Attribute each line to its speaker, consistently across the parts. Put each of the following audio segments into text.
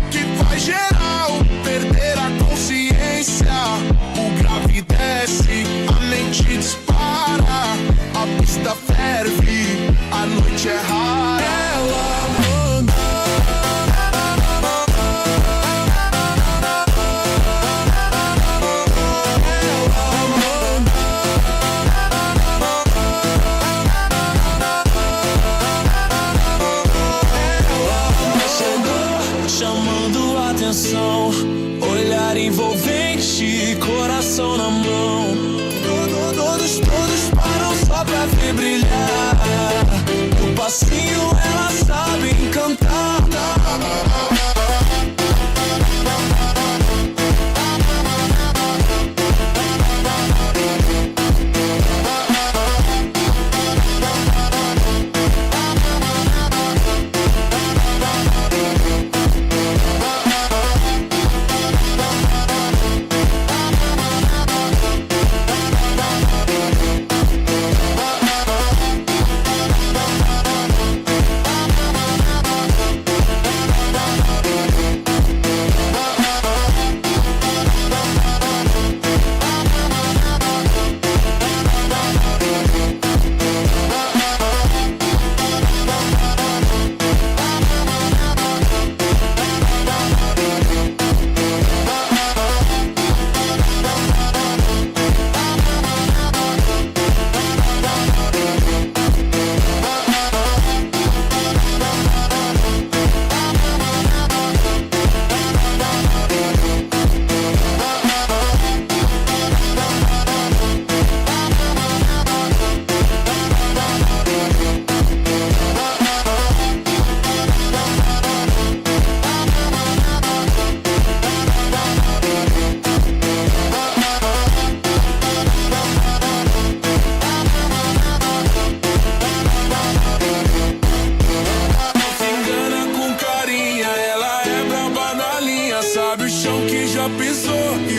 Speaker 1: Que faz geral perder a consciência. O grave desce, a mente dispara, a pista ferve, a noite é rara. Ela manda.
Speaker 2: Chamando a atenção, olhar envolvente, coração na mão. Todos param só pra ver brilhar. O passinho ela sabe encantar.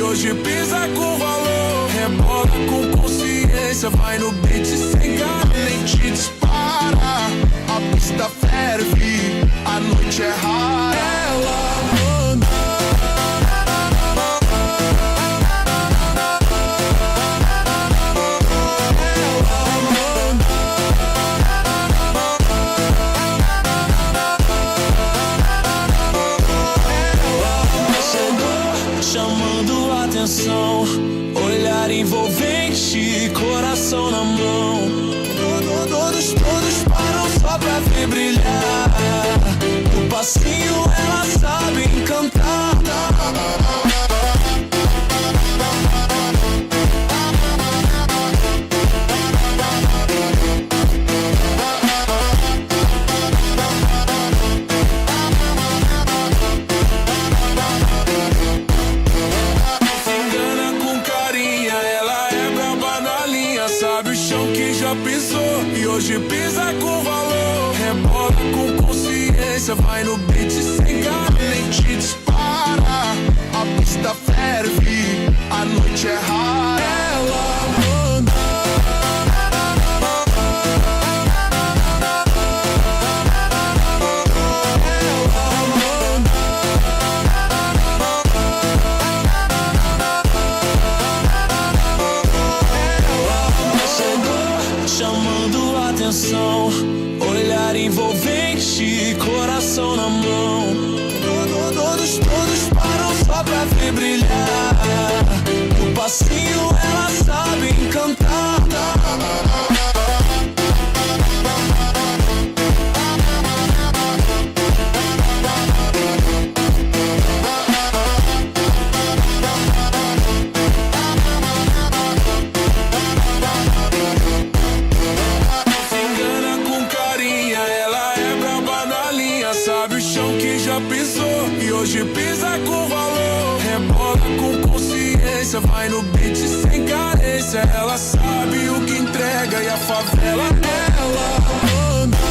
Speaker 2: Hoje pisa com valor, rebola com consciência, vai no beat sem gar, nem te dispara, a pista ferve, a noite é rara. Ela manda. Chamando a atenção, olhar envolvente, coração na mão. Todos param só pra ver brilhar. O passinho ela sabe encantar. sabe o chão que já pisou e hoje pisa com valor. Rebola com consciência, vai no beat sem cara.
Speaker 1: A mente dispara, a pista ferve, a noite é rara.
Speaker 2: Ela manda.
Speaker 3: Chamando a atenção, olhar envolvente, coração na mão. Todos param só pra ver brilhar. No passinho ela sabe encantar.
Speaker 2: Hoje pisa com valor, rebola com consciência, vai no beat sem carência. Ela sabe o que entrega e a favela ela manda.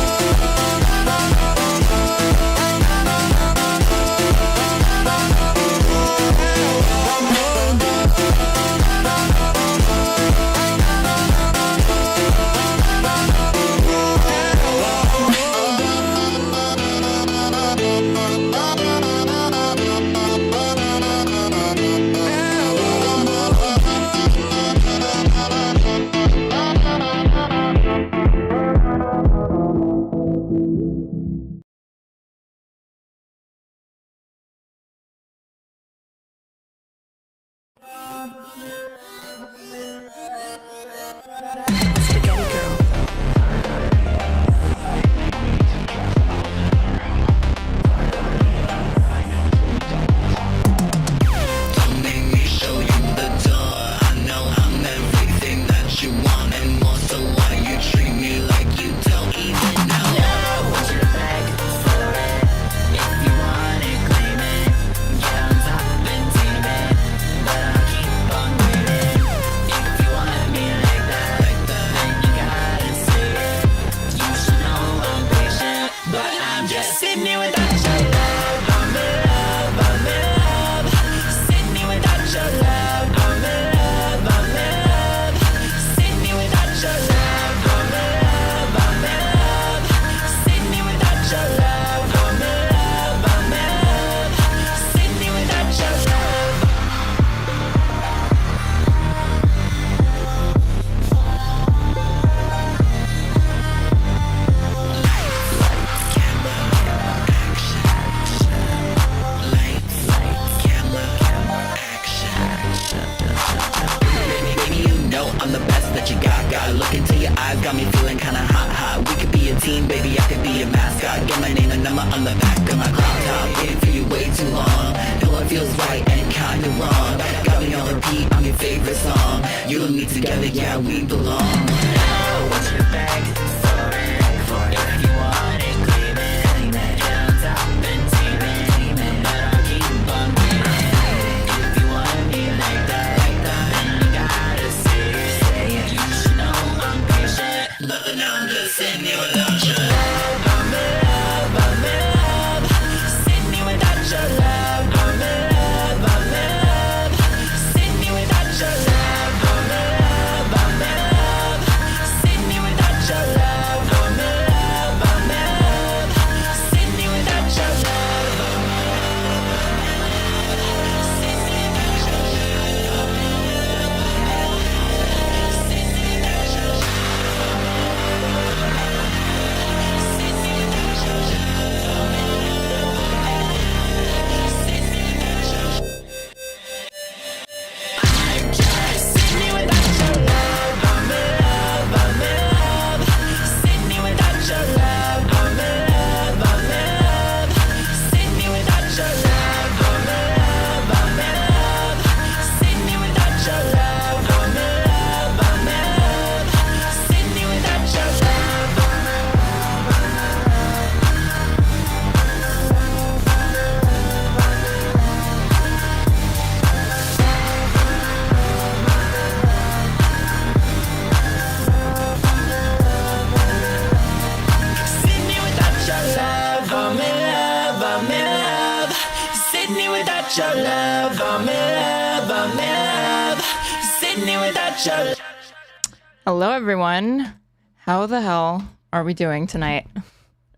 Speaker 4: Hello, everyone. How the hell are we doing tonight?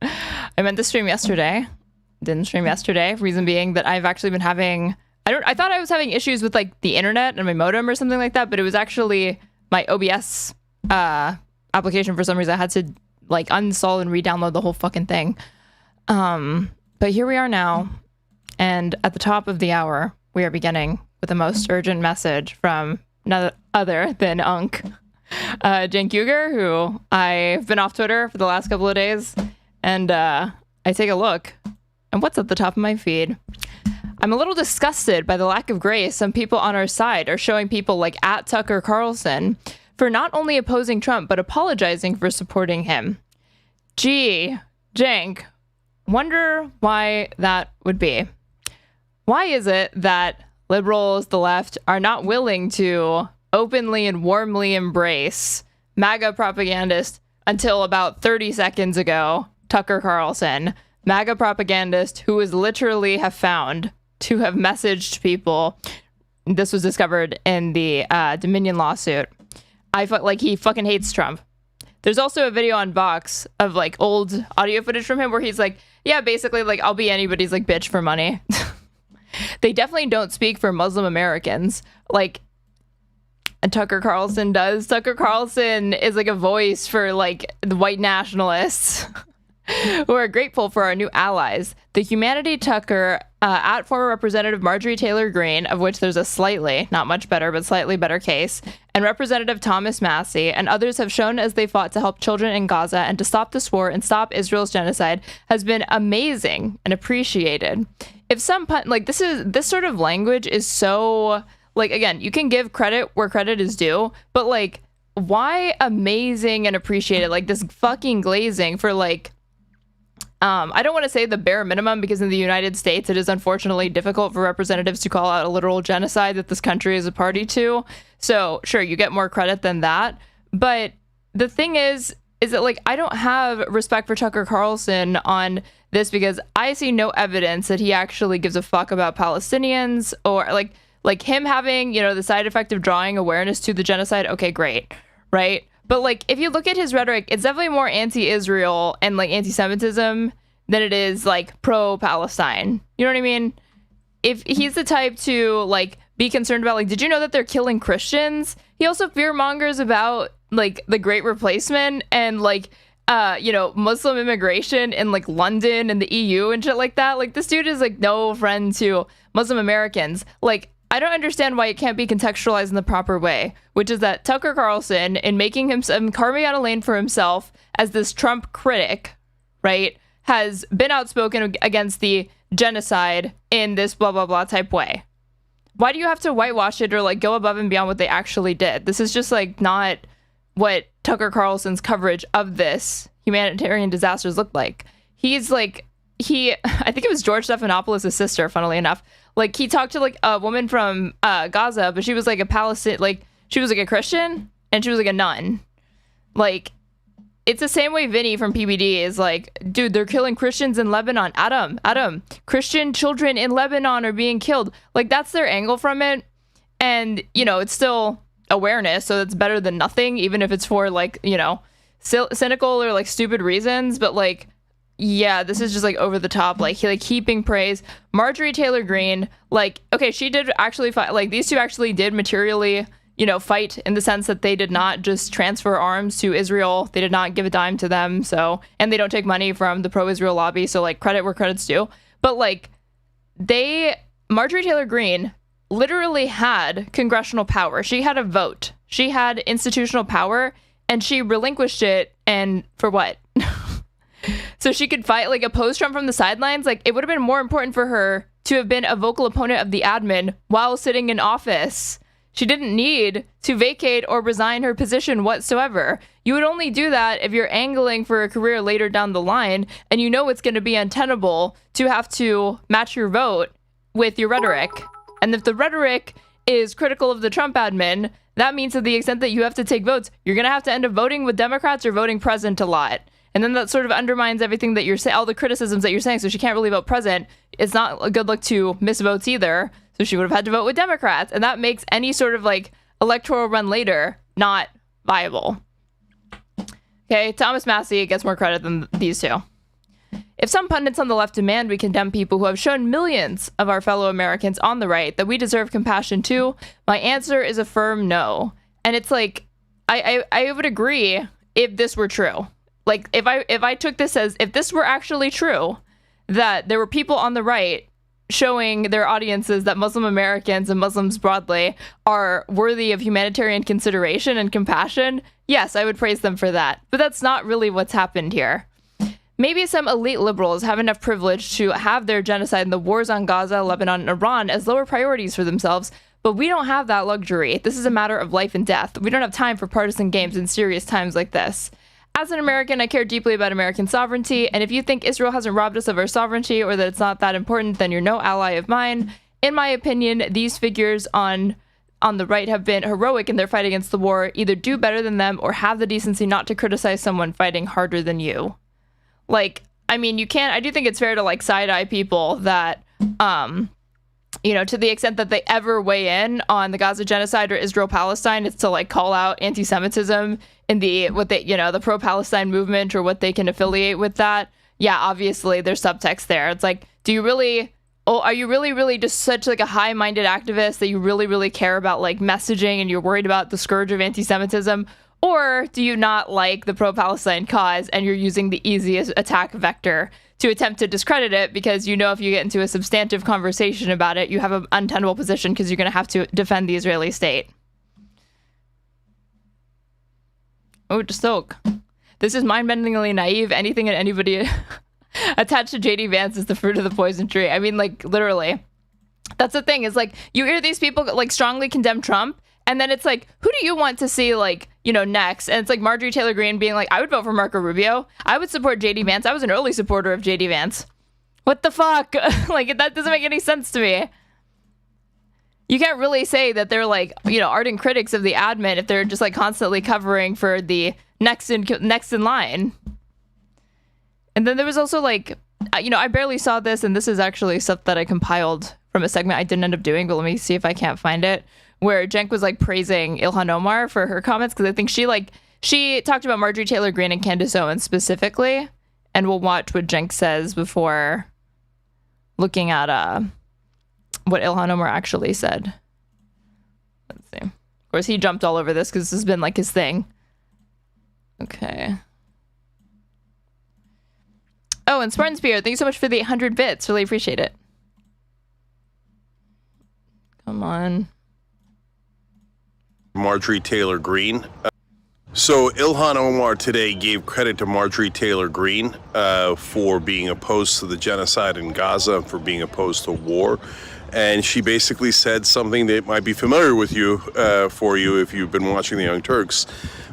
Speaker 4: I meant to stream yesterday. Didn't stream yesterday. Reason being that I've actually been having... I thought I was having issues with like the internet and my modem or something like that, but it was actually my OBS application. For some reason, I had to like uninstall and re-download the whole fucking thing. But here we are now, and at the top of the hour, we are beginning with the most urgent message from none other than Cenk Uger, who I've been off Twitter for the last couple of days, and I take a look, and what's at the top of my feed? I'm a little disgusted by the lack of grace some people on our side are showing people like at Tucker Carlson for not only opposing Trump, but apologizing for supporting him. Gee, Cenk, wonder why that would be. Why is it that liberals, the left, are not willing to openly and warmly embrace MAGA propagandist until about 30 seconds ago, Tucker Carlson, MAGA propagandist who is literally have found to have messaged people. This was discovered in the Dominion lawsuit. I felt like he fucking hates Trump. There's also a video on Vox of like old audio footage from him where he's like, yeah, basically like I'll be anybody's like bitch for money. They definitely don't speak for Muslim Americans. Like, and Tucker Carlson does. Tucker Carlson is like a voice for like the white nationalists who are grateful for our new allies. The Humanity Tucker at former Representative Marjorie Taylor Greene, of which there's a slightly, not much better, but slightly better case, and Representative Thomas Massie and others have shown as they fought to help children in Gaza and to stop this war and stop Israel's genocide has been amazing and appreciated. If some like this sort of language is so like, again, you can give credit where credit is due, but like, why amazing and appreciated? Like this fucking glazing for like, I don't want to say the bare minimum because in the United States, it is unfortunately difficult for representatives to call out a literal genocide that this country is a party to. So sure, you get more credit than that. But the thing is that like, I don't have respect for Tucker Carlson on this because I see no evidence that he actually gives a fuck about Palestinians or like him having, you know, the side effect of drawing awareness to the genocide. Okay, great. Right. But like, if you look at his rhetoric, it's definitely more anti-Israel and like anti-Semitism than it is like pro-Palestine. You know what I mean? If he's the type to like be concerned about like, did you know that they're killing Christians? He also fearmongers about like the Great Replacement and like, you know, Muslim immigration in like London and the EU and shit like that. Like this dude is like no friend to Muslim Americans. Like, I don't understand why it can't be contextualized in the proper way, which is that Tucker Carlson, in making himself, carving out a lane for himself as this Trump critic, right, has been outspoken against the genocide in this blah, blah, blah type way. Why do you have to whitewash it or like go above and beyond what they actually did? This is just like not what Tucker Carlson's coverage of this humanitarian disasters looked like. He's like, I think it was George Stephanopoulos' sister, funnily enough. Like he talked to like a woman from Gaza, but she was like a Palestinian, like she was like a Christian and she was like a nun. Like it's the same way Vinny from PBD is like, dude, they're killing Christians in Lebanon. Adam, Christian children in Lebanon are being killed. Like that's their angle from it. And, you know, it's still awareness. So it's better than nothing, even if it's for like, you know, cynical or like stupid reasons. But like, yeah, this is just like over the top, like he like heaping praise. Marjorie Taylor Greene, like, okay, she did actually fight, like these two actually did materially, you know, fight in the sense that they did not just transfer arms to Israel. They did not give a dime to them. So, and they don't take money from the pro-Israel lobby. So like credit where credit's due. But like Marjorie Taylor Greene literally had congressional power. She had a vote. She had institutional power and she relinquished it. And for what? So she could fight, like, oppose Trump from the sidelines. Like, it would have been more important for her to have been a vocal opponent of the admin while sitting in office. She didn't need to vacate or resign her position whatsoever. You would only do that if you're angling for a career later down the line and you know it's going to be untenable to have to match your vote with your rhetoric. And if the rhetoric is critical of the Trump admin, that means to the extent that you have to take votes, you're going to have to end up voting with Democrats or voting present a lot. And then that sort of undermines everything that you're saying, all the criticisms that you're saying. So she can't really vote present. It's not a good look to miss votes either. So she would have had to vote with Democrats. And that makes any sort of like electoral run later, not viable. Okay, Thomas Massie gets more credit than these two. If some pundits on the left demand we condemn people who have shown millions of our fellow Americans on the right that we deserve compassion too, my answer is a firm no. And it's like, I would agree if this were true. Like, if I took this as, if this were actually true, that there were people on the right showing their audiences that Muslim Americans and Muslims broadly are worthy of humanitarian consideration and compassion, yes, I would praise them for that. But that's not really what's happened here. Maybe some elite liberals have enough privilege to have their genocide and the wars on Gaza, Lebanon, and Iran as lower priorities for themselves, but we don't have that luxury. This is a matter of life and death. We don't have time for partisan games in serious times like this. As an American, I care deeply about American sovereignty, and if you think Israel hasn't robbed us of our sovereignty or that it's not that important, then you're no ally of mine. In my opinion, these figures on the right have been heroic in their fight against the war. Either do better than them or have the decency not to criticize someone fighting harder than you. Like, I mean, you can't, I do think it's fair to like side-eye people that, you know, to the extent that they ever weigh in on the Gaza genocide or Israel-Palestine, it's to like call out anti-Semitism in the, what they, you know, the pro-Palestine movement or what they can affiliate with that. Yeah, obviously there's subtext there. It's like, do you really, are you really just such like a high-minded activist that you really care about like messaging and you're worried about the scourge of anti-Semitism? Or do you not like the pro-Palestine cause and you're using the easiest attack vector to attempt to discredit it because you know if you get into a substantive conversation about it, you have an untenable position because you're going to have to defend the Israeli state? Oh, just soak. This is mind-bendingly naive. Anything and anybody attached to JD Vance is the fruit of the poison tree. I mean, like, literally. That's the thing, is like, you hear these people like strongly condemn Trump, and then it's like, who do you want to see, like, you know, next? And it's like Marjorie Taylor Greene being like, I would vote for Marco Rubio. I would support JD Vance. I was an early supporter of JD Vance. What the fuck? Like, that doesn't make any sense to me. You can't really say that they're like, you know, ardent critics of the admin if they're just like constantly covering for the next in line. And then there was also like, you know, I barely saw this, and this is actually stuff that I compiled from a segment I didn't end up doing, but let me see if I can't find it, where Cenk was like praising Ilhan Omar for her comments, because I think she talked about Marjorie Taylor Greene and Candace Owens specifically, and we'll watch what Cenk says before looking at what Ilhan Omar actually said. Let's see. Of course, he jumped all over this because this has been like his thing. Okay. Oh, and Spartan Spear, thank you so much for the 100 bits. Really appreciate it. Come on.
Speaker 5: Marjorie Taylor Greene. So Ilhan Omar today gave credit to Marjorie Taylor Greene for being opposed to the genocide in Gaza, for being opposed to war. And she basically said something that might be familiar with you, for you if you've been watching the Young Turks,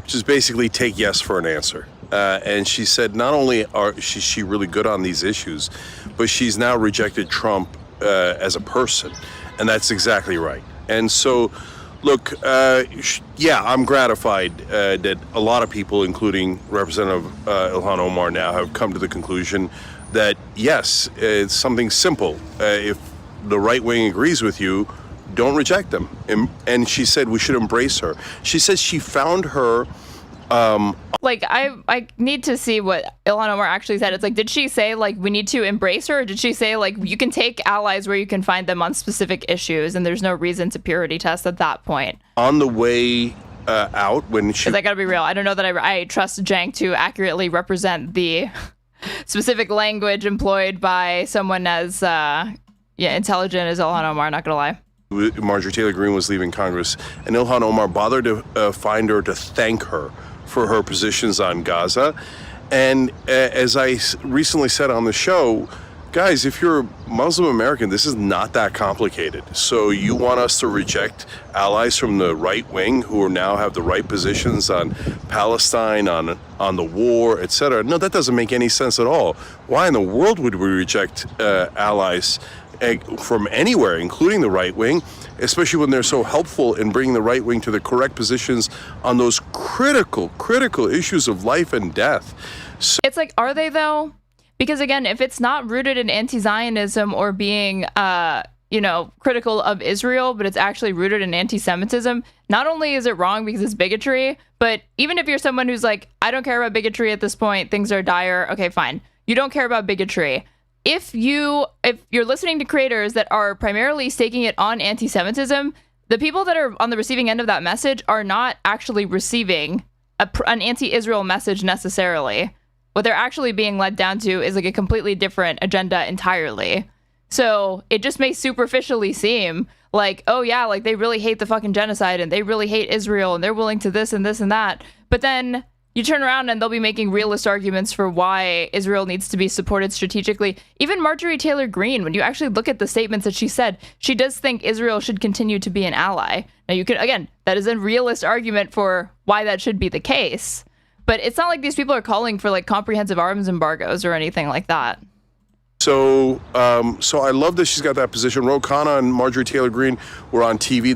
Speaker 5: which is basically take yes for an answer. And she said not only is she really good on these issues, but she's now rejected Trump as a person. And that's exactly right. And so, look, yeah, I'm gratified that a lot of people, including Representative Ilhan Omar now, have come to the conclusion that, yes, it's something simple. If the right wing agrees with you, don't reject them. And she said we should embrace her. She says she found her...
Speaker 4: like, I need to see what Ilhan Omar actually said. It's like, did she say, like, we need to embrace her? Or did she say, like, you can take allies where you can find them on specific issues, and there's no reason to purity test at that point?
Speaker 5: On the way out, when she...
Speaker 4: Because I gotta be real, I don't know that I trust Cenk to accurately represent the specific language employed by someone as intelligent as Ilhan Omar, not gonna lie.
Speaker 5: Marjorie Taylor Greene was leaving Congress, and Ilhan Omar bothered to find her to thank her for her positions on Gaza. And as I recently said on the show, guys, if you're Muslim American, this is not that complicated. So you want us to reject allies from the right wing who now have the right positions on Palestine, on the war, etc.? No, that doesn't make any sense at all. Why in the world would we reject allies from anywhere, including the right wing, especially when they're so helpful in bringing the right wing to the correct positions on those critical issues of life and death? So
Speaker 4: it's like, are they though? Because again, if it's not rooted in anti-Zionism or being critical of Israel, but it's actually rooted in anti-Semitism, not only is it wrong because it's bigotry, but even if you're someone who's like, I don't care about bigotry at this point, things are dire, okay, fine. You don't care about bigotry. If you're listening to creators that are primarily staking it on anti-Semitism, the people that are on the receiving end of that message are not actually receiving an anti-Israel message necessarily. What they're actually being led down to is like a completely different agenda entirely. So it just may superficially seem like, oh yeah, like they really hate the fucking genocide and they really hate Israel and they're willing to this and this and that. But then you turn around and they'll be making realist arguments for why Israel needs to be supported strategically. Even Marjorie Taylor Greene, when you actually look at the statements that she said, she does think Israel should continue to be an ally. Now you can, again, that is a realist argument for why that should be the case. But it's not like these people are calling for like comprehensive arms embargoes or anything like that.
Speaker 5: So I love that she's got that position. Ro Khanna and Marjorie Taylor Greene were on TV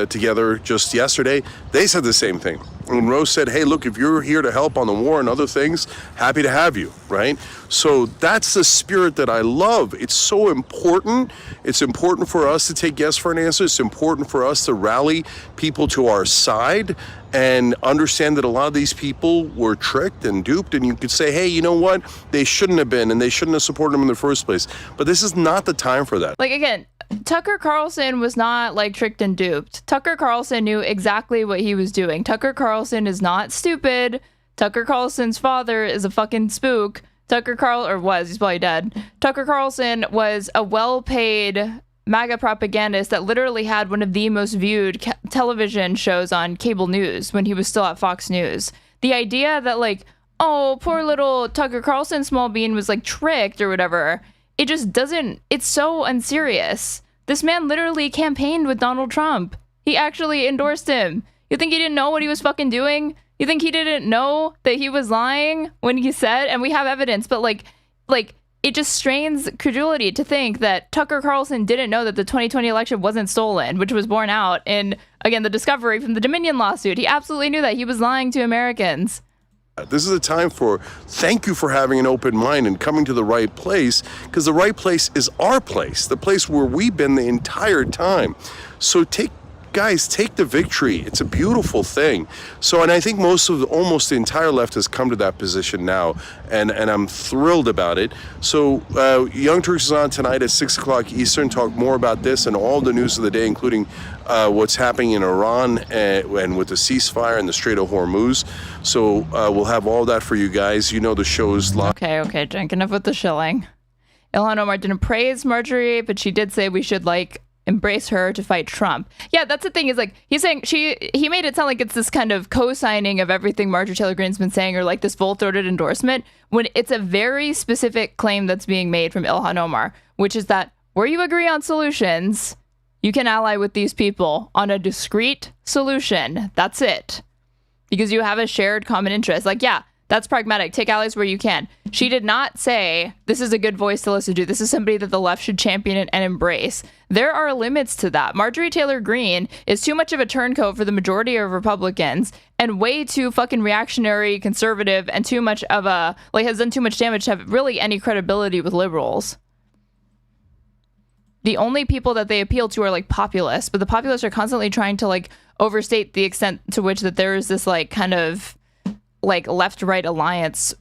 Speaker 5: together just yesterday. They said the same thing. And Ro said, hey, look, if you're here to help on the war and other things, happy to have you, right? So that's the spirit that I love. It's so important. It's important for us to take yes for an answer. It's important for us to rally people to our side and understand that a lot of these people were tricked and duped. And you could say, hey, you know what? They shouldn't have been, and they shouldn't have supported them in the first place. But this is not the time for that.
Speaker 4: Like, again, Tucker Carlson was not like tricked and duped. Tucker Carlson knew exactly what he was doing. Tucker Carlson is not stupid. Tucker Carlson's father is a fucking spook. He's probably dead. Tucker Carlson was a well-paid MAGA propagandist that literally had one of the most viewed television shows on cable news when he was still at Fox News. The idea that like, oh, poor little Tucker Carlson small bean was like tricked or whatever, it just doesn't, it's so unserious. This man literally campaigned with Donald Trump. He actually endorsed him. You think he didn't know what he was fucking doing? You think he didn't know that he was lying when he said, and we have evidence, but like it just strains credulity to think that Tucker Carlson didn't know that the 2020 election wasn't stolen, which was borne out in, again, the discovery from the Dominion lawsuit. He absolutely knew that he was lying to Americans.
Speaker 5: This is a time for thank you for having an open mind and coming to the right place, because the right place is our place, the place where we've been the entire time. So take the victory. It's a beautiful thing. So, and I think almost the entire left has come to that position now, and I'm thrilled about it. So Young Turks is on tonight at 6 o'clock Eastern, talk more about this and all the news of the day, including what's happening in Iran and with the ceasefire and the Strait of Hormuz. So we'll have all that for you guys. You know the show's live.
Speaker 4: Okay, Cenk, enough with the shilling. Ilhan Omar didn't praise Marjorie, but she did say we should embrace her to fight Trump. Yeah, that's the thing, is like he's saying he made it sound like it's this kind of co-signing of everything Marjorie Taylor Greene's been saying, or like this full-throated endorsement, when it's a very specific claim that's being made from Ilhan Omar, which is that where you agree on solutions, you can ally with these people on a discrete solution. That's it. Because you have a shared common interest. Like, yeah, that's pragmatic. Take allies where you can. She did not say, this is a good voice to listen to. This is somebody that the left should champion and embrace. There are limits to that. Marjorie Taylor Greene is too much of a turncoat for the majority of Republicans and way too fucking reactionary, conservative, and too much of has done too much damage to have really any credibility with liberals. The only people that they appeal to are like populists, but the populists are constantly trying to like overstate the extent to which that there is this like kind of like left-right alliance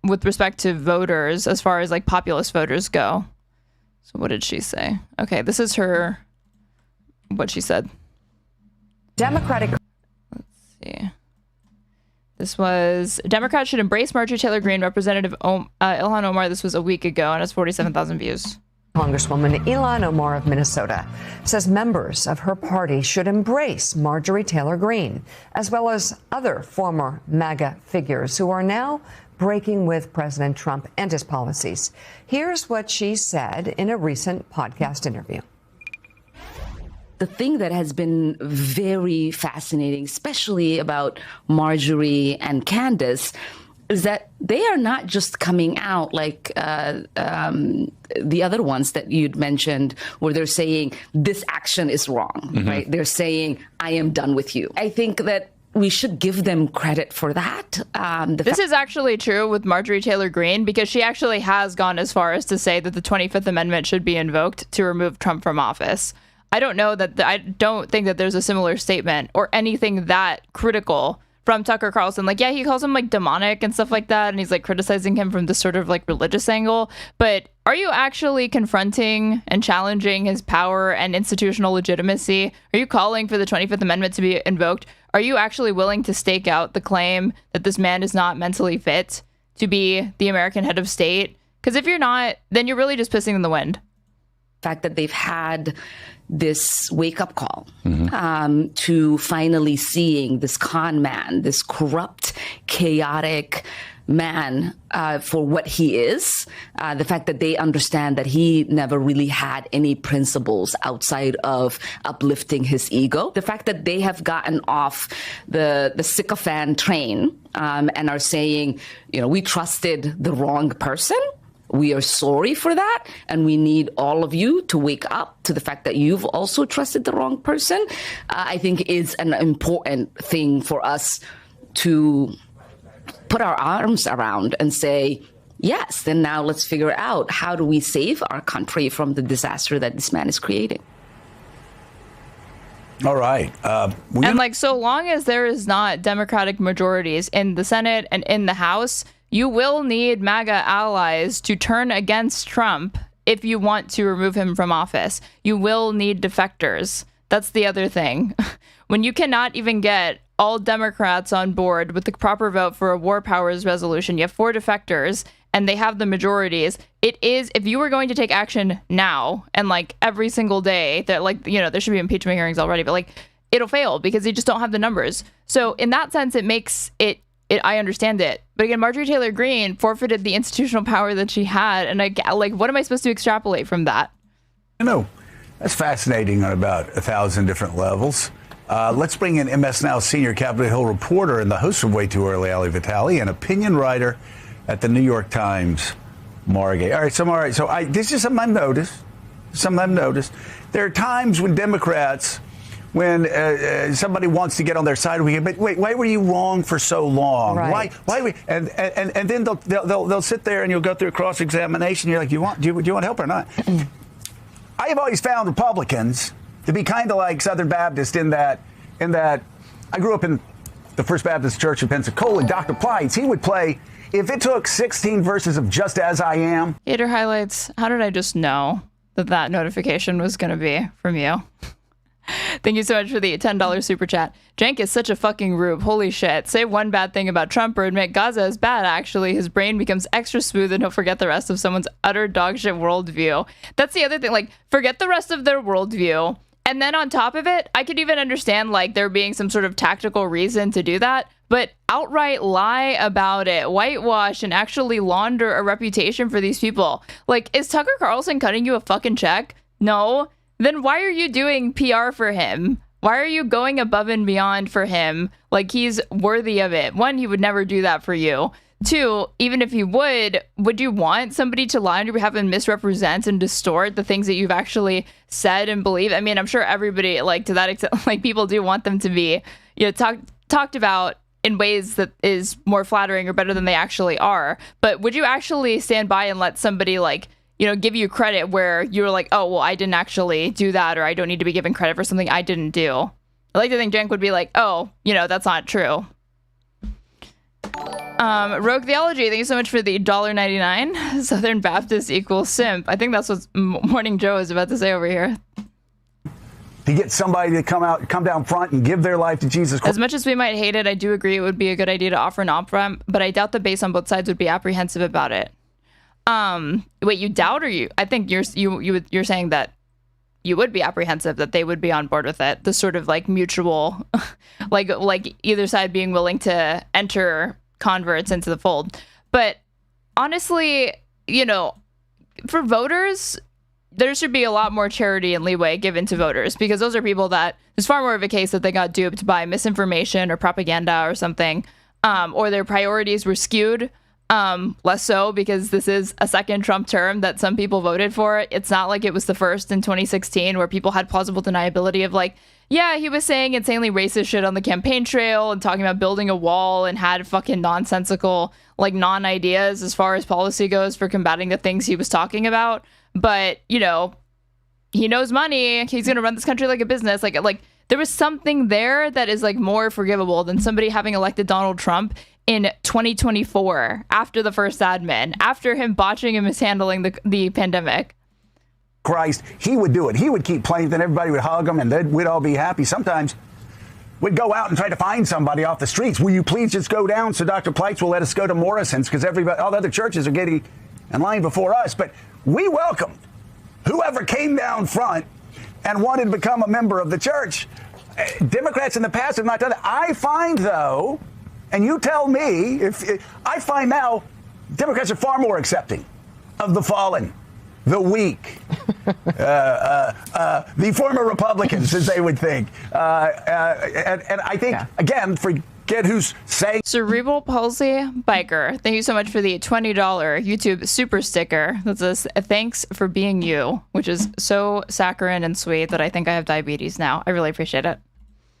Speaker 4: with respect to voters as far as like populist voters go. So what did she say? Okay, this is what she said.
Speaker 6: Democratic.
Speaker 4: Let's see. This was, Democrats should embrace Marjorie Taylor Greene, Representative Ilhan Omar. This was a week ago, and it's 47,000 views.
Speaker 6: Congresswoman Ilhan Omar of Minnesota says members of her party should embrace Marjorie Taylor Greene, as well as other former MAGA figures who are now breaking with President Trump and his policies. Here's what she said in a recent podcast interview.
Speaker 7: The thing that has been very fascinating, especially about Marjorie and Candace, is that they are not just coming out like the other ones that you'd mentioned, where they're saying this action is wrong, right? They're saying, I am done with you. I think that we should give them credit for that.
Speaker 4: This is actually true with Marjorie Taylor Greene, because she actually has gone as far as to say that the 25th Amendment should be invoked to remove Trump from office. I don't think that there's a similar statement or anything that critical from Tucker Carlson. Like, yeah, he calls him like demonic and stuff like that, and he's like criticizing him from this sort of like religious angle. But are you actually confronting and challenging his power and institutional legitimacy? Are you calling for the 25th Amendment to be invoked? Are you actually willing to stake out the claim that this man is not mentally fit to be the American head of state? Because if you're not, then you're really just pissing in the wind.
Speaker 7: The fact that they've had this wake-up call to finally seeing this con man, this corrupt, chaotic man for what he is. The fact that they understand that he never really had any principles outside of uplifting his ego. The fact that they have gotten off the sycophant train and are saying, we trusted the wrong person. We are sorry for that, and we need all of you to wake up to the fact that you've also trusted the wrong person, I think is an important thing for us to put our arms around and say, yes, then now let's figure out how do we save our country from the disaster that this man is creating.
Speaker 8: All right.
Speaker 4: And so long as there is not Democratic majorities in the Senate and in the House, you will need MAGA allies to turn against Trump if you want to remove him from office. You will need defectors. That's the other thing. When you cannot even get all Democrats on board with the proper vote for a war powers resolution, you have 4 defectors, and they have the majorities. It is, if you were going to take action now, and every single day, that there should be impeachment hearings already, but it'll fail because you just don't have the numbers. So in that sense, it makes it I understand it. But again, Marjorie Taylor Greene forfeited the institutional power that she had. And what am I supposed to extrapolate from that?
Speaker 8: That's fascinating on about 1,000 different levels. Let's bring in MS Now senior Capitol Hill reporter and the host of Way Too Early, Ali Vitale, and opinion writer at the New York Times, Margay. All right. So this is something I've noticed. There are times when Democrats, when somebody wants to get on their side, but wait, why were you wrong for so long?
Speaker 6: Right.
Speaker 8: Why? And then they'll sit there and you'll go through a cross-examination. You're like, do you want help or not? I have always found Republicans to be kind of like Southern Baptists in that I grew up in the First Baptist Church in Pensacola. Dr. Plights, he would play, if it took 16 verses of Just As I Am.
Speaker 4: Hater highlights. How did I just know that notification was going to be from you? Thank you so much for the $10 super chat. Cenk is such a fucking rube. Holy shit. Say one bad thing about Trump or admit Gaza is bad, actually. His brain becomes extra smooth and he'll forget the rest of someone's utter dogshit worldview. That's the other thing. Forget the rest of their worldview. And then on top of it, I could even understand there being some sort of tactical reason to do that. But outright lie about it, whitewash, and actually launder a reputation for these people. Is Tucker Carlson cutting you a fucking check? No. Then why are you doing PR for him? Why are you going above and beyond for him? He's worthy of it. 1, he would never do that for you. 2, even if he would you want somebody to lie on your behalf and misrepresent and distort the things that you've actually said and believed? I mean, I'm sure everybody, to that extent, people do want them to be, talked about in ways that is more flattering or better than they actually are. But would you actually stand by and let somebody, give you credit where you're like, oh, well, I didn't actually do that, or I don't need to be given credit for something I didn't do? I like to think Cenk would be like, oh, that's not true. Rogue Theology, thank you so much for the $1.99. Southern Baptist equals simp. I think that's what Morning Joe is about to say over here.
Speaker 8: To get somebody to come down front and give their life to Jesus Christ.
Speaker 4: As much as we might hate it, I do agree it would be a good idea to offer an off-ramp, but I doubt the base on both sides would be apprehensive about it. Wait, you doubt, or you? I think you're saying that you would be apprehensive that they would be on board with it. The sort of mutual, like either side being willing to enter converts into the fold. But honestly, for voters, there should be a lot more charity and leeway given to voters, because those are people that there's far more of a case that they got duped by misinformation or propaganda or something, or their priorities were skewed. Less so because this is a second Trump term that some people voted for. It's not like it was the first in 2016 where people had plausible deniability of Yeah, he was saying insanely racist shit on the campaign trail and talking about building a wall and had fucking nonsensical, like, non-ideas as far as policy goes for combating the things he was talking about. But, you know, he knows money. He's going to run this country like a business. Like, there was something there that is, like, more forgivable than somebody having elected Donald Trump in 2024 after the first admin, after him botching and mishandling the pandemic.
Speaker 8: Christ, he would do it. He would keep playing, then everybody would hug him, and then we'd all be happy. Sometimes we'd go out and try to find somebody off the streets. Will you please just go down so Dr. Pleitz will let us go to Morrison's, because all the other churches are getting in line before us. But we welcomed whoever came down front and wanted to become a member of the church. Democrats in the past have not done that. I find, though, and you tell me, I find now Democrats are far more accepting of the fallen, the weak, the former Republicans, as they would think. And I think, again, forget who's saying.
Speaker 4: Cerebral Palsy Biker, thank you so much for the $20 YouTube super sticker. That says, thanks for being you, which is so saccharine and sweet that I think I have diabetes now. I really appreciate it.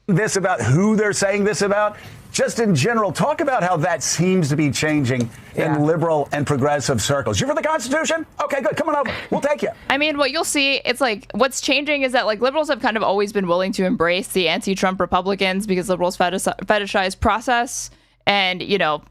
Speaker 8: This about who they're saying this about, just in general, talk about how that seems to be changing in liberal and progressive circles. You for the Constitution? Okay, good. Come on over. We'll take you.
Speaker 4: I mean, what you'll see, it's like what's changing is that like liberals have kind of always been willing to embrace the anti-Trump Republicans because liberals fetishize process and, you know,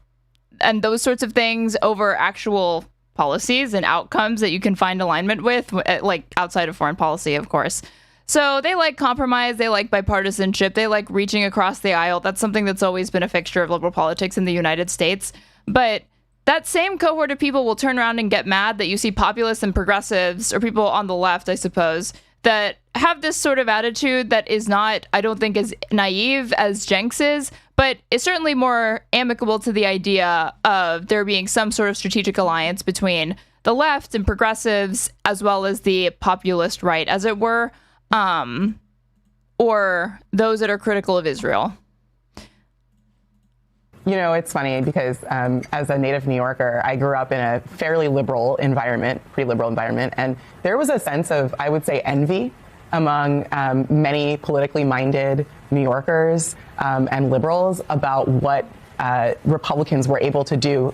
Speaker 4: and those sorts of things over actual policies and outcomes that you can find alignment with, like outside of foreign policy, of course. So they like compromise, they like bipartisanship, they like reaching across the aisle. That's something that's always been a fixture of liberal politics in the United States. But that same cohort of people will turn around and get mad that you see populists and progressives, or people on the left, I suppose, that have this sort of attitude that is not, I don't think, as naive as Cenk's is, but is certainly more amicable to the idea of there being some sort of strategic alliance between the left and progressives, as well as the populist right, as it were. Or those that are critical of Israel.
Speaker 9: You know, it's funny because as a native New Yorker, I grew up in a fairly liberal environment, pretty liberal environment, and there was a sense of, I would say, envy among many politically minded New Yorkers and liberals about what Republicans were able to do.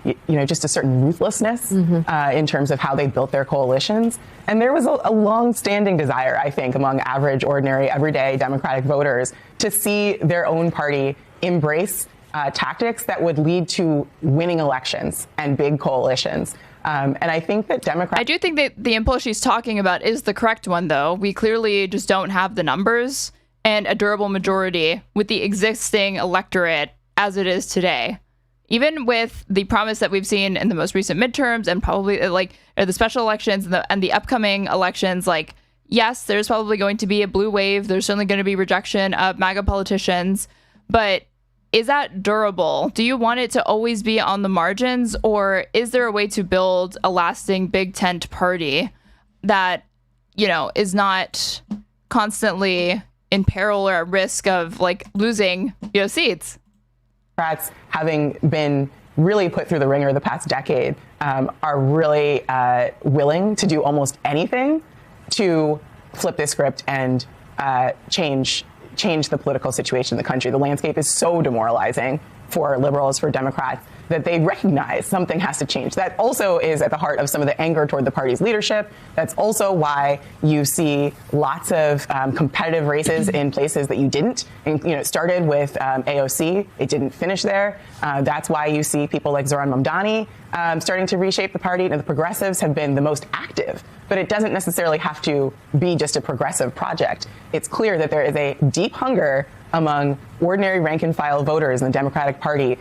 Speaker 9: You know, just a certain ruthlessness in terms of how they built their coalitions. And there was a long-standing desire, I think, among average, ordinary, everyday Democratic voters to see their own party embrace tactics that would lead to winning elections and big coalitions. And I think that Democrats...
Speaker 4: I do think that the impulse she's talking about is the correct one, though. We clearly just don't have the numbers and a durable majority with the existing electorate as it is today. Even with the promise that we've seen in the most recent midterms and probably like the special elections and the upcoming elections, like, yes, there's probably going to be a blue wave. There's certainly going to be rejection of MAGA politicians. But is that durable? Do you want it to always be on the margins? Or is there a way to build a lasting big tent party that, you know, is not constantly in peril or at risk of like losing, you know, seats?
Speaker 9: Democrats, having been really put through the ringer the past decade, are really willing to do almost anything to flip this script and change the political situation in the country. The landscape is so demoralizing for liberals, for Democrats, that they recognize something has to change. That also is at the heart of some of the anger toward the party's leadership. That's also why you see lots of competitive races in places that you didn't. And, you know, it started with AOC. It didn't finish there. That's why you see people like Zoran Mamdani starting to reshape the party. And the progressives have been the most active. But it doesn't necessarily have to be just a progressive project. It's clear that there is a deep hunger among ordinary rank-and-file voters in the Democratic Party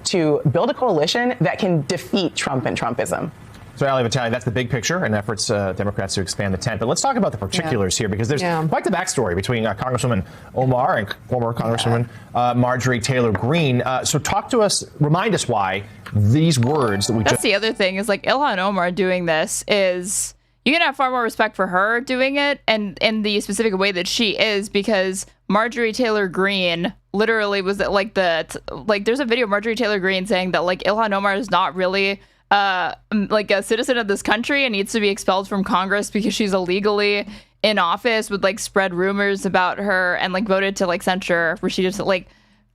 Speaker 9: to build a coalition that can defeat Trump and Trumpism.
Speaker 10: So, Ali Vitale, that's the big picture and efforts Democrats to expand the tent. But let's talk about the particulars here, because there's quite the backstory between Congresswoman Omar and former Congresswoman Marjorie Taylor Greene. So talk to us, remind us why these words that we
Speaker 4: That's the other thing is like Ilhan Omar doing this is... You can have far more respect for her doing it and in the specific way that she is, because Marjorie Taylor Greene literally was like there's a video of Marjorie Taylor Greene saying that like Ilhan Omar is not really like a citizen of this country and needs to be expelled from Congress because she's illegally in office would like spread rumors about her and like voted to like censure Rashida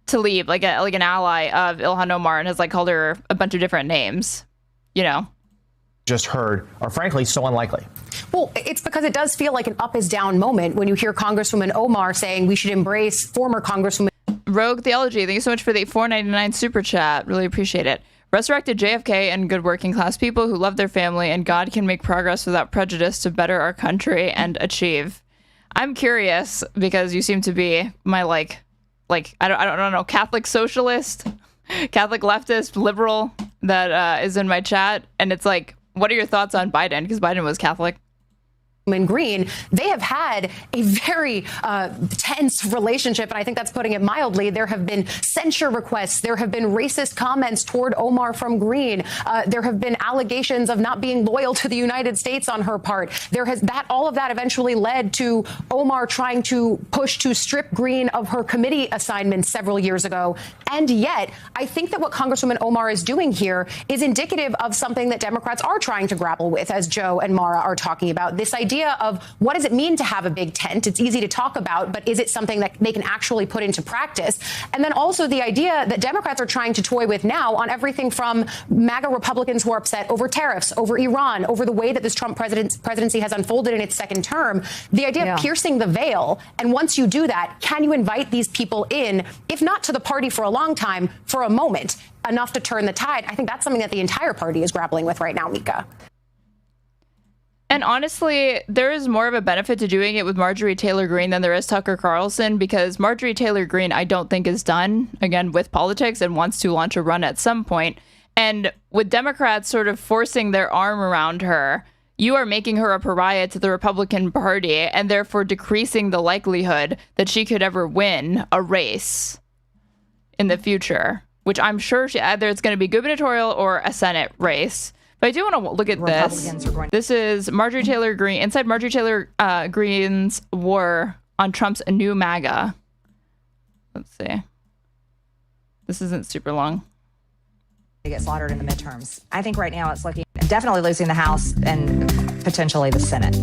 Speaker 4: Tlaib, like an ally of Ilhan Omar, and has like called her a bunch of different names, you know.
Speaker 10: Just heard are frankly so unlikely.
Speaker 11: Well, it's because it does feel like an up is down moment when you hear Congresswoman Omar saying we should embrace former Congresswoman.
Speaker 4: Rogue Theology, thank you so much for the $4.99 super chat. Really appreciate it. Resurrected JFK and good working class people who love their family, and God can make progress without prejudice to better our country and achieve. I'm curious because you seem to be my like I don't know, Catholic socialist, Catholic leftist, liberal that is in my chat, and it's like, what are your thoughts on Biden? Because Biden was Catholic.
Speaker 11: Green, they have had a very tense relationship, and I think that's putting it mildly. There have been censure requests. There have been racist comments toward Omar from Green. There have been allegations of not being loyal to the United States on her part. All of that eventually led to Omar trying to push to strip Green of her committee assignments several years ago. And yet, I think that what Congresswoman Omar is doing here is indicative of something that Democrats are trying to grapple with, as Joe and Mara are talking about, this idea of what does it mean to have a big tent? It's easy to talk about, but is it something that they can actually put into practice? And then also the idea that Democrats are trying to toy with now on everything from MAGA Republicans who are upset over tariffs, over Iran, over the way that this Trump presidency has unfolded in its second term, the idea of piercing the veil. And once you do that, can you invite these people in, if not to the party for a long time, for a moment, enough to turn the tide? I think that's something that the entire party is grappling with right now, Mika.
Speaker 4: And honestly, there is more of a benefit to doing it with Marjorie Taylor Greene than there is Tucker Carlson, because Marjorie Taylor Greene, I don't think, is done, again, with politics and wants to launch a run at some point. And with Democrats sort of forcing their arm around her, you are making her a pariah to the Republican Party and therefore decreasing the likelihood that she could ever win a race in the future, which I'm sure either it's going to be gubernatorial or a Senate race. But I do want to look at this. This is Marjorie Taylor Greene, inside Marjorie Taylor Greene's war on Trump's new MAGA. Let's see. This isn't super long.
Speaker 12: To get slaughtered in the midterms. I think right now it's looking definitely losing the House and potentially the Senate.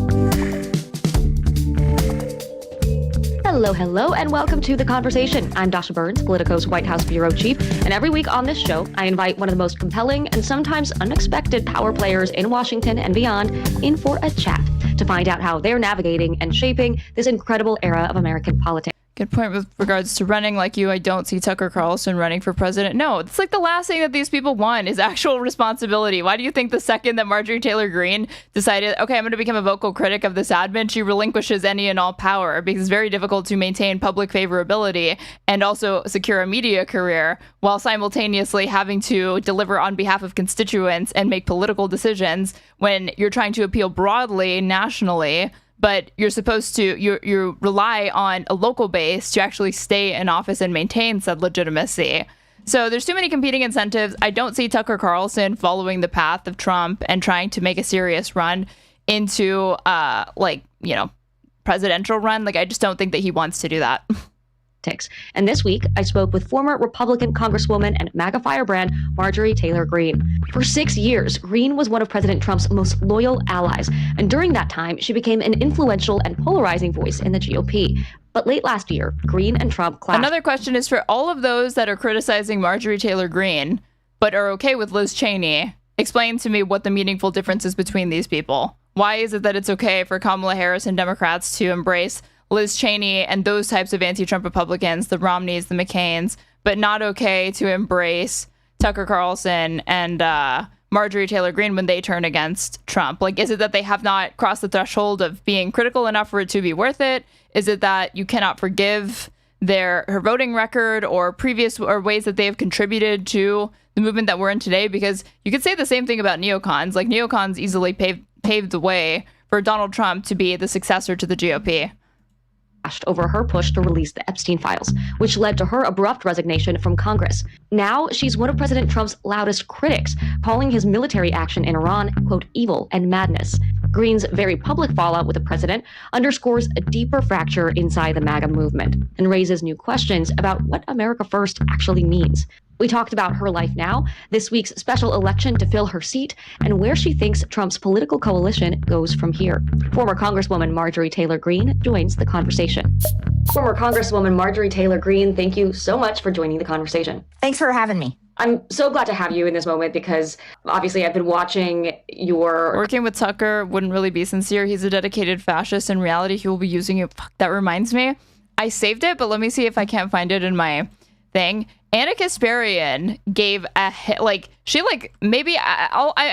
Speaker 13: Hello, and welcome to The Conversation. I'm Dasha Burns, Politico's White House Bureau Chief, and every week on this show, I invite one of the most compelling and sometimes unexpected power players in Washington and beyond in for a chat to find out how they're navigating and shaping this incredible era of American politics.
Speaker 4: Good point with regards to running like you. I don't see Tucker Carlson running for president. No, it's like the last thing that these people want is actual responsibility. Why do you think the second that Marjorie Taylor Greene decided, okay, I'm going to become a vocal critic of this admin, she relinquishes any and all power, because it's very difficult to maintain public favorability and also secure a media career while simultaneously having to deliver on behalf of constituents and make political decisions when you're trying to appeal broadly, nationally. But you're supposed to, you rely on a local base to actually stay in office and maintain said legitimacy. So there's too many competing incentives. I don't see Tucker Carlson following the path of Trump and trying to make a serious run into, presidential run. Like, I just don't think that he wants to do that.
Speaker 13: And this week, I spoke with former Republican Congresswoman and MAGA firebrand Marjorie Taylor Greene. For 6 years, Greene was one of President Trump's most loyal allies, and during that time, she became an influential and polarizing voice in the GOP. But late last year, Greene and Trump clashed.
Speaker 4: Another question is for all of those that are criticizing Marjorie Taylor Greene, but are okay with Liz Cheney. Explain to me what the meaningful difference is between these people. Why is it that it's okay for Kamala Harris and Democrats to embrace Liz Cheney and those types of anti-Trump Republicans, the Romneys, the McCains, but not okay to embrace Tucker Carlson and Marjorie Taylor Greene when they turn against Trump? Like, is it that they have not crossed the threshold of being critical enough for it to be worth it? Is it that you cannot forgive her voting record or previous or ways that they have contributed to the movement that we're in today? Because you could say the same thing about neocons. Like, neocons easily paved the way for Donald Trump to be the successor to the GOP.
Speaker 13: Over her push to release the Epstein files, which led to her abrupt resignation from Congress. Now she's one of President Trump's loudest critics, calling his military action in Iran, quote, evil and madness. Greene's very public fallout with the president underscores a deeper fracture inside the MAGA movement and raises new questions about what America First actually means. We talked about her life now, this week's special election to fill her seat, and where she thinks Trump's political coalition goes from here. Former Congresswoman Marjorie Taylor Greene joins the conversation. Former Congresswoman Marjorie Taylor Greene, thank you so much for joining the conversation.
Speaker 14: Thanks for having me.
Speaker 13: I'm so glad to have you in this moment because obviously I've been watching your...
Speaker 4: Working with Tucker wouldn't really be sincere. He's a dedicated fascist. In reality, he will be using it. Fuck, that reminds me. I saved it, but let me see if I can't find it in my thing. Anna Kasparian gave I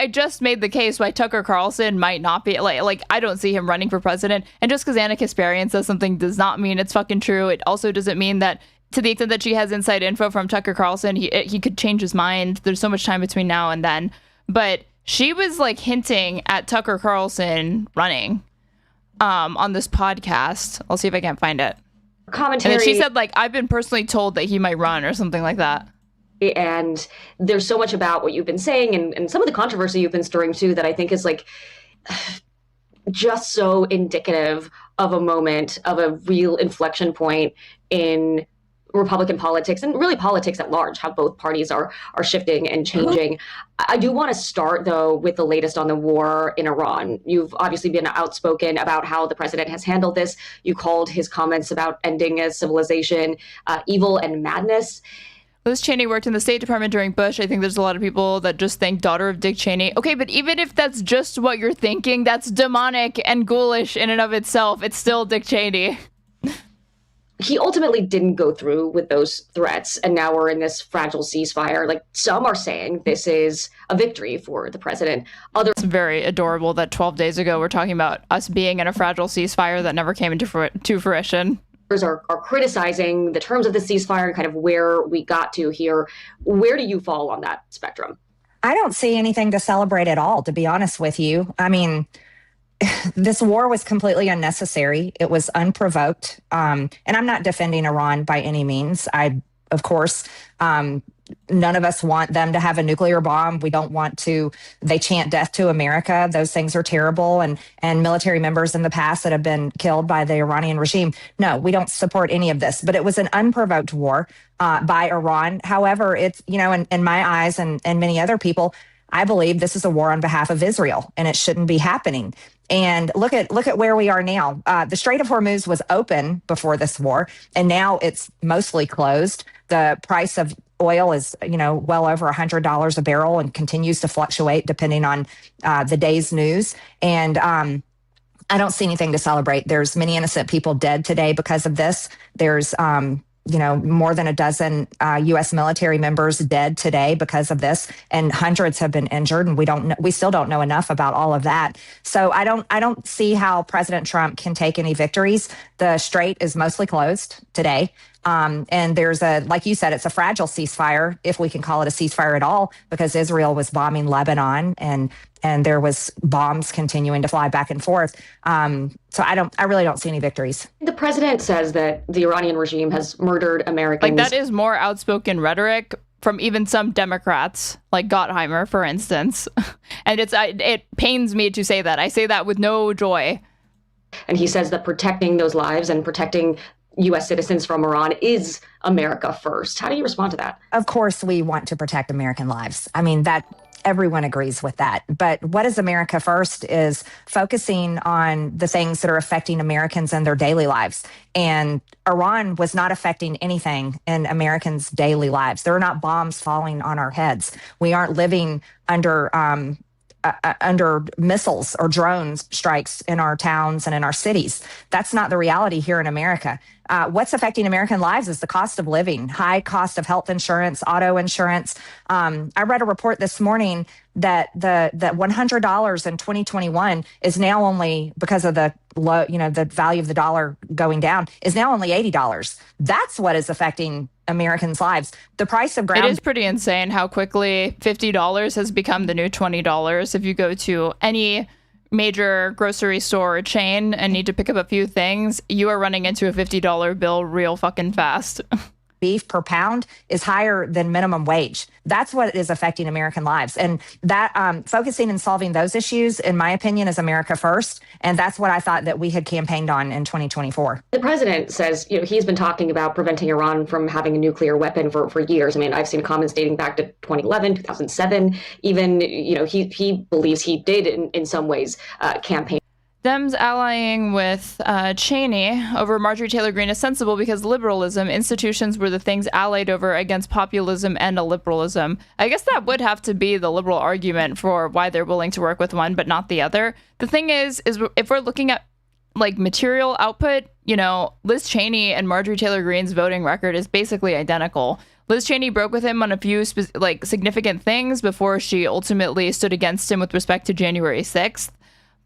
Speaker 4: just made the case why Tucker Carlson might not be like I don't see him running for president. And just because Anna Kasparian says something does not mean it's fucking true. It also doesn't mean that to the extent that she has inside info from Tucker Carlson, he could change his mind. There's so much time between now and then. But she was like hinting at Tucker Carlson running on this podcast. I'll see if I can't find it.
Speaker 13: Commentary.
Speaker 4: And then she said, like, I've been personally told that he might run or something like that.
Speaker 13: And there's so much about what you've been saying and some of the controversy you've been stirring too that I think is like just so indicative of a moment of a real inflection point in Republican politics and really politics at large, how both parties are shifting and changing. I do want to start, though, with the latest on the war in Iran. You've obviously been outspoken about how the president has handled this. You called his comments about ending a civilization evil and madness.
Speaker 4: Liz Cheney worked in the State Department during Bush. I think there's a lot of people that just think daughter of Dick Cheney. Okay, but even if that's just what you're thinking, that's demonic and ghoulish in and of itself. It's still Dick Cheney.
Speaker 13: He ultimately didn't go through with those threats, and now we're in this fragile ceasefire. Like, some are saying this is a victory for the president.
Speaker 4: It's very adorable that 12 days ago we're talking about us being in a fragile ceasefire that never came into fruition.
Speaker 13: Are criticizing the terms of the ceasefire and kind of where we got to here. Where do you fall on that spectrum?
Speaker 14: I don't see anything to celebrate at all, to be honest with you. I mean, this war was completely unnecessary. It was unprovoked. And I'm not defending Iran by any means. Of course, none of us want them to have a nuclear bomb. We don't want to, they chant death to America. Those things are terrible. And military members in the past that have been killed by the Iranian regime. No, we don't support any of this. But it was an unprovoked war by Iran. However, it's, in my eyes and many other people, I believe this is a war on behalf of Israel, and it shouldn't be happening. And look at where we are now. The Strait of Hormuz was open before this war, and now it's mostly closed. The price of oil is, well over $100 a barrel and continues to fluctuate depending on the day's news. And I don't see anything to celebrate. There's many innocent people dead today because of this. There's more than a dozen U.S. military members dead today because of this, and hundreds have been injured, and we still don't know enough about all of that. So I don't see how President Trump can take any victories. The strait is mostly closed today. And there's like you said, it's a fragile ceasefire, if we can call it a ceasefire at all, because Israel was bombing Lebanon and there was bombs continuing to fly back and forth. So I really don't see any victories.
Speaker 13: The president says that the Iranian regime has murdered Americans.
Speaker 4: Like, that is more outspoken rhetoric from even some Democrats, like Gottheimer, for instance. And it pains me to say that. I say that with no joy.
Speaker 13: And he says that protecting those lives and protecting U.S. citizens from Iran is America first. How do you respond to that?
Speaker 14: Of course, we want to protect American lives. I mean, that everyone agrees with that. But what is America first is focusing on the things that are affecting Americans in their daily lives. And Iran was not affecting anything in Americans' daily lives. There are not bombs falling on our heads. We aren't living under missiles or drones strikes in our towns and in our cities. That's not the reality here in America. What's affecting American lives is the cost of living, high cost of health insurance, auto insurance. I read a report this morning that that $100 in 2021 is now only, because of the low, the value of the dollar going down, is now only $80. That's what is affecting Americans' lives. The price of ground.
Speaker 4: It is pretty insane how quickly $50 has become the new $20. If you go to any major grocery store or chain and need to pick up a few things, you are running into a $50 bill real fucking fast.
Speaker 14: beef per pound is higher than minimum wage. That's what is affecting American lives. And that focusing and solving those issues, in my opinion, is America first. And that's what I thought that we had campaigned on in 2024.
Speaker 13: The president says, he's been talking about preventing Iran from having a nuclear weapon for years. I mean, I've seen comments dating back to 2011, 2007. Even, he believes he did in some ways campaign.
Speaker 4: Dems allying with Cheney over Marjorie Taylor Greene is sensible because liberalism, institutions were the things allied over against populism and illiberalism. I guess that would have to be the liberal argument for why they're willing to work with one but not the other. The thing is if we're looking at like material output, Liz Cheney and Marjorie Taylor Greene's voting record is basically identical. Liz Cheney broke with him on a few significant things before she ultimately stood against him with respect to January 6th.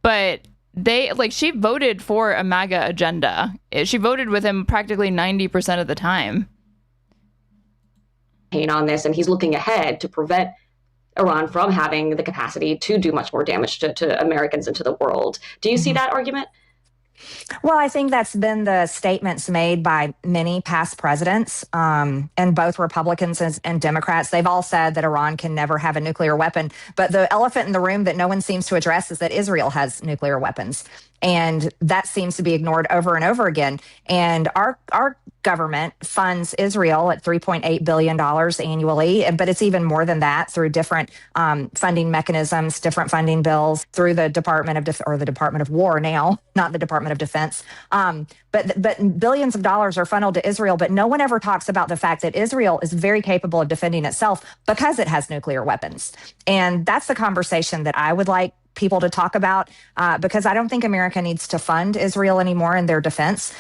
Speaker 4: But she voted for a MAGA agenda. She voted with him practically 90% of the time.
Speaker 13: On this, and he's looking ahead to prevent Iran from having the capacity to do much more damage to Americans and to the world. Do you see that argument?
Speaker 14: Well, I think that's been the statements made by many past presidents, and both Republicans and Democrats. They've all said that Iran can never have a nuclear weapon. But the elephant in the room that no one seems to address is that Israel has nuclear weapons. And that seems to be ignored over and over again. And our government funds Israel at $3.8 billion annually, but it's even more than that through different funding mechanisms, different funding bills, through the Department of War now, not the Department of Defense. But billions of dollars are funneled to Israel, but no one ever talks about the fact that Israel is very capable of defending itself because it has nuclear weapons. And that's the conversation that I would like people to talk about, because I don't think America needs to fund Israel anymore in their defense.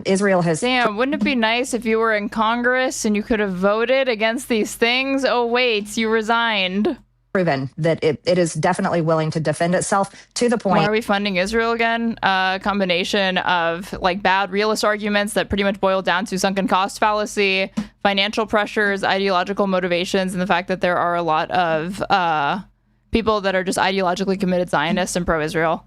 Speaker 14: Israel has...
Speaker 4: Damn, wouldn't it be nice if you were in Congress and you could have voted against these things? Oh, wait, you resigned.
Speaker 14: Proven that it is definitely willing to defend itself to the point...
Speaker 4: Why are we funding Israel again? A combination of bad realist arguments that pretty much boil down to sunken cost fallacy, financial pressures, ideological motivations, and the fact that there are a lot of... people that are just ideologically committed Zionists and pro-Israel.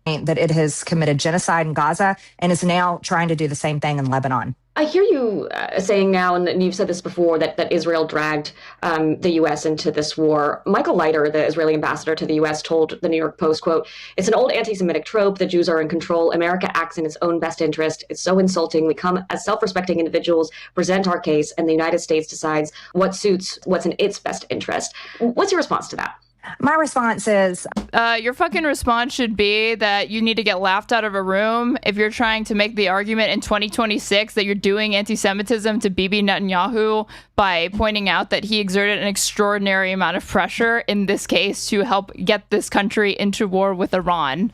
Speaker 14: That it has committed genocide in Gaza and is now trying to do the same thing in Lebanon.
Speaker 13: I hear you saying now, and you've said this before, that Israel dragged the U.S. into this war. Michael Leiter, the Israeli ambassador to the U.S., told the New York Post, quote, "It's an old anti-Semitic trope that Jews are in control. America acts in its own best interest. It's so insulting. We come as self-respecting individuals, present our case, and the United States decides what's in its best interest." What's your response to that?
Speaker 14: My response is...
Speaker 4: your fucking response should be that you need to get laughed out of a room if you're trying to make the argument in 2026 that you're doing anti-Semitism to Bibi Netanyahu by pointing out that he exerted an extraordinary amount of pressure, in this case, to help get this country into war with Iran.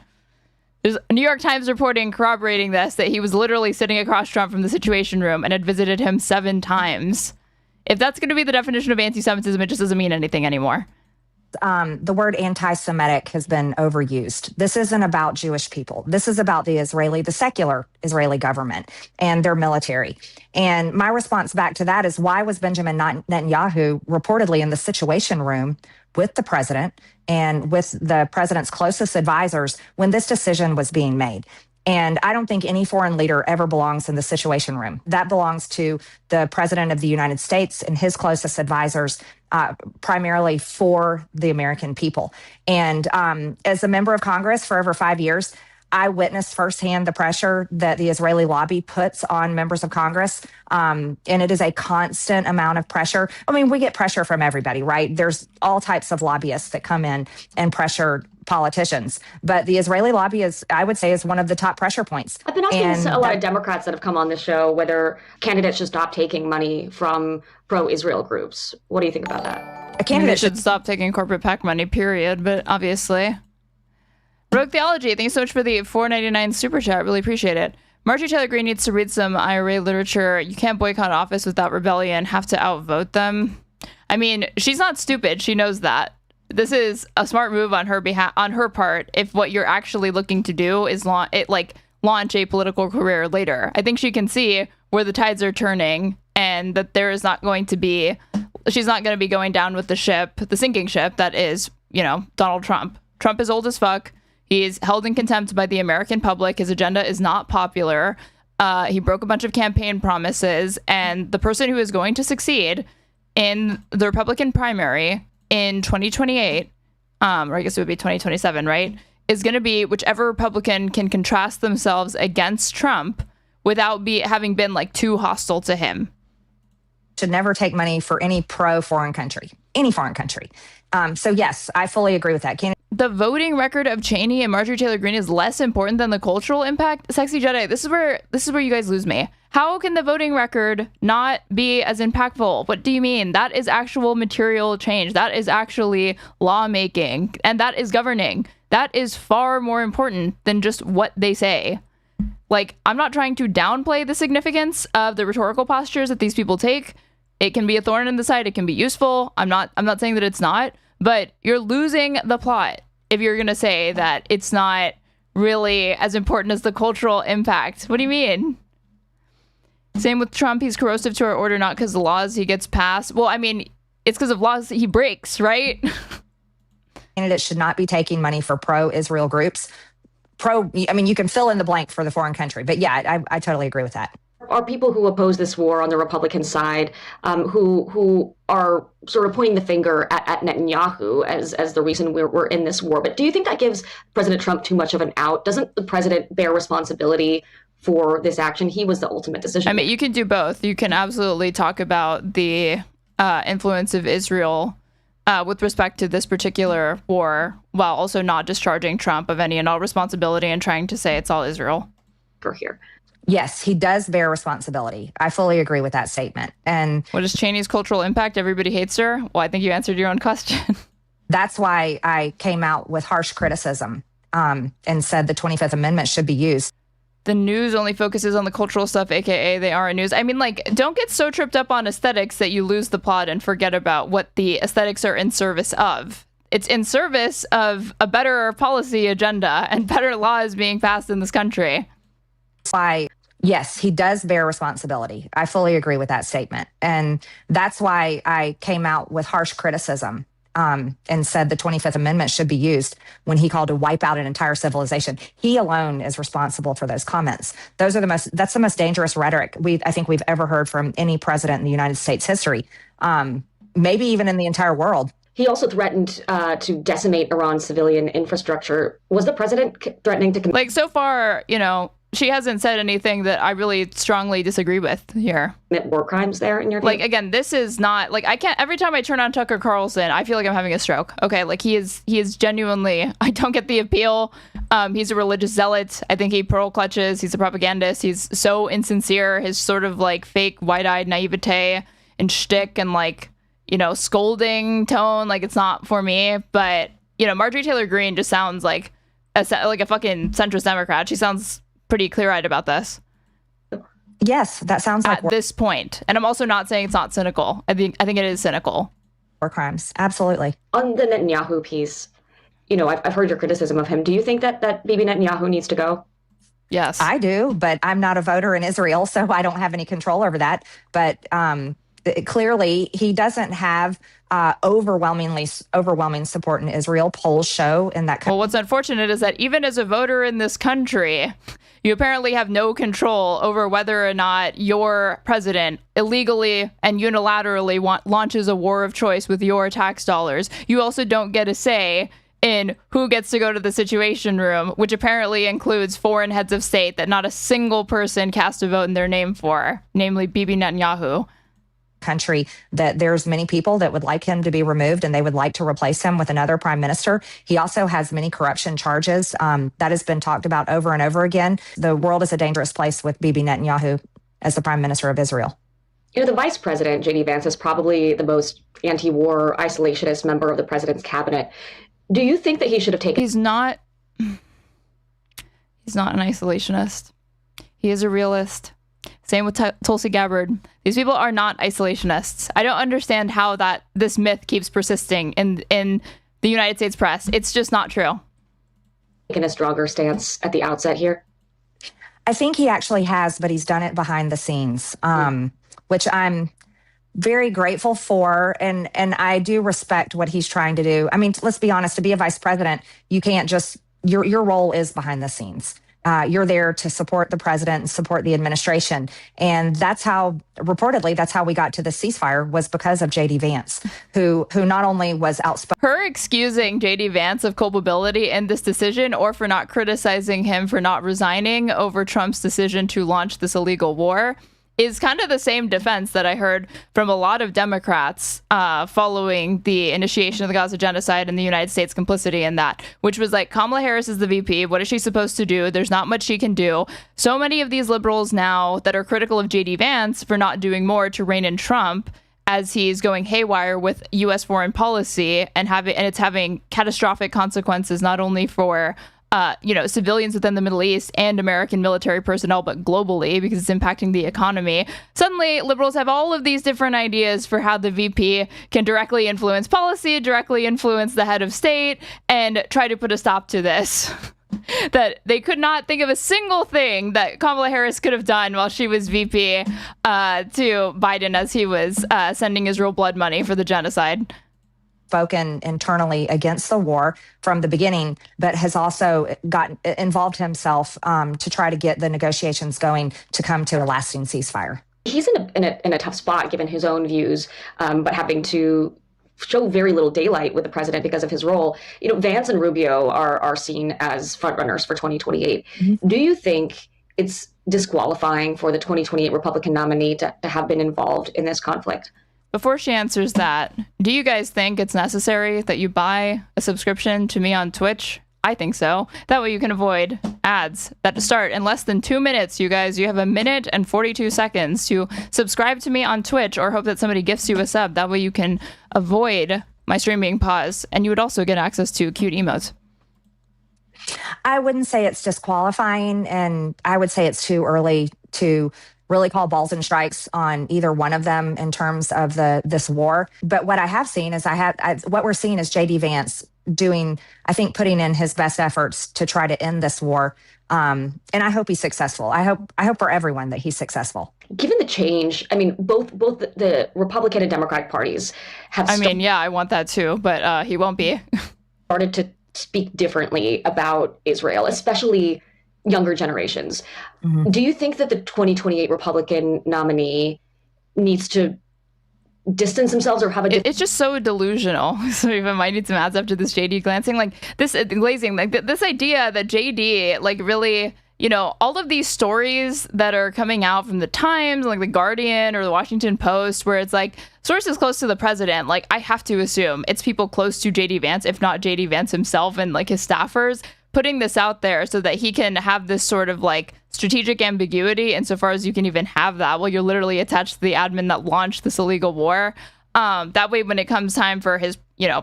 Speaker 4: There's a New York Times reporting corroborating this, that he was literally sitting across Trump from the Situation Room and had visited him 7 times. If that's going to be the definition of anti-Semitism, it just doesn't mean anything anymore.
Speaker 14: The word anti-Semitic has been overused. This isn't about Jewish people. This is about the secular Israeli government and their military. And my response back to that is, why was Benjamin Netanyahu reportedly in the Situation Room with the president and with the president's closest advisors when this decision was being made? And I don't think any foreign leader ever belongs in the Situation Room. That belongs to the President of the United States and his closest advisors, primarily for the American people. And as a member of Congress for over 5 years, I witnessed firsthand the pressure that the Israeli lobby puts on members of Congress. And it is a constant amount of pressure. I mean, we get pressure from everybody, right? There's all types of lobbyists that come in and pressure politicians. But the Israeli lobby is, I would say, is one of the top pressure points.
Speaker 13: I've been asking a lot of Democrats that have come on this show whether candidates should stop taking money from pro-Israel groups. What do you think about that?
Speaker 4: A candidate should stop taking corporate PAC money, period. But obviously... Rogue Theology, thanks so much for the $4.99 super chat. Really appreciate it. Marjorie Taylor Greene needs to read some IRA literature. You can't boycott office without rebellion. Have to outvote them. I mean, she's not stupid. She knows that. This is a smart move on her behalf, on her part. If what you're actually looking to do is launch a political career later, I think she can see where the tides are turning, and that there is not going to be. She's not going to be going down with the ship, the sinking ship that is, Donald Trump. Trump is old as fuck. He is held in contempt by the American public. His agenda is not popular. He broke a bunch of campaign promises, and the person who is going to succeed in the Republican primary in 2028, or I guess it would be 2027, right, is going to be whichever Republican can contrast themselves against Trump without having been like too hostile to him.
Speaker 14: Should never take money for any pro-foreign country, any foreign country. So yes, I fully agree with that.
Speaker 4: The voting record of Cheney and Marjorie Taylor Greene is less important than the cultural impact. Sexy Jedi, this is where you guys lose me. How can the voting record not be as impactful? What do you mean? That is actual material change. That is actually lawmaking, and that is governing. That is far more important than just what they say. Like, I'm not trying to downplay the significance of the rhetorical postures that these people take. It can be a thorn in the side. It can be useful. I'm not saying that it's not, but you're losing the plot if you're going to say that it's not really as important as the cultural impact. What do you mean? Same with Trump. He's corrosive to our order, not because the laws he gets passed. Well, I mean, it's because of laws that he breaks, right?
Speaker 14: Candidates should not be taking money for pro-Israel groups. You can fill in the blank for the foreign country, but yeah, I totally agree with that.
Speaker 13: Are people who oppose this war on the Republican side who are sort of pointing the finger at Netanyahu as the reason we're in this war. But do you think that gives President Trump too much of an out? Doesn't the president bear responsibility for this action? He was the ultimate decision.
Speaker 4: I mean, you can do both. You can absolutely talk about the influence of Israel with respect to this particular war, while also not discharging Trump of any and all responsibility and trying to say it's all Israel.
Speaker 13: For here.
Speaker 14: Yes, he does bear responsibility. I fully agree with that statement. And
Speaker 4: what is Cheney's cultural impact? Everybody hates her. Well, I think you answered your own question.
Speaker 14: That's why I came out with harsh criticism and said the 25th Amendment should be used.
Speaker 4: The news only focuses on the cultural stuff, aka they are a news. I mean, like, don't get so tripped up on aesthetics that you lose the plot and forget about what the aesthetics are in service of. It's in service of a better policy agenda and better laws being passed in this country.
Speaker 14: Why? Yes, he does bear responsibility. I fully agree with that statement. And that's why I came out with harsh criticism and said the 25th Amendment should be used when he called to wipe out an entire civilization. He alone is responsible for those comments. That's the most dangerous rhetoric I think we've ever heard from any president in the United States history, maybe even in the entire world.
Speaker 13: He also threatened to decimate Iran's civilian infrastructure. Was the president threatening to...
Speaker 4: Like, so far, she hasn't said anything that I really strongly disagree with here.
Speaker 13: War crimes there in your view?
Speaker 4: Like, again, this is not, like, I can't, every time I turn on Tucker Carlson, I feel like I'm having a stroke. Okay, like, he is genuinely, I don't get the appeal. He's a religious zealot. I think he pearl clutches. He's a propagandist. He's so insincere. His sort of, like, fake wide-eyed naivete and shtick and, like, scolding tone, like, it's not for me. But, Marjorie Taylor Greene just sounds like a fucking centrist Democrat. She sounds pretty clear-eyed about this.
Speaker 14: Yes, that sounds like
Speaker 4: at this point. And I'm also not saying it's not cynical. I think it is cynical.
Speaker 14: War crimes, absolutely.
Speaker 13: On the Netanyahu piece, I've heard your criticism of him. Do you think that Bibi Netanyahu needs to go?
Speaker 4: Yes,
Speaker 14: I do, but I'm not a voter in Israel, so I don't have any control over that. But clearly, he doesn't have overwhelming support in Israel. Polls show in that country.
Speaker 4: Well, what's unfortunate is that even as a voter in this country, you apparently have no control over whether or not your president illegally and unilaterally launches a war of choice with your tax dollars. You also don't get a say in who gets to go to the Situation Room, which apparently includes foreign heads of state that not a single person cast a vote in their name for, namely Bibi Netanyahu.
Speaker 14: Country that there's many people that would like him to be removed and they would like to replace him with another prime minister. He also has many corruption charges. That has been talked about over and over again. The world is a dangerous place with Bibi Netanyahu as the prime minister of Israel.
Speaker 13: The vice president, J.D. Vance, is probably the most anti-war isolationist member of the president's cabinet. Do you think that he should have taken...
Speaker 4: He's not an isolationist. He is a realist. Same with Tulsi Gabbard. These people are not isolationists. I don't understand how this myth keeps persisting in the United States press. It's just not true.
Speaker 13: Taken a stronger stance at the outset here?
Speaker 14: I think he actually has, but he's done it behind the scenes, which I'm very grateful for. And I do respect what he's trying to do. I mean, let's be honest, to be a vice president, you can't just, your role is behind the scenes. You're there to support the president and support the administration. And that's how, reportedly, that's how we got to the ceasefire, was because of J.D. Vance, who not only was outspoken.
Speaker 4: Her excusing J.D. Vance of culpability in this decision, or for not criticizing him for not resigning over Trump's decision to launch this illegal war, is kind of the same defense that I heard from a lot of Democrats following the initiation of the Gaza genocide and the United States complicity in that, which was like, Kamala Harris is the VP. What is she supposed to do? There's not much she can do. So many of these liberals now that are critical of J.D. Vance for not doing more to rein in Trump as he's going haywire with U.S. foreign policy and it's having catastrophic consequences, not only for civilians within the Middle East and American military personnel, but globally, because it's impacting the economy. Suddenly, liberals have all of these different ideas for how the VP can directly influence policy, directly influence the head of state, and try to put a stop to this. That they could not think of a single thing that Kamala Harris could have done while she was VP to Biden as he was sending Israel blood money for the genocide.
Speaker 14: Spoken internally against the war from the beginning, but has also involved himself to try to get the negotiations going to come to a lasting ceasefire.
Speaker 13: He's in a tough spot given his own views, but having to show very little daylight with the president because of his role. Vance and Rubio are seen as frontrunners for 2028. Mm-hmm. Do you think it's disqualifying for the 2028 Republican nominee to have been involved in this conflict?
Speaker 4: Before she answers that, do you guys think it's necessary that you buy a subscription to me on Twitch? I think so. That way you can avoid ads that start in less than 2 minutes, you guys. You have 1 minute and 42 seconds to subscribe to me on Twitch or hope that somebody gifts you a sub. That way you can avoid my stream being paused, and you would also get access to cute emotes.
Speaker 14: I wouldn't say it's disqualifying, and I would say it's too early to really call balls and strikes on either one of them in terms of this war. But what I have seen is what we're seeing is J.D. Vance putting in his best efforts to try to end this war. And I hope he's successful. I hope for everyone that he's successful.
Speaker 13: Given the change, both the Republican and Democratic parties have.
Speaker 4: I want that too, but he won't be.
Speaker 13: Started to speak differently about Israel, especially younger generations. Mm-hmm. Do you think that the 2028 Republican nominee needs to distance themselves or have
Speaker 4: it's just so delusional. So even might need some ads after this JD glancing, like this glazing, like this idea that JD really, all of these stories that are coming out from the Times, like the Guardian or the Washington Post, where it's like sources close to the president, like I have to assume it's people close to JD Vance, if not JD Vance himself and like his staffers, putting this out there so that he can have this sort of like strategic ambiguity insofar as you can even have that while you're literally attached to the admin that launched this illegal war. That way, when it comes time for his,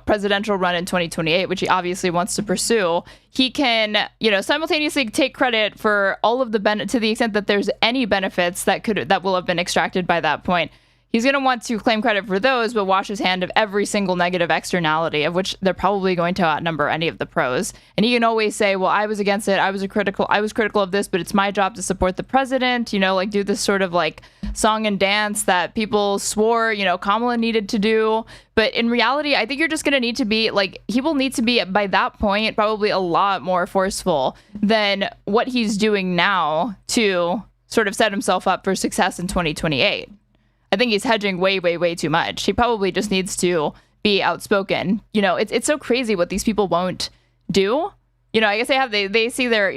Speaker 4: presidential run in 2028, which he obviously wants to pursue, he can, simultaneously take credit for all of the to the extent that there's any benefits that will have been extracted by that point. He's going to want to claim credit for those, but wash his hand of every single negative externality, of which they're probably going to outnumber any of the pros. And he can always say, well, I was against it. I was critical of this, but it's my job to support the president, do this sort of like song and dance that people swore, Kamala needed to do. But in reality, I think you're just going to need to be he will need to be by that point, probably a lot more forceful than what he's doing now to sort of set himself up for success in 2028. I think he's hedging way, way, way too much. He probably just needs to be outspoken. It's so crazy what these people won't do. I guess they see they're,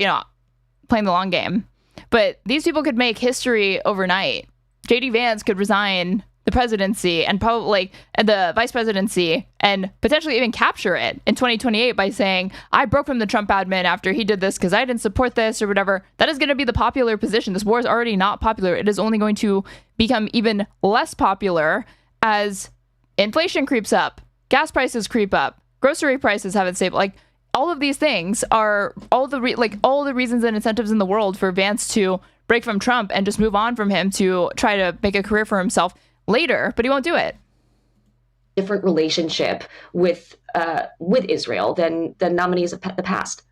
Speaker 4: playing the long game. But these people could make history overnight. J.D. Vance could resign the presidency and probably the vice presidency and potentially even capture it in 2028 by saying, I broke from the Trump admin after he did this because I didn't support this or whatever. That is going to be the popular position. This war is already not popular. It is only going to become even less popular as inflation creeps up, gas prices creep up, grocery prices haven't stable. Like all of these things are all the reasons and incentives in the world for Vance to break from Trump and just move on from him to try to make a career for himself later, but he won't do it.
Speaker 13: Different relationship with Israel than nominees of the past.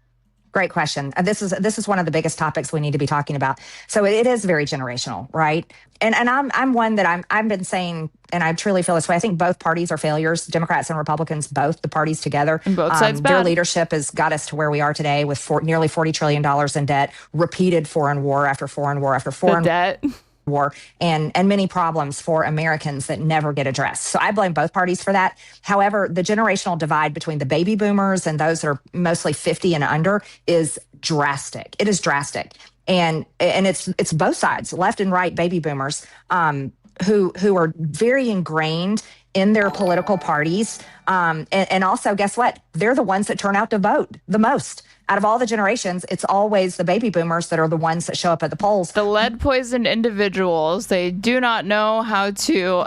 Speaker 14: Great question. This is one of the biggest topics we need to be talking about. So it is very generational, right? And I'm one that I've been saying, and I truly feel this way. I think both parties are failures, Democrats and Republicans, both the parties together.
Speaker 4: And both sides
Speaker 14: Their
Speaker 4: bad.
Speaker 14: leadership has got us to where we are today with nearly $40 trillion in debt, repeated foreign war after foreign war after foreign
Speaker 4: debt.
Speaker 14: war, and many problems for Americans that never get addressed. So I blame both parties for that. However, the generational divide between the baby boomers and those that are mostly 50 and under is drastic. It is drastic. And it's both sides, left and right baby boomers, who are very ingrained in their political parties. And also, guess what? They're the ones that turn out to vote the most. Out of all the generations, it's always the baby boomers that are the ones that show up at the polls.
Speaker 4: The lead-poisoned individuals, they do not know how to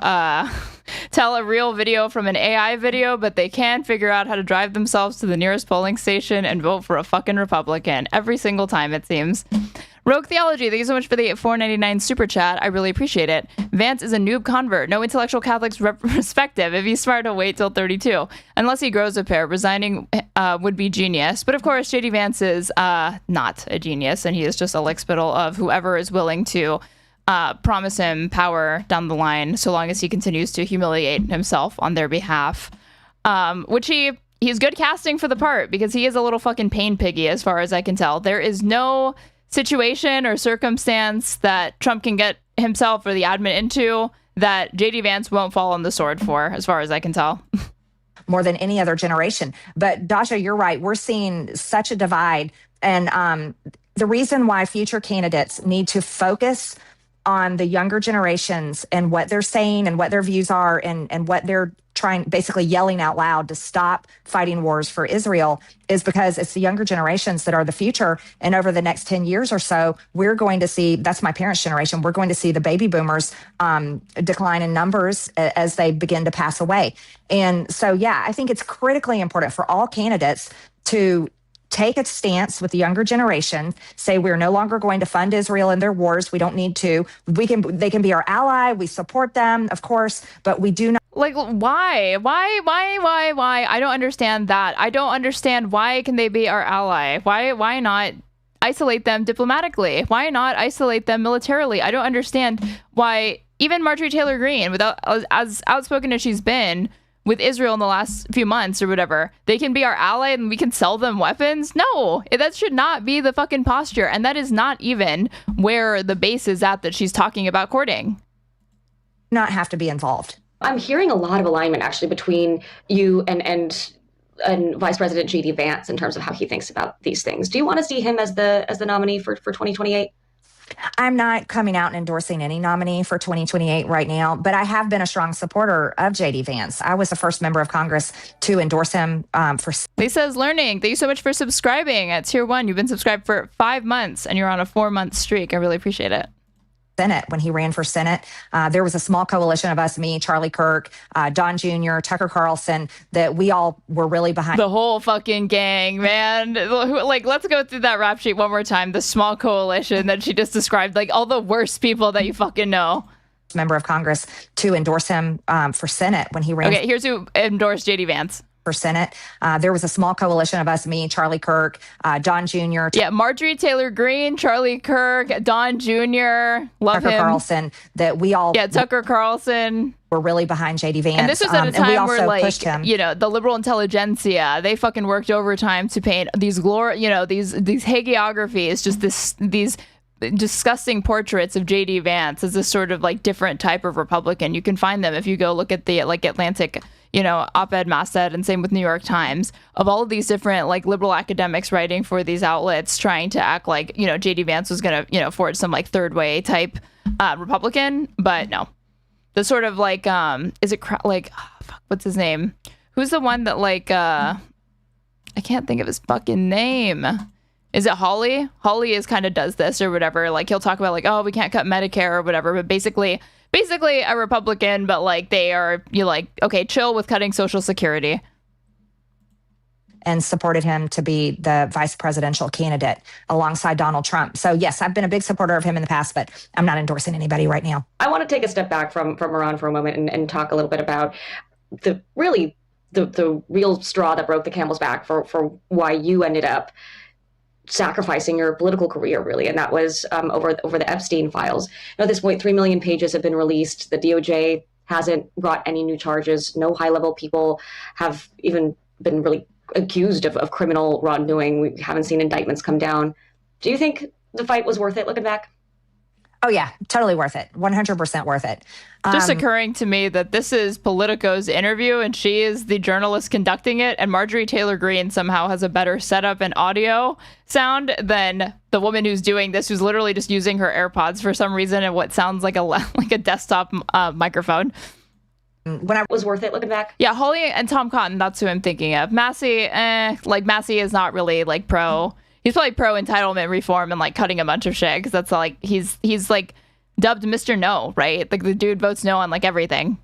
Speaker 4: tell a real video from an AI video, but they can figure out how to drive themselves to the nearest polling station and vote for a fucking Republican every single time, it seems. Rogue Theology, thank you so much for the $4.99 super chat. I really appreciate it. Vance is a noob convert. No intellectual Catholics perspective. If he's smart, he'll wait till 32. Unless he grows a pair. Resigning would be genius. But of course, JD Vance is not a genius, and he is just a lickspittle of whoever is willing to promise him power down the line, so long as he continues to humiliate himself on their behalf. Which he's good casting for the part, because he is a little fucking pain piggy, as far as I can tell. There is no situation or circumstance that Trump can get himself or the admin into that JD Vance won't fall on the sword for, as far as I can tell.
Speaker 14: More than any other generation. But Dasha, you're right. We're seeing such a divide. And the reason why future candidates need to focus on the younger generations and what they're saying and what their views are and what they're basically yelling out loud to stop fighting wars for Israel is because it's the younger generations that are the future. And over the next 10 years or so, we're going to see, that's my parents' generation, we're going to see the baby boomers decline in numbers as they begin to pass away. And so, yeah, I think it's critically important for all candidates to take a stance with the younger generation, say we're no longer going to fund Israel in their wars. We don't need to. They can be our ally. We support them, of course, but we do not.
Speaker 4: Like, why? I don't understand that. I don't understand why can they be our ally? Why not isolate them diplomatically? Why not isolate them militarily? I don't understand why even Marjorie Taylor Greene, without as outspoken as she's been with Israel in the last few months or whatever, they can be our ally and we can sell them weapons? No, that should not be the fucking posture. And that is not even where the base is at that she's talking about courting.
Speaker 14: Not have to be involved.
Speaker 13: I'm hearing a lot of alignment actually between you and Vice President J.D. Vance in terms of how he thinks about these things. Do you want to see him as the nominee for 2028?
Speaker 14: I'm not coming out and endorsing any nominee for 2028 right now, but I have been a strong supporter of J.D. Vance. I was the first member of Congress to endorse him for.
Speaker 4: Lisa's Learning, thank you so much for subscribing at Tier 1. You've been subscribed for 5 months and you're on a 4-month streak. I really appreciate it.
Speaker 14: Senate when he ran for Senate. There was a small coalition of us, me, Charlie Kirk, Don Jr., Tucker Carlson, that we all were really behind.
Speaker 4: The whole fucking gang, man. Like, let's go through that rap sheet one more time. The small coalition that she just described, like all the worst people that you fucking know.
Speaker 14: Member of Congress to endorse him for Senate when he ran.
Speaker 4: Okay, here's who endorsed J.D. Vance.
Speaker 14: For Senate. There was a small coalition of us, me, Charlie Kirk, Don Jr.
Speaker 4: Yeah, Marjorie Taylor Greene, Charlie Kirk, Don Jr. Love
Speaker 14: Tucker
Speaker 4: him.
Speaker 14: Carlson, that we all.
Speaker 4: Yeah, Tucker Carlson.
Speaker 14: Were really behind J.D. Vance.
Speaker 4: And this was at a time where, like,
Speaker 14: pushed him.
Speaker 4: you know, the liberal intelligentsia, they fucking worked overtime to paint these these hagiographies, just these disgusting portraits of J.D. Vance as this sort of like different type of Republican. You can find them if you go look at the like Atlantic, op-ed masthead, and same with New York Times, of all of these different like liberal academics writing for these outlets trying to act like, J.D. Vance was going to, forge some like third way type Republican. But no, the sort of like, what's his name? Who's the one that like, I can't think of his fucking name. Is it Hawley? Hawley kind of does this or whatever. Like he'll talk about like, oh, we can't cut Medicare or whatever. But basically a Republican, but like okay, chill with cutting Social Security.
Speaker 14: And supported him to be the vice presidential candidate alongside Donald Trump. So yes, I've been a big supporter of him in the past, but I'm not endorsing anybody right now.
Speaker 13: I want to take a step back from Iran for a moment and talk a little bit about the real straw that broke the camel's back for why you ended up sacrificing your political career, really, and that was over the Epstein files. Now, at this point, 3 million pages have been released. The DOJ hasn't brought any new charges. No high-level people have even been really accused of criminal wrongdoing. We haven't seen indictments come down. Do you think the fight was worth it, looking back?
Speaker 14: Oh, yeah, totally worth it. 100% worth it.
Speaker 4: Just occurring to me that this is Politico's interview and she is the journalist conducting it, and Marjorie Taylor Greene somehow has a better setup and audio sound than the woman who's doing this, who's literally just using her AirPods for some reason and what sounds like a desktop microphone.
Speaker 14: When I
Speaker 13: was worth it, looking back.
Speaker 4: Yeah, Holly and Tom Cotton, that's who I'm thinking of. Massey, Massey is not really like pro. He's probably pro entitlement reform and like cutting a bunch of shit, because that's like he's like dubbed Mr. No, right? Like the dude votes no on like everything.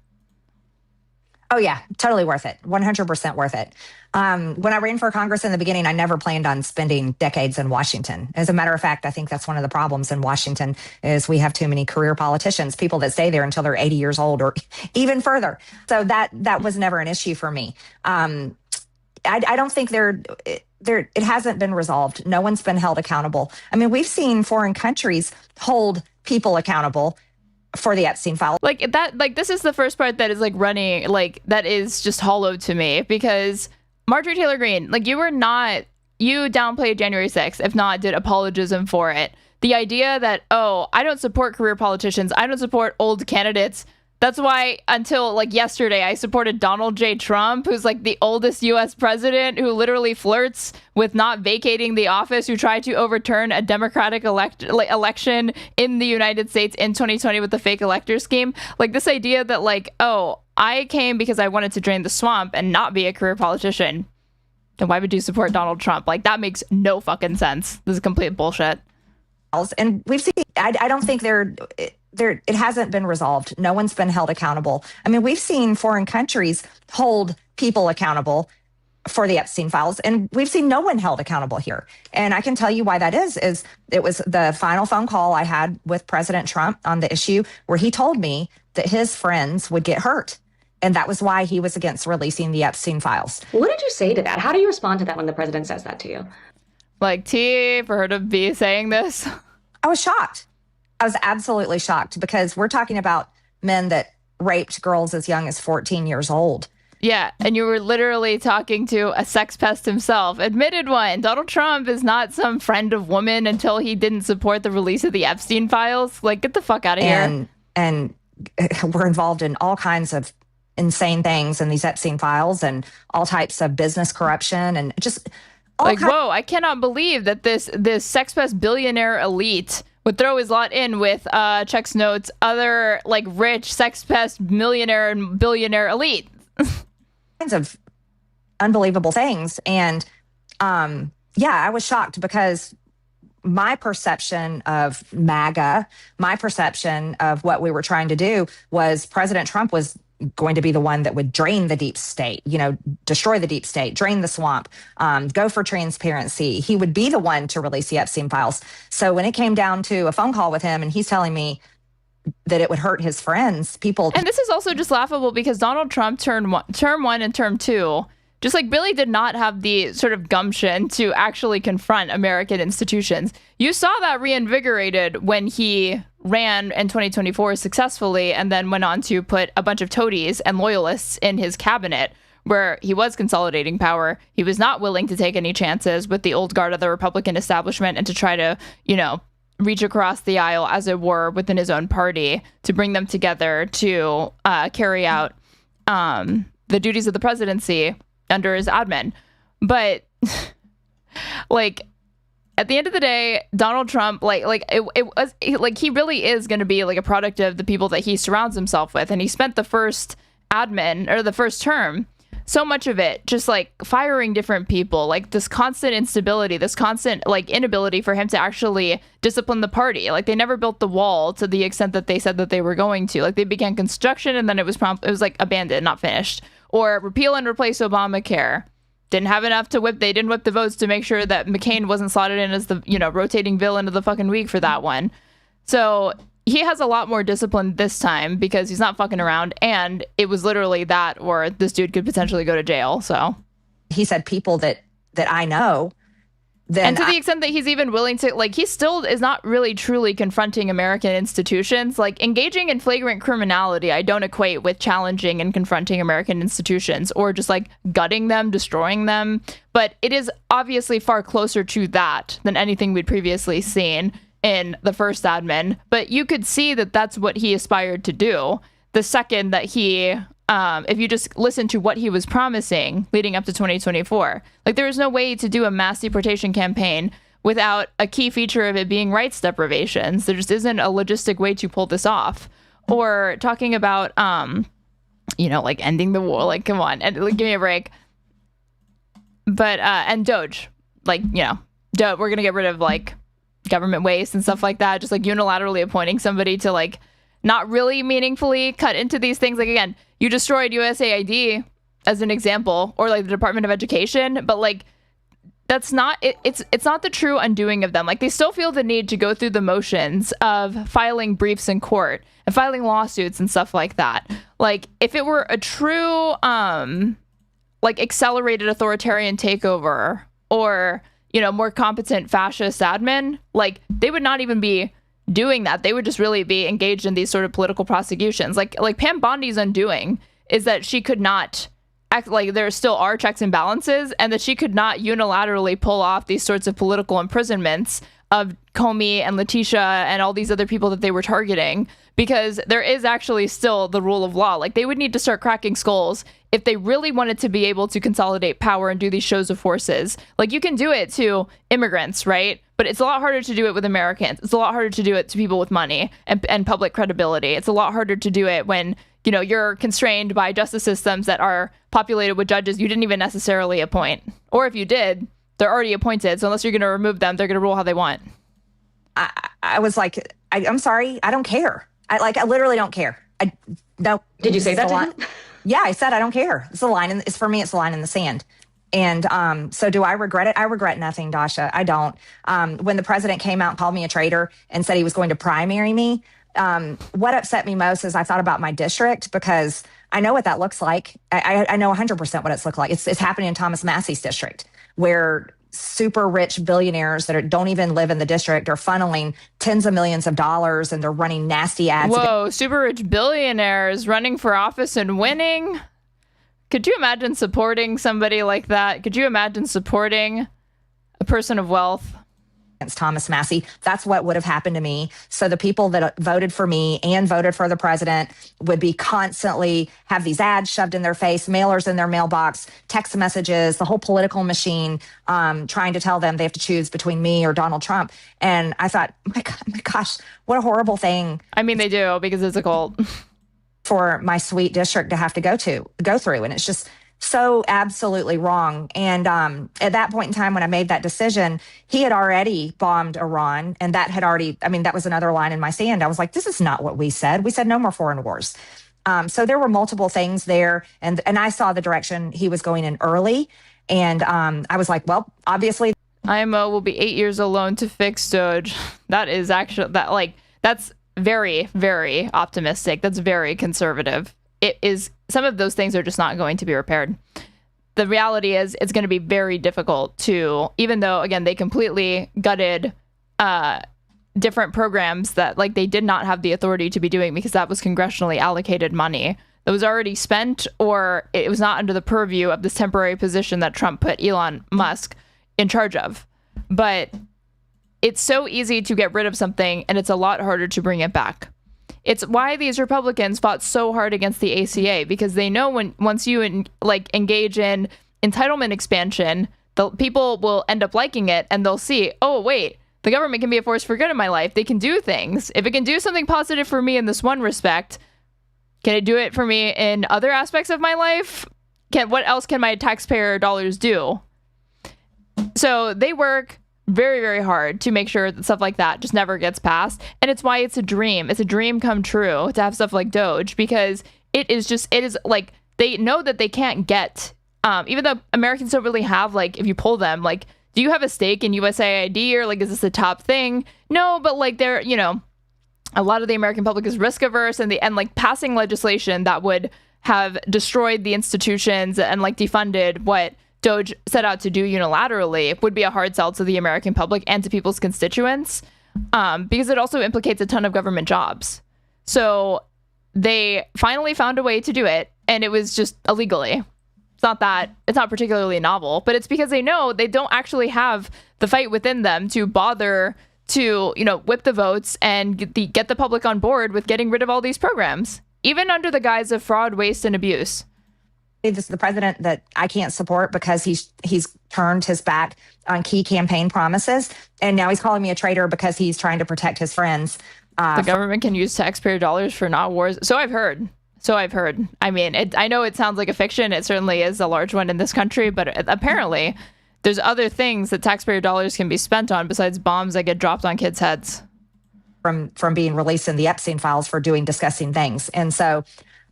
Speaker 14: Oh yeah, totally worth it. 100% worth it. When I ran for Congress in the beginning, I never planned on spending decades in Washington. As a matter of fact, I think that's one of the problems in Washington is we have too many career politicians, people that stay there until they're 80 years old or even further. So that was never an issue for me. I don't think it hasn't been resolved. No one's been held accountable. I mean, we've seen foreign countries hold people accountable for the Epstein file.
Speaker 4: Like that, like this is the first part that is like running, like that is just hollow to me, because Marjorie Taylor Greene, like you downplayed January 6th, if not did apologism for it. The idea that, oh, I don't support career politicians, I don't support old candidates. That's why until like yesterday, I supported Donald J. Trump, who's like the oldest U.S. president, who literally flirts with not vacating the office, who tried to overturn a Democratic election in the United States in 2020 with the fake elector scheme. Like this idea that like, oh, I came because I wanted to drain the swamp and not be a career politician. Then why would you support Donald Trump? Like that makes no fucking sense. This is complete bullshit.
Speaker 14: And we've seen, I don't think it hasn't been resolved. No one's been held accountable. I mean, we've seen foreign countries hold people accountable for the Epstein files, and we've seen no one held accountable here. And I can tell you why that is it was the final phone call I had with President Trump on the issue where he told me that his friends would get hurt. And that was why he was against releasing the Epstein files.
Speaker 13: What did you say to that? How do you respond to that when the president says that to you?
Speaker 4: Like, for her to be saying this?
Speaker 14: I was shocked. I was absolutely shocked, because we're talking about men that raped girls as young as 14 years old.
Speaker 4: Yeah, and you were literally talking to a sex pest himself, admitted one. Donald Trump is not some friend of women until he didn't support the release of the Epstein files. Like, get the fuck out of here.
Speaker 14: And we're involved in all kinds of insane things in these Epstein files and all types of business corruption and just
Speaker 4: like, whoa, I cannot believe that this sex pest billionaire elite would throw his lot in with checks notes other like rich sex pest millionaire and billionaire elite.
Speaker 14: Kinds of unbelievable things. And I was shocked, because my perception of MAGA, my perception of what we were trying to do was President Trump was going to be the one that would drain the deep state, destroy the deep state, drain the swamp, go for transparency. He would be the one to release the Epstein files. So when it came down to a phone call with him and he's telling me that it would hurt his friends, people.
Speaker 4: And this is also just laughable, because Donald Trump term one and term two just like really did not have the sort of gumption to actually confront American institutions. You saw that reinvigorated when he ran in 2024 successfully and then went on to put a bunch of toadies and loyalists in his cabinet, where he was consolidating power. He was not willing to take any chances with the old guard of the Republican establishment and to try to, reach across the aisle, as it were, within his own party to bring them together to carry out the duties of the presidency under his admin. But like at the end of the day, Donald Trump, he really is going to be like a product of the people that he surrounds himself with. And he spent the first term, so much of it just like firing different people, like this constant instability, this constant like inability for him to actually discipline the party. Like they never built the wall to the extent that they said that they were going to. Like they began construction and then it was like abandoned, not finished. Or repeal and replace Obamacare. Didn't have enough to whip. They didn't whip the votes to make sure that McCain wasn't slotted in as the, rotating villain of the fucking week for that one. So he has a lot more discipline this time because he's not fucking around. And it was literally that, or this dude could potentially go to jail. So
Speaker 14: he said people that I know then
Speaker 4: and to the extent that he's even willing to, like, he still is not really truly confronting American institutions. Like, engaging in flagrant criminality, I don't equate with challenging and confronting American institutions or just like gutting them, destroying them. But it is obviously far closer to that than anything we'd previously seen in the first admin. But you could see that that's what he aspired to do the second that he, if you just listen to what he was promising leading up to 2024, like there is no way to do a mass deportation campaign without a key feature of it being rights deprivations. There just isn't a logistic way to pull this off. Or talking about, like ending the war, like, come on, and give me a break. But, and Doge, like, Doge, we're going to get rid of like government waste and stuff like that. Just like unilaterally appointing somebody to like not really meaningfully cut into these things. Like, again, you destroyed USAID as an example, or like the Department of Education, but like that's not it's not the true undoing of them. Like, they still feel the need to go through the motions of filing briefs in court and filing lawsuits and stuff like that. Like, if it were a true like accelerated authoritarian takeover or more competent fascist admin, like they would not even be doing that. They would just really be engaged in these sort of political prosecutions. Like Pam Bondi's undoing is that she could not act like there still are checks and balances, and that she could not unilaterally pull off these sorts of political imprisonments of Comey and Letitia and all these other people that they were targeting, because there is actually still the rule of law. Like, they would need to start cracking skulls if they really wanted to be able to consolidate power and do these shows of forces. Like, you can do it to immigrants, right? But it's a lot harder to do it with Americans. It's a lot harder to do it to people with money and public credibility. It's a lot harder to do it when, you're constrained by justice systems that are populated with judges you didn't even necessarily appoint. Or if you did, they're already appointed. So unless you're going to remove them, they're going to rule how they want.
Speaker 14: I was like, I'm sorry, I don't care. I literally don't care. No.
Speaker 13: Did you say that to him?
Speaker 14: Yeah, I said I don't care. It's a line. It's for me. It's a line in the sand. And so do I regret it? I regret nothing, Dasha. I don't. When the president came out and called me a traitor and said he was going to primary me, what upset me most is I thought about my district, because I know what that looks like. I know 100% what it's looked like. It's happening in Thomas Massey's district, where super rich billionaires that don't even live in the district are funneling tens of millions of dollars, and they're running nasty ads.
Speaker 4: Whoa, super rich billionaires running for office and winning? Could you imagine supporting somebody like that? Could you imagine supporting a person of wealth?
Speaker 14: Against Thomas Massey, that's what would have happened to me. So the people that voted for me and voted for the president would be constantly have these ads shoved in their face, mailers in their mailbox, text messages, the whole political machine, trying to tell them they have to choose between me or Donald Trump. And I thought, my gosh, what a horrible thing.
Speaker 4: I mean, they do, because it's a cult.
Speaker 14: For my sweet district to have to go through. And it's just so absolutely wrong. And at that point in time, when I made that decision, he had already bombed Iran. And that had already, that was another line in my sand. I was like, this is not what we said. We said no more foreign wars. So there were multiple things there. And I saw the direction he was going in early. And I was like, well, obviously.
Speaker 4: IMO will be 8 years alone to fix Doge. That is actually, that's very, very optimistic. That's very conservative. It is. Some of those things are just not going to be repaired. The reality is it's going to be very difficult to, even though, again, they completely gutted different programs that they did not have the authority to be doing, because that was congressionally allocated money that was already spent, or it was not under the purview of this temporary position that Trump put Elon Musk in charge of. But it's so easy to get rid of something, and it's a lot harder to bring it back. It's why these Republicans fought so hard against the ACA, because they know once you engage in entitlement expansion, the people will end up liking it, and they'll see, oh wait, the government can be a force for good in my life. They can do things. If it can do something positive for me in this one respect, can it do it for me in other aspects of my life? What else can my taxpayer dollars do? So they work very, very hard to make sure that stuff like that just never gets passed. And it's why it's a dream. It's a dream come true to have stuff like Doge, because it is like, they know that they can't get, even though Americans don't really have, if you pull them, do you have a stake in USAID, or is this a top thing? No, but they're, a lot of the American public is risk averse, and passing legislation that would have destroyed the institutions and defunded what Doge set out to do unilaterally would be a hard sell to the American public and to people's constituents, because it also implicates a ton of government jobs. So they finally found a way to do it, and it was just illegally. It's not particularly novel, but it's because they know they don't actually have the fight within them to bother to, whip the votes and get the public on board with getting rid of all these programs, even under the guise of fraud, waste, and abuse.
Speaker 14: This is the president that I can't support because he's turned his back on key campaign promises, and now he's calling me a traitor because he's trying to protect his friends.
Speaker 4: The government can use taxpayer dollars for not wars. So I've heard. I mean, I know it sounds like a fiction. It certainly is a large one in this country, but apparently there's other things that taxpayer dollars can be spent on besides bombs that get dropped on kids' heads.
Speaker 14: From being released in the Epstein files for doing disgusting things. And so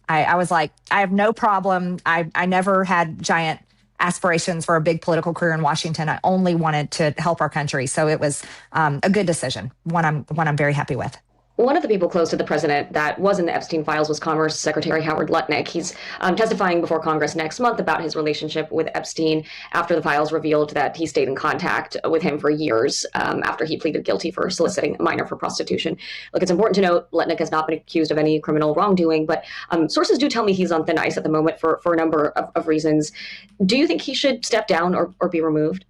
Speaker 14: I was like, I have no problem. I never had giant aspirations for a big political career in Washington. I only wanted to help our country. So it was a good decision, one I'm very happy with.
Speaker 13: One of the people close to the president that was in the Epstein files was Commerce Secretary Howard Lutnick. He's testifying before Congress next month about his relationship with Epstein after the files revealed that he stayed in contact with him for years after he pleaded guilty for soliciting a minor for prostitution. Look, it's important to note Lutnick has not been accused of any criminal wrongdoing, but sources do tell me he's on thin ice at the moment for a number of reasons. Do you think he should step down or be removed?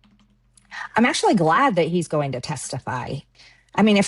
Speaker 14: I'm actually glad that he's going to testify. I mean,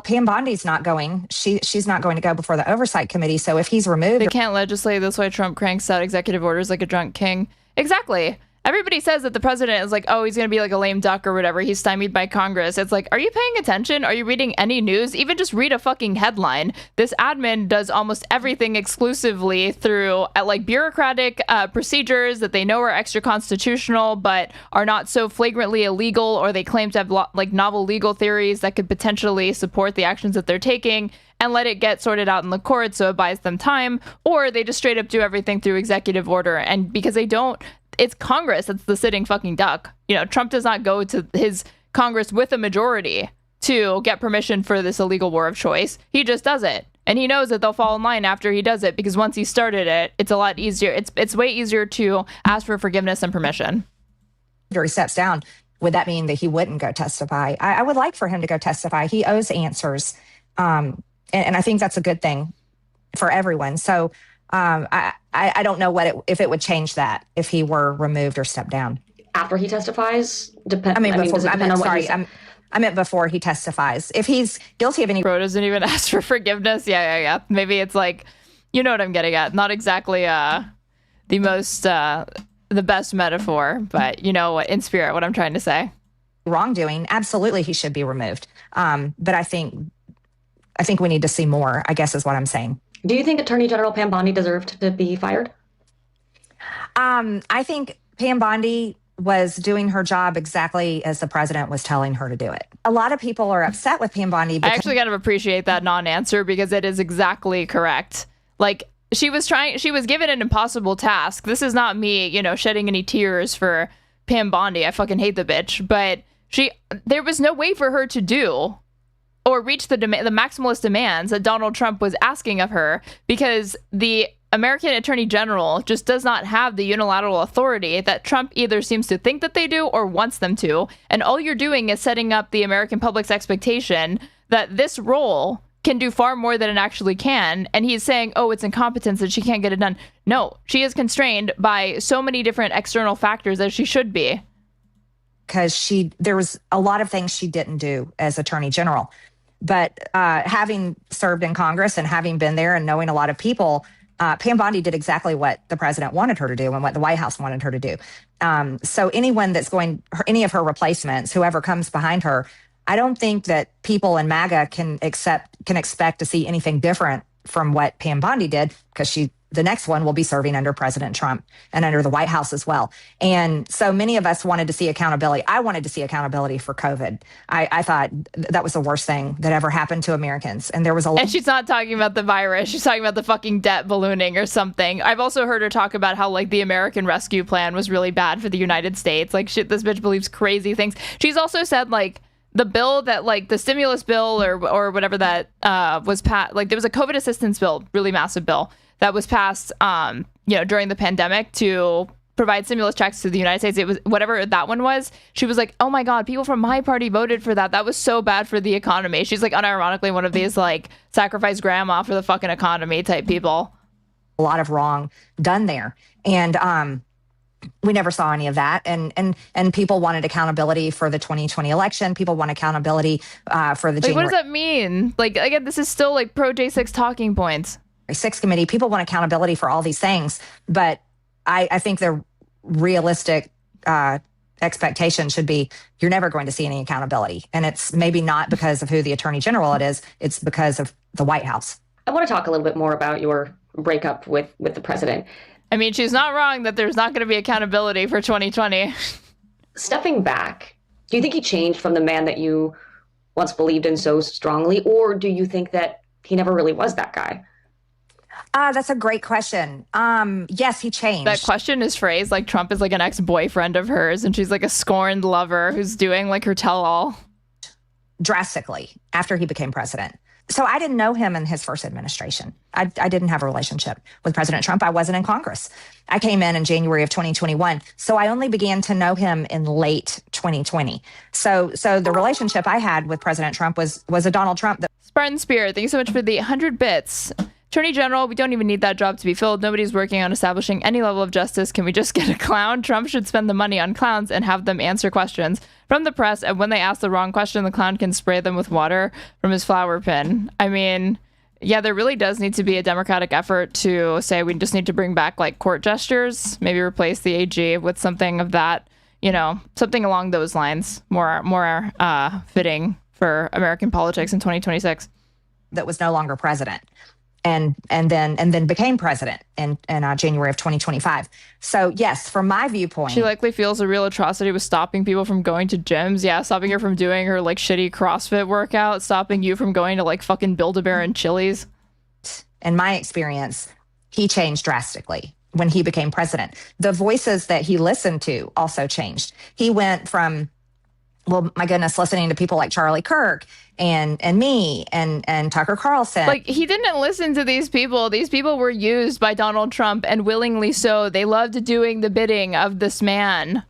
Speaker 14: Pam Bondi's not going. She's not going to go before the Oversight Committee. So if he's removed...
Speaker 4: They can't legislate. That's why Trump cranks out executive orders like a drunk king. Exactly. Everybody says that the president is like, oh, he's going to be like a lame duck or whatever. He's stymied by Congress. It's like, are you paying attention? Are you reading any news? Even just read a fucking headline. This admin does almost everything exclusively through like bureaucratic procedures that they know are extra constitutional, but are not so flagrantly illegal, or they claim to have like novel legal theories that could potentially support the actions that they're taking, and let it get sorted out in the courts so it buys them time, or they just straight up do everything through executive order. And because they don't, it's Congress that's the sitting fucking duck. Trump does not go to his Congress with a majority to get permission for this illegal war of choice. He just does it. And he knows that they'll fall in line after he does it, because once he started it, it's a lot easier. It's way easier to ask for forgiveness and permission.
Speaker 14: After he steps down, would that mean that he wouldn't go testify? I would like for him to go testify. He owes answers. And I think that's a good thing for everyone. So I don't know if it would change that if he were removed or stepped down.
Speaker 13: After he testifies?
Speaker 14: I meant before he testifies. If he's guilty of any...
Speaker 4: Bro doesn't even ask for forgiveness. Yeah. Maybe it's like, you know what I'm getting at. Not exactly the best metaphor, but you know what, in spirit, what I'm trying to say.
Speaker 14: Wrongdoing, absolutely he should be removed. But I think we need to see more, I guess is what I'm saying.
Speaker 13: Do you think Attorney General Pam Bondi deserved to be fired?
Speaker 14: I think Pam Bondi was doing her job exactly as the president was telling her to do it. A lot of people are upset with Pam Bondi.
Speaker 4: I actually kind of appreciate that non-answer, because it is exactly correct. Like, she was given an impossible task. This is not me, shedding any tears for Pam Bondi. I fucking hate the bitch. But there was no way for her to do or reach the maximalist demands that Donald Trump was asking of her, because the American Attorney General just does not have the unilateral authority that Trump either seems to think that they do or wants them to. And all you're doing is setting up the American public's expectation that this role can do far more than it actually can. And he's saying, oh, it's incompetence that she can't get it done. No, she is constrained by so many different external factors as she should be.
Speaker 14: Because there was a lot of things she didn't do as Attorney General. But having served in Congress and having been there and knowing a lot of people, Pam Bondi did exactly what the president wanted her to do and what the White House wanted her to do. So anyone that's any of her replacements, whoever comes behind her, I don't think that people in MAGA can expect to see anything different from what Pam Bondi did, because the next one will be serving under President Trump and under the White House as well. And so many of us wanted to see accountability. I wanted to see accountability for COVID. I thought that was the worst thing that ever happened to Americans. And there was
Speaker 4: And she's not talking about the virus. She's talking about the fucking debt ballooning or something. I've also heard her talk about how like the American Rescue Plan was really bad for the United States. Like, shit, this bitch believes crazy things. She's also said like the bill that like the stimulus bill or whatever that was passed, like there was a COVID assistance bill, really massive bill that was passed, during the pandemic to provide stimulus checks to the United States. It was whatever that one was. She was like, oh my God, people from my party voted for that. That was so bad for the economy. She's like unironically one of these like sacrifice grandma for the fucking economy type people.
Speaker 14: A lot of wrong done there. And we never saw any of that. And people wanted accountability for the 2020 election. People want accountability for the
Speaker 4: January. What does that mean? Like, again, this is still like pro J6 talking points.
Speaker 14: 6 committee. People want accountability for all these things. But I think the realistic expectation should be you're never going to see any accountability. And it's maybe not because of who the attorney general it is. It's because of the White House.
Speaker 13: I want to talk a little bit more about your breakup with the president.
Speaker 4: I mean, she's not wrong that there's not going to be accountability for 2020.
Speaker 13: Stepping back, do you think he changed from the man that you once believed in so strongly? Or do you think that he never really was that guy?
Speaker 14: That's a great question. Yes, he changed.
Speaker 4: That question is phrased like Trump is like an ex-boyfriend of hers and she's like a scorned lover who's doing like her tell-all.
Speaker 14: Drastically after he became president. So I didn't know him in his first administration. I didn't have a relationship with President Trump. I wasn't in Congress. I came in January of 2021. So I only began to know him in late 2020. So the relationship I had with President Trump was a Donald Trump.
Speaker 4: Spartan Spirit, thank you so much for the 100 bits. Attorney General, we don't even need that job to be filled. Nobody's working on establishing any level of justice. Can we just get a clown? Trump should spend the money on clowns and have them answer questions from the press. And when they ask the wrong question, the clown can spray them with water from his flower pin. I mean, yeah, there really does need to be a democratic effort to say we just need to bring back like court gestures, maybe replace the AG with something of that, you know, something along those lines, more fitting for American politics in 2026.
Speaker 14: That was no longer president. And then became president in January of 2025. So yes, from my viewpoint,
Speaker 4: she likely feels a real atrocity with stopping people from going to gyms. Yeah, stopping her from doing her like shitty CrossFit workout, stopping you from going to like fucking Build-A-Bear and Chili's.
Speaker 14: In my experience, he changed drastically when he became president. The voices that he listened to also changed. He went from, well, my goodness, listening to people like Charlie Kirk and me and Tucker Carlson.
Speaker 4: Like, he didn't listen to these people. These people were used by Donald Trump, and willingly so. They loved doing the bidding of this man.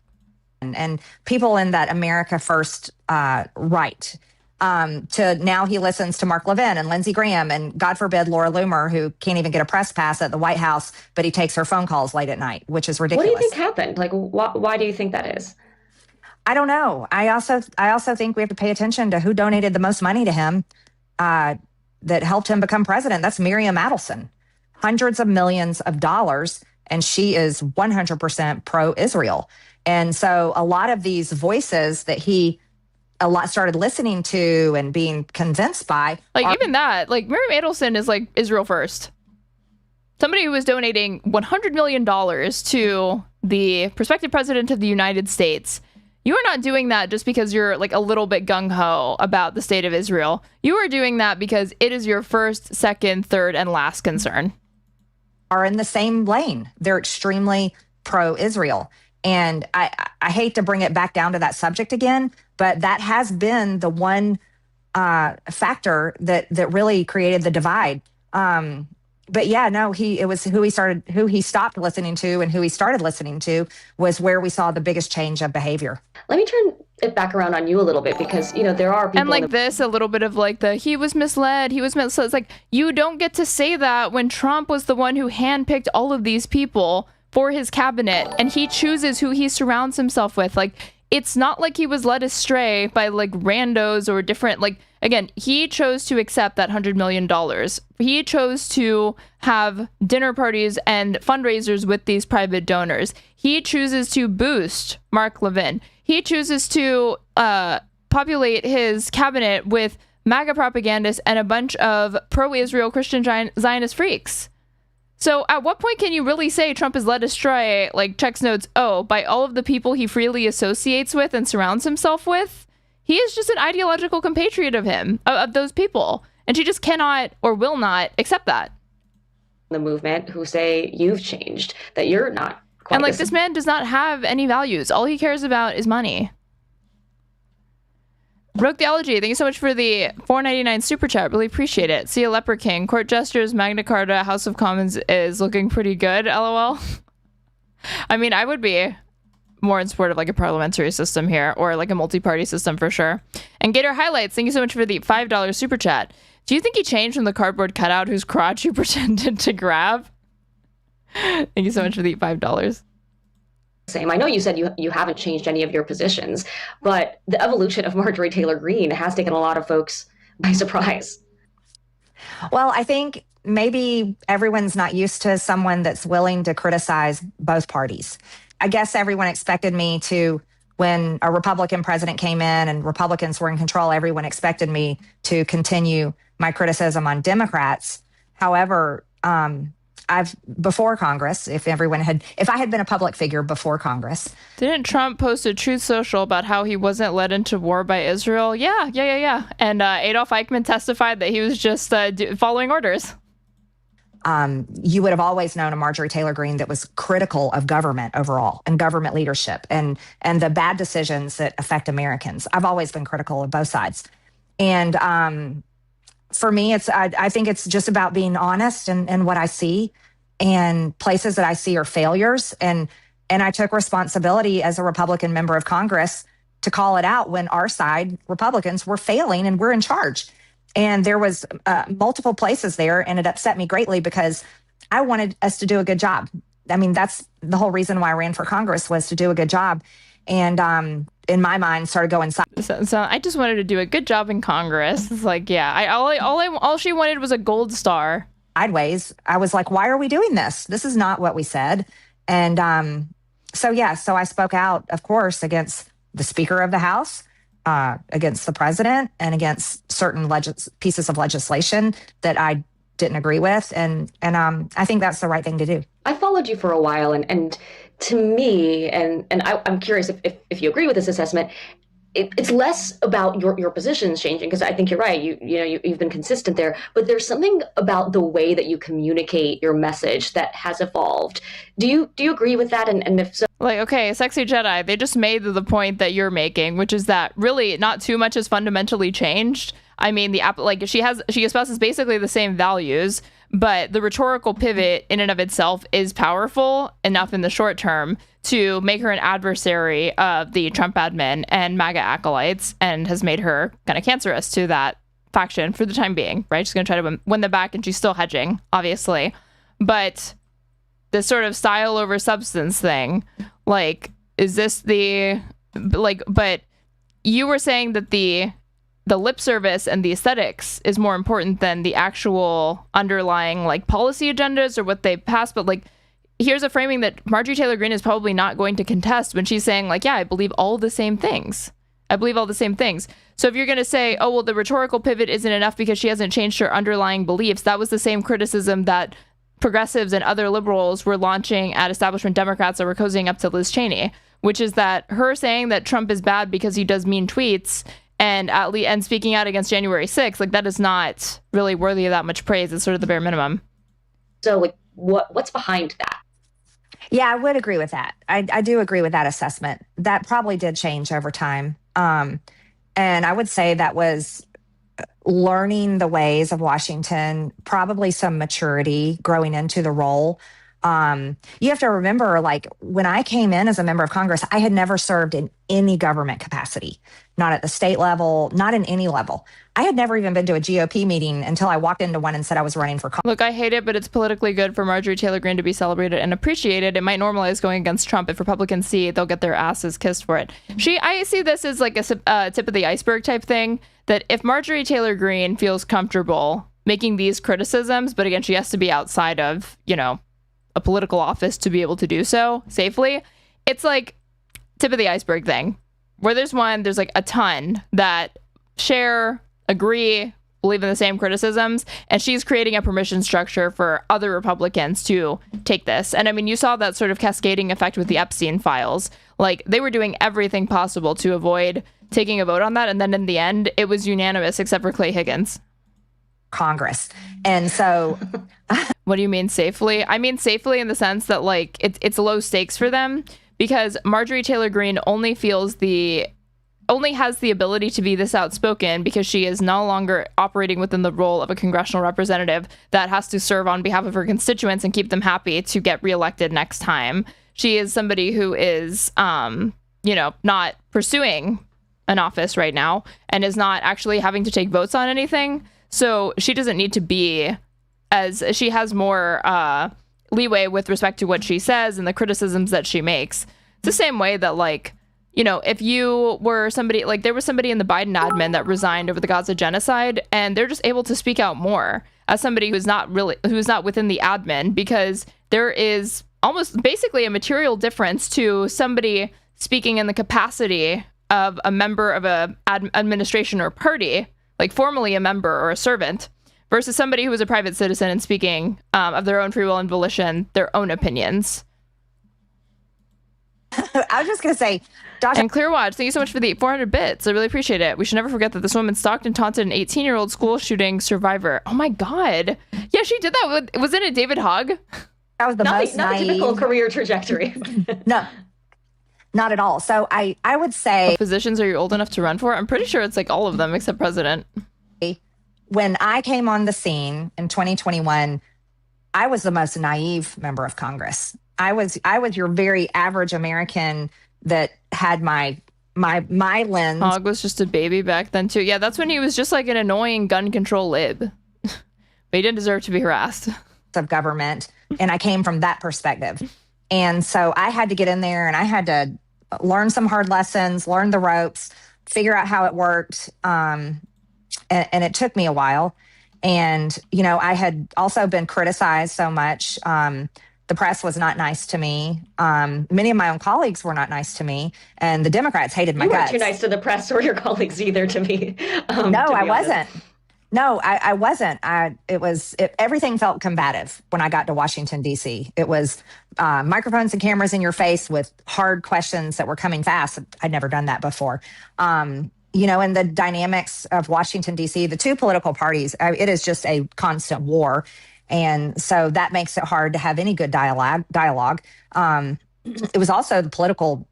Speaker 14: And people in that America First right. To now he listens to Mark Levin and Lindsey Graham and, God forbid, Laura Loomer, who can't even get a press pass at the White House, but he takes her phone calls late at night, which is ridiculous.
Speaker 13: What do you think happened? Like, why do you think that is?
Speaker 14: I don't know. I also think we have to pay attention to who donated the most money to him that helped him become president. That's Miriam Adelson. Hundreds of millions of dollars, and she is 100% pro-Israel. And so a lot of these voices that he started listening to and being convinced by.
Speaker 4: Like, even that, like, Miriam Adelson is like Israel first. Somebody who was donating $100 million to the prospective president of the United States. You are not doing that just because you're like a little bit gung-ho about the state of Israel. You are doing that because it is your first, second, third, and last concern.
Speaker 14: Are in the same lane. They're extremely pro-Israel. And I hate to bring it back down to that subject again, but that has been the one factor that really created the divide. But yeah, no, it was who he stopped listening to and who he started listening to was where we saw the biggest change of behavior.
Speaker 13: Let me turn it back around on you a little bit because, you know, there are people.
Speaker 4: And like this, a little bit of like he was misled. So it's like, you don't get to say that when Trump was the one who handpicked all of these people for his cabinet and he chooses who he surrounds himself with. Like, it's not like he was led astray by like randos or different, like, again, he chose to accept that $100 million. He chose to have dinner parties and fundraisers with these private donors. He chooses to boost Mark Levin. He chooses to populate his cabinet with MAGA propagandists and a bunch of pro-Israel Christian Zionist freaks. So at what point can you really say Trump is led astray, like checks notes, by all of the people he freely associates with and surrounds himself with? He is just an ideological compatriot of those people. And she just cannot or will not accept that.
Speaker 13: The movement who say you've changed, that you're not quite.
Speaker 4: And like, this man does not have any values. All he cares about is money. Rogue Theology, thank you so much for the $4.99 super chat. Really appreciate it. See a Leper King. Court gestures, Magna Carta, House of Commons is looking pretty good. LOL. I mean, I would be more in support of like a parliamentary system here, or like a multi-party system for sure. And Gator Highlights, thank you so much for the $5 super chat. Do you think he changed from the cardboard cutout whose crotch you pretended to grab? Thank you so much for the $5.
Speaker 13: Same. I know you said you haven't changed any of your positions, but the evolution of Marjorie Taylor Greene has taken a lot of folks by surprise.
Speaker 14: Well, I think maybe everyone's not used to someone that's willing to criticize both parties. I guess everyone expected me to, when a Republican president came in and Republicans were in control, everyone expected me to continue my criticism on Democrats. However, before Congress, if I had been a public figure before Congress.
Speaker 4: Didn't Trump post a Truth Social about how he wasn't led into war by Israel? Yeah. And Adolf Eichmann testified that he was just following orders.
Speaker 14: You would have always known a Marjorie Taylor Greene that was critical of government overall and government leadership and the bad decisions that affect Americans. I've always been critical of both sides. And for me, I think it's just about being honest and what I see, and places that I see are failures. And I took responsibility as a Republican member of Congress to call it out when our side, Republicans, were failing and we're in charge. And there was multiple places there, and it upset me greatly because I wanted us to do a good job. I mean, that's the whole reason why I ran for Congress, was to do a good job. And in my mind, started going
Speaker 4: So I just wanted to do a good job in Congress. It's like, yeah, all she wanted was a gold star.
Speaker 14: Sideways. I was like, why are we doing this? This is not what we said. And so I spoke out, of course, against the Speaker of the House, against the president, and against certain pieces of legislation that I didn't agree with. And I think that's the right thing to do.
Speaker 13: I followed you for a while, and to me, and I'm curious if you agree with this assessment, it's less about your positions changing, because I think you're right. You've been consistent there, but there's something about the way that you communicate your message that has evolved. Do you agree with that? And if so,
Speaker 4: like, okay, Sexy Jedi, they just made the point that you're making, which is that really not too much has fundamentally changed. I mean, she espouses basically the same values, but the rhetorical pivot in and of itself is powerful enough in the short term to make her an adversary of the Trump admin and MAGA acolytes, and has made her kind of cancerous to that faction for the time being, right? She's going to try to win them back, and she's still hedging, obviously. But this sort of style over substance thing, like, is this but you were saying that the lip service and the aesthetics is more important than the actual underlying like policy agendas or what they pass. But like, here's a framing that Marjorie Taylor Greene is probably not going to contest when she's saying like, yeah, I believe all the same things. So if you're going to say, oh, well, the rhetorical pivot isn't enough because she hasn't changed her underlying beliefs, that was the same criticism that progressives and other liberals were launching at establishment Democrats that were cozying up to Liz Cheney, which is that her saying that Trump is bad because he does mean tweets and speaking out against January 6th, like, that is not really worthy of that much praise. It's sort of the bare minimum.
Speaker 13: So like, what's behind that?
Speaker 14: Yeah, I would agree with that. I do agree with that assessment. That probably did change over time. And I would say that was learning the ways of Washington, probably some maturity growing into the role. You have to remember, like, when I came in as a member of Congress, I had never served in any government capacity, not at the state level, not in any level. I had never even been to a GOP meeting until I walked into one and said I was running for Congress.
Speaker 4: Look, I hate it, but it's politically good for Marjorie Taylor Greene to be celebrated and appreciated. It might normalize going against Trump. If Republicans see it, they'll get their asses kissed for it. I see this as like a tip of the iceberg type thing, that if Marjorie Taylor Greene feels comfortable making these criticisms, but again, she has to be outside of, a political office to be able to do so safely, it's like tip of the iceberg thing, where there's like a ton that share, agree, believe in the same criticisms, and she's creating a permission structure for other Republicans to take this. And I mean, you saw that sort of cascading effect with the Epstein files. Like, they were doing everything possible to avoid taking a vote on that, and then in the end, it was unanimous except for Clay Higgins.
Speaker 14: Congress. And so
Speaker 4: what do you mean safely? I mean safely in the sense that, like, it's low stakes for them, because Marjorie Taylor Greene only feels the only has the ability to be this outspoken because she is no longer operating within the role of a congressional representative that has to serve on behalf of her constituents and keep them happy to get reelected next time. She is somebody who is, not pursuing an office right now and is not actually having to take votes on anything. So she doesn't need to be, as she has more leeway with respect to what she says and the criticisms that she makes. It's the same way that, like, if you were somebody, like there was somebody in the Biden admin that resigned over the Gaza genocide, and they're just able to speak out more as somebody who's not within the admin, because there is almost basically a material difference to somebody speaking in the capacity of a member of a administration or party, like formally a member or a servant, versus somebody who is a private citizen and speaking of their own free will and volition, their own opinions.
Speaker 14: I was just going to say, Josh.
Speaker 4: And Clearwatch, thank you so much for the 400 bits. I really appreciate it. We should never forget that this woman stalked and taunted an 18-year-old school shooting survivor. Oh my God. Yeah, she did that. Was it a David Hogg?
Speaker 14: That was
Speaker 13: not a typical career trajectory.
Speaker 14: No, not at all. So I would say...
Speaker 4: What positions are you old enough to run for? I'm pretty sure it's like all of them except president.
Speaker 14: When I came on the scene in 2021, I was the most naive member of Congress. I was your very average American that had my lens.
Speaker 4: Hogg was just a baby back then too. Yeah, that's when he was just like an annoying gun control lib. But he didn't deserve to be harassed.
Speaker 14: Of government, and I came from that perspective. And so I had to get in there and I had to learn some hard lessons, learn the ropes, figure out how it worked. And it took me a while. And, I had also been criticized so much. The press was not nice to me. Many of my own colleagues were not nice to me. And the Democrats hated my guts.
Speaker 13: You weren't too nice to the press or your colleagues either, to me.
Speaker 14: No, I wasn't. No, I wasn't. Everything felt combative when I got to Washington, D.C. It was microphones and cameras in your face with hard questions that were coming fast. I'd never done that before. And the dynamics of Washington, D.C., the two political parties, it is just a constant war. And so that makes it hard to have any good dialogue. It was also the political,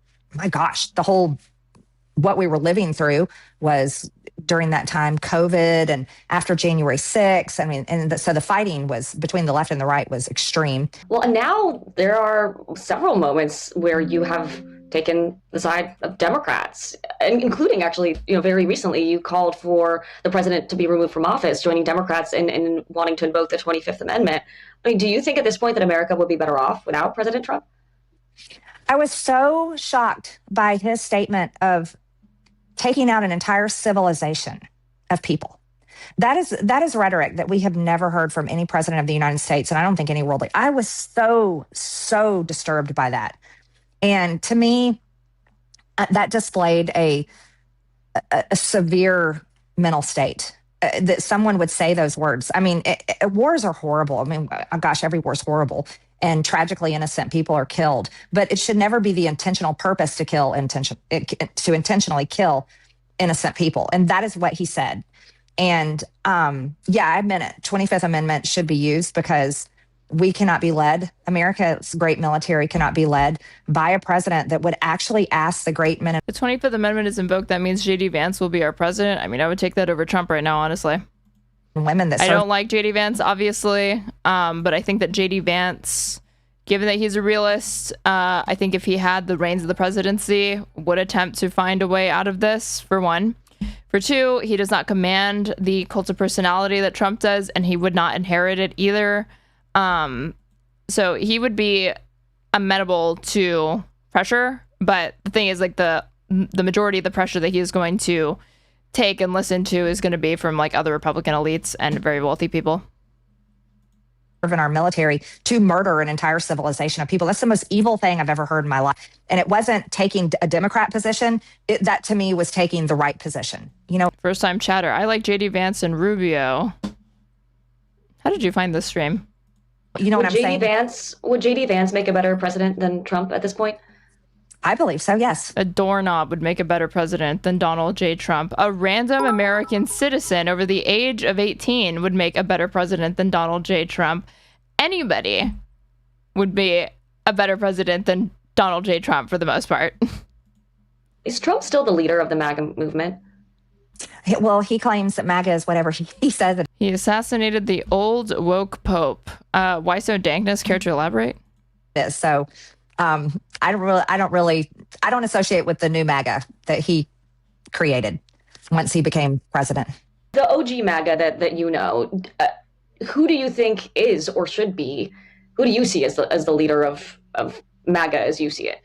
Speaker 14: what we were living through was during that time, COVID, and after January 6th. So the fighting was between the left and the right was extreme.
Speaker 13: Well, and now there are several moments where you have taken the side of Democrats, including actually, very recently you called for the president to be removed from office, joining Democrats in wanting to invoke the 25th Amendment. I mean, do you think at this point that America would be better off without President Trump?
Speaker 14: I was so shocked by his statement of taking out an entire civilization of people. That is rhetoric that we have never heard from any president of the United States, and I don't think any world leader. I was so disturbed by that. And to me, that displayed a severe mental state that someone would say those words. I mean, wars are horrible. I mean, every war is horrible. And tragically innocent people are killed. But it should never be the intentional purpose to intentionally kill innocent people. And that is what he said. And I admit it. 25th Amendment should be used because we cannot be led. America's great military cannot be led by a president that would actually ask the great men.
Speaker 4: The 25th Amendment is invoked. That means J.D. Vance will be our president. I mean, I would take that over Trump right now, honestly.
Speaker 14: Women that
Speaker 4: I don't like J.D. Vance, obviously, but I think that J.D. Vance, given that he's a realist, I think if he had the reins of the presidency, would attempt to find a way out of this, for one. For two, he does not command the cult of personality that Trump does, and he would not inherit it either. So he would be amenable to pressure, but the thing is, like, the majority of the pressure that he is going to take and listen to is going to be from like other Republican elites and very wealthy people.
Speaker 14: In our military to murder an entire civilization of people. That's the most evil thing I've ever heard in my life. And it wasn't taking a Democrat position. That to me was taking the right position.
Speaker 4: First time chatter. I like JD Vance and Rubio. How did you find this stream?
Speaker 14: What I'm saying?
Speaker 13: Would JD Vance make a better president than Trump at this point?
Speaker 14: I believe so, yes.
Speaker 4: A doorknob would make a better president than Donald J. Trump. A random American citizen over the age of 18 would make a better president than Donald J. Trump. Anybody would be a better president than Donald J. Trump for the most part.
Speaker 13: Is Trump still the leader of the MAGA movement?
Speaker 14: Well, he claims that MAGA is whatever he says.
Speaker 4: He assassinated the old woke pope. Why so dankness? Care to elaborate?
Speaker 14: So I don't associate with the new MAGA that he created once he became president.
Speaker 13: The OG MAGA that you know, who do you think is or should be? Who do you see as the leader of MAGA as you see it?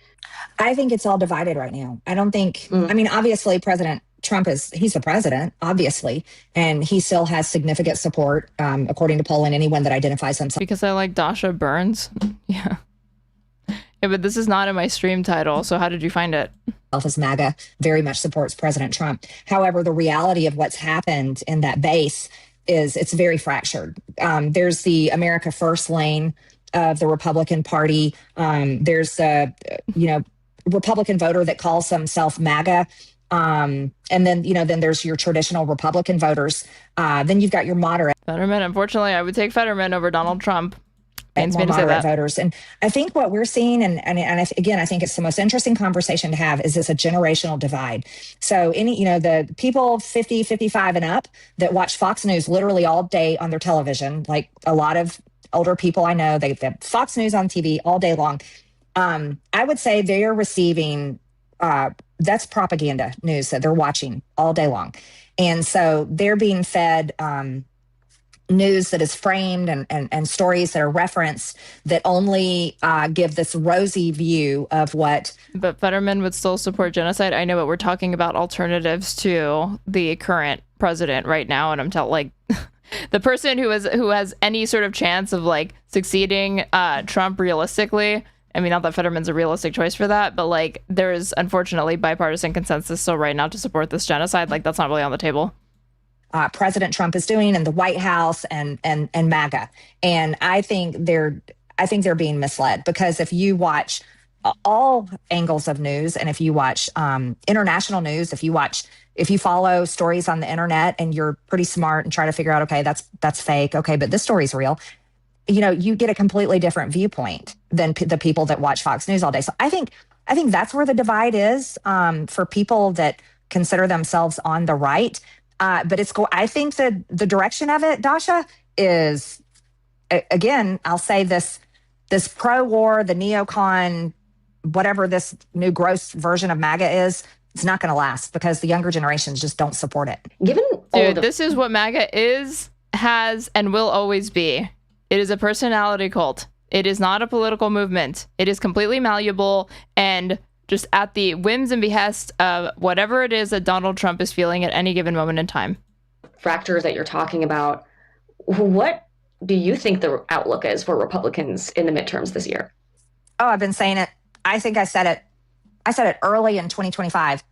Speaker 14: I think it's all divided right now. I don't think. I mean, obviously, President Trump he's the president, obviously, and he still has significant support, according to polling, anyone that identifies himself.
Speaker 4: Because I like Dasha Burns. Yeah. Yeah, but this is not in my stream title, so how did you find it?
Speaker 14: As MAGA very much supports President Trump. However, the reality of what's happened in that base is it's very fractured. There's the America First lane of the Republican Party. There's the, Republican voter that calls himself MAGA. And then, then there's your traditional Republican voters. Then you've got your moderate.
Speaker 4: Fetterman. Unfortunately, I would take Fetterman over Donald Trump.
Speaker 14: Pains me to say that. Voters. And I think what we're seeing, and again, I think it's the most interesting conversation to have, is this a generational divide. So the people 50, 55 and up that watch Fox News literally all day on their television, like a lot of older people I know, they have Fox News on TV all day long. I would say they are receiving, that's propaganda news that they're watching all day long. And so they're being fed news that is framed and stories that are referenced that only give this rosy view of what.
Speaker 4: But Fetterman would still support genocide. I know, but we're talking about alternatives to the current president right now. And I'm the person who has any sort of chance of succeeding Trump realistically. I mean, not that Fetterman's a realistic choice for that, but there is unfortunately bipartisan consensus still right now to support this genocide. That's not really on the table.
Speaker 14: President Trump is doing in the White House and MAGA. And I think they're being misled, because if you watch all angles of news, and if you watch international news, if you follow stories on the internet and you're pretty smart and try to figure out, okay, that's fake. Okay, but this story's real. You get a completely different viewpoint than the people that watch Fox News all day. So I think that's where the divide is for people that consider themselves on the right. But I think that the direction of it, Dasha, is, again, I'll say this pro-war, the neocon, whatever this new gross version of MAGA is, it's not going to last, because the younger generations just don't support it.
Speaker 4: This is what MAGA is, has, and will always be. It is a personality cult. It is not a political movement. It is completely malleable and just at the whims and behest of whatever it is that Donald Trump is feeling at any given moment in time.
Speaker 13: Fractures that you're talking about, what do you think the outlook is for Republicans in the midterms this year?
Speaker 14: Oh, I've been saying it. I think I said it early in 2025.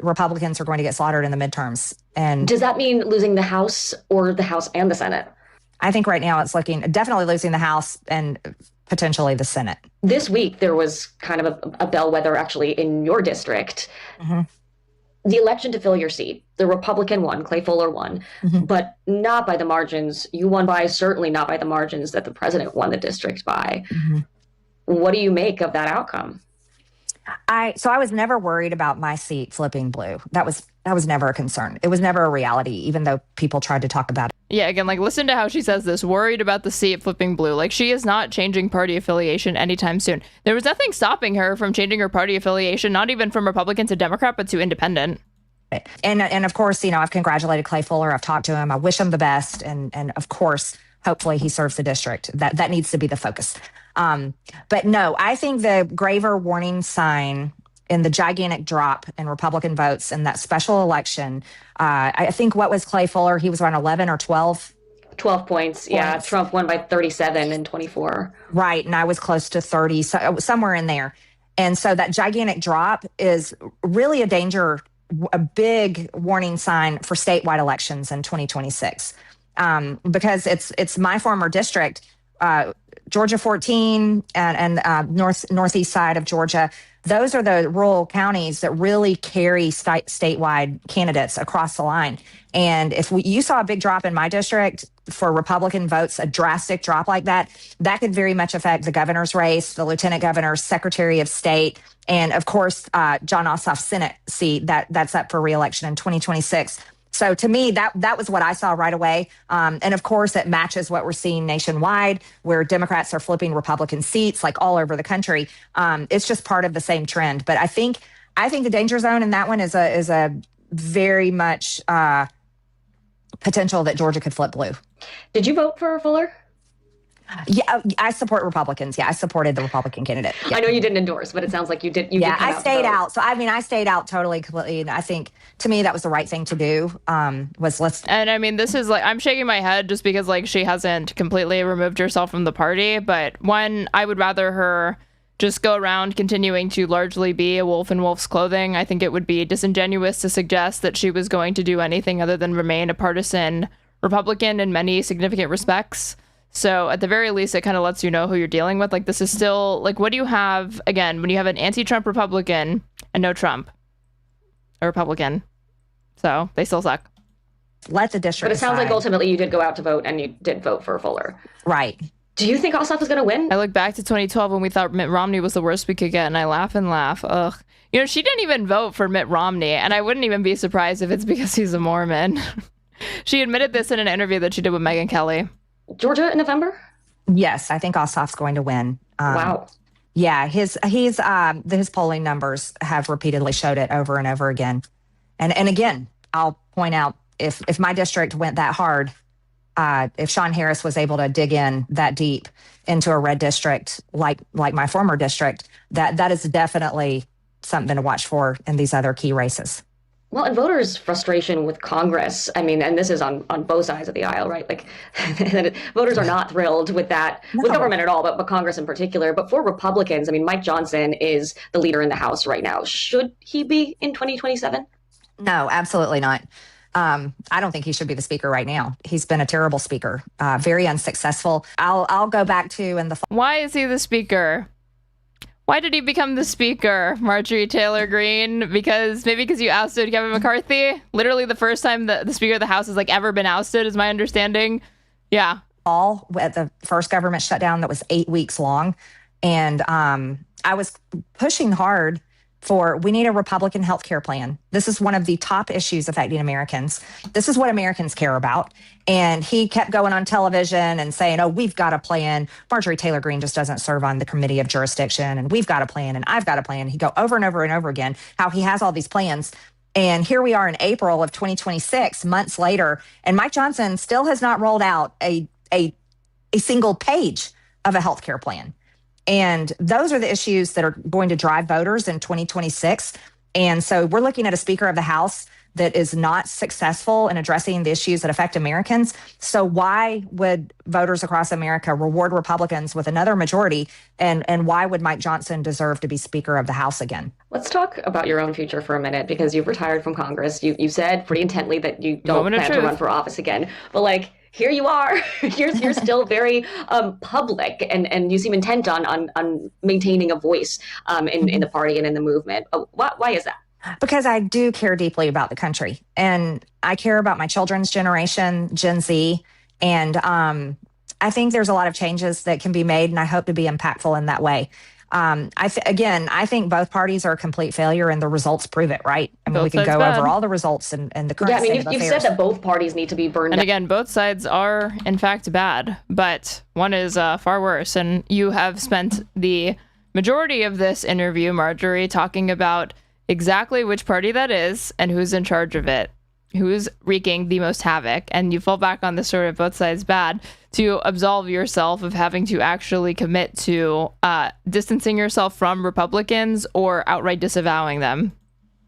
Speaker 14: Republicans are going to get slaughtered in the midterms. And
Speaker 13: does that mean losing the House, or the House and the Senate?
Speaker 14: I think right now it's looking definitely losing the House and potentially the Senate.
Speaker 13: This week, there was kind of a bellwether actually in your district. Mm-hmm. The election to fill your seat, the Republican won, Clay Fuller won, but not by the margins you won by, certainly not by the margins that the president won the district by. Mm-hmm. What do you make of that outcome?
Speaker 14: I was never worried about my seat flipping blue. That was never a concern. It was never a reality, even though people tried to talk about it.
Speaker 4: Yeah, again, listen to how she says this, worried about the seat flipping blue. She is not changing party affiliation anytime soon. There was nothing stopping her from changing her party affiliation, not even from Republican to Democrat, but to independent.
Speaker 14: And of course, I've congratulated Clay Fuller. I've talked to him. I wish him the best. And of course, hopefully he serves the district. That needs to be the focus. But no, I think the graver warning sign in the gigantic drop in Republican votes in that special election, I think what was Clay Fuller? He was around 11 or 12?
Speaker 13: 12 points. Yeah, Trump won by 37 and 24.
Speaker 14: Right, and I was close to 30, so somewhere in there. And so that gigantic drop is really a big warning sign for statewide elections in 2026. Because it's my former district. Georgia 14 and northeast side of Georgia, those are the rural counties that really carry statewide candidates across the line. And if you saw a big drop in my district for Republican votes, a drastic drop like that, that could very much affect the governor's race, the lieutenant governor, secretary of state, and of course, John Ossoff's Senate seat that's up for re-election in 2026. So to me, that was what I saw right away. And of course, it matches what we're seeing nationwide, where Democrats are flipping Republican seats like all over the country. It's just part of the same trend. But I think the danger zone in that one is a very much potential that Georgia could flip blue.
Speaker 13: Did you vote for Fuller?
Speaker 14: Yeah, I support Republicans. Yeah, I supported the Republican candidate. Yeah.
Speaker 13: I know you didn't endorse, but it sounds like you did. You
Speaker 14: yeah,
Speaker 13: did
Speaker 14: I stayed out. So, I mean, I stayed out totally, completely. And I think, to me, that was the right thing to do, And
Speaker 4: I mean, this is like, I'm shaking my head just because, like, she hasn't completely removed herself from the party. But one, I would rather her just go around continuing to largely be a wolf in wolf's clothing. I think it would be disingenuous to suggest that she was going to do anything other than remain a partisan Republican in many significant respects. So at the very least, it kind of lets you know who you're dealing with. Like, this is still, like, what do you have, again, when you have an anti-Trump Republican and no Trump, a Republican? So they still suck.
Speaker 14: Let the district
Speaker 13: But it sounds
Speaker 14: decide.
Speaker 13: like ultimately you did go out to vote and you did vote for Fuller.
Speaker 14: Right.
Speaker 13: Do you think Ossoff is going to win?
Speaker 4: I look back to 2012 when we thought Mitt Romney was the worst we could get, and I laugh and laugh. Ugh. You know, she didn't even vote for Mitt Romney, and I wouldn't even be surprised if it's because he's a Mormon. She admitted this in an interview that she did with Megyn Kelly.
Speaker 13: Georgia in November?
Speaker 14: Yes, I think Ossoff's going to win.
Speaker 13: Wow.
Speaker 14: Yeah, his polling numbers have repeatedly showed it over and over again. And again, I'll point out, if my district went that hard, if Sean Harris was able to dig in that deep into a red district like my former district, that is definitely something to watch for in these other key races.
Speaker 13: Well, and voters' frustration with Congress, I mean, and this is on both sides of the aisle, right? Like, voters are not thrilled with that, with government at all, but Congress in particular. But for Republicans, I mean, Mike Johnson is the leader in the House right now. Should he be in 2027?
Speaker 14: No, absolutely not. I don't think he should be the speaker right now. He's been a terrible speaker, very unsuccessful. I'll go back to
Speaker 4: Why is he the speaker? Why did he become the speaker, Marjorie Taylor Greene? Because you ousted Kevin McCarthy? Literally the first time the Speaker of the House has like ever been ousted, is my understanding. Yeah.
Speaker 14: All at the first government shutdown that was 8 weeks long. And I was pushing hard we need a Republican health care plan. This is one of the top issues affecting Americans. This is what Americans care about. And he kept going on television and saying, oh, we've got a plan. Marjorie Taylor Greene just doesn't serve on the committee of jurisdiction. And we've got a plan. And I've got a plan. He'd go over and over and over again how he has all these plans. And here we are in April of 2026, months later, and Mike Johnson still has not rolled out a single page of a health care plan. And those are the issues that are going to drive voters in 2026. And so we're looking at a Speaker of the House that is not successful in addressing the issues that affect Americans. So why would voters across America reward Republicans with another majority? And why would Mike Johnson deserve to be Speaker of the House again?
Speaker 13: Let's talk about your own future for a minute, because you've retired from Congress. You said pretty intently that you don't plan to run for office again. But like, here you are. You're still very public, and you seem intent on maintaining a voice in the party and in the movement. Why is that?
Speaker 14: Because I do care deeply about the country, and I care about my children's generation, Gen Z. And I think there's a lot of changes that can be made, and I hope to be impactful in that way. I think both parties are a complete failure, and the results prove it, right? I mean, we can go over all the results and the current
Speaker 13: state of
Speaker 14: affairs.
Speaker 13: You've said that both parties need to be burned
Speaker 4: And
Speaker 13: out.
Speaker 4: again, both sides are, in fact, bad, but one is far worse. And you have spent the majority of this interview, Marjorie, talking about exactly which party that is and who's in charge of it, who's wreaking the most havoc. And you fall back on this sort of both sides bad to absolve yourself of having to actually commit to distancing yourself from Republicans or outright disavowing them.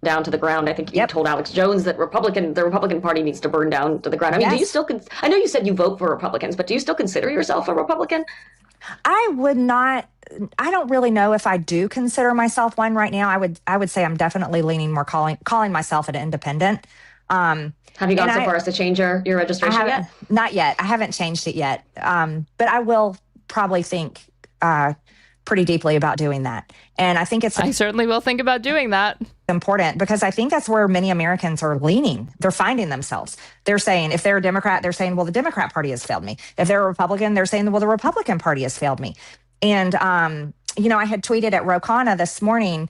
Speaker 13: Down to the ground. I think you told Alex Jones that the Republican Party needs to burn down to the ground. I mean, do you still? I know you said you vote for Republicans, but do you still consider yourself a Republican?
Speaker 14: I would not. I don't really know if I do consider myself one right now. I would say I'm definitely leaning more calling myself an independent.
Speaker 13: Have you gone so far as to change your registration yet?
Speaker 14: Not yet. I haven't changed it yet. But I will probably think pretty deeply about doing that. And I think
Speaker 4: I certainly will think about doing that.
Speaker 14: Important because I think that's where many Americans are leaning. They're finding themselves. They're saying, if they're a Democrat, they're saying, well, the Democrat Party has failed me. If they're a Republican, they're saying, well, the Republican Party has failed me. And, I had tweeted at Rokana this morning,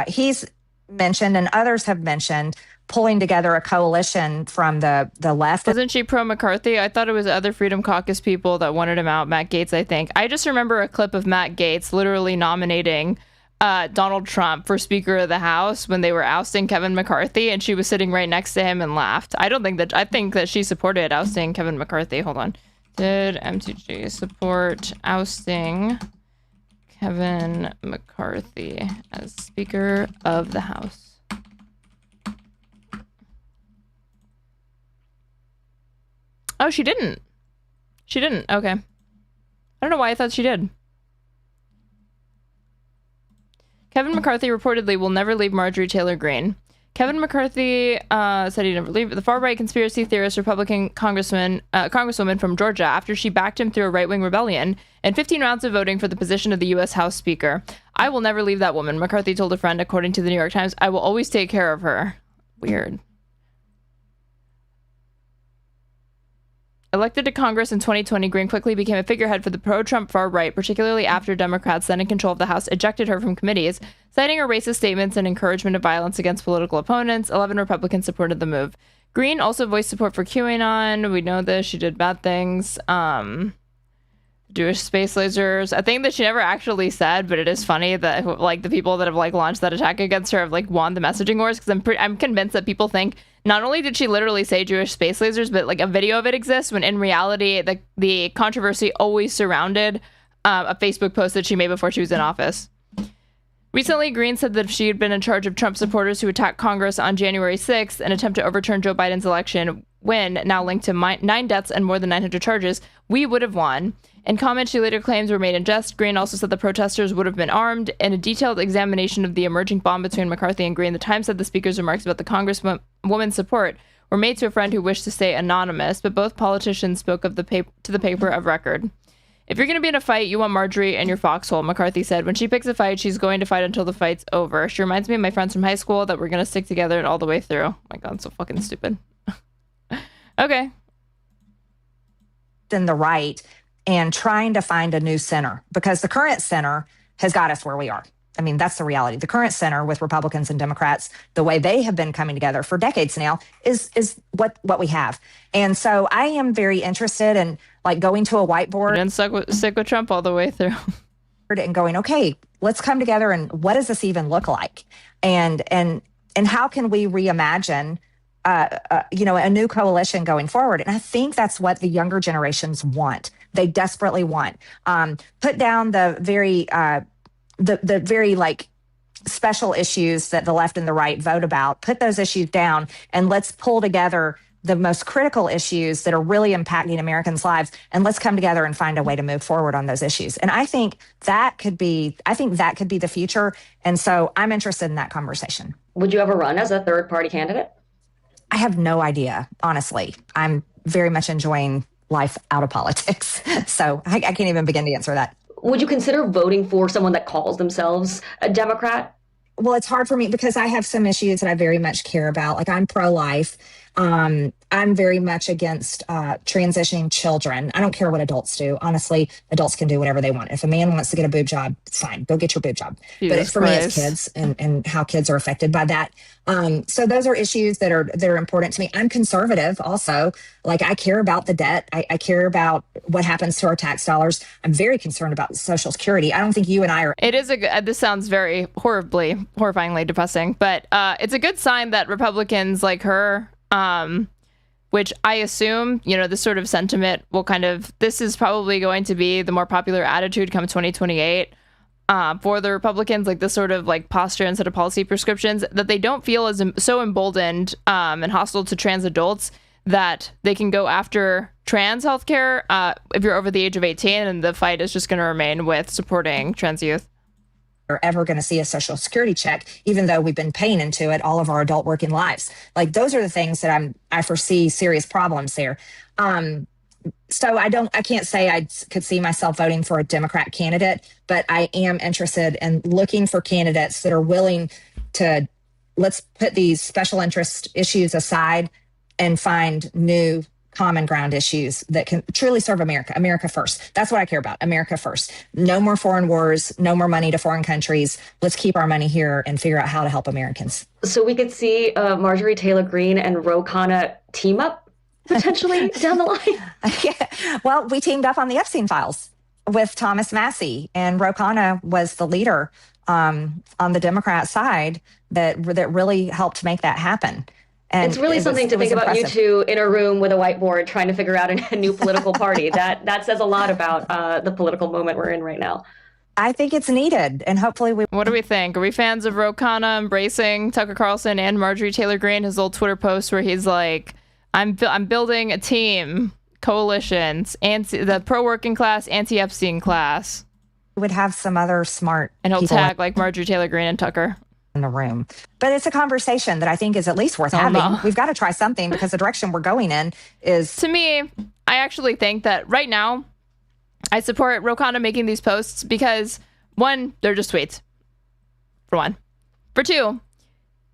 Speaker 14: he's mentioned and others have mentioned pulling together a coalition from the left.
Speaker 4: Wasn't she pro-McCarthy? I thought it was other Freedom Caucus people that wanted him out. Matt Gaetz, I think. I just remember a clip of Matt Gaetz literally nominating Donald Trump for Speaker of the House when they were ousting Kevin McCarthy, and she was sitting right next to him and laughed. I think that she supported ousting Kevin McCarthy. Hold on. Did MTG support ousting Kevin McCarthy as Speaker of the House? Oh, she didn't. She didn't. Okay. I don't know why I thought she did. Kevin McCarthy reportedly will never leave Marjorie Taylor Greene. Kevin McCarthy said he'd never leave the far-right conspiracy theorist Republican congresswoman from Georgia after she backed him through a right-wing rebellion and 15 rounds of voting for the position of the U.S. House Speaker. I will never leave that woman, McCarthy told a friend, according to the New York Times. I will always take care of her. Weird. Elected to Congress in 2020, Greene quickly became a figurehead for the pro-Trump far-right, particularly after Democrats then in control of the House ejected her from committees, citing her racist statements and encouragement of violence against political opponents. 11 Republicans supported the move. Greene also voiced support for QAnon. We know this. She did bad things. Jewish space lasers. A thing that she never actually said, but it is funny that the people that have launched that attack against her have won the messaging wars, because I'm convinced that people think not only did she literally say Jewish space lasers, but a video of it exists, when in reality the controversy always surrounded a Facebook post that she made before she was in office. Recently, Greene said that if she had been in charge of Trump supporters who attacked Congress on January 6th, an attempt to overturn Joe Biden's election win, now linked to 9 deaths and more than 900 charges, we would have won. In comments she later claims were made in jest, Greene also said the protesters would have been armed. In a detailed examination of the emerging bond between McCarthy and Greene, the Times said the speaker's remarks about the Congresswoman's support were made to a friend who wished to stay anonymous, but both politicians spoke of to the paper of record. If you're going to be in a fight, you want Marjorie in your foxhole, McCarthy said. When she picks a fight, she's going to fight until the fight's over. She reminds me of my friends from high school that we're going to stick together and all the way through. Oh my God, so fucking stupid. Okay.
Speaker 14: In the right and trying to find a new center, because the current center has got us where we are. I mean, that's the reality. The current center with Republicans and Democrats, the way they have been coming together for decades now, is what we have. And so I am very interested in going to a whiteboard
Speaker 4: and stick with Trump all the way through
Speaker 14: and going, okay, let's come together and what does this even look like? And how can we reimagine a new coalition going forward? And I think that's what the younger generations want. They desperately want. Put down the very special issues that the left and the right vote about. Put those issues down and let's pull together the most critical issues that are really impacting Americans' lives, and let's come together and find a way to move forward on those issues. And I think that could be the future. And so I'm interested in that conversation.
Speaker 13: Would you ever run as a third party candidate?
Speaker 14: I have no idea, honestly. I'm very much enjoying life out of politics. So I can't even begin to answer that.
Speaker 13: Would you consider voting for someone that calls themselves a Democrat?
Speaker 14: Well, it's hard for me because I have some issues that I very much care about. I'm pro-life. I'm very much against transitioning children. I don't care what adults do. Honestly, adults can do whatever they want. If a man wants to get a boob job, fine, go get your boob job.
Speaker 4: Jesus
Speaker 14: but it's for me, it's kids and how kids are affected by that. So those are issues that are important to me. I'm conservative also. I care about the debt. I care about what happens to our tax dollars. I'm very concerned about Social Security. I don't think you and I are.
Speaker 4: It is this sounds very horrifyingly depressing, but it's a good sign that Republicans like her, which I assume, this sort of sentiment will this is probably going to be the more popular attitude come 2028 for the Republicans, this sort of posture instead of policy prescriptions, that they don't feel as so emboldened and hostile to trans adults that they can go after trans healthcare if you're over the age of 18, and the fight is just going to remain with supporting trans youth.
Speaker 14: Are ever going to see a Social Security check, even though we've been paying into it all of our adult working lives. Those are the things that I foresee serious problems there. So I can't say I could see myself voting for a Democrat candidate, but I am interested in looking for candidates that are willing to, let's put these special interest issues aside and find new common ground issues that can truly serve America first. That's what I care about. America first. No more foreign wars, no more money to foreign countries. Let's keep our money here and figure out how to help Americans.
Speaker 13: So we could see Marjorie Taylor Greene and Ro Khanna team up potentially down the line.
Speaker 14: Yeah. Well, we teamed up on the Epstein files with Thomas Massie, and Ro Khanna was the leader on the Democrat side that really helped make that happen. And
Speaker 13: it's really something to think about, you two in a room with a whiteboard trying to figure out a new political party. That says a lot about the political moment we're in right now.
Speaker 14: I think it's needed, and hopefully we...
Speaker 4: What do we think? Are we fans of Ro Khanna embracing Tucker Carlson and Marjorie Taylor Greene? His little Twitter post where he's like, I'm building a team, coalitions, the pro-working class, anti-Epstein class.
Speaker 14: Would have some other smart
Speaker 4: and he'll
Speaker 14: people
Speaker 4: tag like Marjorie Taylor Greene and Tucker
Speaker 14: in the room. But it's a conversation that I think is at least worth having. No. We've got to try something because the direction we're going in is...
Speaker 4: To me, I actually think that right now, I support Ro Khanna making these posts because, one, they're just tweets, for one. For two,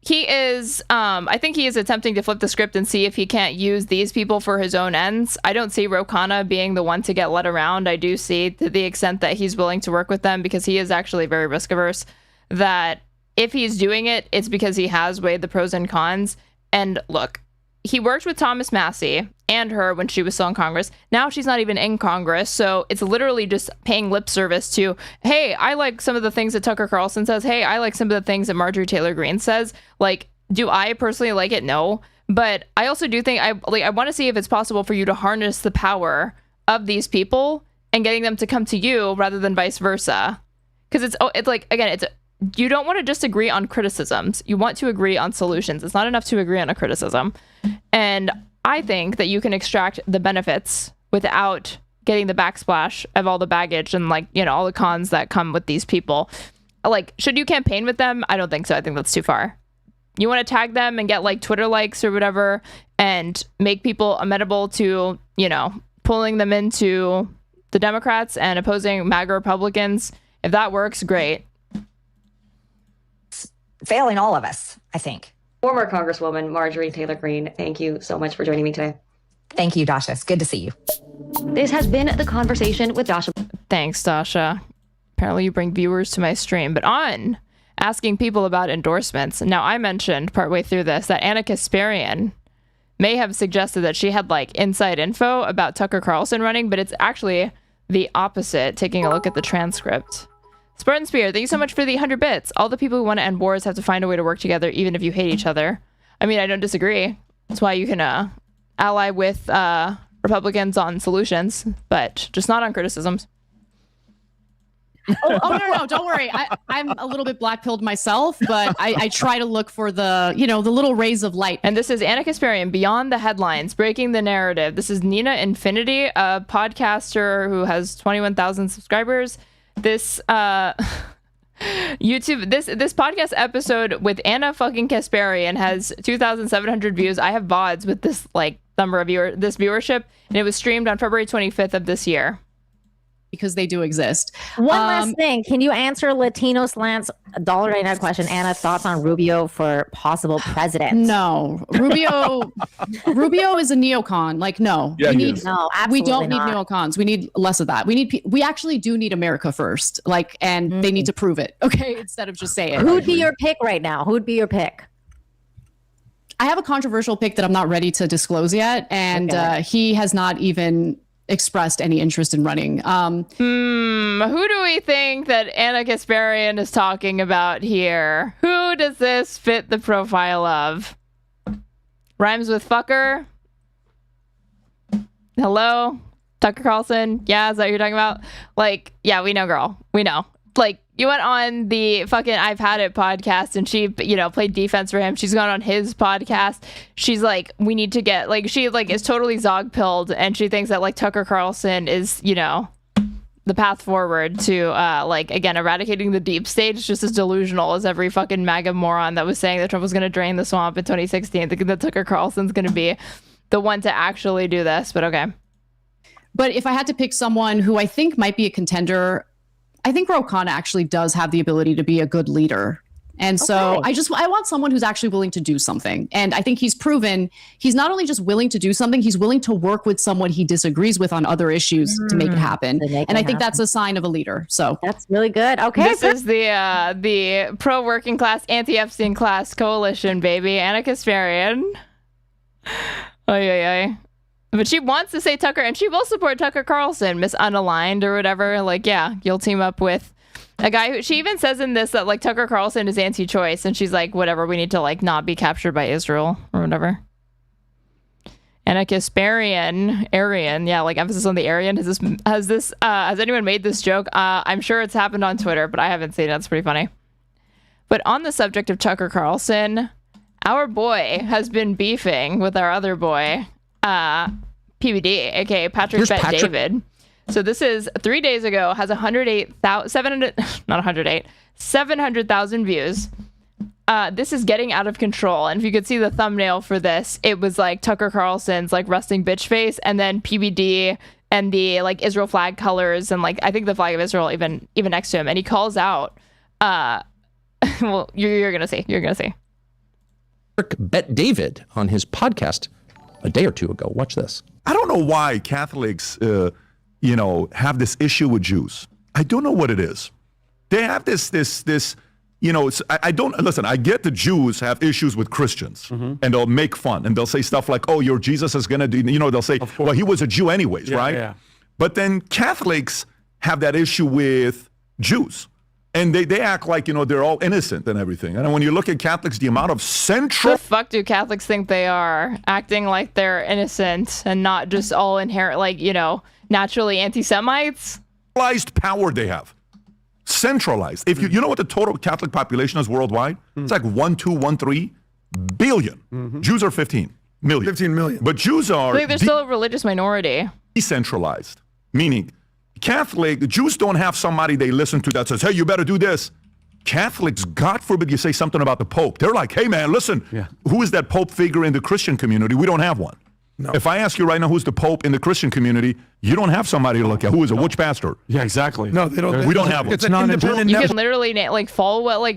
Speaker 4: he is, I think he is attempting to flip the script and see if he can't use these people for his own ends. I don't see Ro Khanna being the one to get led around. I do see, to the extent that he's willing to work with them, because he is actually very risk averse, that if he's doing it, it's because he has weighed the pros and cons. And look, he worked with Thomas Massie and her when she was still in Congress. Now she's not even in Congress. So it's literally just paying lip service to, hey, I like some of the things that Tucker Carlson says. Hey, I like some of the things that Marjorie Taylor Greene says. Like, do I personally like it? No. But I also do think I want to see if it's possible for you to harness the power of these people and getting them to come to you rather than vice versa. Because it's like, again, you don't want to just agree on criticisms. You want to agree on solutions. It's not enough to agree on a criticism. And I think that you can extract the benefits without getting the backsplash of all the baggage and, like, you know, all the cons that come with these people. Like, should you campaign with them? I don't think so. I think that's too far. You want to tag them and get like Twitter likes or whatever and make people amenable to, you know, pulling them into the Democrats and opposing MAGA Republicans. If that works, great.
Speaker 14: Failing all of us, I think.
Speaker 13: Former Congresswoman Marjorie Taylor Greene, thank you so much for joining me today.
Speaker 14: Thank you, Dasha. It's good to see you.
Speaker 13: This has been The Conversation with Dasha.
Speaker 4: Thanks, Dasha. Apparently you bring viewers to my stream, but on asking people about endorsements. Now, I mentioned partway through this that Anna Kasparian may have suggested that she had like inside info about Tucker Carlson running, but it's actually the opposite, taking a look at the transcript. Spartan Spear, thank you so much for the 100 bits. All the people who want to end wars have to find a way to work together, even if you hate each other. I mean, I don't disagree. That's why you can ally with Republicans on solutions, but just not on criticisms.
Speaker 15: No, don't worry. I'm a little bit black-pilled myself, but I try to look for the little rays of light.
Speaker 4: And this is Anna Kasparian, Beyond the Headlines, Breaking the Narrative. This is Nina Infinity, a podcaster who has 21,000 subscribers. This YouTube, this podcast episode with Anna fucking Kasparian has 2,700 views. I have VODs with this like number of viewership, and it was streamed on February 25th of this year.
Speaker 15: Because they do exist.
Speaker 16: One last thing. Can you answer Latino Slant's $1.99 question? Anna, thoughts on Rubio for possible president?
Speaker 15: No. Rubio is a neocon. Like, no.
Speaker 16: Yeah,
Speaker 15: we don't need neocons. We need less of that. We actually do need America first. Like, and they need to prove it. Okay. Instead of just say it.
Speaker 16: Who'd be your pick right now? Who'd be your pick?
Speaker 15: I have a controversial pick that I'm not ready to disclose yet. And he has not even expressed any interest in running.
Speaker 4: Who do we think that Anna Kasparian is talking about here? Who does this fit the profile of? Rhymes with fucker? Hello? Tucker Carlson? Yeah, is that what you're talking about? Like, yeah, we know, girl. We know. Like, you went on the fucking I've Had It podcast and she, played defense for him. She's gone on his podcast. She's like, we need to get, like, she, like, is totally Zog-pilled and she thinks that, like, Tucker Carlson is, the path forward to, again, eradicating the deep state. It's just as delusional as every fucking MAGA moron that was saying that Trump was going to drain the swamp in 2016. Thinking that Tucker Carlson's going to be the one to actually do this, but okay.
Speaker 15: But if I had to pick someone who I think might be a contender, I think Ro Khanna actually does have the ability to be a good leader. And so I want someone who's actually willing to do something. And I think he's proven he's not only just willing to do something, he's willing to work with someone he disagrees with on other issues to make it happen. And I think that's a sign of a leader. So
Speaker 16: that's really good. Okay.
Speaker 4: This is the pro-working class, anti-Epstein class coalition, baby. Anna Kasparian. But she wants to say Tucker, and she will support Tucker Carlson, Miss Unaligned or whatever. Like, yeah, you'll team up with a guy who, she even says in this that like Tucker Carlson is anti-choice, and she's like, whatever, we need to like not be captured by Israel or whatever. And a Kasparian, Aryan, yeah, like emphasis on the Aryan. Has anyone made this joke? I'm sure it's happened on Twitter, but I haven't seen it. It's pretty funny. But on the subject of Tucker Carlson, our boy has been beefing with our other boy, PBD, aka Patrick Bet David. So this is 3 days ago, has 700,000 views. This is getting out of control. And if you could see the thumbnail for this, it was like Tucker Carlson's like resting bitch face, and then PBD and the like Israel flag colors, and like I think the flag of Israel even next to him. And he calls out, well, you're gonna see.
Speaker 17: Bet David on his podcast a day or two ago. Watch this.
Speaker 18: I don't know why Catholics have this issue with Jews. I don't know what it is. They have this, I don't, listen, I get the Jews have issues with Christians, and they'll make fun, and they'll say stuff like, oh, your Jesus is going to do, they'll say, well, he was a Jew anyways, right? Yeah. But then Catholics have that issue with Jews. And they act like, they're all innocent and everything. And when you look at Catholics, the amount of central...
Speaker 4: The fuck do Catholics think they are? Acting like they're innocent and not just all inherent, like, naturally anti-Semites?
Speaker 18: Centralized power they have. Centralized. If you know what the total Catholic population is worldwide? It's like 1.213 billion. Jews are 15 million.
Speaker 19: 15 million.
Speaker 18: But Jews are...
Speaker 4: I think they're still a religious minority.
Speaker 18: Decentralized. Meaning... the Jews don't have somebody they listen to that says, hey, you better do this. Catholics, God forbid you say something about the Pope. They're like, hey, man, listen, who is that Pope figure in the Christian community? We don't have one. No. If I ask you right now who's the Pope in the Christian community, you don't have somebody to look at. Who is it? Which pastor?
Speaker 19: Yeah, exactly. No, they don't.
Speaker 18: We don't have one.
Speaker 19: It's an independent.
Speaker 4: You can literally like Falwell,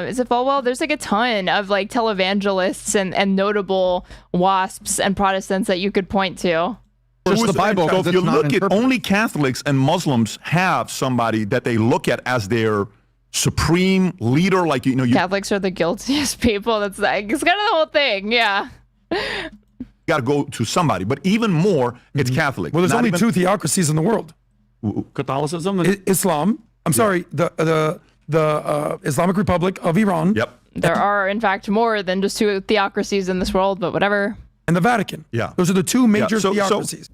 Speaker 4: is it Falwell? There's like a ton of like televangelists and notable WASPs and Protestants that you could point to.
Speaker 18: So the Bible, so if you look at only Catholics and Muslims have somebody that they look at as their supreme leader, like
Speaker 4: Catholics are the guiltiest people. That's like it's kind of the whole thing, yeah.
Speaker 18: Got to go to somebody, but even more, it's Catholic.
Speaker 19: Well, there's only two theocracies in the world:
Speaker 20: Catholicism and
Speaker 19: Islam. I'm sorry, the Islamic Republic of Iran.
Speaker 18: Yep.
Speaker 4: There are, in fact, more than just two theocracies in this world, but whatever.
Speaker 19: And the Vatican.
Speaker 18: Yeah.
Speaker 19: Those are the two major theocracies.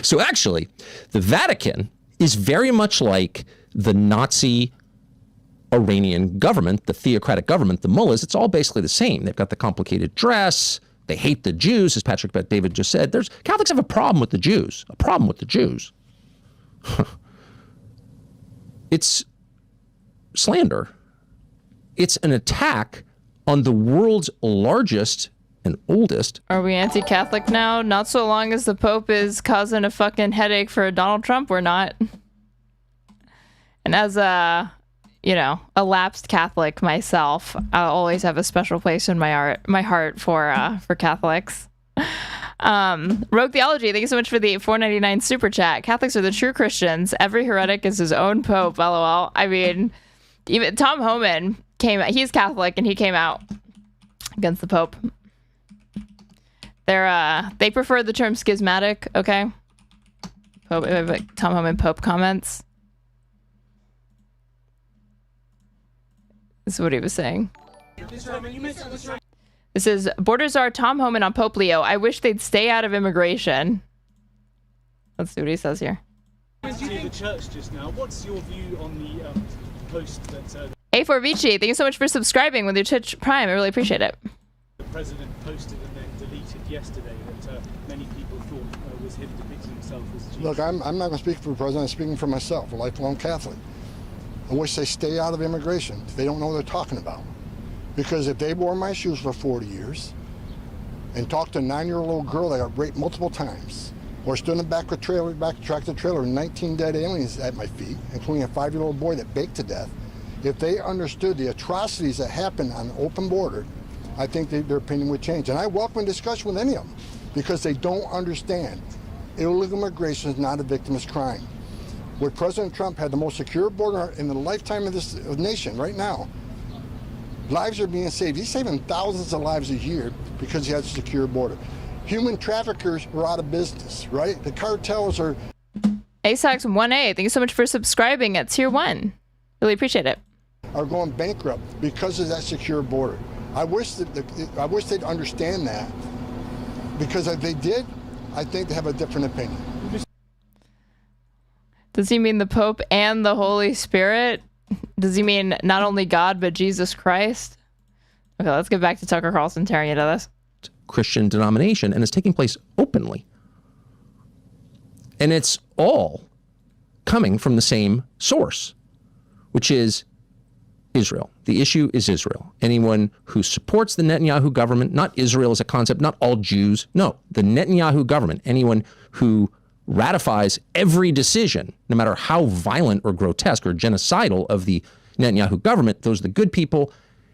Speaker 17: So actually, the Vatican is very much like the Nazi Iranian government, the theocratic government, the mullahs. It's all basically the same. They've got the complicated dress. They hate the Jews, as Patrick Bet David just said. Catholics have a problem with the Jews. It's slander. It's an attack on the world's largest and oldest.
Speaker 4: Are we anti-Catholic now? Not so long as the Pope is causing a fucking headache for Donald Trump, we're not. And as a lapsed Catholic myself, I'll always have a special place in my heart for Catholics. Rogue Theology, thank you so much for the $4.99 super chat. Catholics are the true Christians. Every heretic is his own Pope. LOL. I mean, even Tom Homan he's Catholic, and he came out against the Pope. They prefer the term schismatic, okay? Pope, Tom Homan Pope comments. This is what he was saying. This is Border Czar Tom Homan on Pope Leo. I wish they'd stay out of immigration. Let's see what he says here.
Speaker 20: The church just now. What's your view on the post that
Speaker 4: A4 Vici, thank you so much for subscribing with your Twitch Prime. I really appreciate it.
Speaker 20: The president posted and then deleted yesterday that many people thought was him depicting himself as Jesus?
Speaker 21: Look, I'm not going to speak for the president. I'm speaking for myself, a lifelong Catholic. I wish they stay out of immigration. They don't know what they're talking about. Because if they wore my shoes for 40 years and talked to a 9-year-old girl that got raped multiple times or stood in the back of tractor trailer with 19 dead aliens at my feet, including a 5-year-old boy that baked to death, if they understood the atrocities that happened on the open border, I think their opinion would change. And I welcome a discussion with any of them because they don't understand. Illegal immigration is not a victimless crime. Where President Trump had the most secure border in the lifetime of this nation right now, lives are being saved. He's saving thousands of lives a year because he has a secure border. Human traffickers are out of business, right? The cartels are...
Speaker 4: ASAX1A, thank you so much for subscribing at Tier 1. Really appreciate it.
Speaker 21: Are going bankrupt because of that secure border. I wish they'd understand that, because if they did, I think they have a different opinion.
Speaker 4: Does he mean the Pope and the Holy Spirit? Does he mean not only God, but Jesus Christ? Okay, let's get back to Tucker Carlson tearing into this.
Speaker 17: Christian denomination, and it's taking place openly. And it's all coming from the same source, which is Israel. The issue is Israel. Anyone who supports the Netanyahu government, not Israel as a concept, not all Jews, no, the Netanyahu government, anyone who ratifies every decision, no matter how violent or grotesque or genocidal of the Netanyahu government, those are the good people,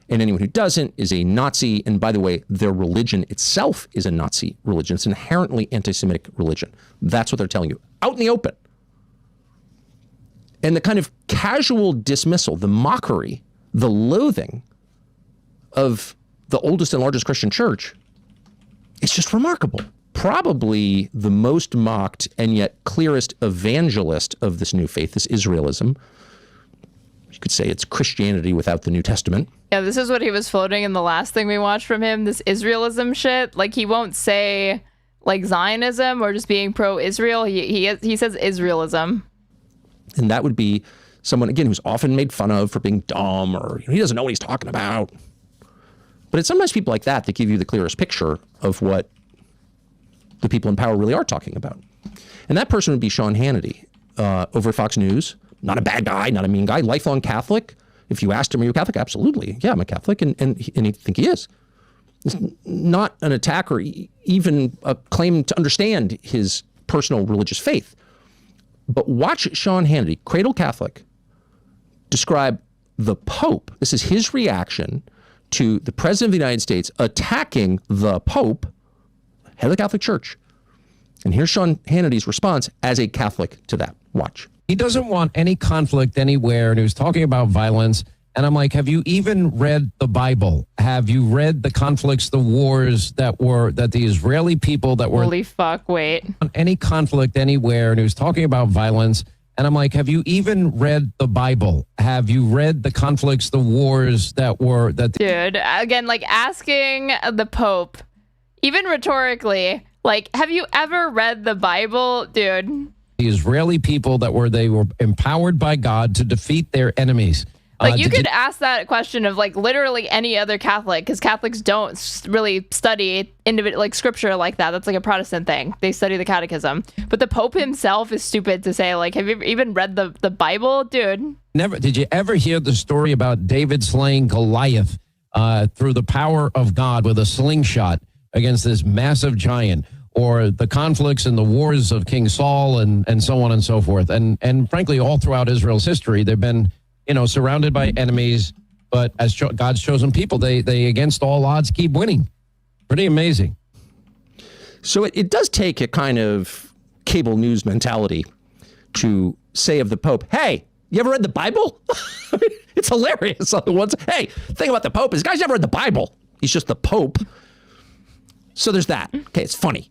Speaker 17: and anyone who doesn't is a Nazi. And by the way, their religion itself is a Nazi religion. It's an inherently anti-Semitic religion. That's what they're telling you, out in the open. And the kind of casual dismissal, the mockery, the loathing of the oldest and largest Christian church, it's just remarkable. Probably the most mocked and yet clearest evangelist of this new faith, this Israelism. You could say it's Christianity without the New Testament.
Speaker 4: Yeah, this is what he was floating in the last thing we watched from him, this Israelism shit. Like, he won't say, like, Zionism or just being pro-Israel. He says Israelism.
Speaker 17: And that would be someone, again, who's often made fun of for being dumb or he doesn't know what he's talking about. But it's sometimes people like that that give you the clearest picture of what the people in power really are talking about. And that person would be Sean Hannity over Fox News. Not a bad guy, not a mean guy, lifelong Catholic. If you asked him, are you a Catholic? Absolutely. Yeah, I'm a Catholic. And he think he is. It's not an attack or even a claim to understand his personal religious faith. But watch Sean Hannity, cradle Catholic, describe the Pope. This is his reaction to the President of the United States attacking the Pope, head of the Catholic Church. And here's Sean Hannity's response as a Catholic to that. Watch.
Speaker 1: He doesn't want any conflict anywhere, and he was talking about violence. And I'm like, have you even read the Bible? Have you read the conflicts, the wars that the Israeli people that were...
Speaker 4: Holy fuck, wait.
Speaker 1: Any conflict anywhere, and he was talking about violence. And I'm like, have you even read the Bible? Have you read the conflicts, the wars that were...
Speaker 4: Dude, again, like asking the Pope, even rhetorically, like, have you ever read the Bible? Dude.
Speaker 1: The Israeli people they were empowered by God to defeat their enemies.
Speaker 4: Like, you could ask that question of, like, literally any other Catholic, because Catholics don't really study like scripture like that. That's like a Protestant thing. They study the catechism. But the Pope himself is stupid to say, like, have you even read the Bible? Dude.
Speaker 1: Never. Did you ever hear the story about David slaying Goliath through the power of God with a slingshot against this massive giant? Or the conflicts and the wars of King Saul and so on and so forth. And frankly, all throughout Israel's history, they've been, surrounded by enemies, but as God's chosen people, they against all odds keep winning. Pretty amazing.
Speaker 17: So it does take a kind of cable news mentality to say of the Pope, hey, you ever read the Bible? It's hilarious. Hey, the thing about the Pope is, guys never read the Bible. He's just the Pope. So there's that. Okay, it's funny.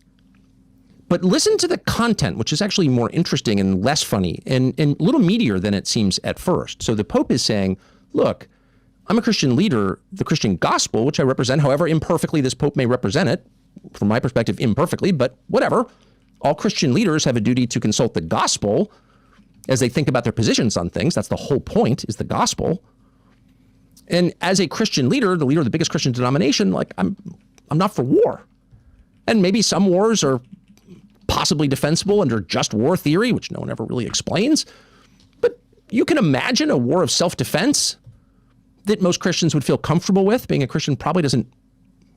Speaker 17: But listen to the content, which is actually more interesting and less funny and a little meatier than it seems at first. So the Pope is saying, look, I'm a Christian leader. The Christian gospel, which I represent, however imperfectly this Pope may represent it, from my perspective, imperfectly, but whatever. All Christian leaders have a duty to consult the gospel as they think about their positions on things. That's the whole point, is the gospel. And as a Christian leader, the leader of the biggest Christian denomination, like, I'm not for war. And maybe some wars are possibly defensible under just war theory, which no one ever really explains. But you can imagine a war of self-defense that most Christians would feel comfortable with. Being a Christian probably doesn't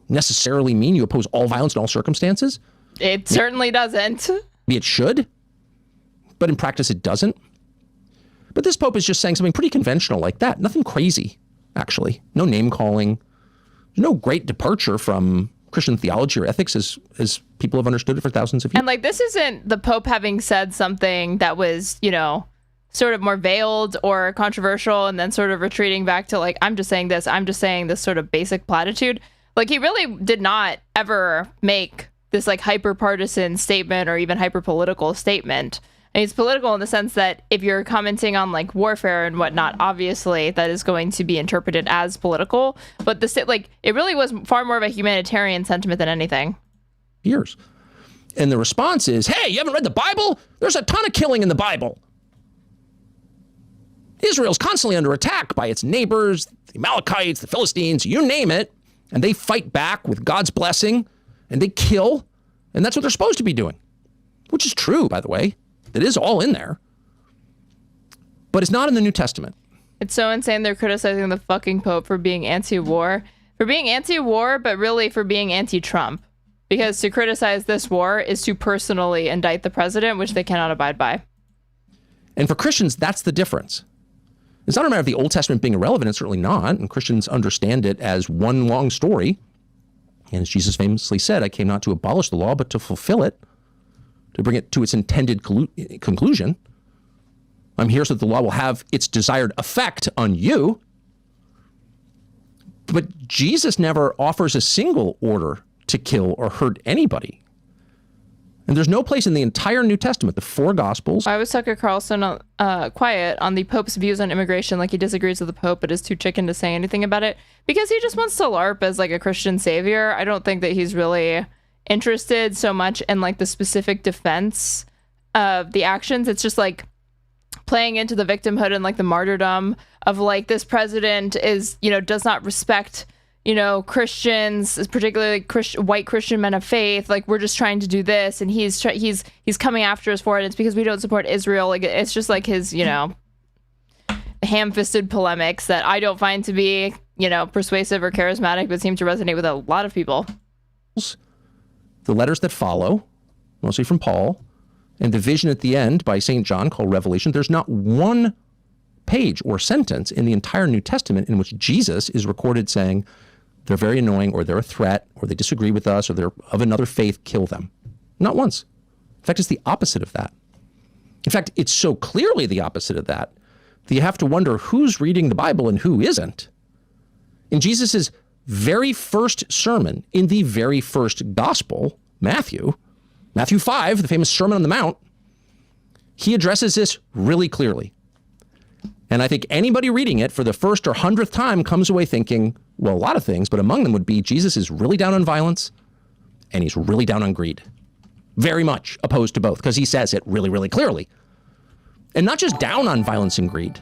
Speaker 17: necessarily mean you oppose all violence in all circumstances.
Speaker 4: It certainly doesn't.
Speaker 17: It should, but in practice it doesn't. But this Pope is just saying something pretty conventional like that. Nothing crazy, actually. No name calling. No great departure from Christian theology or ethics as people have understood it for thousands of years.
Speaker 4: And like, this isn't the Pope having said something that was, you know, sort of more veiled or controversial and then sort of retreating back to like, I'm just saying this sort of basic platitude. Like, he really did not ever make this like hyper partisan statement or even hyper political statement. And it's political in the sense that if you're commenting on like warfare and whatnot, obviously that is going to be interpreted as political. But it really was far more of a humanitarian sentiment than anything.
Speaker 17: Years. And the response is, hey, you haven't read the Bible? There's a ton of killing in the Bible. Israel's constantly under attack by its neighbors, the Amalekites, the Philistines, you name it. And they fight back with God's blessing and they kill. And that's what they're supposed to be doing, which is true, by the way. It is all in there, but it's not in the New Testament.
Speaker 4: It's so insane they're criticizing the fucking Pope for being anti-war, but really for being anti-Trump. Because to criticize this war is to personally indict the president, which they cannot abide by.
Speaker 17: And for Christians, that's the difference. It's not a matter of the Old Testament being irrelevant. It's certainly not. And Christians understand it as one long story. And as Jesus famously said, I came not to abolish the law, but to fulfill it, to bring it to its intended conclusion. I'm here so that the law will have its desired effect on you. But Jesus never offers a single order to kill or hurt anybody. And there's no place in the entire New Testament, the four Gospels.
Speaker 4: Why was Tucker Carlson quiet on the Pope's views on immigration, like he disagrees with the Pope but is too chicken to say anything about it? Because he just wants to LARP as like a Christian savior. I don't think that he's really interested so much in like the specific defense of the actions. It's just like playing into the victimhood and like the martyrdom of like, this president is, you know, does not respect, you know, Christians, particularly white Christian men of faith. Like, we're just trying to do this, and he's coming after us for it. It's because we don't support Israel. Like, it's just like his, you know, ham-fisted polemics that I don't find to be, you know, persuasive or charismatic, but seem to resonate with a lot of people.
Speaker 17: The letters that follow, mostly from Paul, and the vision at the end by St. John called Revelation, there's not one page or sentence in the entire New Testament in which Jesus is recorded saying, they're very annoying, or they're a threat, or they disagree with us, or they're of another faith, kill them. Not once. In fact, it's the opposite of that. In fact, it's so clearly the opposite of that you have to wonder who's reading the Bible and who isn't. In Jesus's very first sermon in the very first gospel, Matthew 5, the famous Sermon on the Mount, he addresses this really clearly. And I think anybody reading it for the first or 100th time comes away thinking, well, a lot of things, but among them would be Jesus is really down on violence and he's really down on greed. Very much opposed to both, because he says it really, really clearly. And not just down on violence and greed,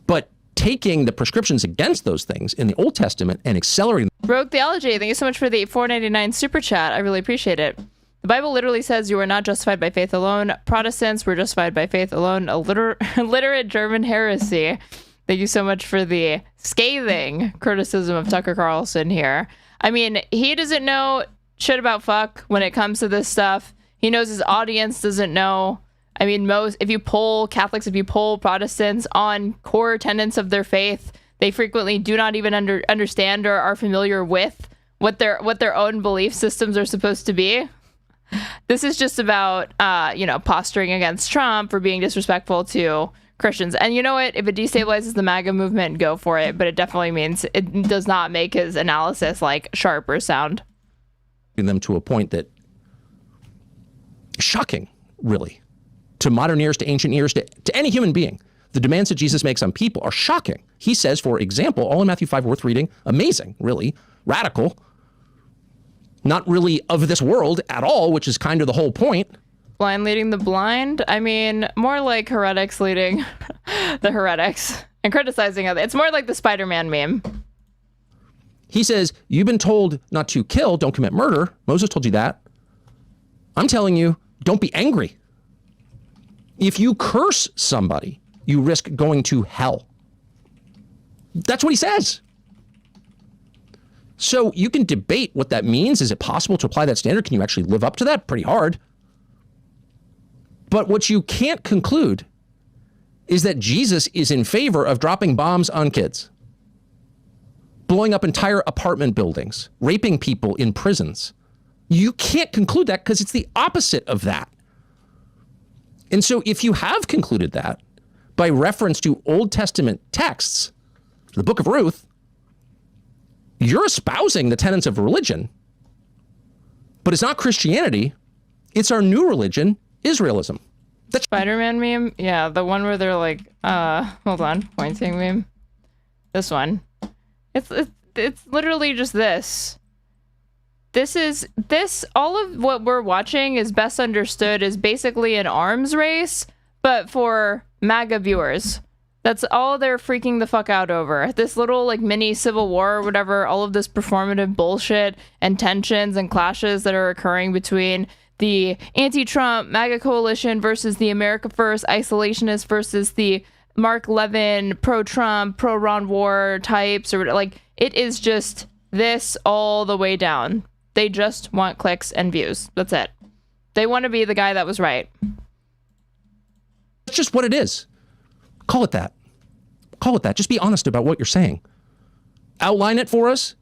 Speaker 17: but taking the prescriptions against those things in the Old Testament and accelerating.
Speaker 4: Rogue Theology, thank you so much for the $4.99 super chat. I really appreciate it. The Bible literally says you are not justified by faith alone. Protestants were justified by faith alone. A literate German heresy. Thank you so much for the scathing criticism of Tucker Carlson here. I mean, he doesn't know shit about fuck when it comes to this stuff. He knows his audience doesn't know. I mean, if you poll Catholics, if you poll Protestants on core tenets of their faith, they frequently do not even understand or are familiar with what their own belief systems are supposed to be. This is just about, posturing against Trump for being disrespectful to Christians. And you know what? If it destabilizes the MAGA movement, go for it. But it definitely means it does not make his analysis like sharp or sound.
Speaker 17: Them to a point that is shocking, really, to modern ears, to ancient ears, to any human being. The demands that Jesus makes on people are shocking. He says, for example, all in Matthew 5, worth reading, amazing, really, radical, not really of this world at all, which is kind of the whole point.
Speaker 4: Blind leading the blind? I mean, more like heretics leading the heretics and criticizing others. It's more like the Spider-Man meme.
Speaker 17: He says, you've been told not to kill, don't commit murder. Moses told you that. I'm telling you, don't be angry. If you curse somebody, you risk going to hell. That's what he says. So you can debate what that means. Is it possible to apply that standard? Can you actually live up to that? Pretty hard. But what you can't conclude is that Jesus is in favor of dropping bombs on kids, blowing up entire apartment buildings, raping people in prisons. You can't conclude that because it's the opposite of that. And so if you have concluded that by reference to Old Testament texts, the book of Ruth, you're espousing the tenets of religion, but it's not Christianity. It's our new religion, Israelism.
Speaker 4: The Spider-Man meme? Yeah, the one where they're like, hold on, pointing meme. This one. It's literally just this. All of what we're watching is best understood as basically an arms race, but for MAGA viewers. That's all they're freaking the fuck out over. This little like mini civil war or whatever, all of this performative bullshit and tensions and clashes that are occurring between the anti-Trump MAGA coalition versus the America First isolationists versus the Mark Levin pro-Trump, pro-Ron War types, or like, it is just this all the way down. They just want clicks and views. That's it. They want to be the guy that was right.
Speaker 17: That's just what it is. Call it that. Call it that. Just be honest about what you're saying. Outline it for us.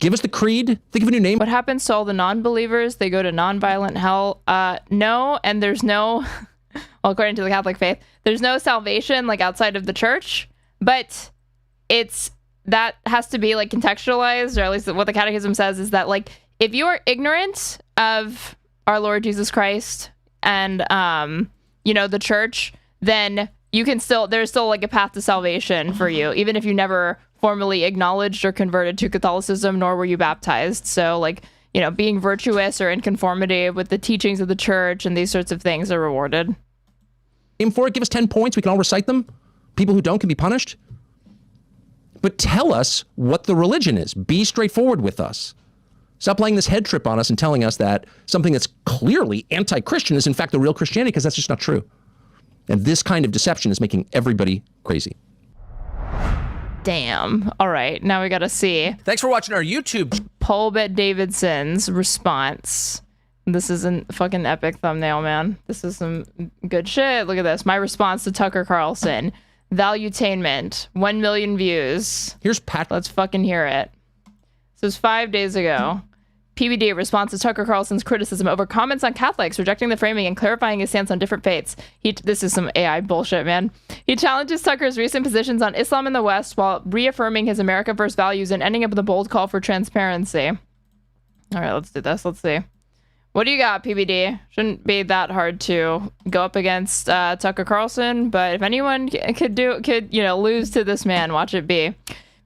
Speaker 17: Give us the creed. Think of a new name.
Speaker 4: What happens to all the non-believers? They go to non-violent hell. No, and there's no, well, according to the Catholic faith, there's no salvation like outside of the church, but that has to be like contextualized, or at least what the Catechism says is that like, if you are ignorant of our Lord Jesus Christ and, the church, then you can there's still like a path to salvation for you, even if you never formally acknowledged or converted to Catholicism, nor were you baptized. So like, being virtuous or in conformity with the teachings of the church and these sorts of things are rewarded.
Speaker 17: Aim for it, give us 10 points, we can all recite them. People who don't can be punished. But tell us what the religion is. Be straightforward with us. Stop playing this head trip on us and telling us that something that's clearly anti-Christian is in fact the real Christianity, because that's just not true. And this kind of deception is making everybody crazy.
Speaker 4: Damn. All right, now we gotta see.
Speaker 17: Thanks for watching our YouTube.
Speaker 4: Paul Bet Davidson's response. This is a fucking epic thumbnail, man. This is some good shit. Look at this. My response to Tucker Carlson. Valuetainment. 1 million views.
Speaker 17: Here's Pat.
Speaker 4: Let's fucking hear it. This was 5 days ago. PBD responds to Tucker Carlson's criticism over comments on Catholics, rejecting the framing and clarifying his stance on different faiths. This is some AI bullshit, man. He challenges Tucker's recent positions on Islam in the West while reaffirming his America First values and ending up with a bold call for transparency. All right, let's do this. Let's see. What do you got, PBD? Shouldn't be that hard to go up against Tucker Carlson, but if anyone could lose to this man, watch it be.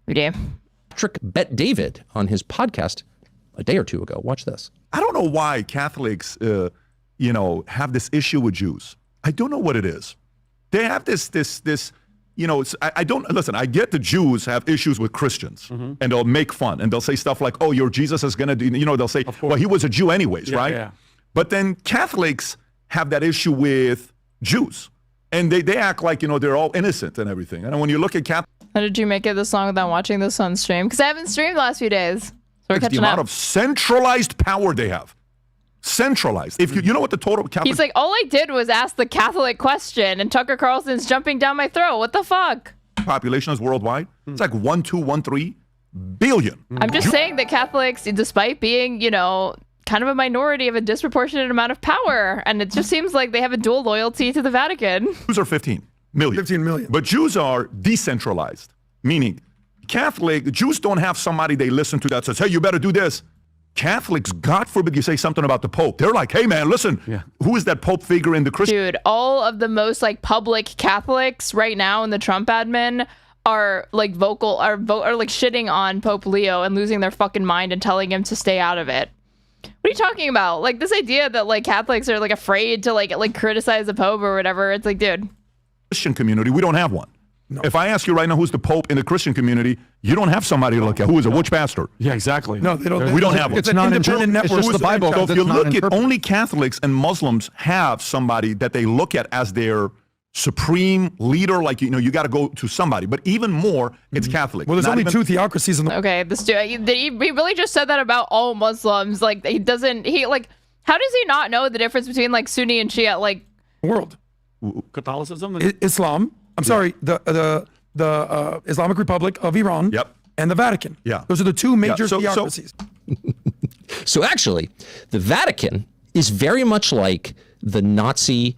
Speaker 4: PBD.
Speaker 17: Patrick Bet David on his podcast a day or two ago. Watch this.
Speaker 18: I don't know why Catholics, have this issue with Jews. I don't know what it is. They have this. I don't listen. I get the Jews have issues with Christians, and they'll make fun and they'll say stuff like, "Oh, your Jesus is gonna do." They'll say, "Well, he was a Jew anyways, right?" Yeah. But then Catholics have that issue with Jews, and they act like they're all innocent and everything. And when you look at Catholics,
Speaker 4: how did you make it this long without watching this on stream? Because I haven't streamed the last few days. So
Speaker 18: the amount of centralized power they have. Centralized. If you know what the total Catholic...
Speaker 4: He's like, all I did was ask the Catholic question, and Tucker Carlson's jumping down my throat. What the fuck?
Speaker 18: Population is worldwide. It's like 1.213 billion.
Speaker 4: I'm just saying that Catholics, despite being, kind of a minority, have a disproportionate amount of power, and it just seems like they have a dual loyalty to the Vatican.
Speaker 18: Jews are 15 million.
Speaker 19: 15 million.
Speaker 18: But Jews are decentralized, meaning Jews don't have somebody they listen to that says, "Hey, you better do this." Catholics, God forbid you say something about the Pope. They're like, "Hey, man, listen, who is that Pope figure in the Christian?"
Speaker 4: Dude, all of the most Public Catholics right now in the Trump admin are vocal, are shitting on Pope Leo and losing their fucking mind and telling him to stay out of it. What are you talking about? This idea that Catholics are afraid to criticize the Pope or whatever. It's dude.
Speaker 18: Christian community, we don't have one. No. If I ask you right now who's the Pope in the Christian community, you don't have somebody to look at. Who is a witch pastor?
Speaker 19: Yeah, exactly.
Speaker 18: No, they don't. We don't have one.
Speaker 19: It's an independent network.
Speaker 18: It's just the Bible. So if you look at only Catholics and Muslims have somebody that they look at as their supreme leader, you got to go to somebody. But even more, it's Catholic.
Speaker 19: Well, there's only two theocracies in the...
Speaker 4: Okay, this dude, he really just said that about all Muslims. How does he not know the difference between Sunni and Shia?
Speaker 19: world.
Speaker 18: Catholicism?
Speaker 19: Islam. I'm sorry, the Islamic Republic of Iran.
Speaker 18: Yep.
Speaker 19: And the Vatican.
Speaker 18: Yeah.
Speaker 19: Those are the two major theocracies.
Speaker 17: So actually, the Vatican is very much like the Nazi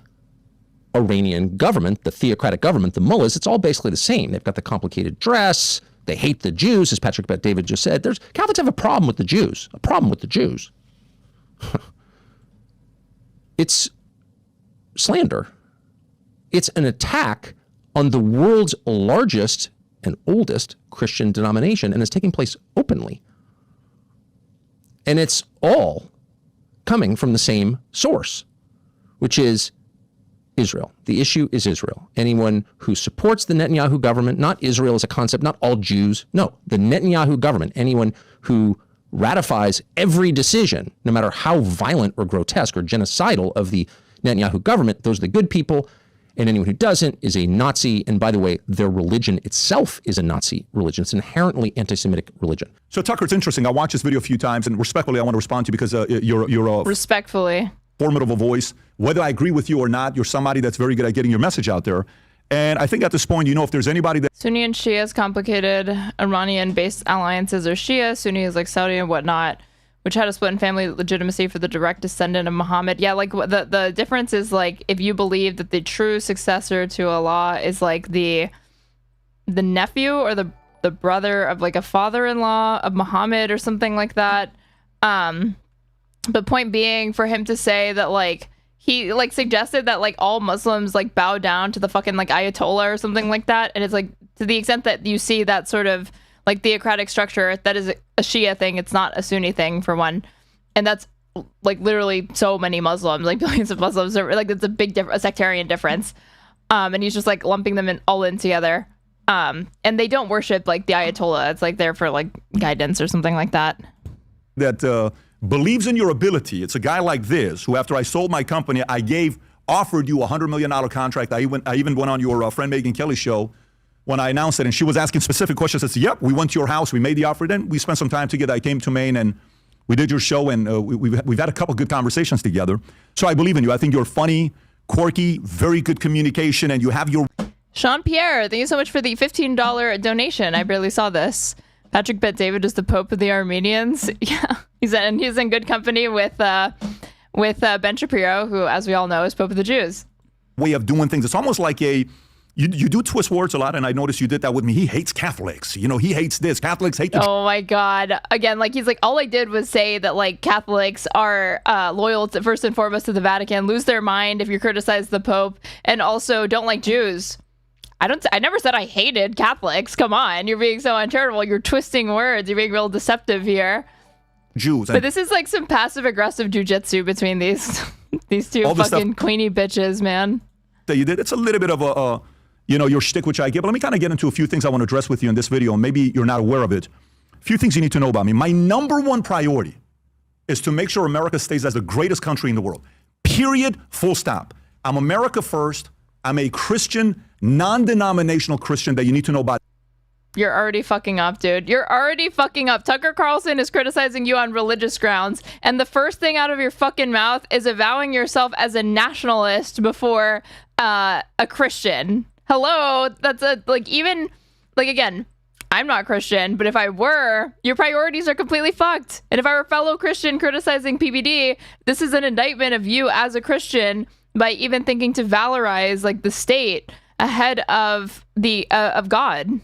Speaker 17: Iranian government, the theocratic government, the mullahs. It's all basically the same. They've got the complicated dress. They hate the Jews, as Patrick Bet David just said. Catholics have a problem with the Jews. A problem with the Jews. It's slander. It's an attack on the world's largest and oldest Christian denomination, and it's taking place openly. And it's all coming from the same source, which is Israel. The issue is Israel. Anyone who supports the Netanyahu government, not Israel as a concept, not all Jews, no, the Netanyahu government, anyone who ratifies every decision, no matter how violent or grotesque or genocidal of the Netanyahu government, those are the good people. And anyone who doesn't is a Nazi. And by the way, their religion itself is a Nazi religion. It's an inherently anti-Semitic religion.
Speaker 18: So Tucker, it's interesting. I watched this video a few times, and respectfully, I want to respond to you because you're a
Speaker 4: respectfully
Speaker 18: formidable voice. Whether I agree with you or not, you're somebody that's very good at getting your message out there. And I think at this point, if there's anybody that
Speaker 4: Sunni and Shia is complicated. Iranian-based alliances are Shia. Sunni is like Saudi and whatnot, which had a split in family legitimacy for the direct descendant of Muhammad. Yeah, like the difference is like if you believe that the true successor to Allah is like the nephew or the brother of like a father-in-law of Muhammad or something like that. But point being, for him to say that like he like suggested that like all Muslims like bow down to the fucking like Ayatollah or something like that, and it's like to the extent that you see that sort of like theocratic structure, that is a Shia thing. It's not a Sunni thing, for one. And that's like literally so many Muslims, like billions of Muslims are like, it's a big a sectarian difference. And he's just like lumping them all in together. And they don't worship like the Ayatollah. It's like there for like guidance or something like that.
Speaker 18: That believes in your ability. It's a guy like this who, after I sold my company, offered you a $100 million contract. I even went on your friend Megyn Kelly's show when I announced it, and she was asking specific questions. I said, yep, we went to your house, we made the offer, then we spent some time together. I came to Maine, and we did your show, and we've had a couple good conversations together. So I believe in you. I think you're funny, quirky, very good communication, and you have your...
Speaker 4: Sean Pierre, thank you so much for the $15 donation. I barely saw this. Patrick Bet David is the Pope of the Armenians. Yeah, he's in good company with Ben Shapiro, who, as we all know, is Pope of the Jews.
Speaker 18: Way of doing things. It's almost like you do twist words a lot, and I noticed you did that with me. He hates Catholics. He hates this. Catholics hate this.
Speaker 4: Oh my God. Again, like he's like, all I did was say that like Catholics are loyal to, first and foremost, to the Vatican, lose their mind if you criticize the Pope, and also don't like Jews. I never said I hated Catholics. Come on, you're being so uncharitable. You're twisting words. You're being real deceptive here.
Speaker 18: Jews.
Speaker 4: But this is like some passive aggressive jujitsu between these two fucking queenie bitches, man.
Speaker 18: That you did. It's a little bit of a your shtick, which I get. But let me kind of get into a few things I want to address with you in this video, and maybe you're not aware of it. A few things you need to know about me. My number one priority is to make sure America stays as the greatest country in the world. Period. Full stop. I'm America first. I'm a Christian, non-denominational Christian that you need to know about.
Speaker 4: You're already fucking up, dude. You're already fucking up. Tucker Carlson is criticizing you on religious grounds, and the first thing out of your fucking mouth is avowing yourself as a nationalist before a Christian. Hello? That's again, I'm not Christian, but if I were, your priorities are completely fucked. And if I were a fellow Christian criticizing PBD, this is an indictment of you as a Christian by even thinking to valorize like the state ahead of the of God.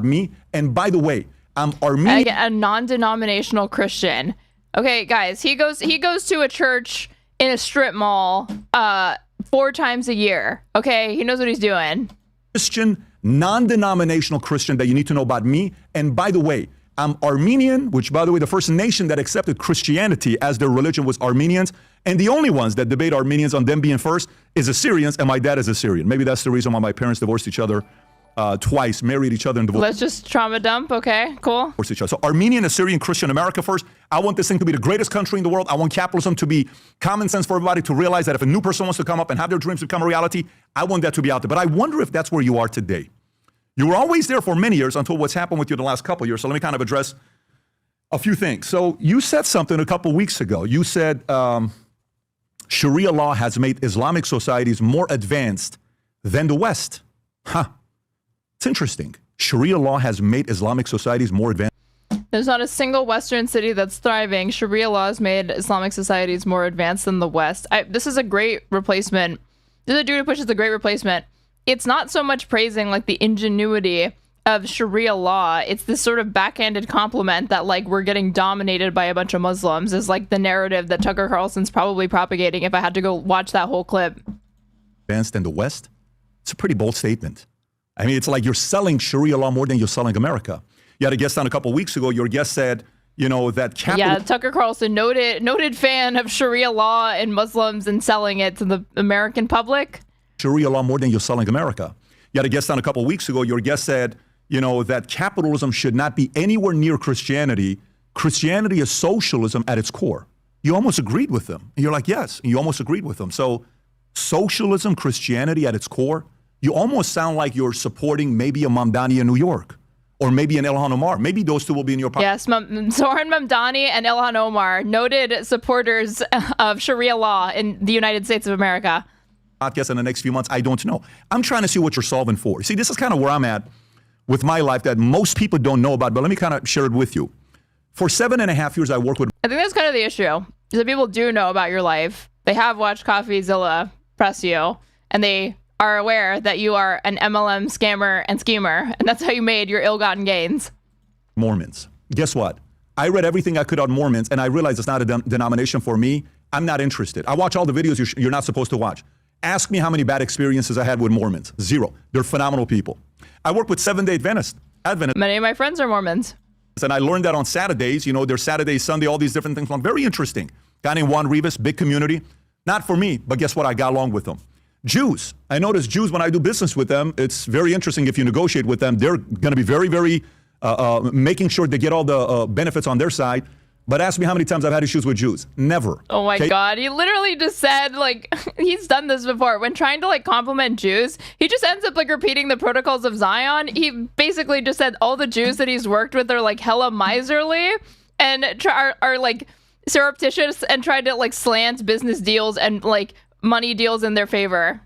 Speaker 18: Me, and by the way, I'm Armenian.
Speaker 4: A non-denominational Christian. Okay, guys, he goes to a church in a strip mall 4 times a year. Okay, he knows what he's doing.
Speaker 18: Christian, non-denominational Christian that you need to know about me. And by the way, I'm Armenian, which, by the way, the first nation that accepted Christianity as their religion was Armenians. And the only ones that debate Armenians on them being first is Assyrians, and my dad is Assyrian. Maybe that's the reason why my parents divorced each other twice, married each other, and divorced.
Speaker 4: Let's just trauma dump. Okay, cool.
Speaker 18: Each other. So Armenian, Assyrian, Christian, America first. I want this thing to be the greatest country in the world. I want capitalism to be common sense for everybody, to realize that if a new person wants to come up and have their dreams become a reality, I want that to be out there. But I wonder if that's where you are today. You were always there for many years until what's happened with you the last couple of years. So let me kind of address a few things. So you said something a couple weeks ago. You said Sharia law has made Islamic societies more advanced than the West. It's interesting. Sharia law has made Islamic societies more advanced.
Speaker 4: There's not a single Western city that's thriving. Sharia law has made Islamic societies more advanced than the West. This is a great replacement. This is a dude who pushes a great replacement. It's not so much praising like the ingenuity of Sharia law. It's this sort of backhanded compliment that like we're getting dominated by a bunch of Muslims is like the narrative that Tucker Carlson's probably propagating if I had to go watch that whole clip.
Speaker 18: Advanced in the West? It's a pretty bold statement. I mean, it's like you're selling Sharia law more than you're selling America. You had a guest on a couple of weeks ago. Your guest said, you know, that
Speaker 4: Yeah, Tucker Carlson, noted fan of Sharia law and Muslims and selling it to the American public.
Speaker 18: Sharia law more than you're selling America. You had a guest on a couple of weeks ago. Your guest said, you know, that capitalism should not be anywhere near Christianity. Christianity is socialism at its core. You almost agreed with them. And you're like, yes, and you almost agreed with them. So socialism, Christianity at its core, you almost sound like you're supporting maybe a Mamdani in New York. Or maybe an Ilhan Omar. Maybe those two will be in your podcast.
Speaker 4: Yes, Zohran Mamdani and Ilhan Omar, noted supporters of Sharia law in the United States of America.
Speaker 18: Podcast in the next few months, I don't know. I'm trying to see what you're solving for. See, this is kind of where I'm at with my life that most people don't know about, but let me kind of share it with you. For 7.5 years, I worked with...
Speaker 4: I think that's kind of the issue. Is that people do know about your life. They have watched CoffeeZilla press you, and they are aware that you are an MLM scammer and schemer, and that's how you made your ill-gotten gains.
Speaker 18: Mormons. Guess what? I read everything I could on Mormons, and I realized it's not a denomination for me. I'm not interested. I watch all the videos you're not supposed to watch. Ask me how many bad experiences I had with Mormons. Zero. They're phenomenal people. I work with Seventh-day Adventists.
Speaker 4: Many of my friends are Mormons.
Speaker 18: And I learned that on Saturdays. You know, there's Saturday, Sunday, all these different things. Very interesting. Guy named Juan Rivas, big community. Not for me, but guess what? I got along with them. Jews. I notice Jews, when I do business with them, it's very interesting if you negotiate with them. They're going to be very, very making sure they get all the benefits on their side. But ask me how many times I've had issues with Jews. Never.
Speaker 4: Oh my God. He literally just said, like, he's done this before. When trying to, like, compliment Jews, he just ends up, like, repeating the protocols of Zion. He basically just said all the Jews that he's worked with are, like, hella miserly and are like, surreptitious and try to, like, slant business deals and, like, money deals in their favor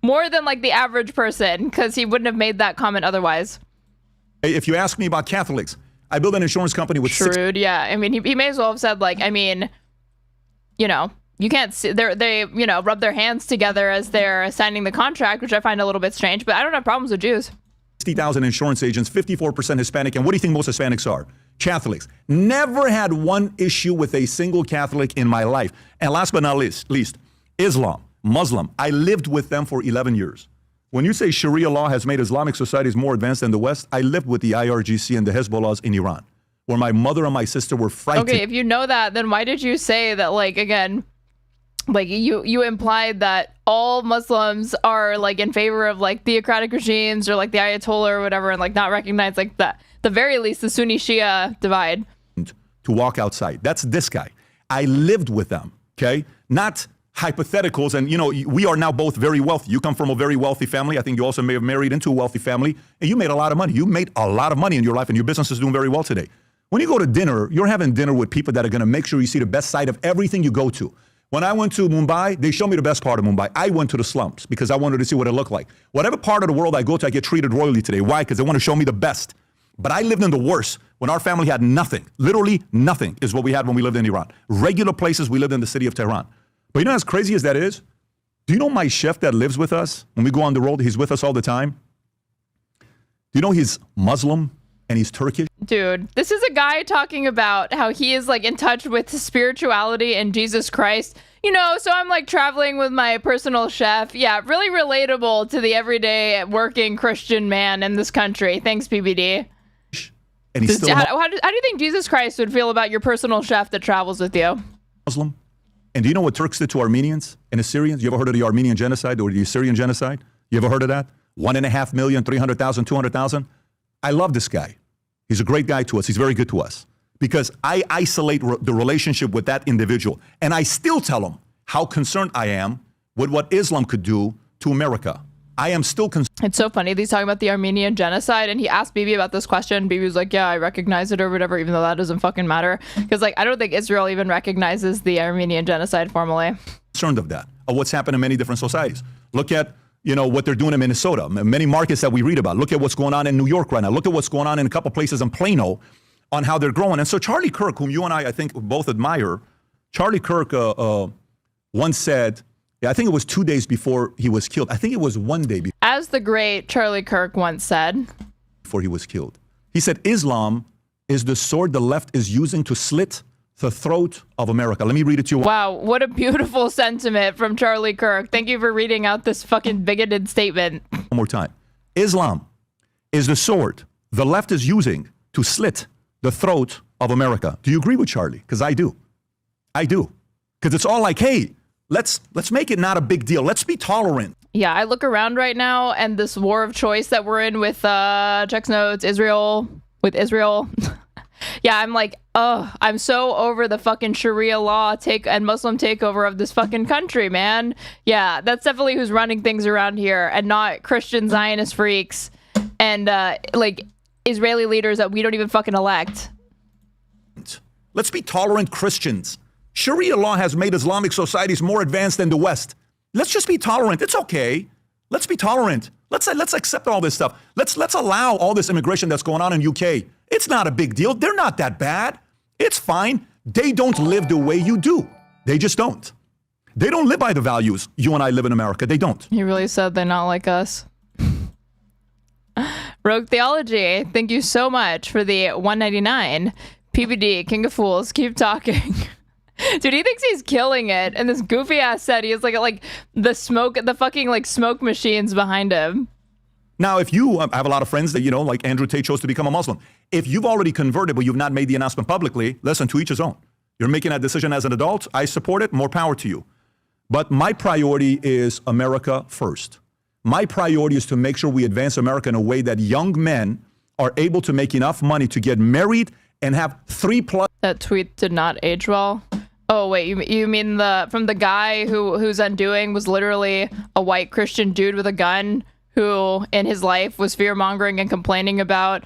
Speaker 4: more than like the average person, because he wouldn't have made that comment otherwise.
Speaker 18: If you ask me about Catholics, I built an insurance company with
Speaker 4: shrewd. Yeah, I mean, he may as well have said like, I mean, you know, you can't see they you know rub their hands together as they're signing the contract, which I find a little bit strange. But I don't have problems with Jews.
Speaker 18: 60,000 insurance agents, 54% Hispanic, and what do you think most Hispanics are? Catholics. Never had one issue with a single Catholic in my life. And last but not least, Islam, Muslim. I lived with them for 11 years. When you say Sharia law has made Islamic societies more advanced than the West, I lived with the IRGC and the Hezbollahs in Iran, where my mother and my sister were frightened.
Speaker 4: Okay, if you know that, then why did you say that, like, again, like you implied that all Muslims are like in favor of like theocratic regimes or like the Ayatollah or whatever, and like not recognize like the very least the Sunni Shia divide?
Speaker 18: To walk outside. That's this guy. I lived with them, okay? Not hypotheticals, and you know, we are now both very wealthy. You come from a very wealthy family. I think you also may have married into a wealthy family, and you made a lot of money. You made a lot of money in your life, and your business is doing very well today. When you go to dinner, you're having dinner with people that are going to make sure you see the best side of everything you go to. When I went to Mumbai, they showed me the best part of Mumbai. I went to the slums because I wanted to see what it looked like. Whatever part of the world I go to, I get treated royally today. Why? Because they want to show me the best. But I lived in the worst when our family had nothing. Literally nothing is what we had when we lived in Iran. Regular places, we lived in the city of Tehran. But you know, as crazy as that is, do you know my chef that lives with us? When we go on the road, he's with us all the time. Do you know he's Muslim and he's Turkish?
Speaker 4: Dude, this is a guy talking about how he is like in touch with spirituality and Jesus Christ. You know, so I'm like traveling with my personal chef. Yeah, really relatable to the everyday working Christian man in this country. Thanks, PBD.
Speaker 18: And he's still
Speaker 4: how do you think Jesus Christ would feel about your personal chef that travels with you?
Speaker 18: Muslim. And do you know what Turks did to Armenians and Assyrians? You ever heard of the Armenian genocide or the Assyrian genocide? You ever heard of that? 1.5 million, 300,000, 200,000? I love this guy. He's a great guy to us. He's very good to us. Because I isolate the relationship with that individual. And I still tell him how concerned I am with what Islam could do to America. I am still concerned.
Speaker 4: It's so funny. He's talking about the Armenian genocide, and he asked Bibi about this question. Bibi was like, yeah, I recognize it or whatever, even though that doesn't fucking matter. Because, like, I don't think Israel even recognizes the Armenian genocide formally.
Speaker 18: Concerned of that, of what's happened in many different societies. Look at, what they're doing in Minnesota, many markets that we read about. Look at what's going on in New York right now. Look at what's going on in a couple places in Plano on how they're growing. And so Charlie Kirk, whom you and I think both admire, Charlie Kirk once said, I think it was 2 days before he was killed. I think it was 1 day
Speaker 4: As the great Charlie Kirk once said,
Speaker 18: before he was killed. He said, Islam is the sword the left is using to slit the throat of America. Let me read it to you.
Speaker 4: Wow, what a beautiful sentiment from Charlie Kirk. Thank you for reading out this fucking bigoted statement.
Speaker 18: One more time. Islam is the sword the left is using to slit the throat of America. Do you agree with Charlie? Because I do. I do. Because it's all like, hey, let's make it not a big deal. Let's be tolerant.
Speaker 4: Yeah, I look around right now, and this war of choice that we're in with Check's Notes, Israel. Yeah, I'm like, I'm so over the fucking Sharia law and Muslim takeover of this fucking country, man. Yeah, that's definitely who's running things around here, and not Christian Zionist freaks and like Israeli leaders that we don't even fucking elect.
Speaker 18: Let's be tolerant Christians. Sharia law has made Islamic societies more advanced than the West. Let's just be tolerant. It's okay. Let's be tolerant. Let's accept all this stuff. Let's allow all this immigration that's going on in UK. It's not a big deal. They're not that bad. It's fine. They don't live the way you do. They just don't. They don't live by the values you and I live in America. They don't.
Speaker 4: He really said they're not like us. Rogue Theology, thank you so much for the $1.99. PBD, King of Fools, keep talking. Dude, he thinks he's killing it. And this goofy ass set, he has like the fucking like smoke machines behind him.
Speaker 18: Now, if you I have a lot of friends that, like Andrew Tate chose to become a Muslim. If you've already converted, but you've not made the announcement publicly, listen, to each his own. You're making that decision as an adult. I support it. More power to you. But my priority is America first. My priority is to make sure we advance America in a way that young men are able to make enough money to get married and have 3+.
Speaker 4: That tweet did not age well. Oh, wait, you mean from the guy whose undoing was literally a white Christian dude with a gun who in his life was fear-mongering and complaining about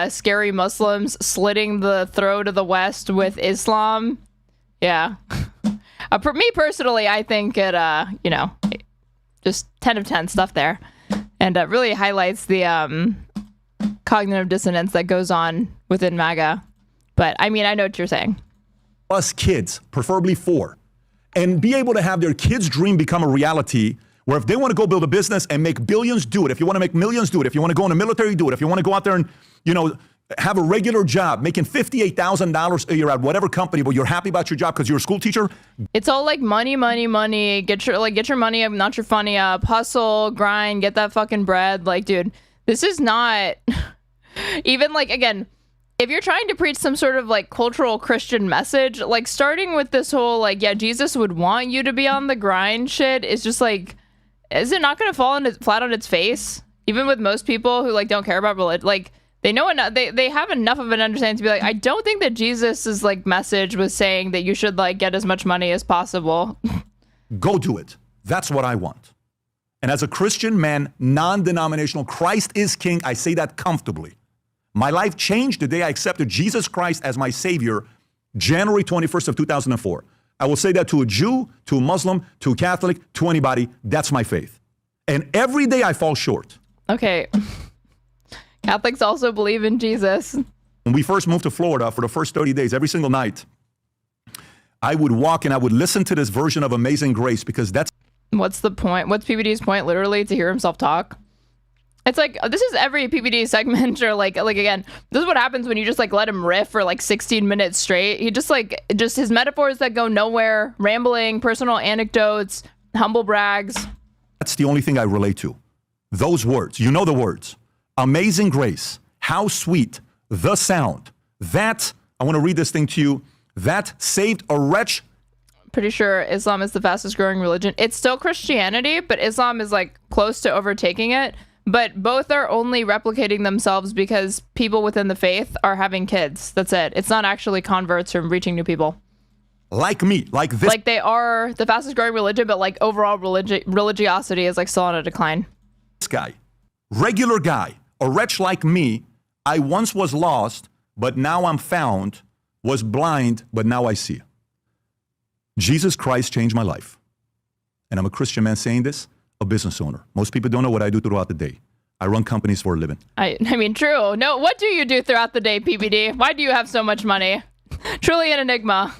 Speaker 4: scary Muslims slitting the throat of the West with Islam? Yeah. For me personally, I think it, just 10 of 10 stuff there. And it really highlights the cognitive dissonance that goes on within MAGA. But, I mean, I know what you're saying.
Speaker 18: Plus kids, preferably 4, and be able to have their kids' dream become a reality where if they want to go build a business and make billions, do it. If you want to make millions, do it. If you want to go in the military, do it. If you want to go out there and, have a regular job, making $58,000 a year at whatever company, but you're happy about your job because you're a school teacher.
Speaker 4: It's all like money. Get your money up, not your funny up. Hustle, grind, get that fucking bread. Like, dude, this is not even like, again, if you're trying to preach some sort of like cultural Christian message, like starting with this whole like, yeah, Jesus would want you to be on the grind shit is just like, is it not going to fall flat on its face? Even with most people who like don't care about religion, like they know enough, they have enough of an understanding to be like, I don't think that Jesus's like message was saying that you should like get as much money as possible.
Speaker 18: Go do it. That's what I want. And as a Christian man, non-denominational, Christ is King. I say that comfortably. My life changed the day I accepted Jesus Christ as my Savior, January 21st of 2004. I will say that to a Jew, to a Muslim, to a Catholic, to anybody. That's my faith. And every day I fall short.
Speaker 4: Okay. Catholics also believe in Jesus.
Speaker 18: When we first moved to Florida, for the first 30 days, every single night, I would walk and I would listen to this version of Amazing Grace because that's...
Speaker 4: What's the point? What's PBD's point, literally, to hear himself talk? It's like, this is every PBD segment, or like again, this is what happens when you just like let him riff for like 16 minutes straight. He just his metaphors that go nowhere, rambling, personal anecdotes, humble brags.
Speaker 18: That's the only thing I relate to. Those words, you know the words. Amazing grace, how sweet the sound. That, I want to read this thing to you, that saved a wretch.
Speaker 4: Pretty sure Islam is the fastest growing religion. It's still Christianity, but Islam is like close to overtaking it. But both are only replicating themselves because people within the faith are having kids. That's it. It's not actually converts from reaching new people.
Speaker 18: Like me, like this.
Speaker 4: Like they are the fastest growing religion, but like overall religiosity is like still on a decline.
Speaker 18: This guy, regular guy, a wretch like me, I once was lost, but now I'm found, was blind, but now I see. Jesus Christ changed my life. And I'm a Christian man saying this, a business owner. Most people don't know what I do throughout the day. I run companies for a living.
Speaker 4: I mean, true. No, what do you do throughout the day, PBD? Why do you have so much money? Truly an enigma.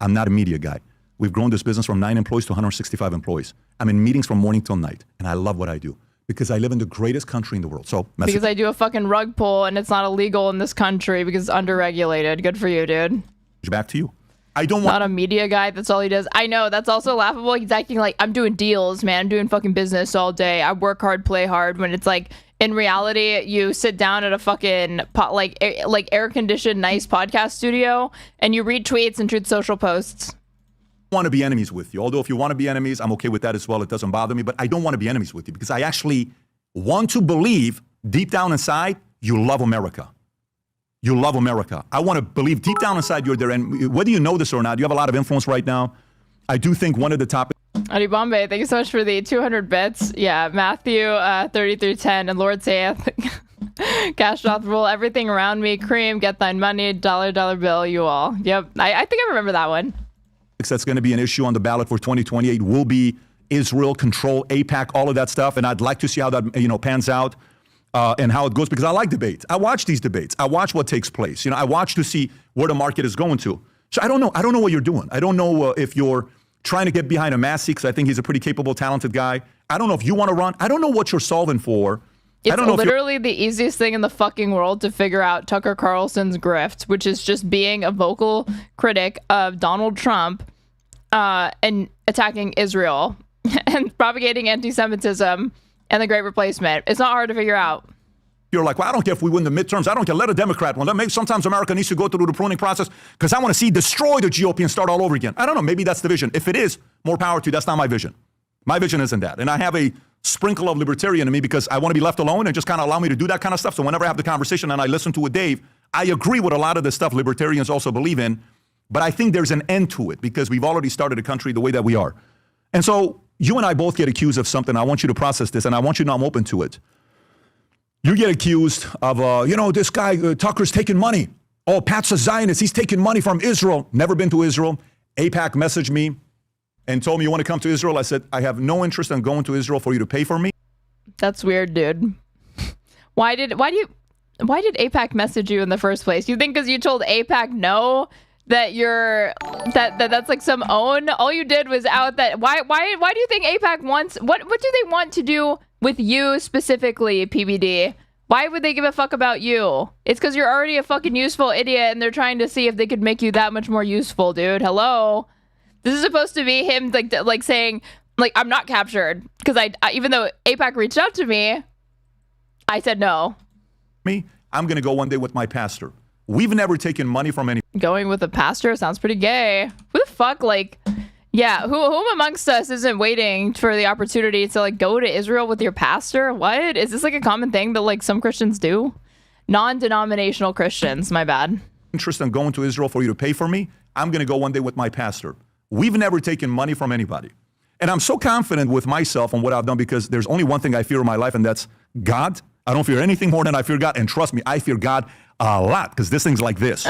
Speaker 18: I'm not a media guy. We've grown this business from 9 employees to 165 employees. I'm in meetings from morning till night, and I love what I do because I live in the greatest country in the world. So,
Speaker 4: because I do a fucking rug pull, and it's not illegal in this country because it's underregulated. Good for you, dude.
Speaker 18: Back to you. I don't want...
Speaker 4: Not a media guy. That's all he does. I know. That's also laughable. He's acting like, I'm doing deals, man. I'm doing fucking business all day. I work hard, play hard. When it's like, in reality, you sit down at a fucking air-conditioned, nice podcast studio, and you read tweets and Truth Social posts.
Speaker 18: I want to be enemies with you. Although if you want to be enemies, I'm okay with that as well. It doesn't bother me. But I don't want to be enemies with you because I actually want to believe deep down inside you love America. You love America. I want to believe deep down inside you're there. And whether you know this or not, you have a lot of influence right now. I do think one of the topics...
Speaker 4: Adi Bombay, thank you so much for the 200 bits. Yeah, Matthew 3310 and Lord saith, cash doth rule everything around me. Cream, get thine money, dollar bill, you all. Yep, I think I remember that one.
Speaker 18: That's going to be an issue on the ballot for 2028 will be Israel, control, AIPAC, all of that stuff. And I'd like to see how that pans out and how it goes because I like debates. I watch these debates. I watch what takes place. I watch to see where the market is going to. So I don't know. I don't know what you're doing. I don't know if you're trying to get behind a Massey because I think he's a pretty capable, talented guy. I don't know if you want to run. I don't know what you're solving for.
Speaker 4: It's literally the easiest thing in the fucking world to figure out Tucker Carlson's grift, which is just being a vocal critic of Donald Trump and attacking Israel and propagating anti-Semitism and the Great Replacement. It's not hard to figure out.
Speaker 18: You're like, well, I don't care if we win the midterms. I don't care. Let a Democrat win. Maybe sometimes America needs to go through the pruning process because I want to see destroy the GOP and start all over again. I don't know. Maybe that's the vision. If it is, more power to you. That's not my vision. My vision isn't that. And I have a sprinkle of libertarian in me because I want to be left alone and just kind of allow me to do that kind of stuff. So whenever I have the conversation and I listen to it, Dave, I agree with a lot of the stuff libertarians also believe in. But I think there's an end to it because we've already started a country the way that we are. And so you and I both get accused of something. I want you to process this, and I want you to know I'm open to it. You get accused of, this guy, Tucker's taking money. Oh, Pat's a Zionist. He's taking money from Israel. Never been to Israel. AIPAC messaged me and told me, you want to come to Israel? I said, I have no interest in going to Israel for you to pay for me.
Speaker 4: That's weird, dude. Why did AIPAC message you in the first place? You think because you told AIPAC no that that's like some own? All you did was out that. Why do you think AIPAC wants? What do they want to do with you specifically, PBD? Why would they give a fuck about you? It's because you're already a fucking useful idiot, and they're trying to see if they could make you that much more useful, dude. Hello, this is supposed to be him like saying like I'm not captured because I even though AIPAC reached out to me, I said no.
Speaker 18: I'm gonna go one day with my pastor. We've never taken money from any.
Speaker 4: Going with a pastor sounds pretty gay. Who the fuck, yeah, who amongst us isn't waiting for the opportunity to, go to Israel with your pastor? What? Is this, a common thing that, some Christians do? Non-denominational Christians, my bad.
Speaker 18: Interest in going to Israel for you to pay for me? I'm going to go one day with my pastor. We've never taken money from anybody. And I'm so confident with myself and what I've done because there's only one thing I fear in my life, and that's God. I don't fear anything more than I fear God. And trust me, I fear God a lot because this thing's like this.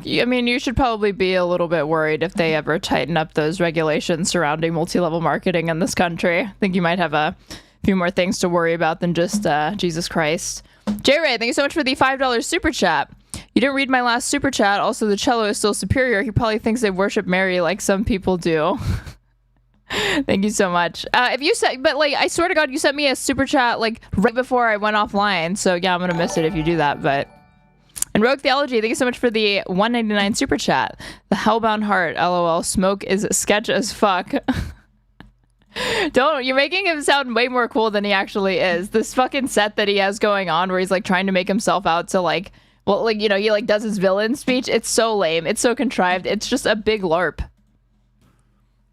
Speaker 4: You should probably be a little bit worried if they ever tighten up those regulations surrounding multi-level marketing in this country. I think you might have a few more things to worry about than just Jesus Christ. J-Ray, thank you so much for the $5 super chat. You didn't read my last super chat. Also, the cello is still superior. He probably thinks they worship Mary like some people do. Thank you so much. I swear to God, you sent me a super chat right before I went offline. So yeah, I'm gonna miss it if you do that. And Rogue Theology, thank you so much for the $1.99 super chat. The Hellbound Heart, LOL. Smoke is sketch as fuck. You're making him sound way more cool than he actually is. This fucking set that he has going on, where he's trying to make himself out to he does his villain speech. It's so lame. It's so contrived. It's just a big LARP.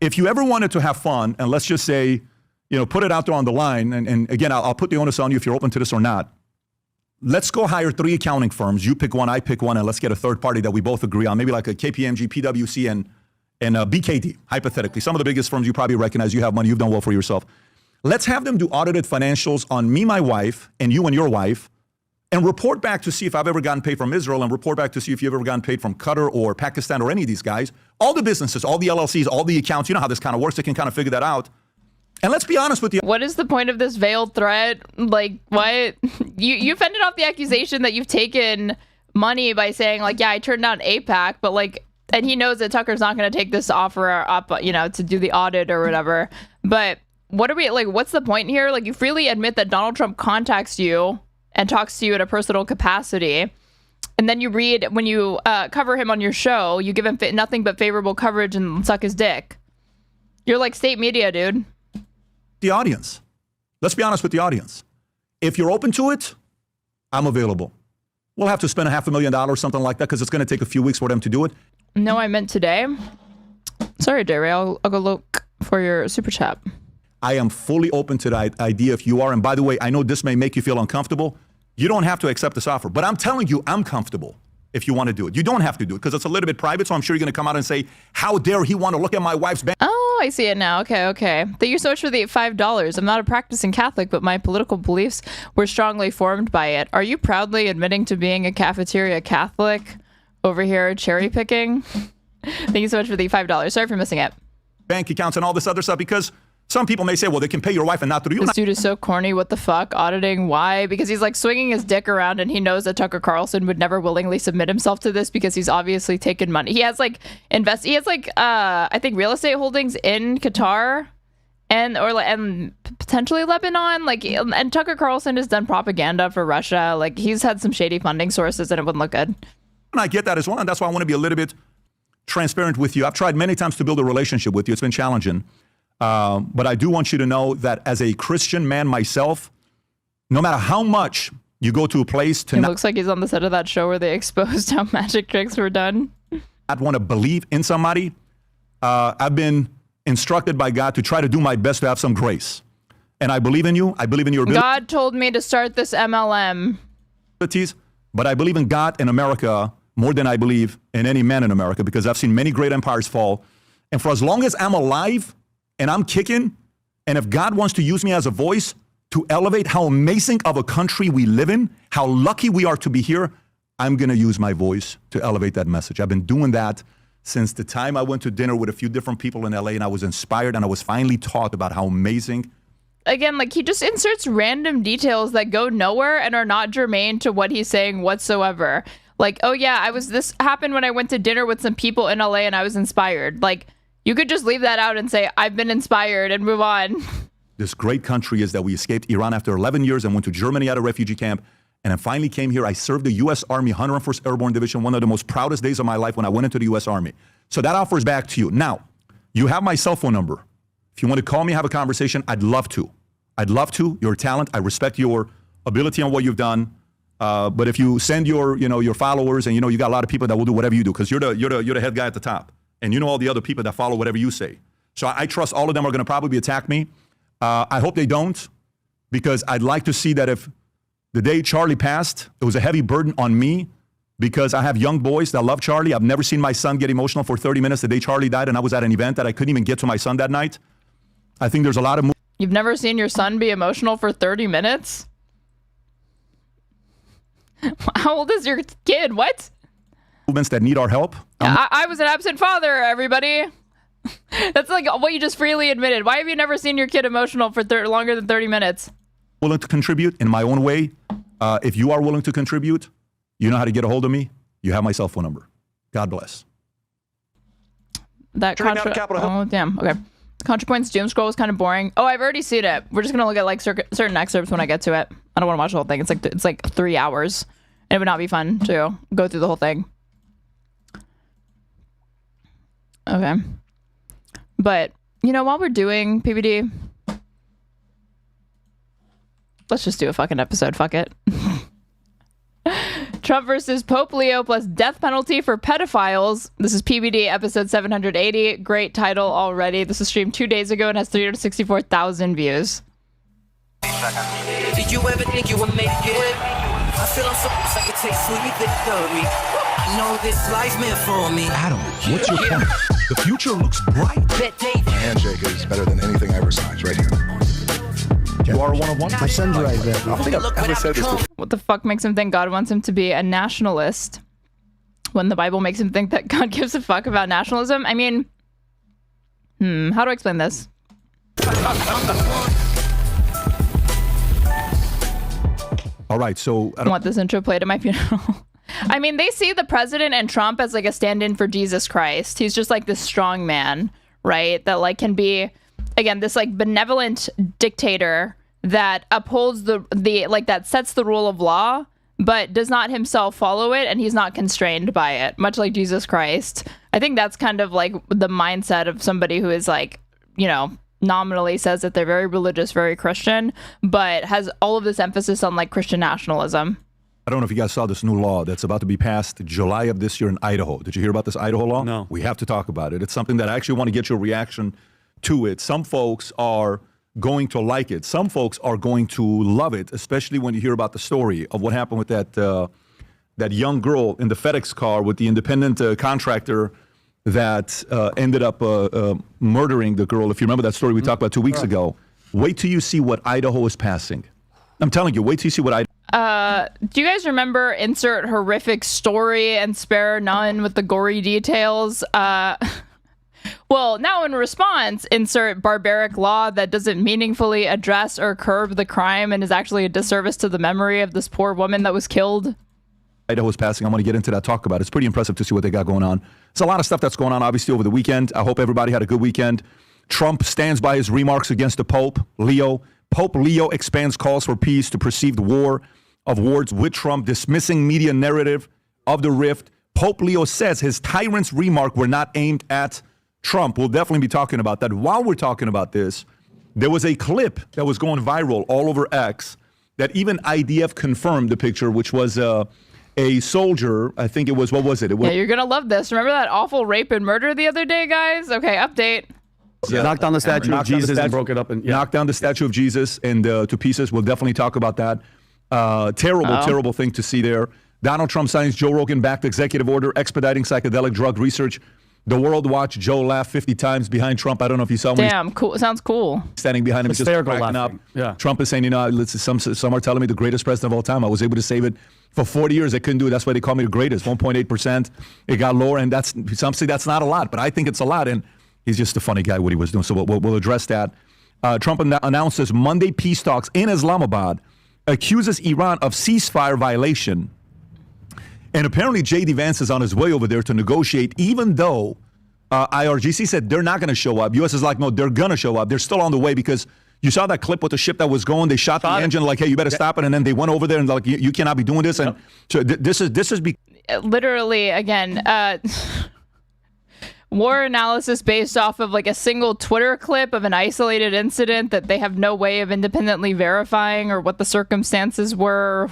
Speaker 18: If you ever wanted to have fun, and let's just say, put it out there on the line, and again, I'll put the onus on you if you're open to this or not. Let's go hire 3 accounting firms. You pick one, I pick one, and let's get a third party that we both agree on, maybe like a KPMG, PwC, and BKD, hypothetically. Some of the biggest firms you probably recognize. You have money. You've done well for yourself. Let's have them do audited financials on me, my wife, and you and your wife, and report back to see if I've ever gotten paid from Israel, and report back to see if you've ever gotten paid from Qatar or Pakistan or any of these guys. All the businesses, all the LLCs, all the accounts, you know how this kind of works. They can kind of figure that out. And let's be honest with you.
Speaker 4: What is the point of this veiled threat? Like, what? You fended off the accusation that you've taken money by saying, like, yeah, I turned down AIPAC, but, like, and he knows that Tucker's not going to take this offer up, you know, to do the audit or whatever. But what are we, like, what's the point here? Like, you freely admit that Donald Trump contacts you and talks to you in a personal capacity. And then you read, when you cover him on your show, you give him nothing but favorable coverage and suck his dick. You're like state media, dude.
Speaker 18: The audience. Let's be honest with the audience. If you're open to it, I'm available. We'll have to spend $500,000, something like that, because it's going to take a few weeks for them to do it.
Speaker 4: No, I meant today. Sorry, Jerry. I'll go look for your super chat.
Speaker 18: I am fully open to the idea if you are. And by the way, I know this may make you feel uncomfortable. You don't have to accept this offer. But I'm telling you, I'm comfortable if you want to do it. You don't have to do it because it's a little bit private. So I'm sure you're going to come out and say, how dare he want to look at my wife's bank?
Speaker 4: Oh, I see it now. Okay. Thank you so much for the $5. I'm not a practicing Catholic, but my political beliefs were strongly formed by it. Are you proudly admitting to being a cafeteria Catholic over here cherry picking? Thank you so much for the $5. Sorry for missing it.
Speaker 18: Bank accounts and all this other stuff, because some people may say, well, they can pay your wife and not through you.
Speaker 4: This dude is so corny. What the fuck? Auditing? Why? Because he's like swinging his dick around and he knows that Tucker Carlson would never willingly submit himself to this because he's obviously taken money. He has like I think real estate holdings in Qatar and potentially Lebanon. Like, and Tucker Carlson has done propaganda for Russia. Like, he's had some shady funding sources and it wouldn't look good.
Speaker 18: And I get that as well. And that's why I want to be a little bit transparent with you. I've tried many times to build a relationship with you. It's been challenging. But I do want you to know that as a Christian man myself, no matter how much you go to a place to
Speaker 4: It looks like he's on the set of that show where they exposed how magic tricks were done.
Speaker 18: I'd want to believe in somebody. I've been instructed by God to try to do my best to have some grace. And I believe in you. I believe in your ability.
Speaker 4: God told me to start this MLM.
Speaker 18: But I believe in God and America more than I believe in any man in America, because I've seen many great empires fall. And for as long as I'm alive and I'm kicking, and if God wants to use me as a voice to elevate how amazing of a country we live in, how lucky we are to be here, I'm going to use my voice to elevate that message. I've been doing that since the time I went to dinner with a few different people in LA, and I was inspired, and I was finally taught about how amazing.
Speaker 4: Again, like, he just inserts random details that go nowhere and are not germane to what he's saying whatsoever. Like, oh yeah, this happened when I went to dinner with some people in LA and I was inspired. Like, you could just leave that out and say, I've been inspired, and move on.
Speaker 18: This great country is that we escaped Iran after 11 years and went to Germany at a refugee camp. And I finally came here. I served the U.S. Army 101st Airborne Division, one of the most proudest days of my life when I went into the U.S. Army. So that offer is back to you. Now, you have my cell phone number. If you want to call me, have a conversation, I'd love to. I'd love to. You're a talent. I respect your ability and what you've done. But if you send your followers, and you got a lot of people that will do whatever you do, because you're the head guy at the top, and you know all the other people that follow whatever you say. So I trust all of them are going to probably attack me. I hope they don't, because I'd like to see that if the day Charlie passed, it was a heavy burden on me, because I have young boys that love Charlie. I've never seen my son get emotional for 30 minutes the day Charlie died, and I was at an event that I couldn't even get to my son that night. I think there's a lot of...
Speaker 4: You've never seen your son be emotional for 30 minutes? How old is your kid? What?
Speaker 18: Movements that need our help.
Speaker 4: I was an absent father, everybody. That's like what you just freely admitted. Why have you never seen your kid emotional for longer than 30 minutes?
Speaker 18: Willing to contribute in my own way. If you are willing to contribute, you know how to get a hold of me. You have my cell phone number. God bless.
Speaker 4: Oh, damn. Okay. Contrapoints Doomscroll was kind of boring. Oh, I've already seen it. We're just going to look at like certain excerpts when I get to it. I don't want to watch the whole thing. It's like 3 hours. And it would not be fun to go through the whole thing. Okay. But, while we're doing PBD, let's just do a fucking episode. Fuck it. Trump versus Pope Leo plus death penalty for pedophiles. This is PBD episode 780. Great title already. This was streamed 2 days ago and has 364,000 views.
Speaker 2: Did you ever think you would make it? I feel I'm so I could take sweet victory. I know this life meant for me.
Speaker 3: Adam, what's your point? The future looks bright.
Speaker 2: Bet David.
Speaker 3: Handshake is better than anything I ever saw. It's right here. You are one of one.
Speaker 21: My son's right there.
Speaker 3: I don't think I've ever said this before.
Speaker 4: What the fuck makes him think God wants him to be a nationalist when the Bible makes him think that God gives a fuck about nationalism? I mean, how do I explain this?
Speaker 18: All right, so
Speaker 4: I want this intro played at my funeral. I mean, they see the president and Trump as like a stand-in for Jesus Christ. He's just like this strong man, right? That like can be, again, this like benevolent dictator that upholds the like that sets the rule of law, but does not himself follow it, and he's not constrained by it, much like Jesus Christ. I think that's kind of like the mindset of somebody who is like, you know, nominally says that they're very religious, very Christian, but has all of this emphasis on like Christian nationalism.
Speaker 18: I don't know if you guys saw this new law that's about to be passed July of this year in Idaho. Did you hear about this Idaho law?
Speaker 3: No.
Speaker 18: We have to talk about it. It's something that I actually want to get your reaction to it. Some folks are going to like it. Some folks are going to love it, especially when you hear about the story of what happened with that young girl in the FedEx car with the independent contractor that ended up murdering the girl. If you remember that story we talked about 2 weeks ago. Wait till you see what Idaho is passing. I'm telling you, wait till you see what Idaho.
Speaker 4: Do you guys remember insert horrific story and spare none with the gory details? Well, now in response, insert barbaric law that doesn't meaningfully address or curb the crime and is actually a disservice to the memory of this poor woman that was killed.
Speaker 18: Idaho's passing. I'm going to get into that, talk about it. It's pretty impressive to see what they got going on. There's a lot of stuff that's going on, obviously, over the weekend. I hope everybody had a good weekend. Trump stands by his remarks against the Pope Leo. Pope Leo expands calls for peace to perceived war of words with Trump, dismissing media narrative of the rift. Pope Leo says his tyrant's remark were not aimed at Trump. We'll definitely be talking about that. While we're talking about this, there was a clip that was going viral all over X that even IDF confirmed the picture, which was a soldier. I think it was, what was it?
Speaker 4: Yeah, you're going to love this. Remember that awful rape and murder the other day, guys? Okay, update.
Speaker 3: Yeah, knocked down the statue of Jesus and broke it up. And
Speaker 18: knocked down the statue of Jesus and to pieces. We'll definitely talk about that. Terrible thing to see there. Donald Trump signs Joe Rogan-backed executive order expediting psychedelic drug research. The world watched Joe laugh 50 times behind Trump. I don't know if you saw him.
Speaker 4: Damn, cool. Sounds cool.
Speaker 18: Standing behind him, just cracking up.
Speaker 3: Yeah.
Speaker 18: Trump is saying, you know, some are telling me the greatest president of all time. I was able to save it for 40 years. They couldn't do it. That's why they call me the greatest. 1.8%. It got lower, and some say that's not a lot, but I think it's a lot. And he's just a funny guy, what he was doing. So we'll address that. Trump announces Monday peace talks in Islamabad, accuses Iran of ceasefire violation. And apparently J.D. Vance is on his way over there to negotiate, even though IRGC said they're not going to show up. U.S. is like, no, they're going to show up. They're still on the way because you saw that clip with the ship that was going. They shot the engine like, hey, you better stop it. And then they went over there and like, you cannot be doing this. And so this is
Speaker 4: literally, again, war analysis based off of like a single Twitter clip of an isolated incident that they have no way of independently verifying or what the circumstances were,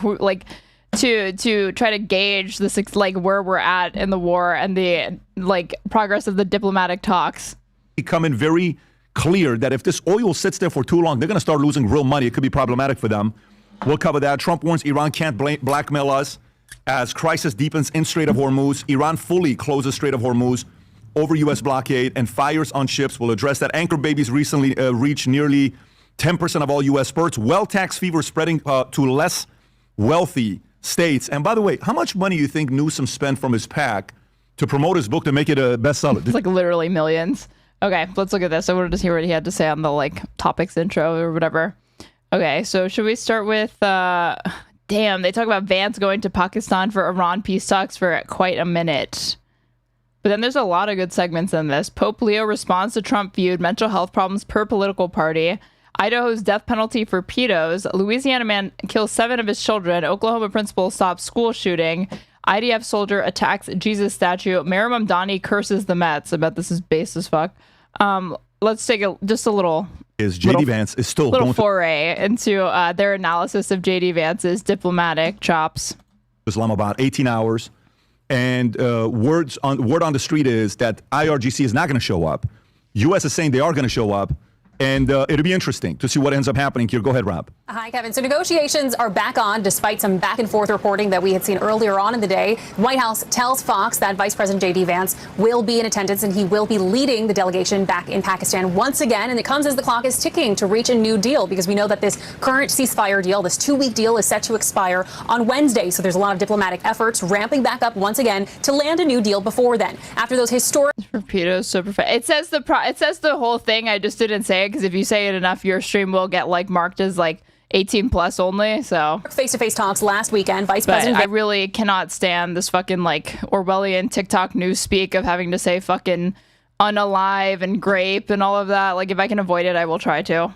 Speaker 4: to try to gauge this, like where we're at in the war and the like progress of the diplomatic talks.
Speaker 18: Becoming very clear that if this oil sits there for too long, they're going to start losing real money. It could be problematic for them. We'll cover that. Trump warns Iran can't blackmail us as crisis deepens in Strait of Hormuz. Iran fully closes Strait of Hormuz over U.S. blockade and fires on ships. We'll address that. Anchor babies recently reached nearly 10% of all U.S. births. Wealth tax fever spreading to less wealthy states. And by the way, how much money do you think Newsom spent from his PAC to promote his book to make it a bestseller?
Speaker 4: It's like literally millions. Okay, let's look at this. I wanted to hear what he had to say on the like topics intro or whatever. Okay, so should we start with damn, they talk about Vance going to Pakistan for Iran peace talks for quite a minute. But then there's a lot of good segments in this. Pope Leo responds to Trump viewed mental health problems per political party. Idaho's death penalty for pedos. Louisiana man kills 7 of his children. Oklahoma principal stops school shooting. IDF soldier attacks Jesus statue. Mayor Mamdani curses the Mets. I bet this is base as fuck. Let's take just a little.
Speaker 18: J.D. Vance is still
Speaker 4: little foray into their analysis of J.D. Vance's diplomatic chops.
Speaker 18: Islamabad, 18 hours. And word on the street is that IRGC is not going to show up. U.S. is saying they are going to show up. And it'll be interesting to see what ends up happening here. Go ahead, Rob.
Speaker 11: Hi, Kevin. So negotiations are back on despite some back and forth reporting that we had seen earlier on in the day. White House tells Fox that Vice President J.D. Vance will be in attendance and he will be leading the delegation back in Pakistan once again. And it comes as the clock is ticking to reach a new deal because we know that this current ceasefire deal, this 2-week deal, is set to expire on Wednesday. So there's a lot of diplomatic efforts ramping back up once again to land a new deal before then. After those historic...
Speaker 4: Torpedo, so perfect. It says the whole thing. I just didn't say it because if you say it enough, your stream will get like marked as like 18 plus only. So
Speaker 11: face-to-face talks last weekend. Vice President,
Speaker 4: I really cannot stand this fucking like Orwellian TikTok news speak of having to say fucking unalive and grape and all of that. Like if I can avoid it, I will try to.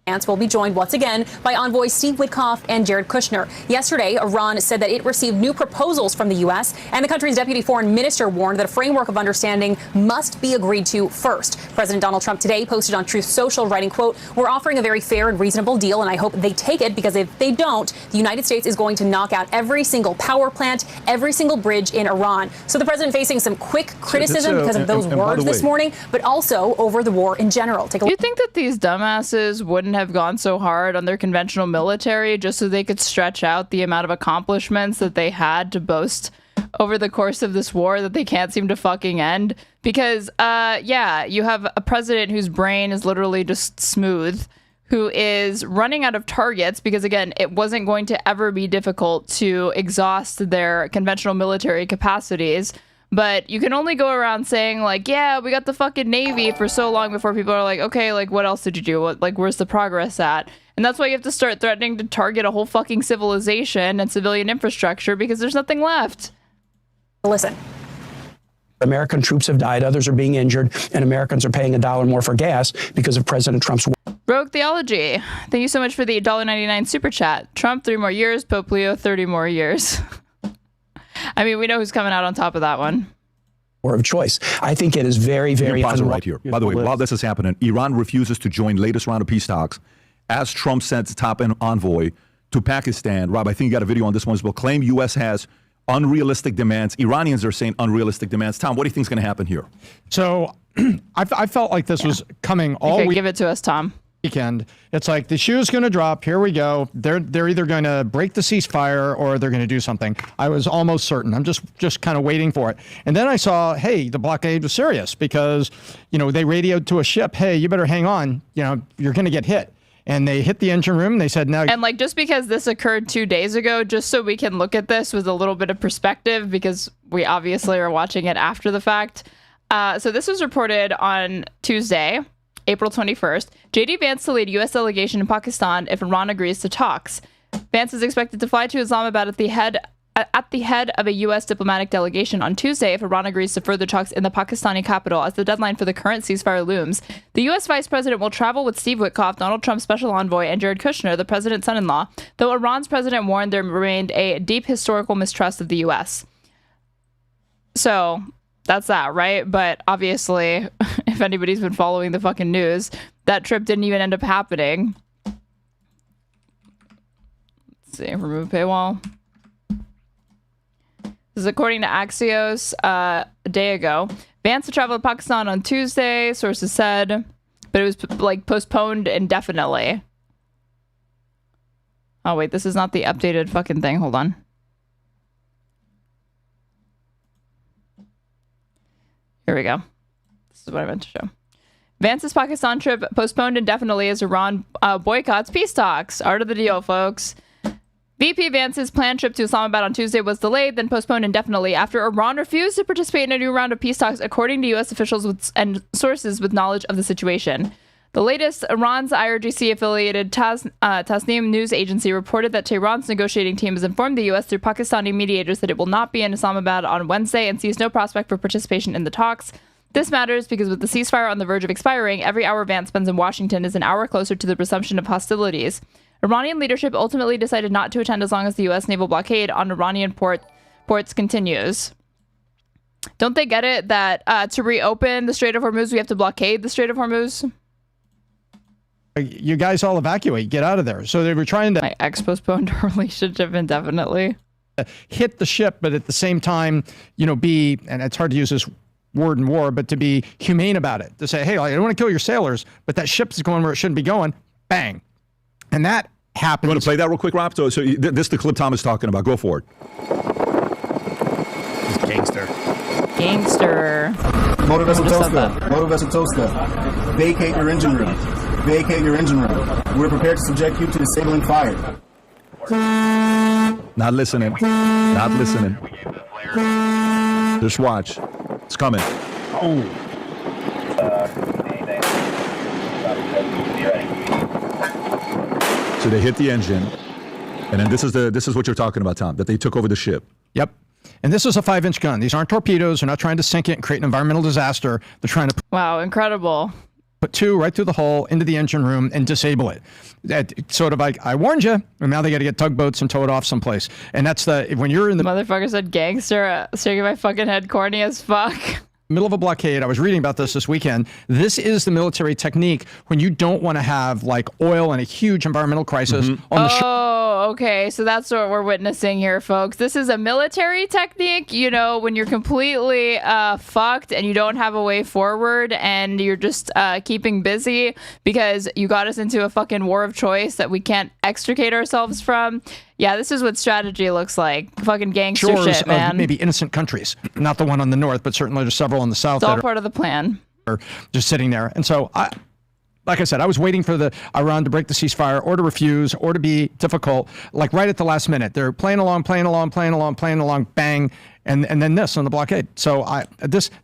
Speaker 11: Vance will be joined once again by envoys Steve Witkoff and Jared Kushner. Yesterday, Iran said that it received new proposals from the U.S., and the country's deputy foreign minister warned that a framework of understanding must be agreed to first. President Donald Trump today posted on Truth Social, writing, quote, "We're offering a very fair and reasonable deal, and I hope they take it, because if they don't, the United States is going to knock out every single power plant, every single bridge in Iran." So the president facing some quick criticism because of those words this morning, but also over the war in general. Take a look.
Speaker 4: You think that these dumbasses wouldn't have gone so hard on their conventional military just so they could stretch out the amount of accomplishments that they had to boast over the course of this war that they can't seem to fucking end? Because, yeah, you have a president whose brain is literally just smooth, who is running out of targets because, again, it wasn't going to ever be difficult to exhaust their conventional military capacities. But you can only go around saying, like, yeah, we got the fucking Navy for so long before people are like, okay, like, what else did you do? What, like, where's the progress at? And that's why you have to start threatening to target a whole fucking civilization and civilian infrastructure because there's nothing left.
Speaker 11: Listen.
Speaker 5: American troops have died, others are being injured, and Americans are paying $1 more for gas because of President Trump's war.
Speaker 4: Rogue Theology, thank you so much for the $1.99 super chat. Trump 3 more years, Pope Leo 30 more years. I mean, we know who's coming out on top of that one.
Speaker 5: Or of choice. I think it is very, very...
Speaker 18: Pause it right here. By the way, while this is happening, Iran refuses to join latest round of peace talks as Trump sends top envoy to Pakistan. Rob, I think you got a video on this one as well. Claim U.S. has unrealistic demands. Iranians are saying unrealistic demands. Tom, what do you think is going to happen here?
Speaker 22: So I felt like this was coming all
Speaker 4: week. Give it to us, Tom.
Speaker 22: Weekend. It's like the shoe's going to drop. Here we go. They're either going to break the ceasefire or they're going to do something. I was almost certain. I'm just kind of waiting for it. And then I saw, hey, the blockade was serious because, you know, they radioed to a ship, hey, you better hang on. You know, you're going to get hit. And they hit the engine room. They said, now.
Speaker 4: And like, just because this occurred 2 days ago, just so we can look at this with a little bit of perspective, because we obviously are watching it after the fact. So this was reported on Tuesday, April 21st. J.D. Vance to lead U.S. delegation in Pakistan if Iran agrees to talks. Vance is expected to fly to Islamabad at the head of a U.S. diplomatic delegation on Tuesday if Iran agrees to further talks in the Pakistani capital as the deadline for the current ceasefire looms. The U.S. vice president will travel with Steve Witkoff, Donald Trump's special envoy, and Jared Kushner, the president's son-in-law, though Iran's president warned there remained a deep historical mistrust of the U.S. So that's that, right? But obviously, if anybody's been following the fucking news, that trip didn't even end up happening. Let's see, remove paywall. This is according to Axios a day ago. Vance to travel to Pakistan on Tuesday, sources said, but it was like postponed indefinitely. Oh wait, this is not the updated fucking thing. Hold on. Here we go. This is what I meant to show. Vance's Pakistan trip postponed indefinitely as Iran boycotts peace talks. Art of the deal, folks. VP Vance's planned trip to Islamabad on Tuesday was delayed, then postponed indefinitely after Iran refused to participate in a new round of peace talks, according to U.S. officials and sources with knowledge of the situation. The latest, Iran's IRGC-affiliated Tasnim news agency reported that Tehran's negotiating team has informed the U.S. through Pakistani mediators that it will not be in Islamabad on Wednesday and sees no prospect for participation in the talks. This matters because with the ceasefire on the verge of expiring, every hour Vance spends in Washington is an hour closer to the resumption of hostilities. Iranian leadership ultimately decided not to attend as long as the U.S. naval blockade on Iranian ports continues. Don't they get it that to reopen the Strait of Hormuz, we have to blockade the Strait of Hormuz?
Speaker 22: You guys all evacuate, get out of there. So they were trying to...
Speaker 4: My ex postponed her relationship indefinitely.
Speaker 22: Hit the ship, but at the same time, you know, and it's hard to use this word in war, but to be humane about it, to say, hey, I don't want to kill your sailors, but that ship is going where it shouldn't be going, bang. And that happens.
Speaker 18: You want to play that real quick, Rob? So this is the clip Tom is talking about. Go for it.
Speaker 3: He's gangster.
Speaker 4: Gangster.
Speaker 6: Motor vessel Tosca. Motor vessel Tosca. Vacate your engine room. Vacate your engine room. We're prepared to subject you to disabling fire.
Speaker 18: Not listening. Not listening. Just watch. It's coming. Oh. So they hit the engine, and then this is what you're talking about, Tom, that they took over the ship.
Speaker 22: Yep. And this is a 5-inch gun. These aren't torpedoes. They're not trying to sink it and create an environmental disaster. They're trying to
Speaker 4: Wow, incredible.
Speaker 22: Put 2 right through the hole into the engine room and disable it. That sort of like, I warned you, and now they got to get tugboats and tow it off someplace. And that's when you're in the
Speaker 4: motherfucker said gangster, shaking my fucking head, corny as fuck.
Speaker 22: Middle of a blockade. I was reading about this weekend. This is the military technique when you don't want to have like oil and a huge environmental crisis on the shore.
Speaker 4: Oh, okay. So that's what we're witnessing here, folks. This is a military technique, you know, when you're completely fucked and you don't have a way forward and you're just keeping busy because you got us into a fucking war of choice that we can't extricate ourselves from. Yeah, this is what strategy looks like. Fucking gangster
Speaker 22: Shores
Speaker 4: shit, man.
Speaker 22: Of maybe innocent countries. Not the one on the north, but certainly there's several on the south.
Speaker 4: It's all
Speaker 22: that
Speaker 4: part of the plan.
Speaker 22: Are just sitting there. And so, like I said, I was waiting for the Iran to break the ceasefire or to refuse or to be difficult, like right at the last minute. They're playing along, bang, and then this on the blockade. So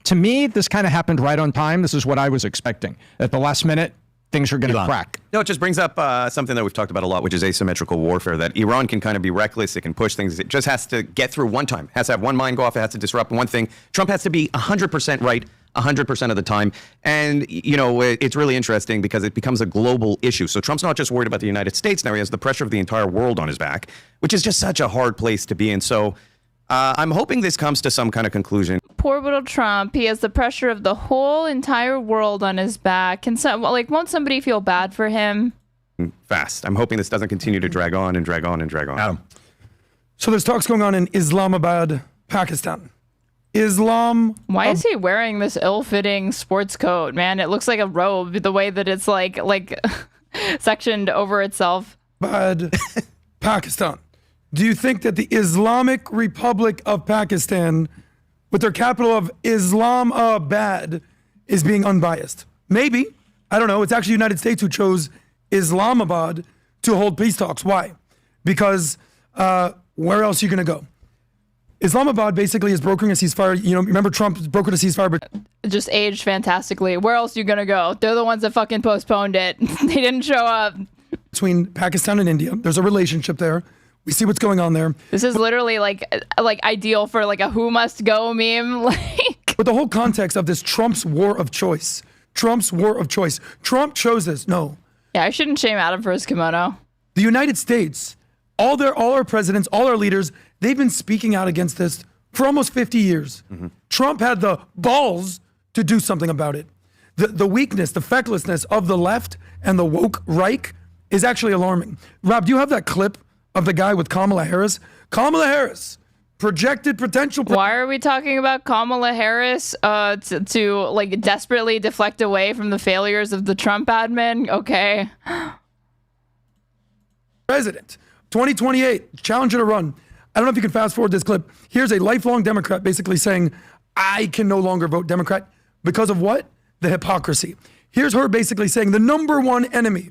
Speaker 22: to me, this kind of happened right on time. This is what I was expecting. At the last minute, things are going to crack.
Speaker 7: No, it just brings up something that we've talked about a lot, which is asymmetrical warfare, that Iran can kind of be reckless. It can push things. It just has to get through one time. It has to have one mind go off. It has to disrupt one thing. Trump has to be 100% right 100% of the time. And, you know, it's really interesting because it becomes a global issue. So Trump's not just worried about the United States now. He has the pressure of the entire world on his back, which is just such a hard place to be in. So I'm hoping this comes to some kind of conclusion.
Speaker 4: Poor little Trump. He has the pressure of the whole entire world on his back. Won't somebody feel bad for him?
Speaker 7: Fast. I'm hoping this doesn't continue to drag on and drag on and drag on.
Speaker 18: Adam.
Speaker 19: So there's talks going on in Islamabad, Pakistan.
Speaker 4: Why is he wearing this ill-fitting sports coat, man? It looks like a robe, the way that it's like sectioned over itself.
Speaker 19: Pakistan. Do you think that the Islamic Republic of Pakistan, with their capital of Islamabad, is being unbiased? Maybe. I don't know. It's actually the United States who chose Islamabad to hold peace talks. Why? Because where else are you going to go? Islamabad basically is brokering a ceasefire. You know, remember Trump brokered a ceasefire, but
Speaker 4: just aged fantastically. Where else are you going to go? They're the ones that fucking postponed it. They didn't show up.
Speaker 19: Between Pakistan and India, there's a relationship there. We see what's going on there.
Speaker 4: This is literally like ideal for like a who must go meme.
Speaker 19: But the whole context of this Trump's war of choice. Trump's war of choice. Trump chose this. No.
Speaker 4: Yeah, I shouldn't shame Adam for his kimono.
Speaker 19: The United States, all our presidents, all our leaders, they've been speaking out against this for almost 50 years. Mm-hmm. Trump had the balls to do something about it. The weakness, the fecklessness of the left and the woke Reich is actually alarming. Rob, do you have that clip of the guy with Kamala Harris? Kamala Harris, projected potential.
Speaker 4: Why are we talking about Kamala Harris to like desperately deflect away from the failures of the Trump admin? Okay.
Speaker 19: President, 2028, challenge her to run. I don't know if you can fast forward this clip. Here's a lifelong Democrat basically saying, I can no longer vote Democrat because of what? The hypocrisy. Here's her basically saying the number one enemy,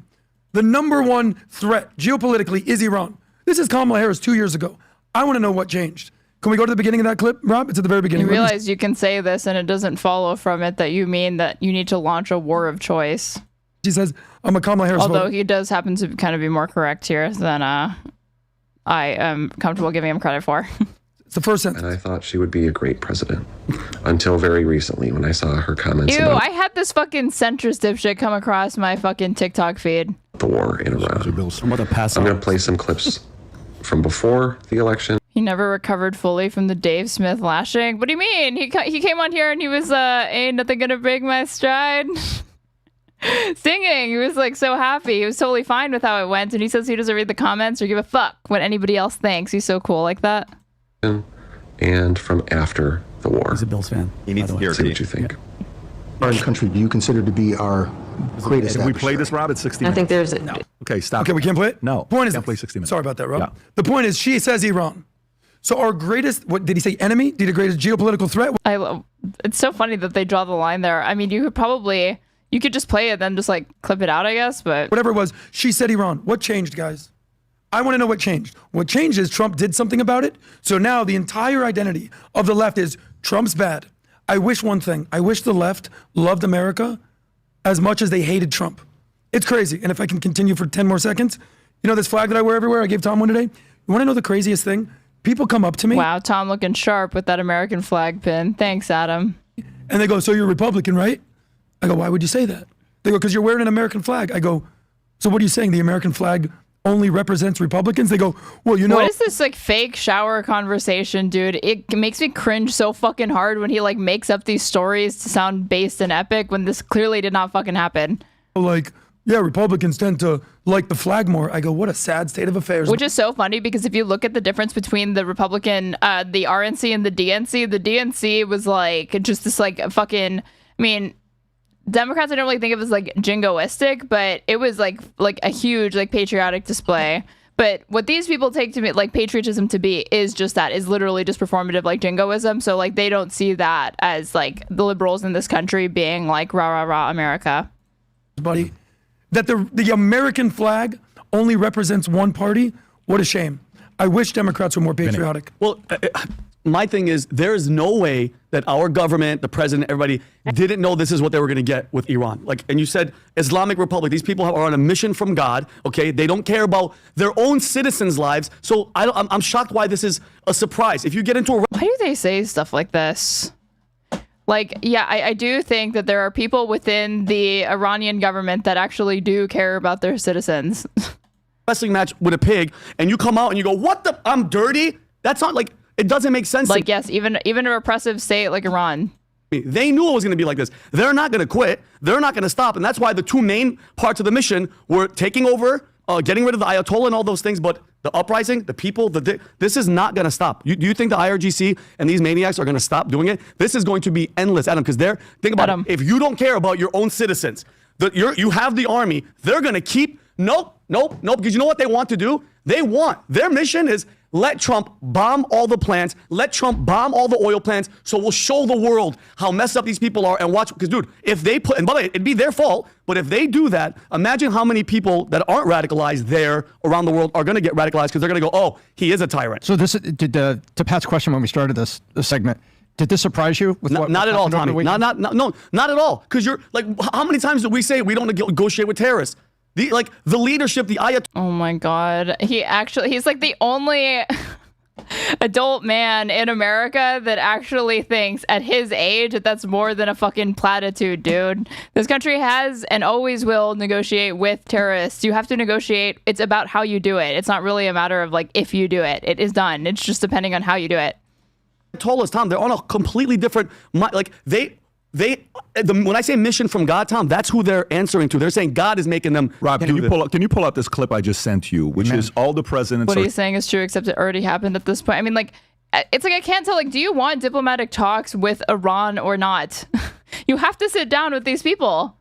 Speaker 19: the number one threat geopolitically is Iran. This is Kamala Harris 2 years ago. I want to know what changed. Can we go to the beginning of that clip, Rob? It's at the very beginning.
Speaker 4: You realize you can say this and it doesn't follow from it that you mean that you need to launch a war of choice.
Speaker 19: She says, I'm a Kamala Harris
Speaker 4: Although
Speaker 19: voter.
Speaker 4: He does happen to kind of be more correct here than I am comfortable giving him credit for.
Speaker 19: It's the first sentence.
Speaker 23: And I thought she would be a great president until very recently when I saw her comments about
Speaker 4: I had this fucking centrist dipshit come across my fucking TikTok feed.
Speaker 23: the war in Iran. I'm going to play some clips from before the election.
Speaker 4: He never recovered fully from the Dave Smith lashing. What do you mean? He came on here and he was, ain't nothing gonna break my stride. Singing. He was like so happy. He was totally fine with how it went. And he says he doesn't read the comments or give a fuck what anybody else thinks. He's so cool like that.
Speaker 23: And from after the war.
Speaker 3: He's a Bills fan.
Speaker 7: He needs to hear
Speaker 23: See what you think.
Speaker 6: Foreign country do you consider to be our greatest
Speaker 18: Did we
Speaker 6: adversary?
Speaker 18: play this, Rob, at 60
Speaker 16: I
Speaker 18: minutes?
Speaker 16: think there's
Speaker 18: No. Okay, stop.
Speaker 19: Okay, we can't play it?
Speaker 18: No.
Speaker 19: Point is,
Speaker 18: can't play 60 minutes.
Speaker 19: Sorry about that, Rob.
Speaker 18: Yeah.
Speaker 19: The point is, she says Iran. So our greatest, what did he say, enemy? Did the greatest geopolitical threat?
Speaker 4: It's so funny that they draw the line there. I mean, you could just play it, then just like clip it out, I guess. But
Speaker 19: Whatever it was, she said Iran. What changed, guys? I want to know what changed. What changed is Trump did something about it. So now the entire identity of the left is Trump's bad. I wish one thing. I wish the left loved America as much as they hated Trump. It's crazy. And if I can continue for 10 more seconds, you know this flag that I wear everywhere? I gave Tom one today. You want to know the craziest thing? People come up to me.
Speaker 4: Wow, Tom looking sharp with that American flag pin. Thanks, Adam.
Speaker 19: And they go, so you're a Republican, right? I go, why would you say that? They go, because you're wearing an American flag. I go, so what are you saying? The American flag only represents Republicans? They go, well, you know.
Speaker 4: What is this like fake shower conversation, dude? It makes me cringe so fucking hard when he like makes up these stories to sound based and epic when this clearly did not fucking happen.
Speaker 19: Like, yeah, Republicans tend to like the flag more. I go, what a sad state of affairs.
Speaker 4: Which is so funny because if you look at the difference between the Republican, the RNC and the DNC was like just this like fucking, I mean, Democrats I don't really think of as like jingoistic, but it was like a huge like patriotic display. But what these people take to me like patriotism to be is just that, is literally just performative like jingoism. So like they don't see that as like the liberals in this country being like rah rah rah America.
Speaker 19: Buddy, that the American flag only represents one party. What a shame. I wish Democrats were more patriotic.
Speaker 3: Well, my thing is, there is no way that our government, the president, everybody didn't know this is what they were going to get with Iran. Like, and you said Islamic Republic. These people are on a mission from God. Okay, they don't care about their own citizens' lives. So I'm shocked why this is a surprise. If you get into a
Speaker 4: why do they say stuff like this? Like, yeah, I do think that there are people within the Iranian government that actually do care about their citizens.
Speaker 3: wrestling match with a pig, and you come out and you go, "What the? I'm dirty." That's not like. It doesn't make sense.
Speaker 4: Like, yes, even a repressive state like Iran.
Speaker 3: They knew it was going to be like this. They're not going to quit. They're not going to stop. And that's why the two main parts of the mission were taking over, getting rid of the Ayatollah and all those things. But the uprising, the people, this is not going to stop. Do you think the IRGC and these maniacs are going to stop doing it? This is going to be endless, Adam, because think about it. If you don't care about your own citizens, you have the army, they're going to keep, nope, because you know what they want to do? Their mission is, let Trump bomb all the plants. Let Trump bomb all the oil plants. So we'll show the world how messed up these people are and watch. Because, dude, if they put, and by the way, it'd be their fault, but if they do that, imagine how many people that aren't radicalized there around the world are going to get radicalized because they're going to go, oh, he is a tyrant.
Speaker 22: So to Pat's question when we started this segment, did this surprise you? With
Speaker 3: not at all, Tommy. Not at all. Because you're like, how many times did we say we don't negotiate with terrorists? The leadership, the Ayatollah.
Speaker 4: Oh my God. He's like the only adult man in America that actually thinks at his age that's more than a fucking platitude, dude. This country has and always will negotiate with terrorists. You have to negotiate. It's about how you do it. It's not really a matter of like if you do it. It is done. It's just depending on how you do it.
Speaker 3: Ayatollahs, Tom, they're on a completely different, like when I say mission from God, Tom, that's who they're answering to. They're saying God is making them.
Speaker 18: Rob, can you pull up this clip I just sent you, which is all the presidents.
Speaker 4: What he's saying is true, except it already happened at this point. I mean, like, it's like I can't tell. Like, do you want diplomatic talks with Iran or not? You have to sit down with these people.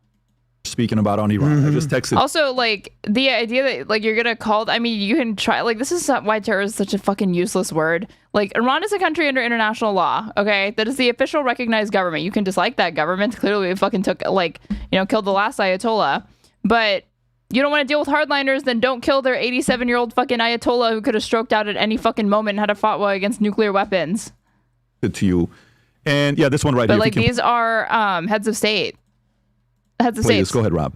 Speaker 18: Speaking about on Iran, I just texted.
Speaker 4: Also, like, the idea that like you're gonna call, I mean, you can try, like, this is why terror is such a fucking useless word. Like, Iran is a country under international law, okay? That is the official recognized government. You can dislike that government. Clearly, it fucking took, like, killed the last Ayatollah. But you don't want to deal with hardliners, then don't kill their 87-year-old fucking Ayatollah who could have stroked out at any fucking moment and had a fatwa against nuclear weapons.
Speaker 18: To you. And yeah, this one right
Speaker 4: here.
Speaker 18: But
Speaker 4: like, these are heads of state. Heads of
Speaker 18: Please,
Speaker 4: states.
Speaker 18: go ahead, Rob.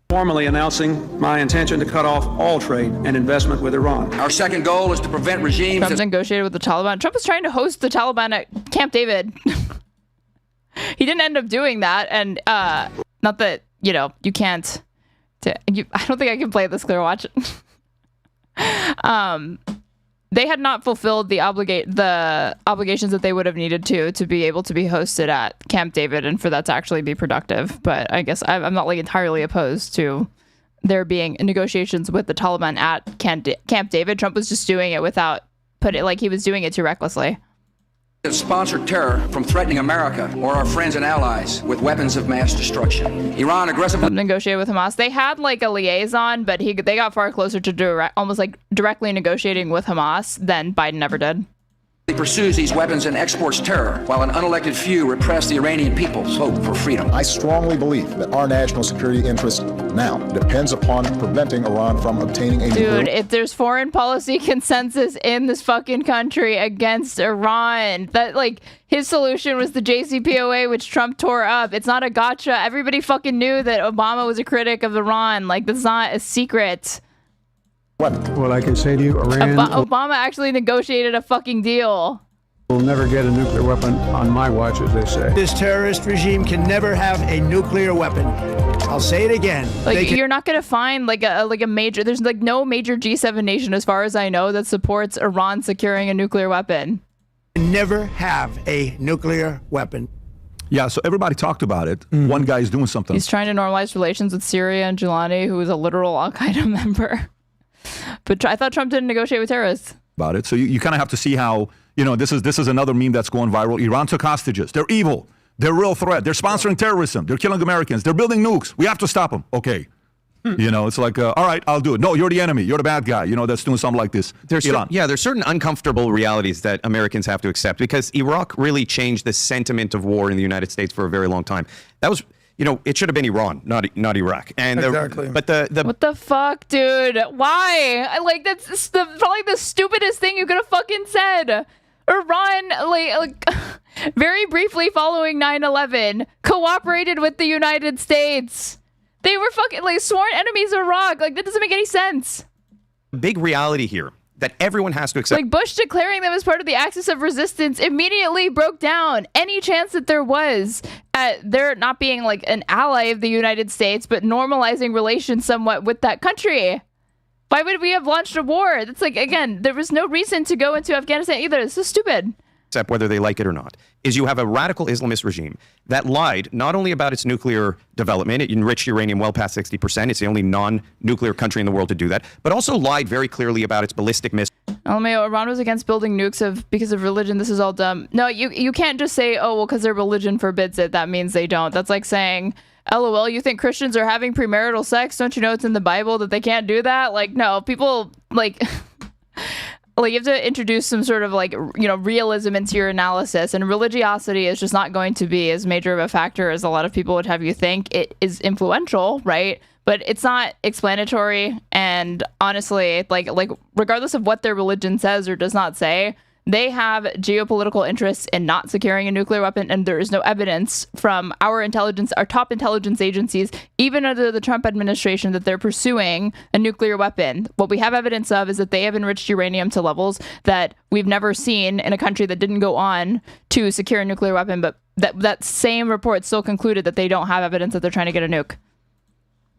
Speaker 8: Formally announcing my intention to cut off all trade and investment with Iran. Our second goal is to prevent regimes.
Speaker 4: Trump's negotiated with the Taliban. Trump was trying to host the Taliban at Camp David. He didn't end up doing that, and not that you can't. I don't think I can play this clear. Watch it. They had not fulfilled the obligations that they would have needed to be able to be hosted at Camp David and for that to actually be productive. But I guess I'm not like entirely opposed to there being negotiations with the Taliban at Camp David. Trump was just doing it without he was doing it too recklessly.
Speaker 9: that sponsored terror from threatening America or our friends and allies with weapons of mass destruction. Iran aggressively
Speaker 4: negotiated with Hamas. They had like a liaison, but they got far closer to almost like directly negotiating with Hamas than Biden ever did.
Speaker 9: He pursues these weapons and exports terror, while an unelected few repress the Iranian people's hope for freedom.
Speaker 10: I strongly believe that our national security interest now depends upon preventing Iran from obtaining a
Speaker 4: Dude, if there's foreign policy consensus in this fucking country against Iran, that like his solution was the JCPOA, which Trump tore up. It's not a gotcha. Everybody fucking knew that Obama was a critic of Iran. Like, that's not a secret.
Speaker 12: Well, I can say to you, Iran
Speaker 4: Obama actually negotiated a fucking deal.
Speaker 12: will never get a nuclear weapon on my watch, as they say.
Speaker 24: This terrorist regime can never have a nuclear weapon. I'll say it again.
Speaker 4: Like, you're not going to find like a major, there's like no major G7 nation as far as I know that supports Iran securing a nuclear weapon.
Speaker 24: Never have a nuclear weapon.
Speaker 18: Yeah, so everybody talked about it. One guy is doing something.
Speaker 4: He's trying to normalize relations with Syria and Jilani, who is a literal Al-Qaeda member. But I thought Trump didn't negotiate with terrorists.
Speaker 18: About it. So you kind of have to see how, you know, this is another meme that's going viral. Iran took hostages. They're evil. They're a real threat. They're sponsoring terrorism. They're killing Americans. They're building nukes. We have to stop them. Okay. You know, it's like, all right, I'll do it. No, you're the enemy. You're the bad guy, you know, that's doing something like this.
Speaker 7: There's certain uncomfortable realities that Americans have to accept, because Iraq really changed the sentiment of war in the United States for a very long time. That was, you know, it should have been Iran, not Iraq. And
Speaker 19: exactly.
Speaker 7: But the
Speaker 4: what the fuck, dude? Why? Like, that's probably the stupidest thing you could have fucking said. Iran, like very briefly following 9/11, cooperated with the United States. They were fucking like sworn enemies of Iraq. Like, that doesn't make any sense.
Speaker 7: big reality here that everyone has to accept.
Speaker 4: Like, Bush declaring them as part of the axis of resistance immediately broke down any chance that there was at there not being like an ally of the United States, but normalizing relations somewhat with that country. Why would we have launched a war? That's like, again, there was no reason to go into Afghanistan either. This is stupid.
Speaker 7: Except whether they like it or not, is you have a radical Islamist regime that lied not only about its nuclear development, it enriched uranium well past 60%, it's the only non-nuclear country in the world to do that, but also lied very clearly about its ballistic missiles.
Speaker 4: LMAO, Iran was against building nukes because of religion. This is all dumb. No, you can't just say, oh, well, because their religion forbids it, that means they don't. That's like saying, LOL, you think Christians are having premarital sex? Don't you know it's in the Bible that they can't do that? Like, no, people, like... Like, you have to introduce some sort of, like, you know, realism into your analysis, and religiosity is just not going to be as major of a factor as a lot of people would have you think. It is influential, right? But it's not explanatory, and honestly, like regardless of what their religion says or does not say, they have geopolitical interests in not securing a nuclear weapon, and there is no evidence from our top intelligence agencies, even under the Trump administration, that they're pursuing a nuclear weapon. What we have evidence of is that they have enriched uranium to levels that we've never seen in a country that didn't go on to secure a nuclear weapon, but that same report still concluded that they don't have evidence that they're trying to get a nuke.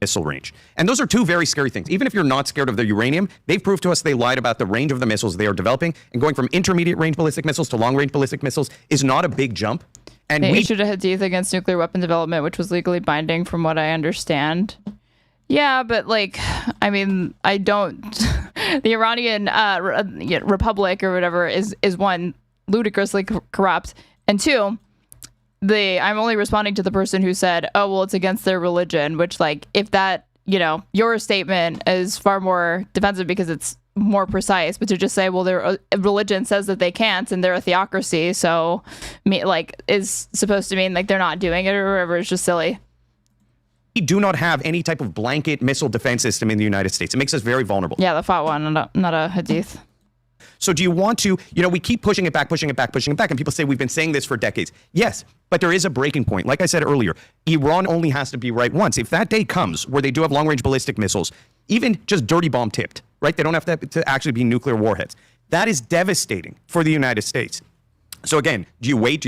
Speaker 7: Missile range. And those are two very scary things. Even if you're not scared of the uranium, they've proved to us they lied about the range of the missiles they are developing, and going from intermediate range ballistic missiles to long range ballistic missiles is not a big jump. And
Speaker 4: they issued a hadith against nuclear weapon development, which was legally binding from what I understand. Yeah, but like, I mean, I don't, the Iranian Republic or whatever is one, ludicrously corrupt, and two, I'm only responding to the person who said, oh, well, it's against their religion, which, like, if that, you know, your statement is far more defensive because it's more precise, but to just say, well, their religion says that they can't and they're a theocracy, so, like, is supposed to mean, like, they're not doing it or whatever, is just silly.
Speaker 7: We do not have any type of blanket missile defense system in the United States. It makes us very vulnerable.
Speaker 4: Yeah, the fatwa, not a hadith.
Speaker 7: So do you want to, you know, we keep pushing it back, and people say we've been saying this for decades. Yes, but there is a breaking point. Like I said earlier, Iran only has to be right once. If that day comes where they do have long-range ballistic missiles, even just dirty bomb tipped, right? They don't have to actually be nuclear warheads. That is devastating for the United States. So again, do you wait?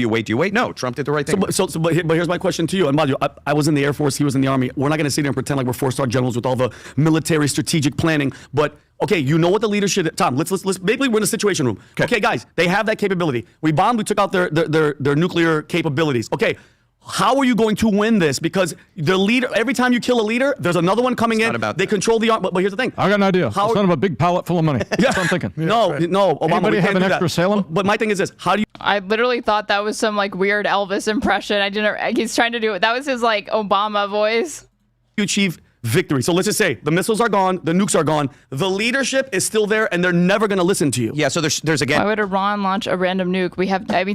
Speaker 7: No, Trump did the right thing.
Speaker 3: But here's my question to you. And Mario, I was in the Air Force, he was in the Army. We're not going to sit here and pretend like we're four-star generals with all the military strategic planning. But okay, you know what the leadership, Tom, let's maybe we're in a situation room. Okay, guys, they have that capability. We bombed, we took out their nuclear capabilities. Okay, How are you going to win this? Because the leader, every time you kill a leader, there's another one coming in. They control the arm. But here's the thing.
Speaker 22: I got an idea.
Speaker 3: How,
Speaker 22: son of a big pallet full of money. That's what I'm thinking.
Speaker 3: No, Obama,
Speaker 22: Anybody
Speaker 3: we
Speaker 22: have
Speaker 3: can't
Speaker 22: an
Speaker 3: do
Speaker 22: extra
Speaker 3: that.
Speaker 22: Salem?
Speaker 3: But my thing is this. How do you
Speaker 4: I literally thought that was some like weird Elvis impression. I didn't. He's trying to do it. That was his like Obama voice.
Speaker 3: achieve victory? So let's just say the missiles are gone, the nukes are gone, the leadership is still there, and they're never going to listen to you.
Speaker 7: Yeah, so there's again.
Speaker 4: Why would Iran launch a random nuke?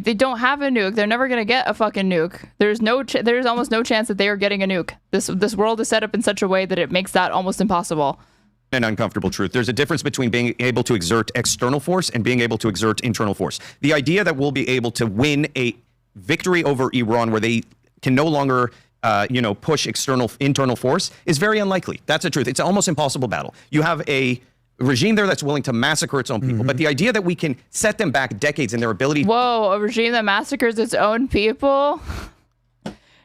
Speaker 4: They don't have a nuke. They're never going to get a fucking nuke. There's almost no chance that they are getting a nuke. This world is set up in such a way that it makes that almost impossible.
Speaker 7: An uncomfortable truth. There's a difference between being able to exert external force and being able to exert internal force. The idea that we'll be able to win a victory over Iran where they can no longer push internal force is very unlikely. That's the truth. It's an almost impossible battle. You have a regime there that's willing to massacre its own people, but the idea that we can set them back decades in their ability.
Speaker 4: Whoa, a regime that massacres its own people?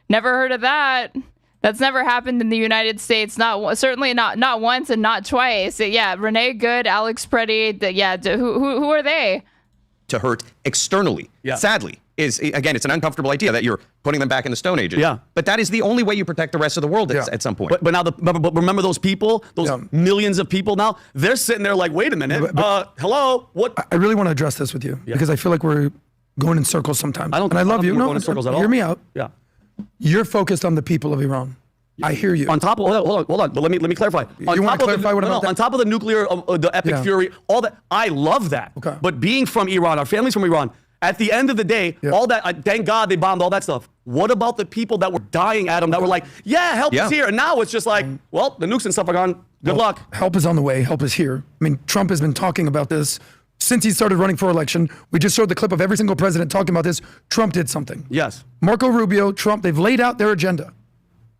Speaker 4: Never heard of that. That's never happened in the United States. Certainly not once and not twice. Yeah, Renee Good, Alex Preddy. Who are they?
Speaker 7: To hurt externally. Yeah. Sadly, it's an uncomfortable idea that you're putting them back in the Stone Ages.
Speaker 3: Yeah.
Speaker 7: But that is the only way you protect the rest of the world at some point.
Speaker 3: But now, but remember those people, those millions of people now, they're sitting there like, wait a minute, hello, what?
Speaker 19: I really want to address this with you because I feel like we're going in circles sometimes. I love you.
Speaker 3: Going in circles at all.
Speaker 19: Hear me out.
Speaker 3: Yeah.
Speaker 19: You're focused on the people of Iran. I hear you.
Speaker 3: On top of hold on. But let me clarify.
Speaker 19: You want to clarify what about that?
Speaker 3: On top of the nuclear, the epic fury, all that. I love that. Okay. But being from Iran, our family's from Iran. At the end of the day, all that. Thank God they bombed all that stuff. What about the people that were dying at them that were like, help is here, and now it's just like, well, the nukes and stuff are gone. Good luck.
Speaker 19: Help is on the way. Help is here. I mean, Trump has been talking about this since he started running for election. We just showed the clip of every single president talking about this. Trump did something.
Speaker 3: Yes.
Speaker 19: Marco Rubio, Trump, they've laid out their agenda.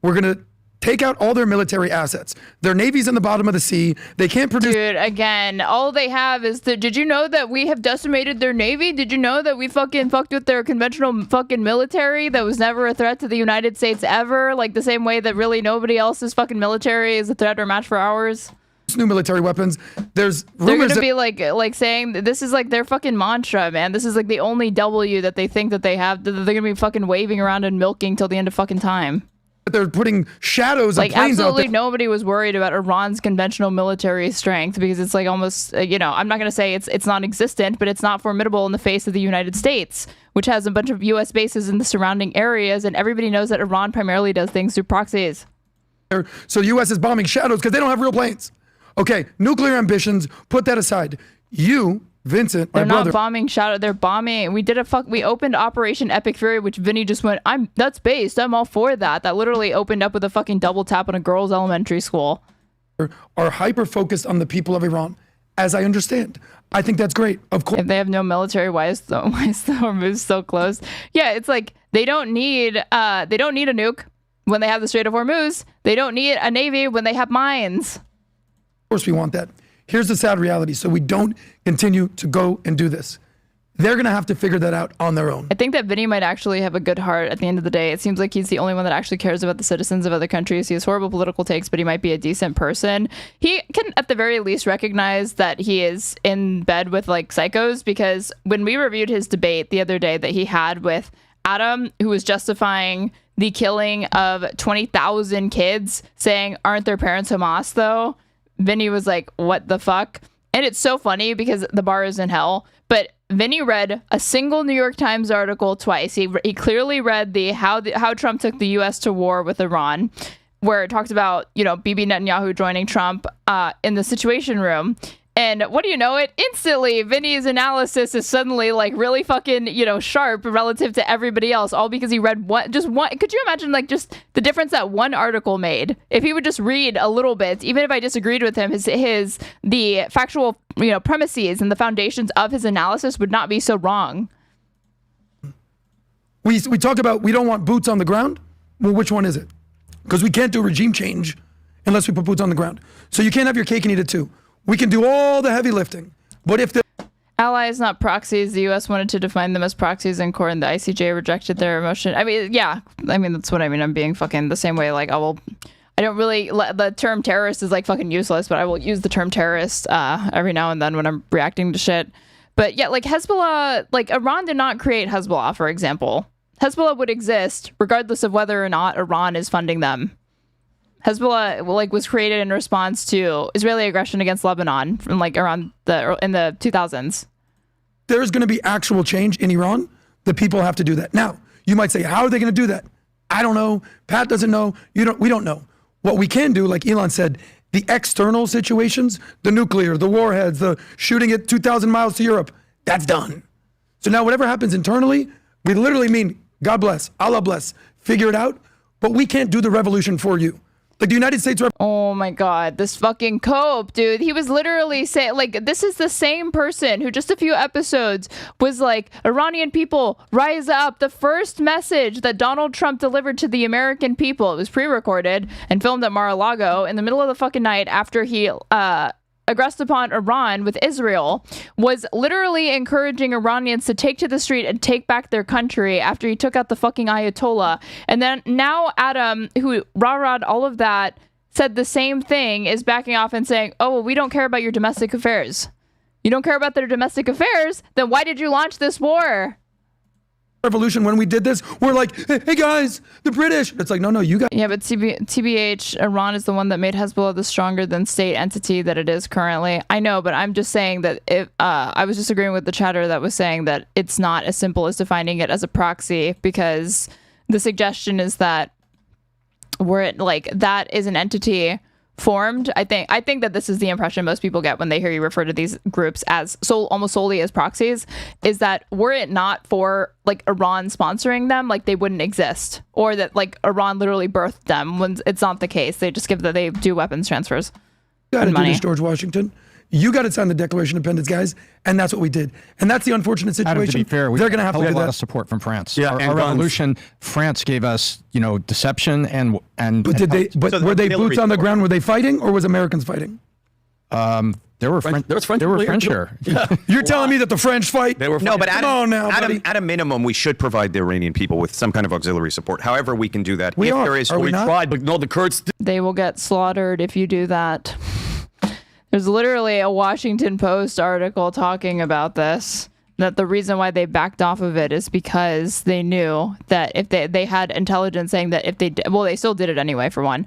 Speaker 19: We're going to take out all their military assets. Their navy's in the bottom of the sea. They can't produce.
Speaker 4: Dude, again, all they have is did you know that we have decimated their navy? Did you know that we fucking fucked with their conventional fucking military that was never a threat to the United States ever? Like the same way that really nobody else's fucking military is a threat or match for ours.
Speaker 19: New military weapons. There's
Speaker 4: they're
Speaker 19: rumors
Speaker 4: gonna be like saying this is like their fucking mantra, man. This is like the only W that they think that they have. They're gonna be fucking waving around and milking till the end of fucking time.
Speaker 19: They're putting shadows of planes
Speaker 4: absolutely
Speaker 19: out there.
Speaker 4: Nobody was worried about Iran's conventional military strength because it's like almost I'm not gonna say it's non-existent, but it's not formidable in the face of the United States, which has a bunch of U.S. bases in the surrounding areas, and everybody knows that Iran primarily does things through proxies.
Speaker 19: So the U.S. is bombing shadows because they don't have real planes. Okay, nuclear ambitions, put that aside. You, Vincent, my
Speaker 4: they're
Speaker 19: brother.
Speaker 4: Not bombing Shadow. They're bombing. We opened Operation Epic Fury, which Vinny just went, that's based. I'm all for that. That literally opened up with a fucking double tap on a girls' elementary school.
Speaker 19: Are hyper-focused on the people of Iran, as I understand. I think that's great. Of course.
Speaker 4: If they have no military, why is the Hormuz so close? Yeah, it's like they don't need a nuke when they have the Strait of Hormuz. They don't need a navy when they have mines.
Speaker 19: Of course we want that. Here's the sad reality. So we don't continue to go and do this. They're going to have to figure that out on their own.
Speaker 4: I think that Vinny might actually have a good heart at the end of the day. It seems like he's the only one that actually cares about the citizens of other countries. He has horrible political takes, but he might be a decent person. He can, at the very least, recognize that he is in bed with like psychos, because when we reviewed his debate the other day that he had with Adam, who was justifying the killing of 20,000 kids, saying, aren't their parents Hamas though? Vinny was like, what the fuck? And it's so funny because the bar is in hell. But Vinny read a single New York Times article twice. He clearly read how Trump took the U.S. to war with Iran, where it talks about, Bibi Netanyahu joining Trump in the Situation Room. And what do you know it? Instantly, Vinny's analysis is suddenly like really fucking, sharp relative to everybody else, all because he read just one. Could you imagine like just the difference that one article made? If he would just read a little bit, even if I disagreed with him, the factual, premises and the foundations of his analysis would not be so wrong.
Speaker 19: We talk about we don't want boots on the ground. Well, which one is it? Because we can't do regime change unless we put boots on the ground. So you can't have your cake and eat it too. We can do all the heavy lifting, but if the
Speaker 4: allies, not proxies, the U.S. wanted to define them as proxies in court, and the ICJ rejected their motion. I mean, yeah, that's what I mean. I'm being fucking the same way. Like, I don't really, the term terrorist is like fucking useless, but I will use the term terrorist every now and then when I'm reacting to shit. But yeah, like Hezbollah, like Iran did not create Hezbollah, for example. Hezbollah would exist regardless of whether or not Iran is funding them. Hezbollah was created in response to Israeli aggression against Lebanon from around in the 2000s.
Speaker 19: There's going to be actual change in Iran. The people have to do that. Now, you might say, how are they going to do that? I don't know. Pat doesn't know. We don't know. What we can do, like Ilhan said, the external situations, the nuclear, the warheads, the shooting at 2,000 miles to Europe, that's done. So now whatever happens internally, we literally mean, God bless, Allah bless, figure it out. But we can't do the revolution for you. Like the United States.
Speaker 4: Oh my God, this fucking Cope, dude. He was literally saying, this is the same person who just a few episodes was like, Iranian people, rise up. The first message that Donald Trump delivered to the American people, it was pre-recorded and filmed at Mar-a-Lago in the middle of the fucking night after he aggressed upon Iran with Israel, was literally encouraging Iranians to take to the street and take back their country after he took out the fucking Ayatollah. And then now Adam, who rah-rahed all of that, said the same thing, is backing off and saying, oh, well, we don't care about your domestic affairs. You don't care about their domestic affairs? Then why did you launch this war?
Speaker 19: Revolution, when we did this, we're like, hey guys, the British. It's like, no, you guys.
Speaker 4: Yeah, but TBH, Iran is the one that made Hezbollah the stronger than state entity that it is currently. I know, but I'm just saying that I was just agreeing with the chatter that was saying that it's not as simple as defining it as a proxy, because the suggestion is that that is an entity formed. I think that this is the impression most people get when they hear you refer to these groups as almost solely as proxies, is that were it not for Iran sponsoring them, they wouldn't exist, or that Iran literally birthed them, when it's not the case. They just they do weapons transfers.
Speaker 19: You gotta do this, George Washington. You got to sign the Declaration of Independence, guys, and that's what we did. And that's the unfortunate situation.
Speaker 22: Adam, to be fair,
Speaker 19: they're going to have to do
Speaker 22: a lot
Speaker 19: that.
Speaker 22: of support from France.
Speaker 19: Yeah,
Speaker 22: our revolution, France gave us, deception and.
Speaker 19: But did they? But were they boots on the ground? Were they fighting, or was Americans fighting?
Speaker 22: There were French here.
Speaker 19: Yeah. You're telling me that the French fight?
Speaker 7: They were no, but
Speaker 19: Come on now, buddy.
Speaker 7: at a minimum, we should provide the Iranian people with some kind of auxiliary support. However, we can do that.
Speaker 19: We
Speaker 7: if
Speaker 19: are.
Speaker 7: There is,
Speaker 19: Are we not?
Speaker 3: Tried, but no, the Kurds.
Speaker 4: They will get slaughtered if you do that. There's literally a Washington Post article talking about this, that the reason why they backed off of it is because they knew that if they had intelligence saying that if they did, well, they still did it anyway, for one.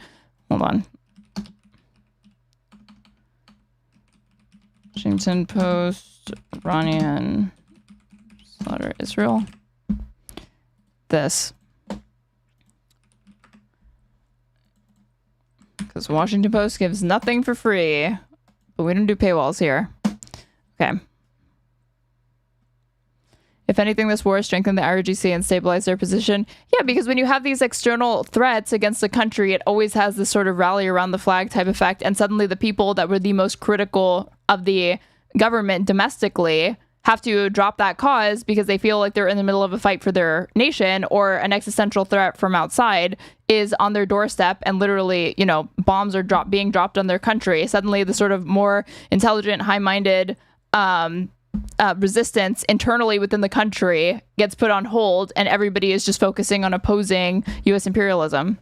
Speaker 4: Hold on. Washington Post, Iranian slaughter Israel. This. Because Washington Post gives nothing for free. But we don't do paywalls here. Okay. If anything, this war has strengthened the IRGC and stabilized their position. Yeah, because when you have these external threats against a country, it always has this sort of rally around the flag type effect. And suddenly the people that were the most critical of the government domestically have to drop that cause because they feel like they're in the middle of a fight for their nation, or an existential threat from outside is on their doorstep and literally, bombs are being dropped on their country. Suddenly the sort of more intelligent, high-minded resistance internally within the country gets put on hold, and everybody is just focusing on opposing U.S. imperialism.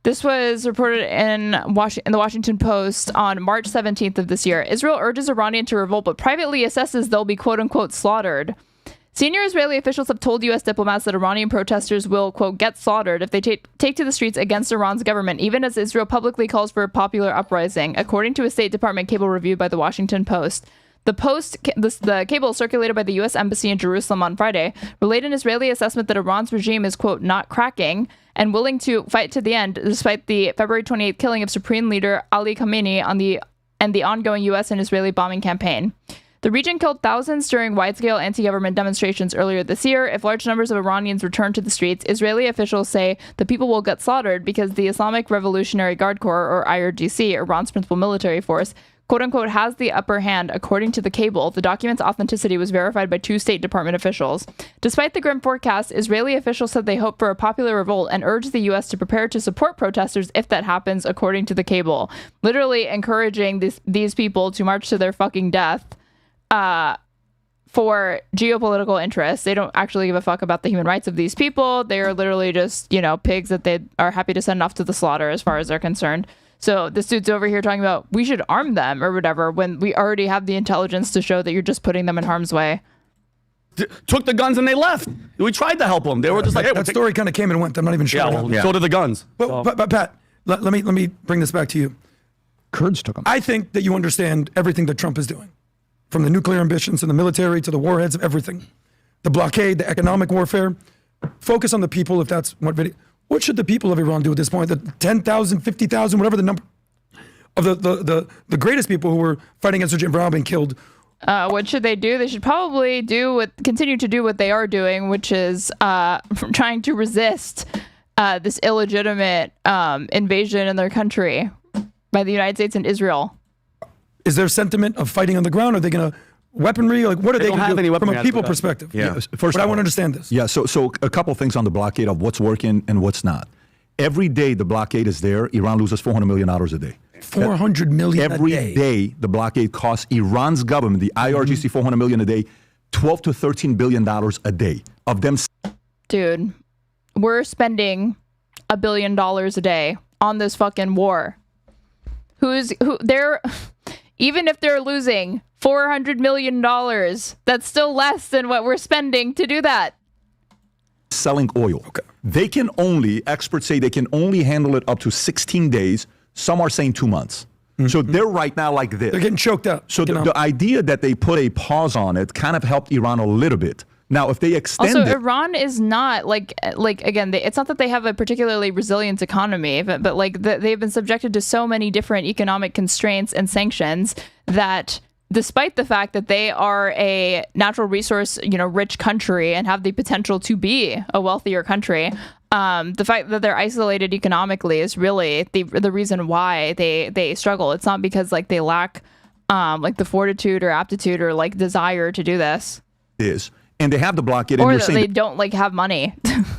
Speaker 4: This was reported in the Washington Post on March 17th of this year. Israel urges Iranian to revolt, but privately assesses they'll be quote-unquote slaughtered. Senior Israeli officials have told U.S. diplomats that Iranian protesters will, quote, get slaughtered if they take to the streets against Iran's government, even as Israel publicly calls for a popular uprising, according to a State Department cable reviewed by the Washington Post. The cable circulated by the U.S. Embassy in Jerusalem on Friday relayed an Israeli assessment that Iran's regime is, quote, not cracking and willing to fight to the end, despite the February 28th killing of Supreme Leader Ali Khamenei and the ongoing U.S. and Israeli bombing campaign. The region killed thousands during wide-scale anti-government demonstrations earlier this year. If large numbers of Iranians return to the streets, Israeli officials say the people will get slaughtered because the Islamic Revolutionary Guard Corps, or IRGC, Iran's principal military force, quote-unquote, has the upper hand, according to the cable. The document's authenticity was verified by two State Department officials. Despite the grim forecast, Israeli officials said they hope for a popular revolt and urged the U.S. to prepare to support protesters if that happens, according to the cable. Literally encouraging these people to march to their fucking death for geopolitical interests. They don't actually give a fuck about the human rights of these people. They are literally just, pigs that they are happy to send off to the slaughter as far as they're concerned. So this dude's over here talking about we should arm them or whatever, when we already have the intelligence to show that you're just putting them in harm's way.
Speaker 3: took the guns and they left. We tried to help them. They were just like, hey,
Speaker 19: that story kind of came and went. I'm not even sure.
Speaker 3: So did the guns.
Speaker 19: But Pat, let me bring this back to you.
Speaker 22: Kurds took them.
Speaker 19: I think that you understand everything that Trump is doing, from the nuclear ambitions and the military to the warheads of everything, the blockade, the economic warfare. Focus on the people. If that's what should the people of Iran do at this point? The 10,000, 50,000, whatever the number of the greatest people who were fighting against Regime Iran being killed.
Speaker 4: What should they do? They should probably continue to do what they are doing, which is trying to resist this illegitimate invasion in their country by the United States and Israel.
Speaker 19: Is there sentiment of fighting on the ground? Are they going to weaponry? Like, what are they going to do from a people perspective?
Speaker 18: Yeah.
Speaker 19: First, I want to understand this.
Speaker 18: Yeah. So a couple things on the blockade of what's working and what's not. Every day the blockade is there, Iran loses $400 million a day.
Speaker 19: $400 million
Speaker 18: every
Speaker 19: a day.
Speaker 18: day the blockade costs Iran's government, the IRGC, $400 million a day, $12 to $13 billion a day of them.
Speaker 4: Dude, we're spending $1 billion a day on this fucking war. Even if they're losing $400 million, that's still less than what we're spending to do that.
Speaker 18: Selling oil. Okay. Experts say they can only handle it up to 16 days. Some are saying 2 months. Mm-hmm. So they're right now like this.
Speaker 19: They're getting choked up.
Speaker 18: So the idea that they put a pause on it kind of helped Iran a little bit. Now, if they extend
Speaker 4: also, Iran is not again, it's not that they have a particularly resilient economy, but they've been subjected to so many different economic constraints and sanctions that despite the fact that they are a natural resource, rich country and have the potential to be a wealthier country, the fact that they're isolated economically is really the reason why they struggle. It's not because they lack the fortitude or aptitude or desire to do this.
Speaker 18: And they have the blockade.
Speaker 4: Or
Speaker 18: and
Speaker 4: that they don't have money.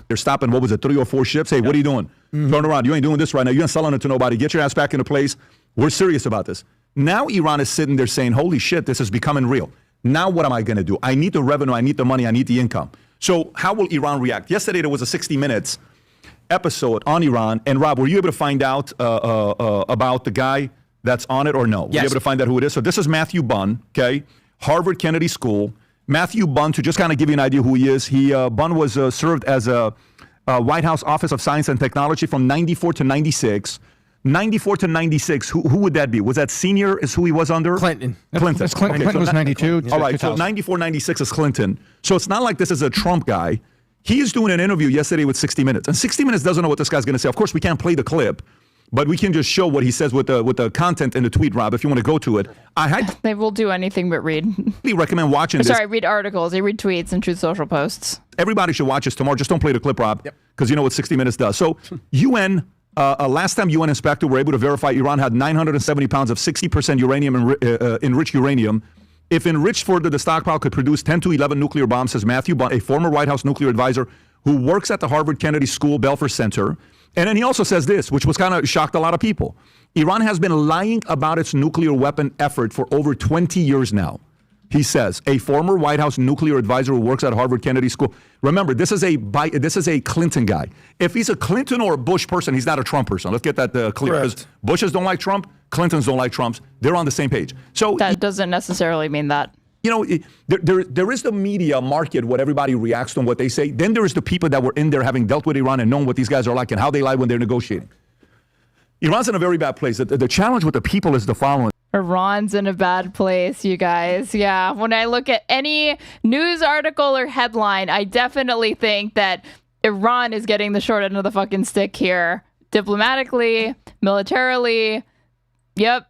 Speaker 18: They're stopping, 3 or 4 ships. Hey, what are you doing? Mm-hmm. Turn around. You ain't doing this right now. You ain't selling it to nobody. Get your ass back into place. We're serious about this. Now Iran is sitting there saying, holy shit, this is becoming real. Now what am I going to do? I need the revenue. I need the money. I need the income. So how will Iran react? Yesterday there was a 60 Minutes episode on Iran. And Rob, were you able to find out about the guy that's on it or no? Were you able to find out who it is? So this is Matthew Bunn, okay? Harvard Kennedy School. Matthew Bunn, to just kind of give you an idea who he is, Bunn was served as a White House Office of Science and Technology from 94 to 96. 94 to 96, who would that be? Was that senior is who he was under?
Speaker 22: Clinton.
Speaker 18: Clinton.
Speaker 22: That's Clinton. Okay, Clinton was 92.
Speaker 18: All right, so 94, 96 is Clinton. So it's not like this is a Trump guy. He is doing an interview yesterday with 60 Minutes. And 60 Minutes doesn't know what this guy's going to say. Of course, we can't play the clip, but we can just show what he says with the content in the tweet, Rob, if you want to go to it.
Speaker 4: They will do anything but read.
Speaker 18: I recommend watching this.
Speaker 4: Sorry, read articles. They read tweets and Truth Social posts.
Speaker 18: Everybody should watch this tomorrow. Just don't play the clip, Rob, because you know what 60 Minutes does. So UN, last time UN inspector were able to verify Iran had 970 pounds of 60% uranium enriched uranium. If enriched further, the stockpile could produce 10 to 11 nuclear bombs, says Matthew Bunn, a former White House nuclear advisor who works at the Harvard Kennedy School Belfer Center. And then he also says this, which was kind of shocked a lot of people. Iran has been lying about its nuclear weapon effort for over 20 years now. He says, a former White House nuclear advisor who works at Harvard Kennedy School. Remember, this is a Clinton guy. If he's a Clinton or a Bush person, he's not a Trump person. Let's get that clear. Because Bushes don't like Trump, Clintons don't like Trumps. They're on the same page. So
Speaker 4: that doesn't necessarily mean that.
Speaker 18: There is the media market, what everybody reacts to and what they say. Then there is the people that were in there having dealt with Iran and knowing what these guys are like and how they lie when they're negotiating. Iran's in a very bad place. The challenge with the people is the following.
Speaker 4: Iran's in a bad place, you guys. Yeah, when I look at any news article or headline, I definitely think that Iran is getting the short end of the fucking stick here. Diplomatically, militarily. Yep.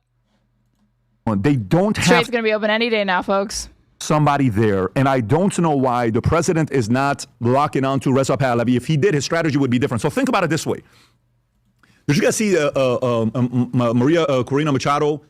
Speaker 18: They don't have...
Speaker 4: Strait's going to be open any day now, folks.
Speaker 18: Somebody there, and I don't know why the president is not locking on to Reza Pahlavi. If he did, his strategy would be different. So think about it this way. Did you guys see María Corina Machado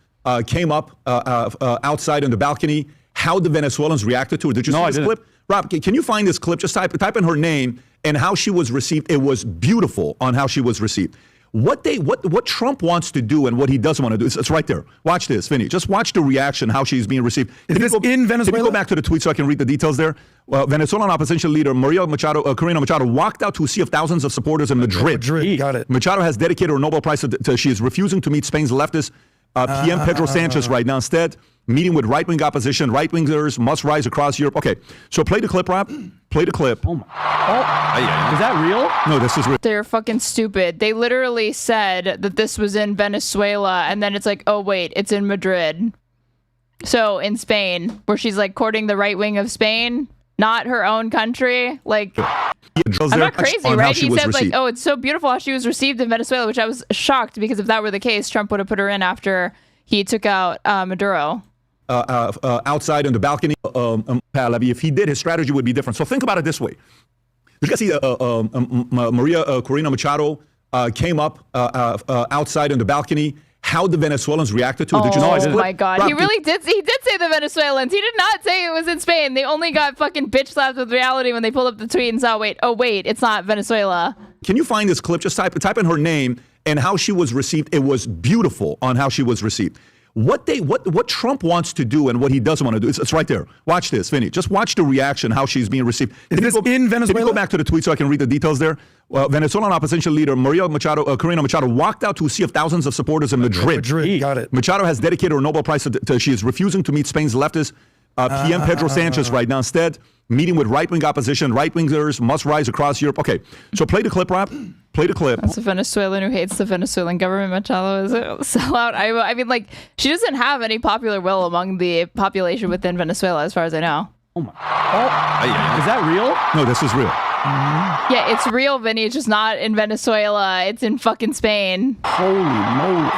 Speaker 18: came up outside on the balcony, how the Venezuelans reacted to it? Did you see this clip? Rob, can you find this clip? Just type in her name and how she was received. It was beautiful on how she was received. What Trump wants to do and what he doesn't want to do, it's right there. Watch this, Vinny. Just watch the reaction, how she's being received.
Speaker 19: Is this in Venezuela?
Speaker 18: Can you go back to the tweet so I can read the details there? Venezuelan opposition leader María Corina Machado walked out to a sea of thousands of supporters in Madrid.
Speaker 19: Got it.
Speaker 18: Machado has dedicated her Nobel Prize to she is refusing to meet Spain's leftist PM Pedro Sanchez right now instead. Meeting with right-wing opposition. Right-wingers must rise across Europe. Okay, so play the clip, Rob. Play the clip.
Speaker 13: Oh, my. Is that real?
Speaker 18: No, this is real.
Speaker 4: They're fucking stupid. They literally said that this was in Venezuela, and then it's like, oh, wait, it's in Madrid. So in Spain, where she's like courting the right wing of Spain, not her own country. Like, I'm not crazy, right? He said like, oh, it's so beautiful how she was received in Venezuela, which I was shocked because if that were the case, Trump would have put her in after he took out Maduro.
Speaker 18: Outside on the balcony, if he did, his strategy would be different. So think about it this way. You guys see María Corina Machado came up outside on the balcony. How the Venezuelans reacted to it? Did you know?
Speaker 4: Oh my God, he really did. He did say the Venezuelans. He did not say it was in Spain. They only got fucking bitch slapped with reality when they pulled up the tweet and saw, wait, it's not Venezuela.
Speaker 18: Can you find this clip? Just type in her name and how she was received. It was beautiful on how she was received. What Trump wants to do and what he doesn't want to do, it's right there. Watch this, Vinny. Just watch the reaction, how she's being received.
Speaker 19: Is this in Venezuela?
Speaker 18: Can you go back to the tweet so I can read the details there? Venezuelan opposition leader María Corina Machado walked out to a sea of thousands of supporters in Madrid.
Speaker 19: Got it.
Speaker 18: Machado has dedicated her Nobel Prize to she is refusing to meet Spain's leftist PM Pedro Sanchez right now. Instead, meeting with right-wing opposition. Right-wingers must rise across Europe. Okay, so play the clip, Rob. Play the clip.
Speaker 4: That's a Venezuelan who hates the Venezuelan government. Machado is a sellout. I mean, like, she doesn't have any popular will among the population within Venezuela, as far as I know.
Speaker 13: Oh, my. Is that real?
Speaker 18: No, this is real.
Speaker 4: Yeah, it's real, Vinny. It's just not in Venezuela. It's in fucking Spain.
Speaker 13: Holy moly.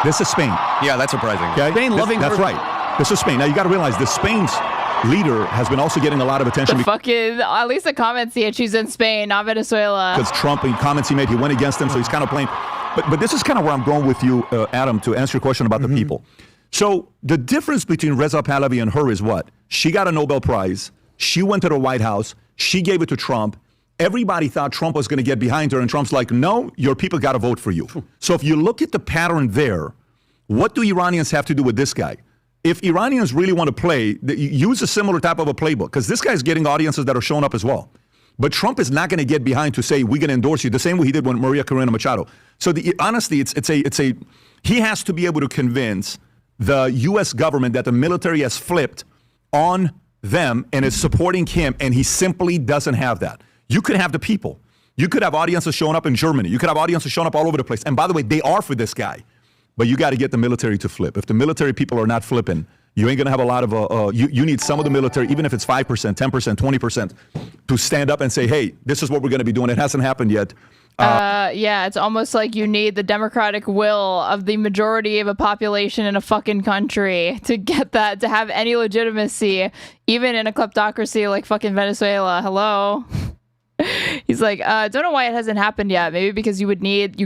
Speaker 18: This is Spain.
Speaker 7: Yeah, that's surprising.
Speaker 18: Okay? That's right. This is Spain. Now, you got to realize the Spain's leader has been also getting a lot of attention.
Speaker 4: At least the comments see it. She's in Spain, not Venezuela.
Speaker 18: Because Trump, and comments he made, he went against him, so he's kind of playing. But this is kind of where I'm going with you, Adam, to answer your question about the people. So the difference between Reza Pahlavi and her is what? She got a Nobel Prize. She went to the White House. She gave it to Trump. Everybody thought Trump was going to get behind her, and Trump's like, no, your people got to vote for you. So if you look at the pattern there, what do Iranians have to do with this guy? If Iranians really want to play, use a similar type of a playbook, because this guy's getting audiences that are showing up as well. But Trump is not going to get behind to say, we're going to endorse you, the same way he did with María Corina Machado. So honestly, he has to be able to convince the U.S. government that the military has flipped on them and is supporting him, and he simply doesn't have that. You could have the people. You could have audiences showing up in Germany. You could have audiences showing up all over the place. And by the way, they are for this guy. But you got to get the military to flip. If the military people are not flipping, you ain't going to have a lot of, you need some of the military, even if it's 5%, 10%, 20%, to stand up and say, hey, this is what we're going to be doing. It hasn't happened yet.
Speaker 4: Yeah, it's almost like you need the democratic will of the majority of a population in a fucking country to get that, to have any legitimacy, even in a kleptocracy like fucking Venezuela. Hello? He's like, don't know why it hasn't happened yet. Maybe because you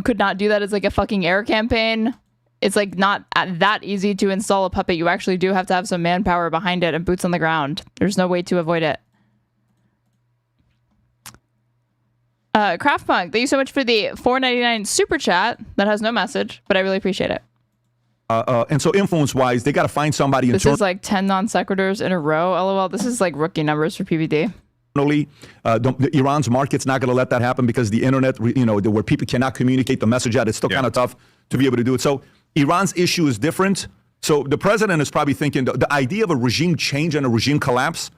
Speaker 4: could not do that as like a fucking air campaign. It's like not that easy to install a puppet. You actually do have to have some manpower behind it and boots on the ground. There's no way to avoid it. Craft Punk, thank you so much for the $4.99 super chat. That has no message, but I really appreciate it.
Speaker 18: And so influence-wise, they got to find somebody.
Speaker 4: This is like 10 non sequiturs in a row. LOL. This is like rookie numbers for PBD.
Speaker 18: Iran's market's not going to let that happen because the internet, where people cannot communicate the message out, it's still kind of tough to be able to do it. So Iran's issue is different. So the president is probably thinking the idea of a regime change and a regime collapse,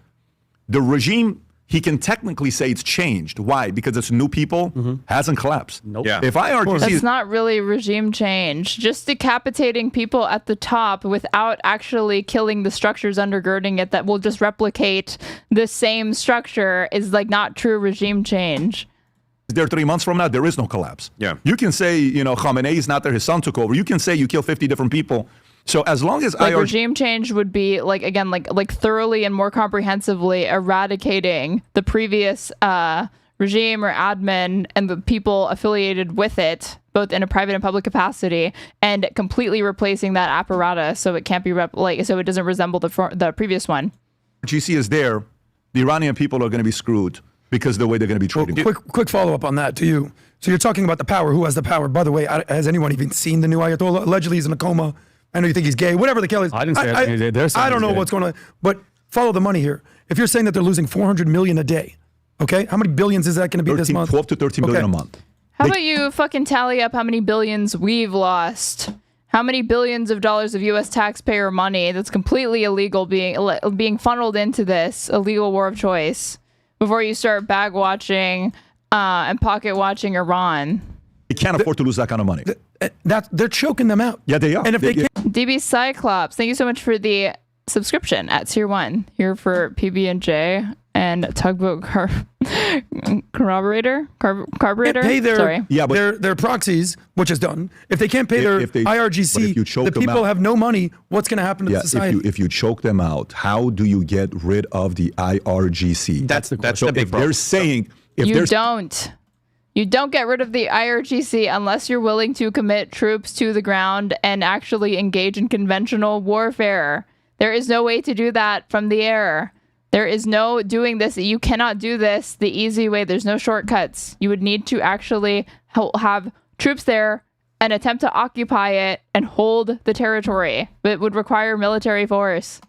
Speaker 18: the regime, he can technically say it's changed. Why? Because it's new people, hasn't collapsed.
Speaker 3: Nope.
Speaker 18: Yeah. If IRGC
Speaker 4: That's not really regime change. Just decapitating people at the top without actually killing the structures undergirding it that will just replicate the same structure is like not true regime change.
Speaker 18: There 3 months from now, there is no collapse. Yeah. You can say, Khamenei is not there, his son took over. You can say you kill 50 different people. So as long as
Speaker 4: regime change would be like thoroughly and more comprehensively eradicating the previous regime or admin and the people affiliated with it, both in a private and public capacity, and completely replacing that apparatus so it can't be so it doesn't resemble the previous one.
Speaker 18: GC is there, the Iranian people are going to be screwed because of the way they're going to be treated.
Speaker 19: Quick follow up on that to you. So you're talking about the power. Who has the power? By the way, has anyone even seen the new Ayatollah? Allegedly, he's in a coma. I know you think he's gay, whatever the hell is.
Speaker 13: I didn't say
Speaker 19: I don't know what's going on, but follow the money here. If you're saying that they're losing $400 million a day, okay, how many billions is that going to be this month?
Speaker 18: 12 to 13 billion a month.
Speaker 4: How about you fucking tally up how many billions we've lost? How many billions of dollars of U.S. taxpayer money that's completely illegal being funneled into this illegal war of choice before you start bag watching and pocket watching Iran?
Speaker 18: They can't afford to lose that kind of money.
Speaker 19: They're choking them out.
Speaker 18: Yeah, they are.
Speaker 19: And if they can't,
Speaker 4: DB Cyclops, thank you so much for the subscription at Tier 1 here for PB&J and Tugboat Carburetor.
Speaker 19: pay
Speaker 4: Sorry.
Speaker 19: their proxies, which is done. If they can't pay their IRGC, the people have no money. What's going to happen to the society?
Speaker 18: If you choke them out, how do you get rid of the IRGC?
Speaker 7: That's the
Speaker 18: so
Speaker 7: big
Speaker 18: if
Speaker 7: problem.
Speaker 18: they're saying
Speaker 4: You don't get rid of the IRGC unless you're willing to commit troops to the ground and actually engage in conventional warfare. There is no way to do that from the air. There is no doing this. You cannot do this the easy way. There's no shortcuts. You would need to actually have troops there and attempt to occupy it and hold the territory. It would require military force.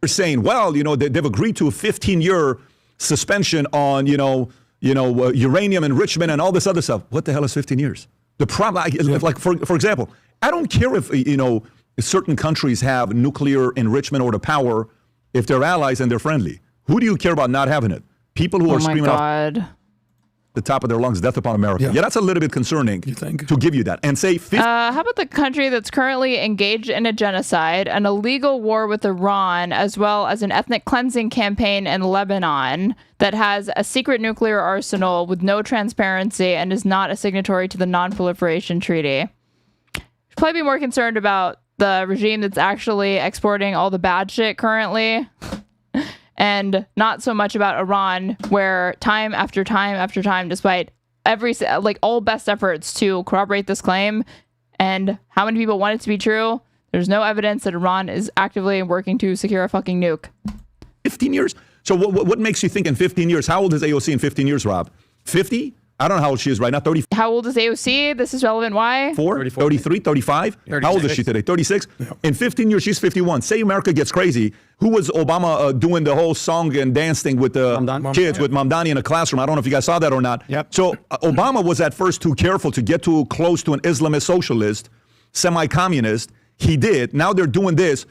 Speaker 18: They're saying, well, they've agreed to a 15-year suspension on, uranium enrichment and all this other stuff. What the hell is 15 years? The problem, like for example, I don't care if, certain countries have nuclear enrichment or the power if they're allies and they're friendly. Who do you care about not having it? People who are screaming off the top of their lungs, death upon America. Yeah, that's a little bit concerning to give you that. And say...
Speaker 4: how about the country that's currently engaged in a genocide, an illegal war with Iran, as well as an ethnic cleansing campaign in Lebanon that has a secret nuclear arsenal with no transparency and is not a signatory to the Non-Proliferation Treaty? Should probably be more concerned about the regime that's actually exporting all the bad shit currently, and not so much about Iran, where time after time after time, despite all best efforts to corroborate this claim and how many people want it to be true, there's no evidence that Iran is actively working to secure a fucking nuke.
Speaker 18: 15 years? So what makes you think in 15 years? How old is AOC in 15 years, Rob? 50? I don't know how old she is right now. 30.
Speaker 4: How old is AOC? This is relevant. Why?
Speaker 18: 33, 35? 36. How old is she today? 36? Yeah. In 15 years, she's 51. Say America gets crazy. Who was Obama doing the whole song and dance thing with the kids, with Mamdani in a classroom? I don't know if you guys saw that or not.
Speaker 22: Yep.
Speaker 18: So Obama was at first too careful to get too close to an Islamist socialist, semi-communist. He did. Now they're doing this.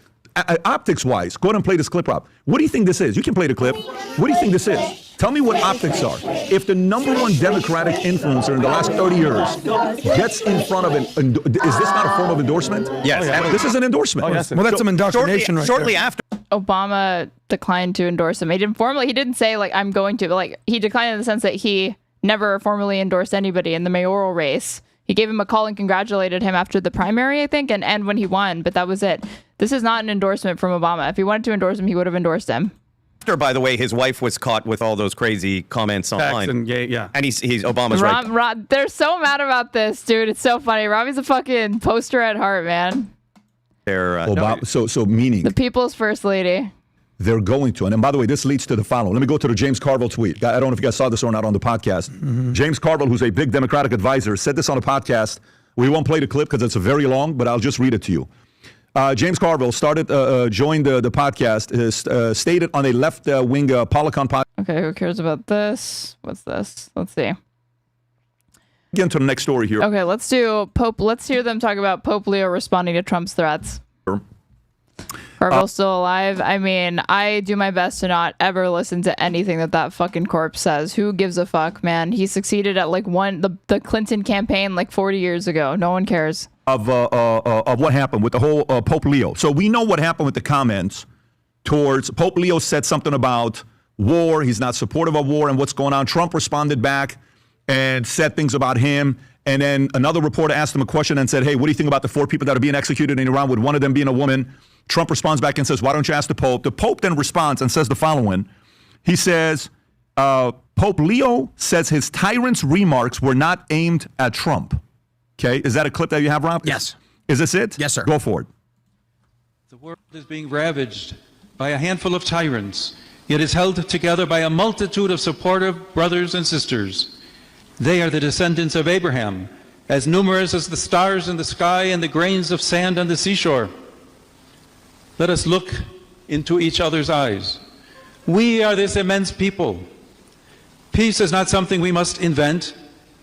Speaker 18: Optics-wise, go ahead and play this clip, Rob. What do you think this is? You can play the clip. What do you think this is? Tell me what optics are. If the number one Democratic influencer in the last 30 years gets in front of is this not a form of endorsement?
Speaker 7: Yes.
Speaker 18: This is an endorsement.
Speaker 19: Oh, yes. Well, that's some indoctrination
Speaker 7: shortly after.
Speaker 4: Obama declined to endorse him. He didn't say, I'm going to, but, he declined in the sense that he never formally endorsed anybody in the mayoral race. He gave him a call and congratulated him after the primary, I think, and when he won, but that was it. This is not an endorsement from Obama. If he wanted to endorse him, he would have endorsed him.
Speaker 7: After, by the way, his wife was caught with all those crazy comments online.
Speaker 3: And
Speaker 7: he's Obama's right.
Speaker 4: They're so mad about this, dude. It's so funny. Robbie's a fucking poster at heart, man.
Speaker 7: They're
Speaker 18: so meaning
Speaker 4: the people's first lady.
Speaker 18: They're going to. And by the way, this leads to the following. Let me go to the James Carville tweet. I don't know if you guys saw this or not on the podcast. Mm-hmm. James Carville, who's a big Democratic advisor, said this on a podcast. We won't play the clip because it's very long, but I'll just read it to you. James Carville joined the podcast, stated on a left-wing Polycon podcast.
Speaker 4: Okay, who cares about this? What's this? Let's see.
Speaker 18: Get into the next story here.
Speaker 4: Okay, let's do Pope. Let's hear them talk about Pope Leo responding to Trump's threats. Carville's still alive. I mean, I do my best to not ever listen to anything that fucking corpse says. Who gives a fuck, man? He succeeded at the Clinton campaign 40 years ago. No one cares.
Speaker 18: Of what happened with the whole Pope Leo. So we know what happened with the comments towards Pope Leo said something about war. He's not supportive of war and what's going on. Trump responded back and said things about him. And then another reporter asked him a question and said, hey, what do you think about the 4 people that are being executed in Iran, with one of them being a woman? Trump responds back and says, why don't you ask the Pope? The Pope then responds and says the following. He says, Pope Leo says his tyrant's remarks were not aimed at Trump. Okay, is that a clip that you have, Rob?
Speaker 1: Yes.
Speaker 18: Is this it?
Speaker 1: Yes, sir.
Speaker 18: Go for it.
Speaker 14: The world is being ravaged by a handful of tyrants, yet is held together by a multitude of supportive brothers and sisters. They are the descendants of Abraham, as numerous as the stars in the sky and the grains of sand on the seashore. Let us look into each other's eyes. We are this immense people. Peace is not something we must invent.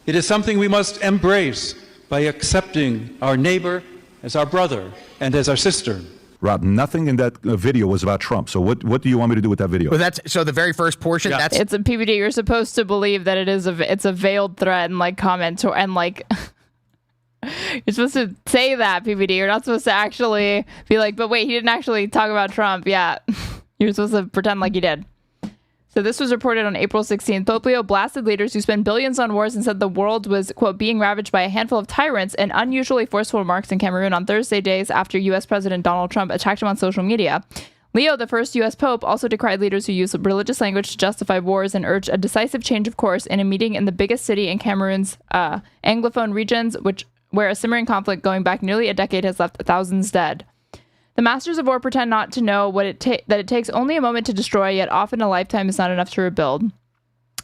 Speaker 14: It is something we must embrace by accepting our neighbor as our brother and as our sister.
Speaker 18: Rob, nothing in that video was about Trump. So what do you want me to do with that video?
Speaker 1: Well, that's so the very first portion.
Speaker 4: Yeah.
Speaker 1: That's
Speaker 4: It's a PBD. You're supposed to believe that it's a veiled threat and like comment and like you're supposed to say that, PBD. You're not supposed to actually be like, but wait, he didn't actually talk about Trump. Yeah, you're supposed to pretend like he did. So this was reported on April 16th. Pope Leo blasted leaders who spend billions on wars and said the world was, quote, being ravaged by a handful of tyrants and unusually forceful remarks in Cameroon on Thursday, days after U.S. President Donald Trump attacked him on social media. Leo, the first U.S. Pope, also decried leaders who use religious language to justify wars and urged a decisive change of course in a meeting in the biggest city in Cameroon's Anglophone regions, where a simmering conflict going back nearly a decade has left thousands dead. The masters of war pretend not to know that it takes only a moment to destroy, yet often a lifetime is not enough to rebuild.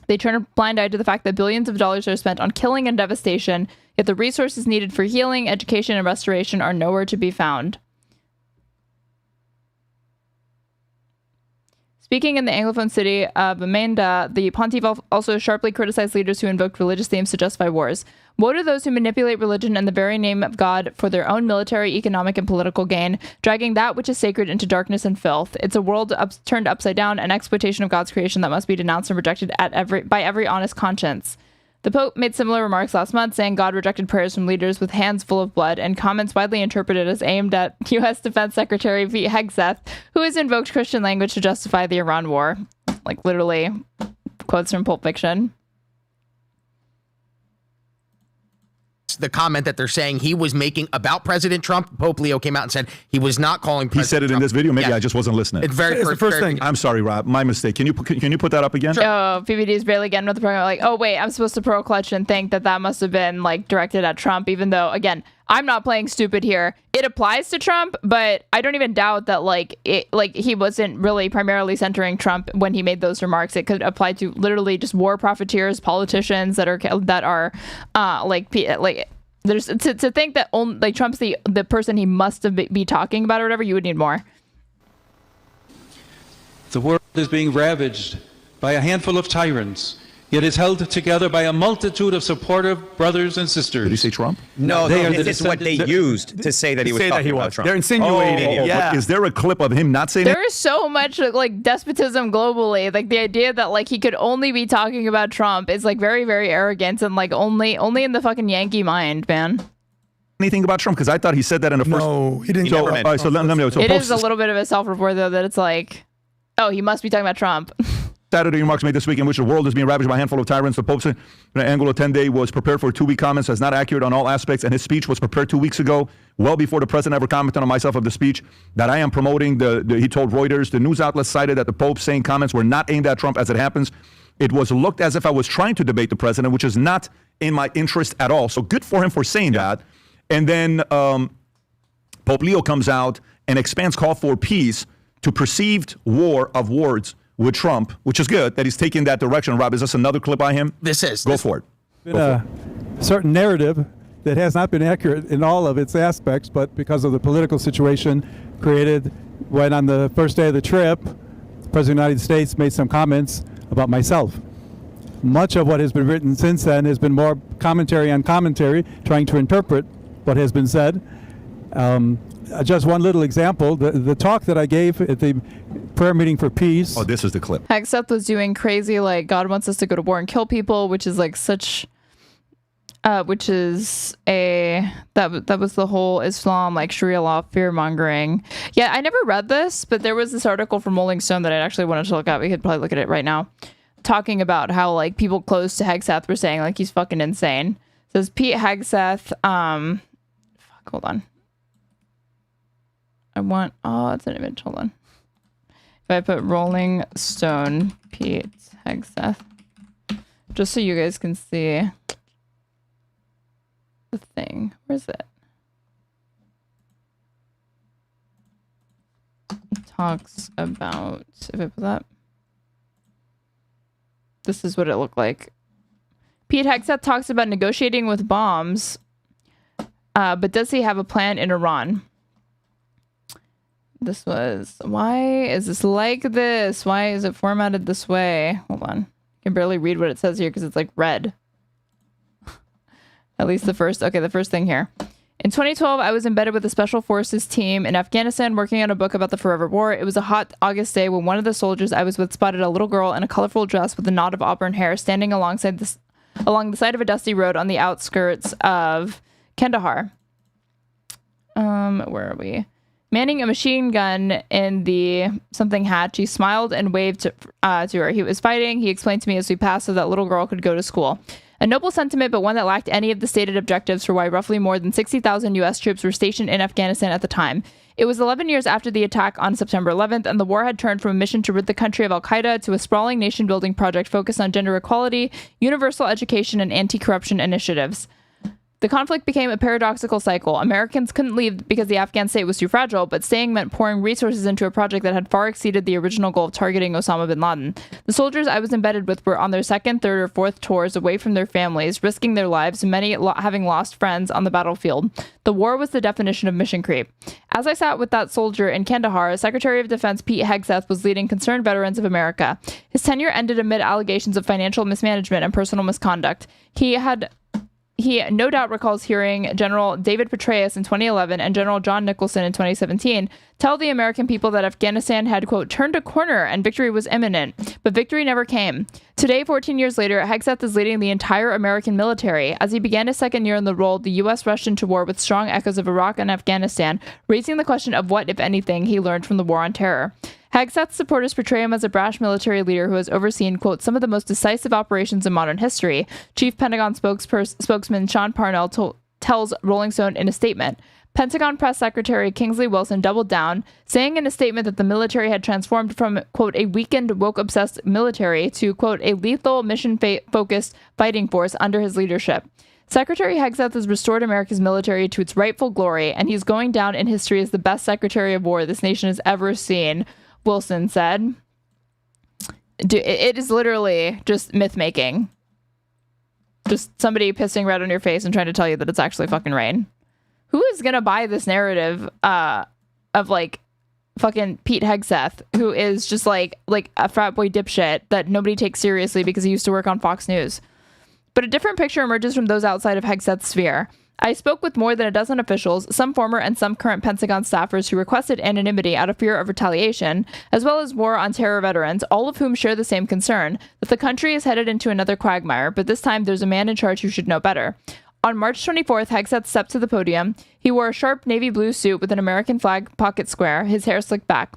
Speaker 4: They turn a blind eye to the fact that billions of dollars are spent on killing and devastation, yet the resources needed for healing, education, and restoration are nowhere to be found. Speaking in the Anglophone city of Amanda, the pontiff also sharply criticized leaders who invoked religious themes to justify wars. Woe to those who manipulate religion and the very name of God for their own military, economic, and political gain, dragging that which is sacred into darkness and filth. It's a world turned upside down, an exploitation of God's creation that must be denounced and rejected by every honest conscience. The Pope made similar remarks last month, saying God rejected prayers from leaders with hands full of blood, and comments widely interpreted as aimed at U.S. Defense Secretary Hegseth, who has invoked Christian language to justify the Iran war. Like, literally, quotes from Pulp Fiction.
Speaker 1: the comment that they're saying he was making about President Trump. Pope Leo came out and said he was not calling President
Speaker 18: He said it
Speaker 1: Trump.
Speaker 18: in this video. Maybe
Speaker 1: Yeah.
Speaker 18: I just wasn't listening.
Speaker 1: It's the first thing.
Speaker 18: I'm sorry, Rob. My mistake. Can you put that up again?
Speaker 4: Oh, PBD is barely getting with the program. Like, oh wait, I'm supposed to pro clutch and think that must have been like directed at Trump, even though again, I'm not playing stupid here. It applies to Trump, but I don't even doubt that he wasn't really primarily centering Trump when he made those remarks. It could apply to literally just war profiteers, politicians that are there's to think that only like Trump's the person he must have be talking about or whatever. You would need more.
Speaker 14: The world is being ravaged by a handful of tyrants, yet is held together by a multitude of supportive brothers and sisters.
Speaker 18: Did you say Trump?
Speaker 7: No, it's what they used to say that he was talking about Trump.
Speaker 3: They're insinuating.
Speaker 18: But is there a clip of him not saying
Speaker 4: There is so much like despotism globally. Like the idea that like he could only be talking about Trump is like very, very arrogant and like only in the fucking Yankee mind, man.
Speaker 18: anything about Trump? Because I thought he said that in the first.
Speaker 19: No, he didn't.
Speaker 18: So, all right, so let me know. So
Speaker 4: It is a little bit of a self-report though that it's like, oh, he must be talking about Trump.
Speaker 18: Saturday remarks made this week in which the world is being ravaged by a handful of tyrants. The Pope's Anglo 10-day was prepared for 2-week comments as not accurate on all aspects, and his speech was prepared 2 weeks ago, well before the president ever commented on myself of the speech that I am promoting. He told Reuters, the news outlet cited that the Pope's saying comments were not aimed at Trump. As it happens, it was looked as if I was trying to debate the president, which is not in my interest at all. So good for him for saying that. And then Pope Leo comes out and expands call for peace to perceived war of words with Trump, which is good that he's taking that direction. Rob, is this another clip by him?
Speaker 1: This is.
Speaker 18: Go for it.
Speaker 12: Been a certain narrative that has not been accurate in all of its aspects, but because of the political situation created when on the first day of the trip, the President of the United States made some comments about myself. Much of what has been written since then has been more commentary on commentary, trying to interpret what has been said. Just one little example, the talk that I gave at the prayer meeting for peace.
Speaker 18: Oh, this is the clip.
Speaker 4: Hegseth was doing crazy, like, God wants us to go to war and kill people, which is like such, that was the whole Islam, like Sharia law, fear mongering. Yeah, I never read this, but there was this article from Rolling Stone that I actually wanted to look at. We could probably look at it right now, talking about how like people close to Hegseth were saying like he's fucking insane. It says Pete Hegseth, hold on. It's an image. Hold on. If I put Rolling Stone, Pete Hegseth, just so you guys can see the thing. Where's it? It talks about, if I put that, this is what it looked like. Pete Hegseth talks about negotiating with bombs, but does he have a plan in Iran? This was, why is this like this? Why is it formatted this way? Hold on. I can barely read what it says here because it's like red. At least the first thing here. In 2012, I was embedded with a special forces team in Afghanistan working on a book about the Forever War. It was a hot August day when one of the soldiers I was with spotted a little girl in a colorful dress with a knot of auburn hair standing along the side of a dusty road on the outskirts of Kandahar. Where are we? Manning a machine gun in the something hatch, he smiled and waved to her. He was fighting, he explained to me as we passed, so that little girl could go to school. A noble sentiment, but one that lacked any of the stated objectives for why roughly more than 60,000 U.S. troops were stationed in Afghanistan at the time. It was 11 years after the attack on September 11th, and the war had turned from a mission to rid the country of al-Qaeda to a sprawling nation-building project focused on gender equality, universal education, and anti-corruption initiatives. The conflict became a paradoxical cycle. Americans couldn't leave because the Afghan state was too fragile, but staying meant pouring resources into a project that had far exceeded the original goal of targeting Osama bin Laden. The soldiers I was embedded with were on their second, third, or fourth tours away from their families, risking their lives, many having lost friends on the battlefield. The war was the definition of mission creep. As I sat with that soldier in Kandahar, Secretary of Defense Pete Hegseth was leading Concerned Veterans of America. His tenure ended amid allegations of financial mismanagement and personal misconduct. He no doubt recalls hearing General David Petraeus in 2011 and General John Nicholson in 2017 tell the American people that Afghanistan had, quote, turned a corner and victory was imminent. But victory never came. Today, 14 years later, Hegseth is leading the entire American military. As he began his second year in the role, the U.S. rushed into war with strong echoes of Iraq and Afghanistan, raising the question of what, if anything, he learned from the war on terror. Hegseth's supporters portray him as a brash military leader who has overseen, quote, some of the most decisive operations in modern history. Chief Pentagon spokesman Sean Parnell tells Rolling Stone in a statement. Pentagon Press Secretary Kingsley Wilson doubled down, saying in a statement that the military had transformed from, quote, a weakened, woke-obsessed military to, quote, a lethal, mission-focused fighting force under his leadership. Secretary Hegseth has restored America's military to its rightful glory, and he's going down in history as the best Secretary of War this nation has ever seen, Wilson said. It is literally just myth-making. Just somebody pissing red on your face and trying to tell you that it's actually fucking rain. Who is gonna buy this narrative of like fucking Pete Hegseth, who is just like a frat boy dipshit that nobody takes seriously because he used to work on Fox News? But a different picture emerges from those outside of Hegseth's sphere. I spoke with more than a dozen officials, some former and some current Pentagon staffers who requested anonymity out of fear of retaliation, as well as war on terror veterans, all of whom share the same concern, that the country is headed into another quagmire, but this time there's a man in charge who should know better. On March 24th, Hegseth stepped to the podium. He wore a sharp navy blue suit with an American flag pocket square, his hair slicked back.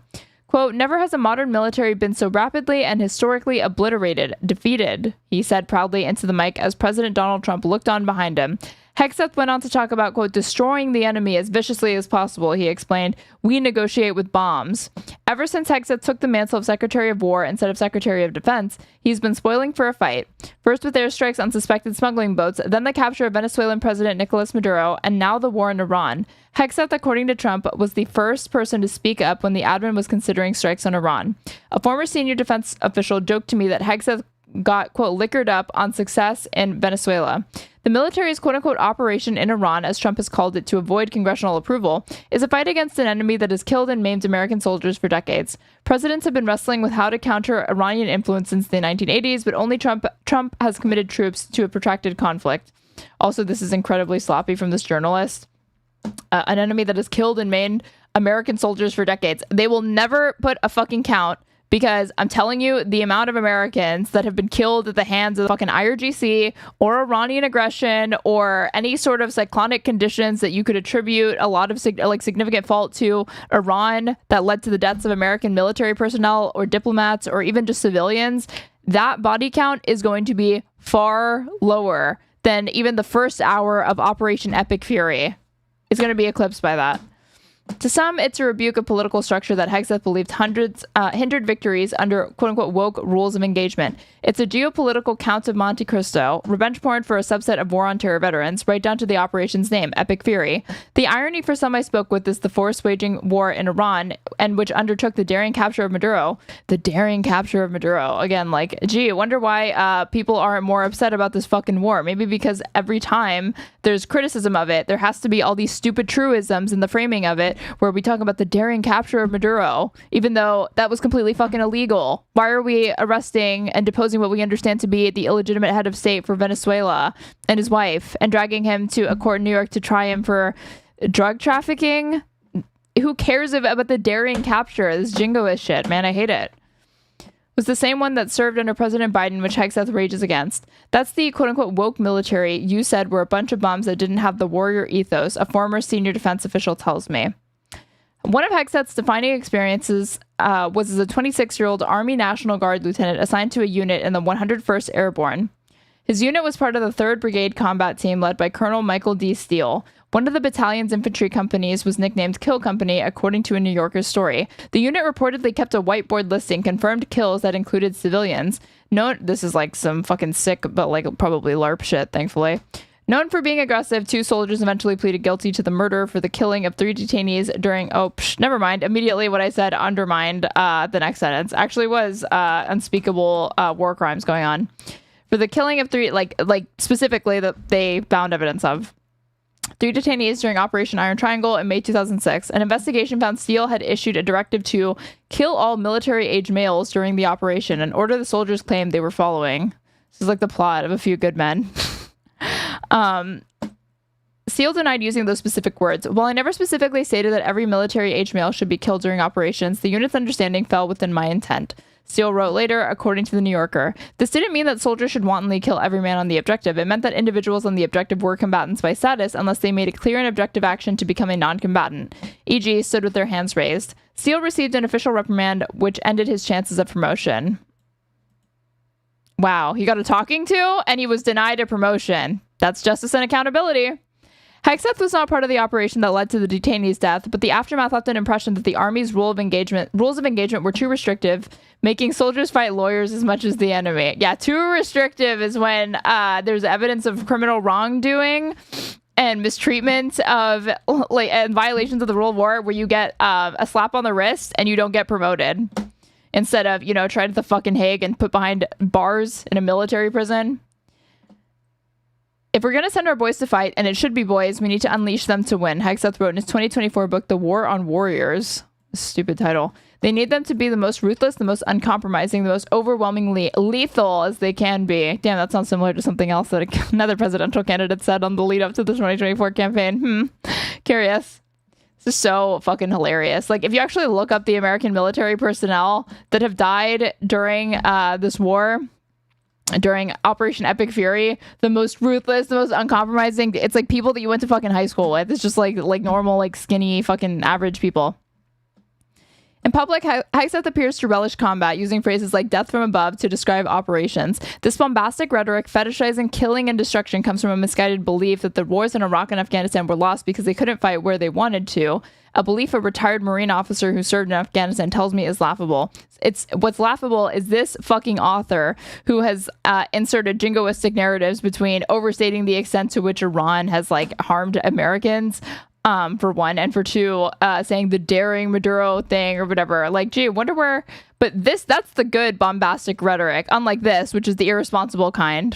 Speaker 4: Quote, never has a modern military been so rapidly and historically obliterated, defeated, he said proudly into the mic as President Donald Trump looked on behind him. Hegseth went on to talk about, quote, destroying the enemy as viciously as possible. He explained, we negotiate with bombs. Ever since Hegseth took the mantle of Secretary of War instead of Secretary of Defense, he's been spoiling for a fight. First with airstrikes on suspected smuggling boats, then the capture of Venezuelan President Nicolas Maduro, and now the war in Iran. Hegseth, according to Trump, was the first person to speak up when the admin was considering strikes on Iran. A former senior defense official joked to me that Hegseth got, quote, liquored up on success in Venezuela. The military's quote-unquote operation in Iran, as Trump has called it to avoid congressional approval, is a fight against an enemy that has killed and maimed American soldiers for decades. Presidents have been wrestling with how to counter Iranian influence since the 1980s, but only Trump has committed troops to a protracted conflict. Also, this is incredibly sloppy from this journalist. An enemy that has killed and maimed American soldiers for decades. They will never put a fucking count, because I'm telling you, the amount of Americans that have been killed at the hands of the fucking IRGC or Iranian aggression or any sort of cyclonic conditions that you could attribute a lot of significant fault to Iran that led to the deaths of American military personnel or diplomats or even just civilians, that body count is going to be far lower than even the first hour of Operation Epic Fury. It's going to be eclipsed by that. To some, it's a rebuke of political structure that Hegseth believed hindered victories under quote-unquote woke rules of engagement. It's a geopolitical Count of Monte Cristo, revenge porn for a subset of war on terror veterans, right down to the operation's name, Epic Fury. The irony for some I spoke with is the force waging war in Iran, and which undertook the daring capture of Maduro. The daring capture of Maduro. Again, like, gee, I wonder why people aren't more upset about this fucking war. Maybe because every time there's criticism of it, there has to be all these stupid truisms in the framing of it shit where we talk about the daring capture of Maduro, even though that was completely fucking illegal. Why are we arresting and deposing what we understand to be the illegitimate head of state for Venezuela and his wife and dragging him to a court in New York to try him for drug trafficking? Who cares about the daring capture? This jingoist shit, man. I hate it. Was the same one that served under President Biden, which Hegseth rages against. That's the quote-unquote woke military you said were a bunch of bums that didn't have the warrior ethos, a former senior defense official tells me. One of Hegseth's defining experiences was as a 26-year-old Army National Guard lieutenant assigned to a unit in the 101st Airborne. His unit was part of the 3rd Brigade combat team led by Colonel Michael D. Steele. One of the battalion's infantry companies was nicknamed Kill Company, according to a New Yorker story. The unit reportedly kept a whiteboard listing confirmed kills that included civilians. This is like some fucking sick, but like probably LARP shit, thankfully. Known for being aggressive, 2 soldiers eventually pleaded guilty to the murder for the killing of 3 detainees during... never mind. Immediately what I said undermined the next sentence. Actually was unspeakable war crimes going on. For the killing of 3, like specifically that they found evidence of. 3 detainees during Operation Iron Triangle in May 2006. An investigation found Steele had issued a directive to kill all military-age males during the operation, an order the soldiers claimed they were following. This is like the plot of A Few Good Men. Steele denied using those specific words. While I never specifically stated that every military-age male should be killed during operations, the unit's understanding fell within my intent. Steele wrote later, according to the New Yorker, this didn't mean that soldiers should wantonly kill every man on the objective. It meant that individuals on the objective were combatants by status unless they made a clear and objective action to become a non-combatant, e.g. stood with their hands raised. Steele received an official reprimand, which ended his chances of promotion. Wow, he got a talking to, and he was denied a promotion. That's justice and accountability. Hegseth was not part of the operation that led to the detainee's death, but the aftermath left an impression that the Army's rules of engagement were too restrictive, making soldiers fight lawyers as much as the enemy. Yeah, too restrictive is when there's evidence of criminal wrongdoing and mistreatment of and violations of the rule of war, where you get a slap on the wrist and you don't get promoted, instead of tried at the fucking Hague and put behind bars in a military prison. If we're going to send our boys to fight, and it should be boys, we need to unleash them to win. Hegseth wrote in his 2024 book, The War on Warriors. Stupid title. They need them to be the most ruthless, the most uncompromising, the most overwhelmingly lethal as they can be. Damn, that sounds similar to something else that another presidential candidate said on the lead up to the 2024 campaign. Curious. This is so fucking hilarious. Like, if you actually look up the American military personnel that have died during this war, during Operation Epic Fury, the most ruthless, the most uncompromising, it's like people that you went to fucking high school with. It's just like normal, like skinny fucking average people. In public, Hegseth appears to relish combat, using phrases like death from above to describe operations. This bombastic rhetoric, fetishizing killing and destruction, comes from a misguided belief that the wars in Iraq and Afghanistan were lost because they couldn't fight where they wanted to. A belief a retired Marine officer who served in Afghanistan tells me is laughable. What's laughable is this fucking author who has inserted jingoistic narratives between overstating the extent to which Iran has harmed Americans, for one, and for two, saying the daring Maduro thing or whatever. Gee, I wonder where. But that's the good bombastic rhetoric, unlike this, which is the irresponsible kind.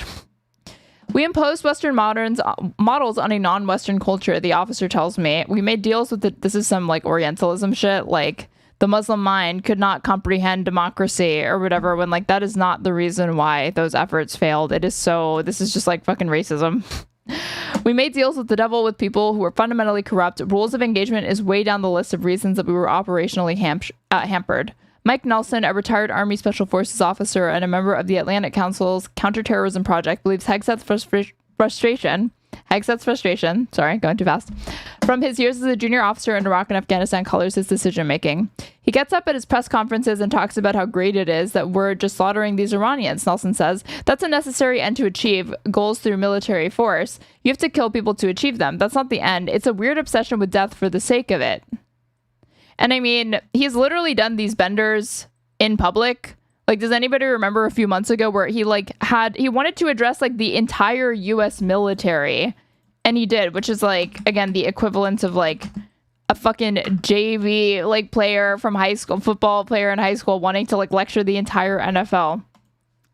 Speaker 4: We imposed Western models on a non-Western culture, the officer tells me. We made deals with this is some Orientalism shit, the Muslim mind could not comprehend democracy or whatever, when that is not the reason why those efforts failed. This is just fucking racism. We made deals with the devil, with people who were fundamentally corrupt. Rules of engagement is way down the list of reasons that we were operationally hampered. Mike Nelson, a retired Army Special Forces officer and a member of the Atlantic Council's Counterterrorism Project, believes Hegseth's frustration, sorry, going too fast, from his years as a junior officer in Iraq and Afghanistan colors his decision-making. He gets up at his press conferences and talks about how great it is that we're just slaughtering these Iranians, Nelson says. That's a necessary end to achieve goals through military force. You have to kill people to achieve them. That's not the end. It's a weird obsession with death for the sake of it. And I mean, he's literally done these benders in public. Does anybody remember a few months ago where he wanted to address the entire US military, and he did, which is again, the equivalent of a fucking JV player from high school, football player in high school wanting to lecture the entire NFL.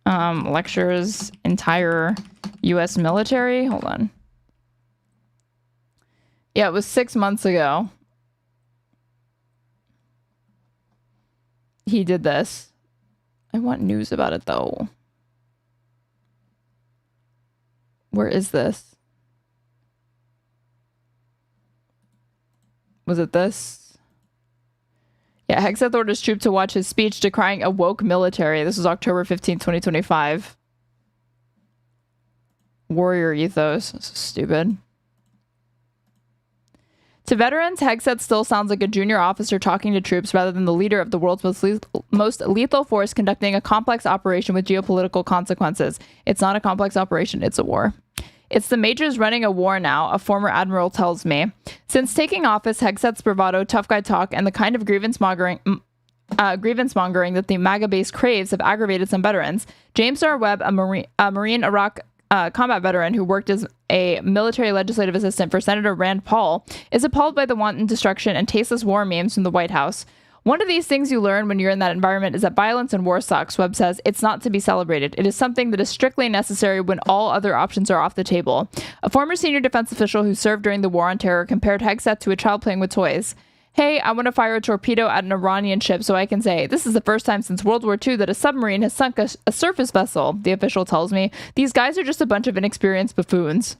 Speaker 4: Lectures entire US military. Hold on. Yeah, it was 6 months ago. he did this. I want news about it, though. Where is this? Was it this? Yeah, Hegseth orders troops to watch his speech decrying a woke military. This was October 15, 2025. Warrior ethos. This is stupid. To veterans, Hegseth still sounds like a junior officer talking to troops rather than the leader of the world's most lethal force conducting a complex operation with geopolitical consequences. It's not a complex operation, it's a war. It's the majors running a war now, a former admiral tells me. Since taking office, Hegseth's bravado, tough guy talk, and the kind of grievance mongering that the MAGA base craves have aggravated some veterans. James R. Webb, a Marine Iraq combat veteran who worked as a military legislative assistant for Senator Rand Paul, is appalled by the wanton destruction and tasteless war memes from the White House. One of these things you learn when you're in that environment is that violence and war sucks. Webb says it's not to be celebrated. It is something that is strictly necessary when all other options are off the table. A former senior defense official who served during the War on Terror compared Hegseth to a child playing with toys. Hey, I want to fire a torpedo at an Iranian ship so I can say, this is the first time since World War II that a submarine has sunk a surface vessel, the official tells me. These guys are just a bunch of inexperienced buffoons.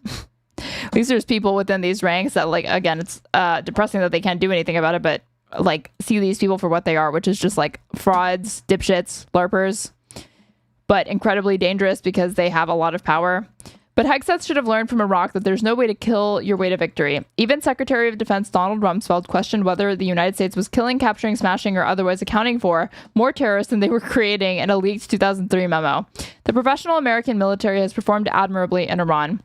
Speaker 4: At least there's people within these ranks that, like, again, it's depressing that they can't do anything about it, but, like, see these people for what they are, which is just, like, frauds, dipshits, LARPers, but incredibly dangerous because they have a lot of power. But Hegseth should have learned from Iraq that there's no way to kill your way to victory. Even Secretary of Defense Donald Rumsfeld questioned whether the United States was killing, capturing, smashing, or otherwise accounting for more terrorists than they were creating in a leaked 2003 memo. The professional American military has performed admirably in Iran.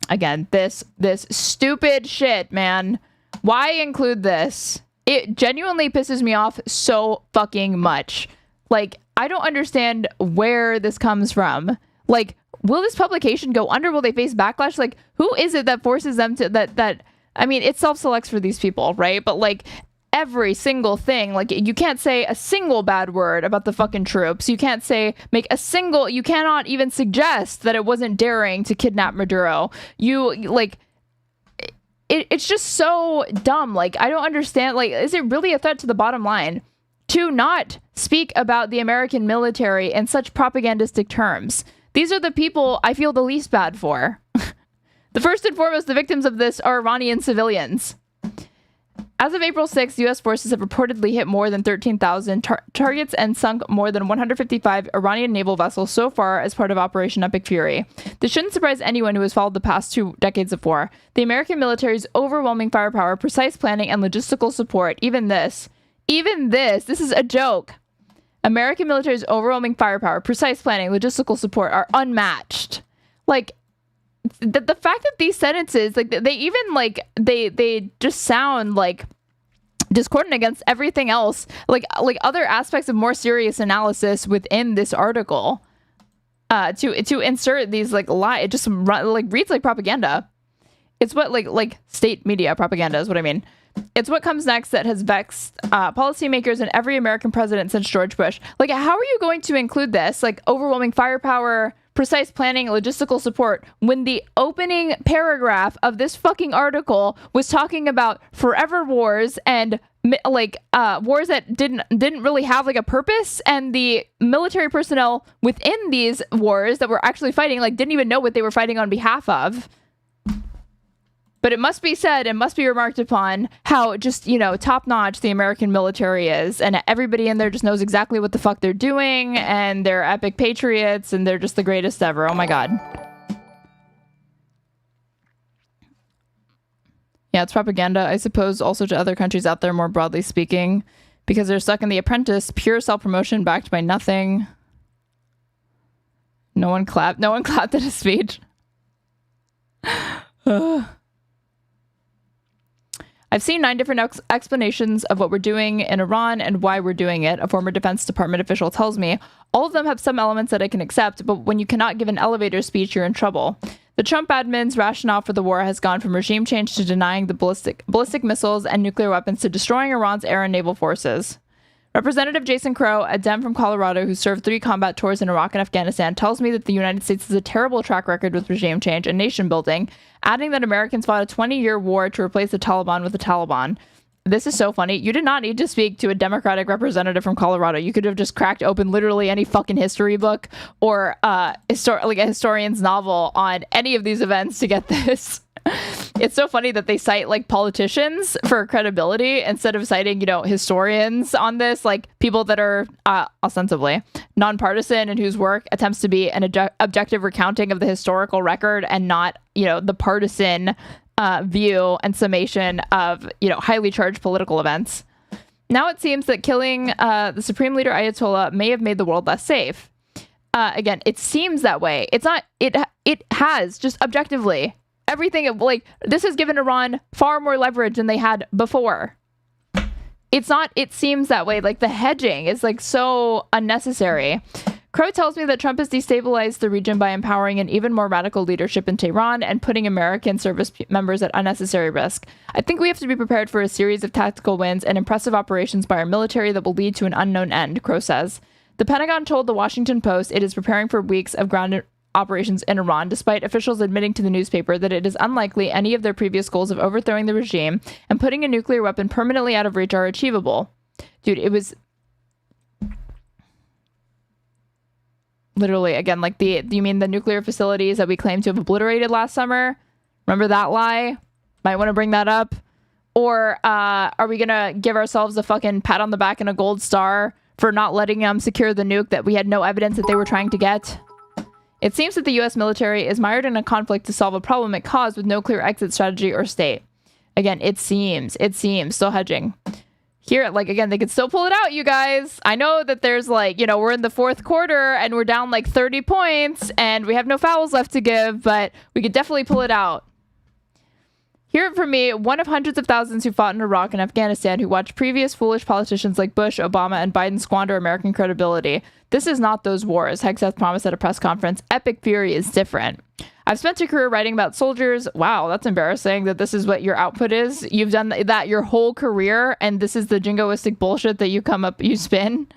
Speaker 4: Again, this stupid shit, man. Why include this? It genuinely pisses me off so fucking much. Like, I don't understand where this comes from. Like, will this publication go under? Will they face backlash? Like, who is it that forces them to that I mean, it self-selects for these people, right? But like every single thing, like you can't say a single bad word about the fucking troops. You can't you cannot even suggest that it wasn't daring to kidnap Maduro. It's just so dumb. Like, I don't understand. Like, is it really a threat to the bottom line to not speak about the American military in such propagandistic terms? These are the people I feel the least bad for. The first and foremost, the victims of this are Iranian civilians. As of April 6th, U.S. forces have reportedly hit more than 13,000 targets and sunk more than 155 Iranian naval vessels so far as part of Operation Epic Fury. This shouldn't surprise anyone who has followed the past 2 decades of war. The American military's overwhelming firepower, precise planning, and logistical support, even this is a joke. American military's overwhelming firepower, precise planning, logistical support are unmatched. Like, the fact that these sentences, like, they even, like, they just sound, like, discordant against everything else, like other aspects of more serious analysis within this article, to insert these, like, it just, like, reads like propaganda. It's what, like state media propaganda is what I mean. It's what comes next that has vexed policymakers and every American president since George Bush. Like, how are you going to include this, like, overwhelming firepower, precise planning, logistical support, when the opening paragraph of this fucking article was talking about forever wars and, like, wars that didn't really have, like, a purpose, and the military personnel within these wars that were actually fighting, like, didn't even know what they were fighting on behalf of. But it must be said and must be remarked upon how just, top-notch the American military is. And everybody in there just knows exactly what the fuck they're doing. And they're epic patriots. And they're just the greatest ever. Oh, my God. Yeah, it's propaganda, I suppose, also to other countries out there, more broadly speaking. Because they're stuck in The Apprentice. Pure self-promotion backed by nothing. No one clapped at his speech. I've seen 9 different explanations of what we're doing in Iran and why we're doing it, a former Defense Department official tells me. All of them have some elements that I can accept, but when you cannot give an elevator speech, you're in trouble. The Trump admin's rationale for the war has gone from regime change to denying the ballistic missiles and nuclear weapons to destroying Iran's air and naval forces. Representative Jason Crow, a Dem from Colorado who served 3 combat tours in Iraq and Afghanistan, tells me that the United States has a terrible track record with regime change and nation building, adding that Americans fought a 20-year war to replace the Taliban with the Taliban. This is so funny. You did not need to speak to a Democratic representative from Colorado. You could have just cracked open literally any fucking history book or like a historian's novel on any of these events to get this. It's so funny that they cite like politicians for credibility instead of citing, historians on this, like people that are ostensibly nonpartisan and whose work attempts to be an objective recounting of the historical record and not, the partisan view and summation of, highly charged political events. Now it seems that killing the Supreme Leader Ayatollah may have made the world less safe. Again, it seems that way. It's not. It has just objectively. Everything, like, this has given Iran far more leverage than they had before. It's not, it seems that way. Like, the hedging is, like, so unnecessary. Crow tells me that Trump has destabilized the region by empowering an even more radical leadership in Tehran and putting American service members at unnecessary risk. I think we have to be prepared for a series of tactical wins and impressive operations by our military that will lead to an unknown end, Crow says. The Pentagon told the Washington Post it is preparing for weeks of ground operations in Iran, despite officials admitting to the newspaper that it is unlikely any of their previous goals of overthrowing the regime and putting a nuclear weapon permanently out of reach are achievable. Dude, it was literally, again, like you mean the nuclear facilities that we claimed to have obliterated last summer? Remember that lie? Might want to bring that up. Or are we going to give ourselves a fucking pat on the back and a gold star for not letting them secure the nuke that we had no evidence that they were trying to get? It seems that the U.S. military is mired in a conflict to solve a problem it caused with no clear exit strategy or state. Again, it seems, still hedging. Here, like, again, they could still pull it out, you guys. I know that there's, like, we're in the fourth quarter and we're down, like, 30 points and we have no fouls left to give, but we could definitely pull it out. Hear it from me, one of hundreds of thousands who fought in Iraq and Afghanistan who watched previous foolish politicians like Bush, Obama, and Biden squander American credibility. This is not those wars, Hegseth promised at a press conference. Epic fury is different. I've spent a career writing about soldiers. Wow, that's embarrassing that this is what your output is. You've done that your whole career, and this is the jingoistic bullshit that you spin.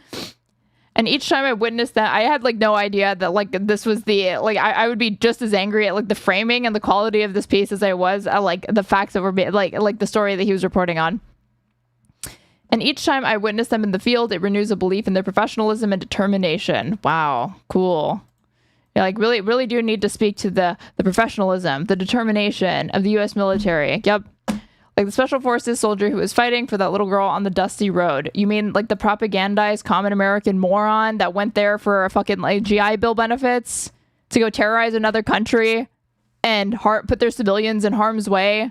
Speaker 4: And each time I witnessed that, I had, like, no idea that, like, this was the, like, I would be just as angry at, like, the framing and the quality of this piece as I was at, like, the facts that were, like the story that he was reporting on. And each time I witness them in the field, it renews a belief in their professionalism and determination. Wow, cool. Yeah, like, really do need to speak to the professionalism, the determination of the U.S. military. Yep. Like the Special Forces soldier who was fighting for that little girl on the dusty road. You mean like the propagandized common American moron that went there for a fucking, like, GI Bill benefits to go terrorize another country and put their civilians in harm's way?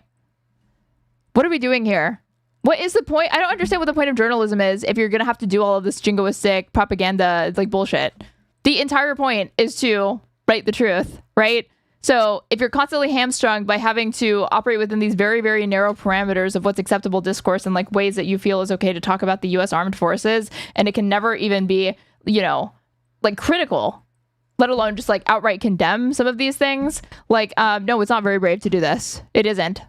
Speaker 4: What are we doing here? What is the point? I don't understand what the point of journalism is if you're going to have to do all of this jingoistic propaganda, like, bullshit. The entire point is to write the truth, right? So if you're constantly hamstrung by having to operate within these very, very narrow parameters of what's acceptable discourse and, like, ways that you feel is okay to talk about the U.S. Armed Forces, and it can never even be, like, critical, let alone just, like, outright condemn some of these things. Like, no, it's not very brave to do this. It isn't.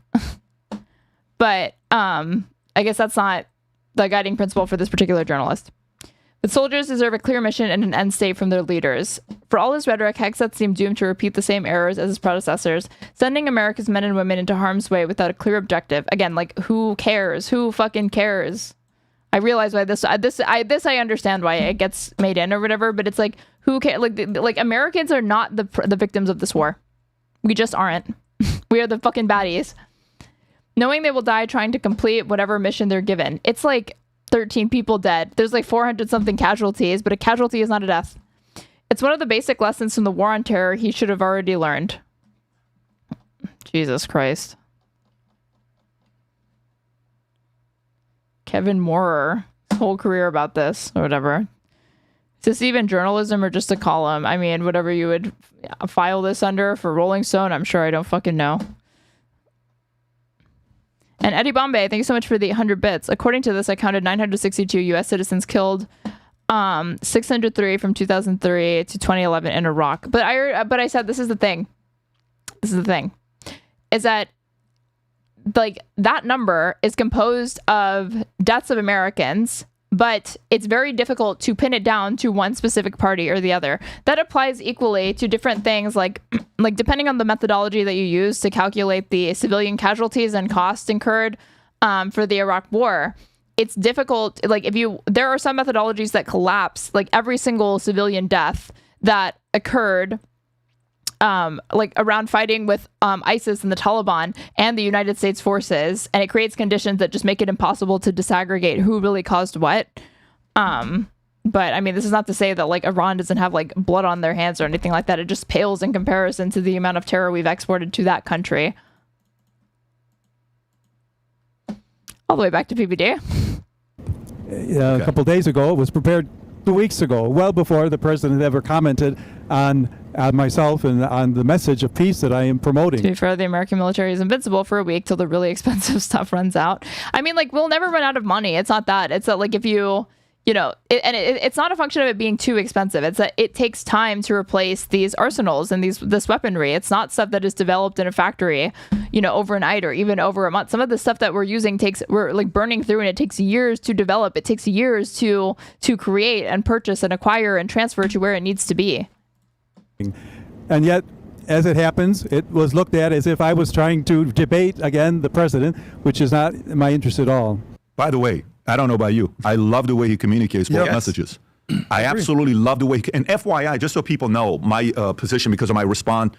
Speaker 4: But I guess that's not the guiding principle for this particular journalist. But soldiers deserve a clear mission and an end state from their leaders. For all his rhetoric, Hegseth seemed doomed to repeat the same errors as his predecessors, sending America's men and women into harm's way without a clear objective. Again, like, who cares? Who fucking cares? I realize why I understand why it gets made in or whatever, but it's like, who cares? Like Americans are not the victims of this war. We just aren't. We are the fucking baddies. Knowing they will die trying to complete whatever mission they're given. It's like 13 people dead. There's like 400 something casualties, but a casualty is not a death. It's one of the basic lessons from the war on terror he should have already learned. Jesus Christ. Kevin Moorer, his whole career about this or whatever. Is this even journalism or just a column? I mean, whatever you would file this under for Rolling Stone, I'm sure. I don't fucking know. And Eddie Bombay, thank you so much for the 100 bits. According to this, I counted 962 U.S. citizens killed, 603 from 2003 to 2011 in Iraq. But I said this is the thing. Is that, like, that number is composed of deaths of Americans, but it's very difficult to pin it down to one specific party or the other. That applies equally to different things, like depending on the methodology that you use to calculate the civilian casualties and costs incurred for the Iraq War. It's difficult. Like there are some methodologies that collapse like every single civilian death that occurred like around fighting with ISIS and the Taliban and the United States forces, and it creates conditions that just make it impossible to disaggregate who really caused what. But I mean, this is not to say that like Iran doesn't have like blood on their hands or anything like that. It just pales in comparison to the amount of terror we've exported to that country. All the way back to PBD.
Speaker 12: A couple days ago, it was prepared 2 weeks ago, well before the president ever commented on myself and on the message of peace that I am promoting.
Speaker 4: To be fair, the American military is invincible for a week till the really expensive stuff runs out. I mean, like, we'll never run out of money. It's not that. It's that, like, if it's not a function of it being too expensive. It's that it takes time to replace these arsenals and this weaponry. It's not stuff that is developed in a factory, overnight or even over a month. Some of the stuff that we're using we're like burning through, and it takes years to develop. It takes years to create and purchase and acquire and transfer to where it needs to be.
Speaker 12: And yet, as it happens, it was looked at as if I was trying to debate, again, the president, which is not my interest at all.
Speaker 18: By the way, I don't know about you. I love the way he communicates both messages. I absolutely love the way and FYI, just so people know my position because of my response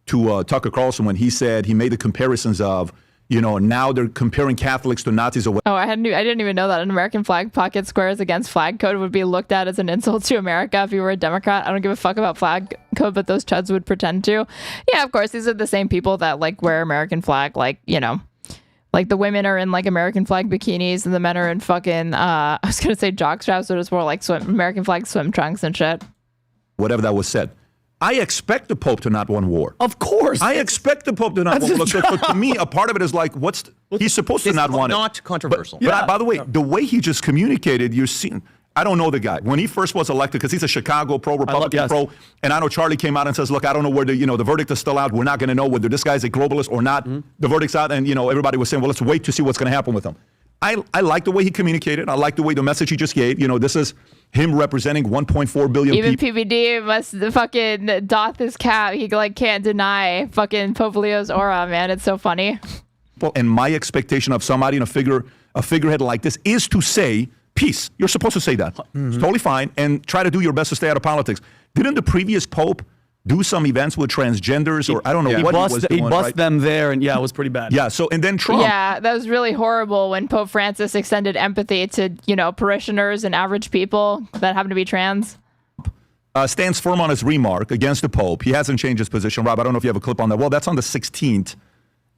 Speaker 18: to Tucker Carlson when he said he made the comparisons of, now they're comparing Catholics to Nazis.
Speaker 4: Oh, I didn't even know that an American flag pocket squares against flag code would be looked at as an insult to America if you were a Democrat. I don't give a fuck about flag code, but those chuds would pretend to. Yeah, of course, these are the same people that like wear American flag, like, like the women are in like American flag bikinis and the men are in fucking, I was going to say jock straps, but it's more like American flag swim trunks and shit.
Speaker 18: Whatever that was said. I expect the Pope to not want war.
Speaker 3: Of course.
Speaker 18: I expect the Pope to not want war. Look, to me, a part of it is like, he's supposed to not want it.
Speaker 7: It's not controversial.
Speaker 18: But by the way, the way he just communicated, you're seeing, I don't know the guy. When he first was elected, because he's a Chicago pro-Republican pro, and I know Charlie came out and says, look, I don't know where the verdict is still out. We're not going to know whether this guy's a globalist or not. Mm-hmm. The verdict's out, and everybody was saying, well, let's wait to see what's going to happen with him. I like the way he communicated. I like the way the message he just gave. This is him representing 1.4 billion
Speaker 4: Even
Speaker 18: people.
Speaker 4: Even PBD must fucking doth his cap. He like can't deny fucking Pope Leo's aura, man. It's so funny.
Speaker 18: And my expectation of somebody in a figurehead like this is to say peace. You're supposed to say that. Mm-hmm. It's totally fine. And try to do your best to stay out of politics. Didn't the previous Pope do some events with transgenders or I don't know what he was doing,
Speaker 3: he bust them there, and it was pretty bad.
Speaker 18: Yeah, so and then Trump.
Speaker 4: Yeah, that was really horrible when Pope Francis extended empathy to, parishioners and average people that happen to be trans.
Speaker 18: Stands firm on his remark against the Pope. He hasn't changed his position. Rob, I don't know if you have a clip on that. Well, that's on the 16th,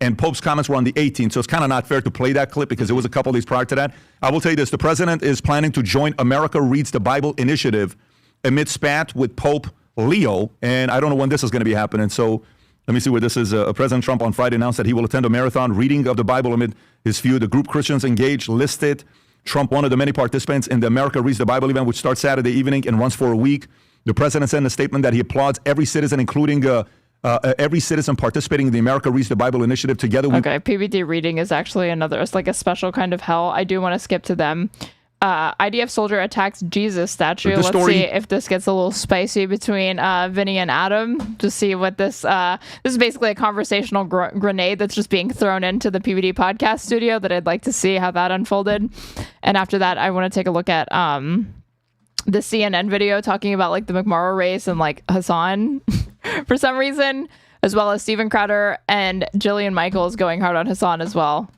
Speaker 18: and Pope's comments were on the 18th, so it's kind of not fair to play that clip because it was a couple of days prior to that. I will tell you this. The president is planning to join America Reads the Bible initiative amid spat with Pope Leo, and I don't know when this is going to be happening. So let me see where this is. President Trump on Friday announced that he will attend a marathon reading of the Bible amid his few. The group Christians Engaged listed Trump one of the many participants in the America Reads the Bible event, which starts Saturday evening and runs for a week. The president said in a statement that he applauds every citizen, including every citizen participating in the America Reads the Bible initiative together.
Speaker 4: Okay, PBD reading is actually it's like a special kind of hell. I do want to skip to them. IDF soldier attacks Jesus statue. Let's see if this gets a little spicy between Vinny and Adam to see what this is basically a conversational grenade that's just being thrown into the PBD podcast studio that I'd like to see how that unfolded. And after that, I want to take a look at the CNN video talking about like the McMorrow race and like Hasan for some reason, as well as Steven Crowder and Jillian Michaels going hard on Hasan as well.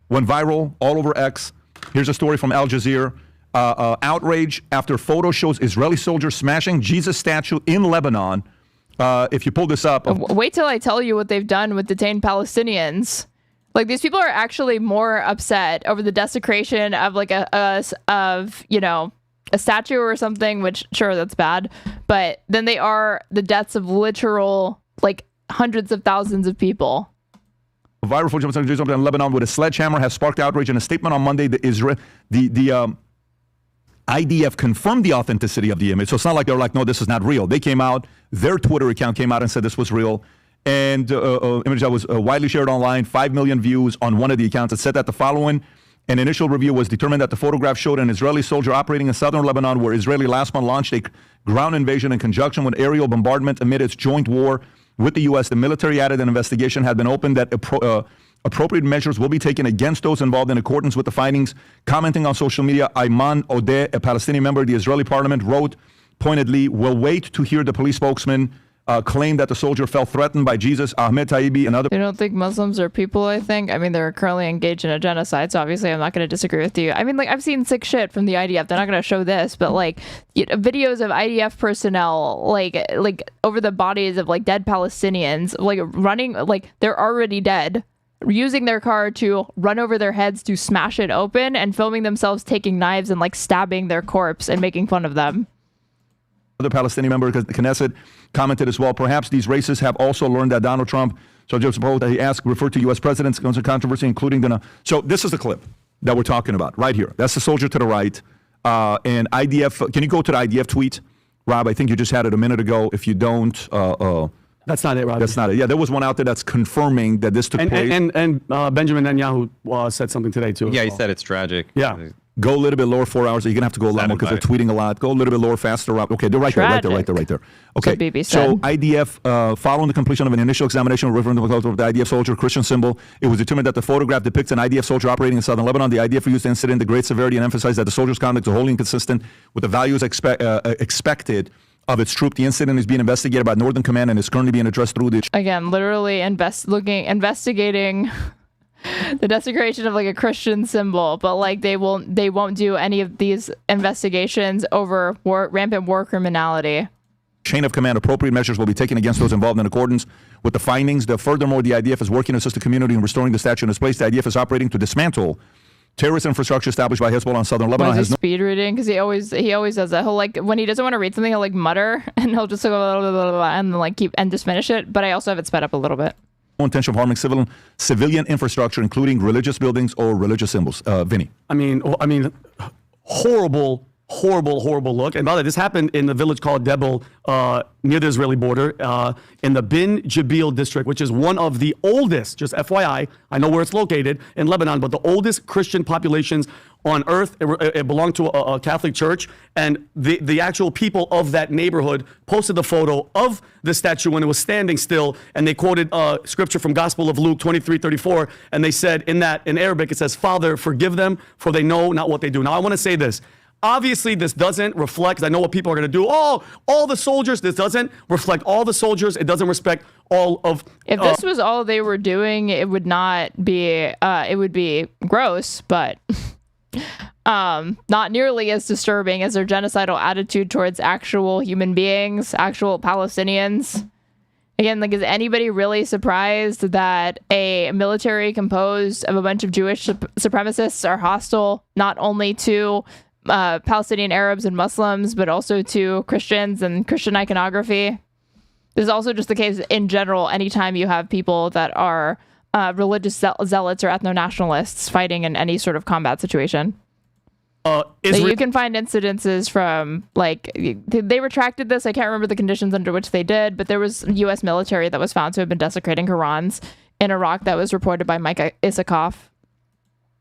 Speaker 18: Went viral all over X. Here's a story from Al Jazeera. Outrage after photo shows Israeli soldiers smashing Jesus statue in Lebanon. If you pull this up.
Speaker 4: Wait till I tell you what they've done with detained Palestinians. Like, these people are actually more upset over the desecration of like a statue or something, which sure, that's bad. But then they are the deaths of literal like hundreds of thousands of people.
Speaker 18: Viral footage of Jews in Lebanon with a sledgehammer has sparked outrage. In a statement on Monday, the IDF confirmed the authenticity of the image. So it's not like they're like, no, this is not real. They came out, their Twitter account came out and said this was real. And image that was widely shared online, 5 million views on one of the accounts. It said that the following, an initial review was determined that the photograph showed an Israeli soldier operating in southern Lebanon where Israeli last month launched a ground invasion in conjunction with aerial bombardment amid its joint war with the U.S. The military added an investigation had been opened that Appropriate measures will be taken against those involved in accordance with the findings. Commenting on social media, Ayman Odeh, a Palestinian member of the Israeli parliament, wrote pointedly, "We'll wait to hear the police spokesman claim that the soldier felt threatened by Jesus, Ahmed Taibbi, and other."
Speaker 4: They don't think Muslims are people, I think. I mean, they're currently engaged in a genocide, so obviously I'm not going to disagree with you. I mean, like, I've seen sick shit from the IDF. They're not going to show this, but, like, videos of IDF personnel, like over the bodies of, like, dead Palestinians, like, running, like, they're already dead, using their car to run over their heads to smash it open, and filming themselves taking knives and, like, stabbing their corpse and making fun of them.
Speaker 18: Other Palestinian member of the Knesset commented as well, perhaps these racists have also learned that Donald Trump, so just suppose that he asked, referred to U.S. presidents, controversy, including the... So this is the clip that we're talking about right here. That's the soldier to the right. And IDF, can you go to the IDF tweet? Rob, I think you just had it a minute ago. If you don't...
Speaker 3: That's not it, Rob.
Speaker 18: That's not it. Yeah, there was one out there that's confirming that this took place.
Speaker 3: And Benjamin Netanyahu said something today, too.
Speaker 7: Yeah, he said it's tragic.
Speaker 3: Yeah.
Speaker 18: Go a little bit lower, 4 hours. You're going to have to go a lot more because they're tweeting a lot. Go a little bit lower, faster. Okay, they're right there. Okay, so IDF, following the completion of an initial examination of the IDF soldier Christian symbol, it was determined that the photograph depicts an IDF soldier operating in southern Lebanon. The IDF used the incident the great severity and emphasized that the soldier's conduct is wholly inconsistent with the values expected of its troop. The incident is being investigated by Northern Command and is currently being addressed through the...
Speaker 4: Again, literally investigating the desecration of, like, a Christian symbol, but, like, they won't do any of these investigations over rampant war criminality.
Speaker 18: Chain of command, appropriate measures will be taken against those involved in accordance with the findings. Furthermore, the IDF is working to assist the community in restoring the statue in its place. The IDF is operating to dismantle terrorist infrastructure established by Hezbollah in southern Lebanon.
Speaker 4: Has speed reading, because he always does that. He'll, like, when he doesn't want to read something, he'll, like, mutter, and he'll just go blah, blah, blah, blah, and, like, keep and just finish it. But I also have it sped up a little bit.
Speaker 18: No intention of harming civilian infrastructure, including religious buildings or religious symbols. Vinny.
Speaker 3: I mean, horrible look. And by the way, this happened in the village called Debel, near the Israeli border, in the Bin Jabil district, which is one of the oldest, just FYI, I know where it's located, in Lebanon, but the oldest Christian populations on earth. It belonged to a Catholic church, and the actual people of that neighborhood posted the photo of the statue when it was standing still, and they quoted scripture from Gospel of Luke 23:34, and they said in Arabic, it says, "Father, forgive them, for they know not what they do." Now, I want to say this. Obviously, this doesn't reflect, 'cause I know what people are going to do. Oh, all the soldiers. This doesn't reflect all the soldiers. It doesn't respect all of...
Speaker 4: If this was all they were doing, it would not be... it would be gross, but... not nearly as disturbing as their genocidal attitude towards actual human beings, actual Palestinians. Again, like, is anybody really surprised that a military composed of a bunch of Jewish supremacists are hostile not only to Palestinian Arabs and Muslims, but also to Christians and Christian iconography? This is also just the case in general. Anytime you have people that are religious zealots or ethno-nationalists fighting in any sort of combat situation. You can find incidences from, like, they retracted this. I can't remember the conditions under which they did, but there was U.S. military that was found to have been desecrating Qurans in Iraq that was reported by Mike Issakoff.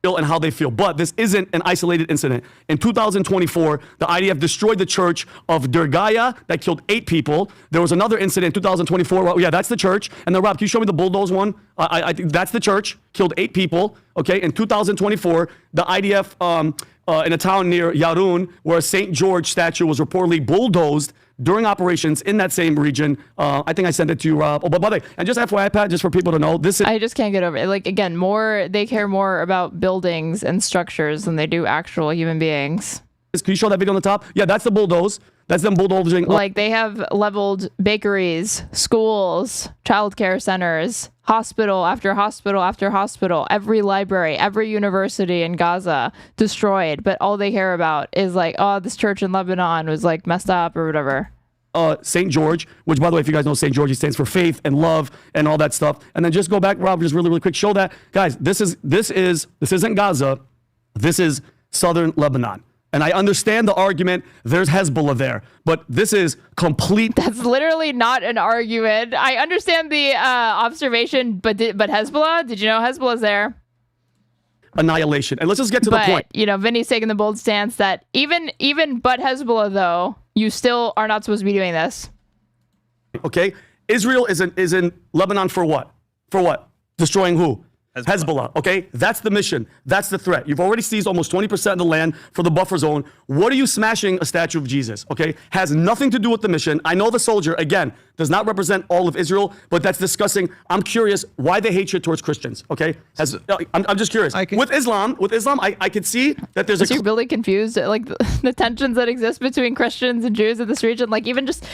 Speaker 3: And how they feel. But this isn't an isolated incident. In 2024, the IDF destroyed the church of Dergaya that killed 8 people. There was another incident in 2024. Well, yeah, that's the church. And then, Rob, can you show me the bulldoze one? I think that's the church. Killed 8 people. Okay, in 2024, the IDF in a town near Yarun, where a St. George statue was reportedly bulldozed during operations in that same region. I think I sent it to you, Rob. Oh, but by the way, and just FYI, Pat, just for people to know, this is...
Speaker 4: I just can't get over it. Like, again, they care more about buildings and structures than they do actual human beings.
Speaker 3: Can you show that video on the top? Yeah, that's the bulldoze. That's them bulldozing.
Speaker 4: Like, they have leveled bakeries, schools, childcare centers, hospital after hospital after hospital, every library, every university in Gaza destroyed. But all they care about is, like, oh, this church in Lebanon was, like, messed up or whatever.
Speaker 3: St. George, which, by the way, if you guys know St. George, he stands for faith and love and all that stuff. And then just go back, Rob, just really, really quick, show that. Guys, this isn't Gaza. This is southern Lebanon. And I understand the argument, there's Hezbollah there, but this is complete...
Speaker 4: That's literally not an argument. I understand the observation, but Hezbollah? Did you know Hezbollah's there?
Speaker 3: Annihilation. And let's just get to the point.
Speaker 4: You know, Vinny's taking the bold stance that even but Hezbollah, though, you still are not supposed to be doing this.
Speaker 3: Okay? Israel is in Lebanon for what? For what? Destroying who? Hezbollah, okay? That's the mission. That's the threat. You've already seized almost 20% of the land for the buffer zone. What are you smashing a statue of Jesus, okay? Has nothing to do with the mission. I know the soldier, again, does not represent all of Israel, but that's discussing. I'm curious why the hatred towards Christians, okay? I'm just curious. With Islam, I could see that there's
Speaker 4: You're really confused at, like, the tensions that exist between Christians and Jews in this region. Like, even just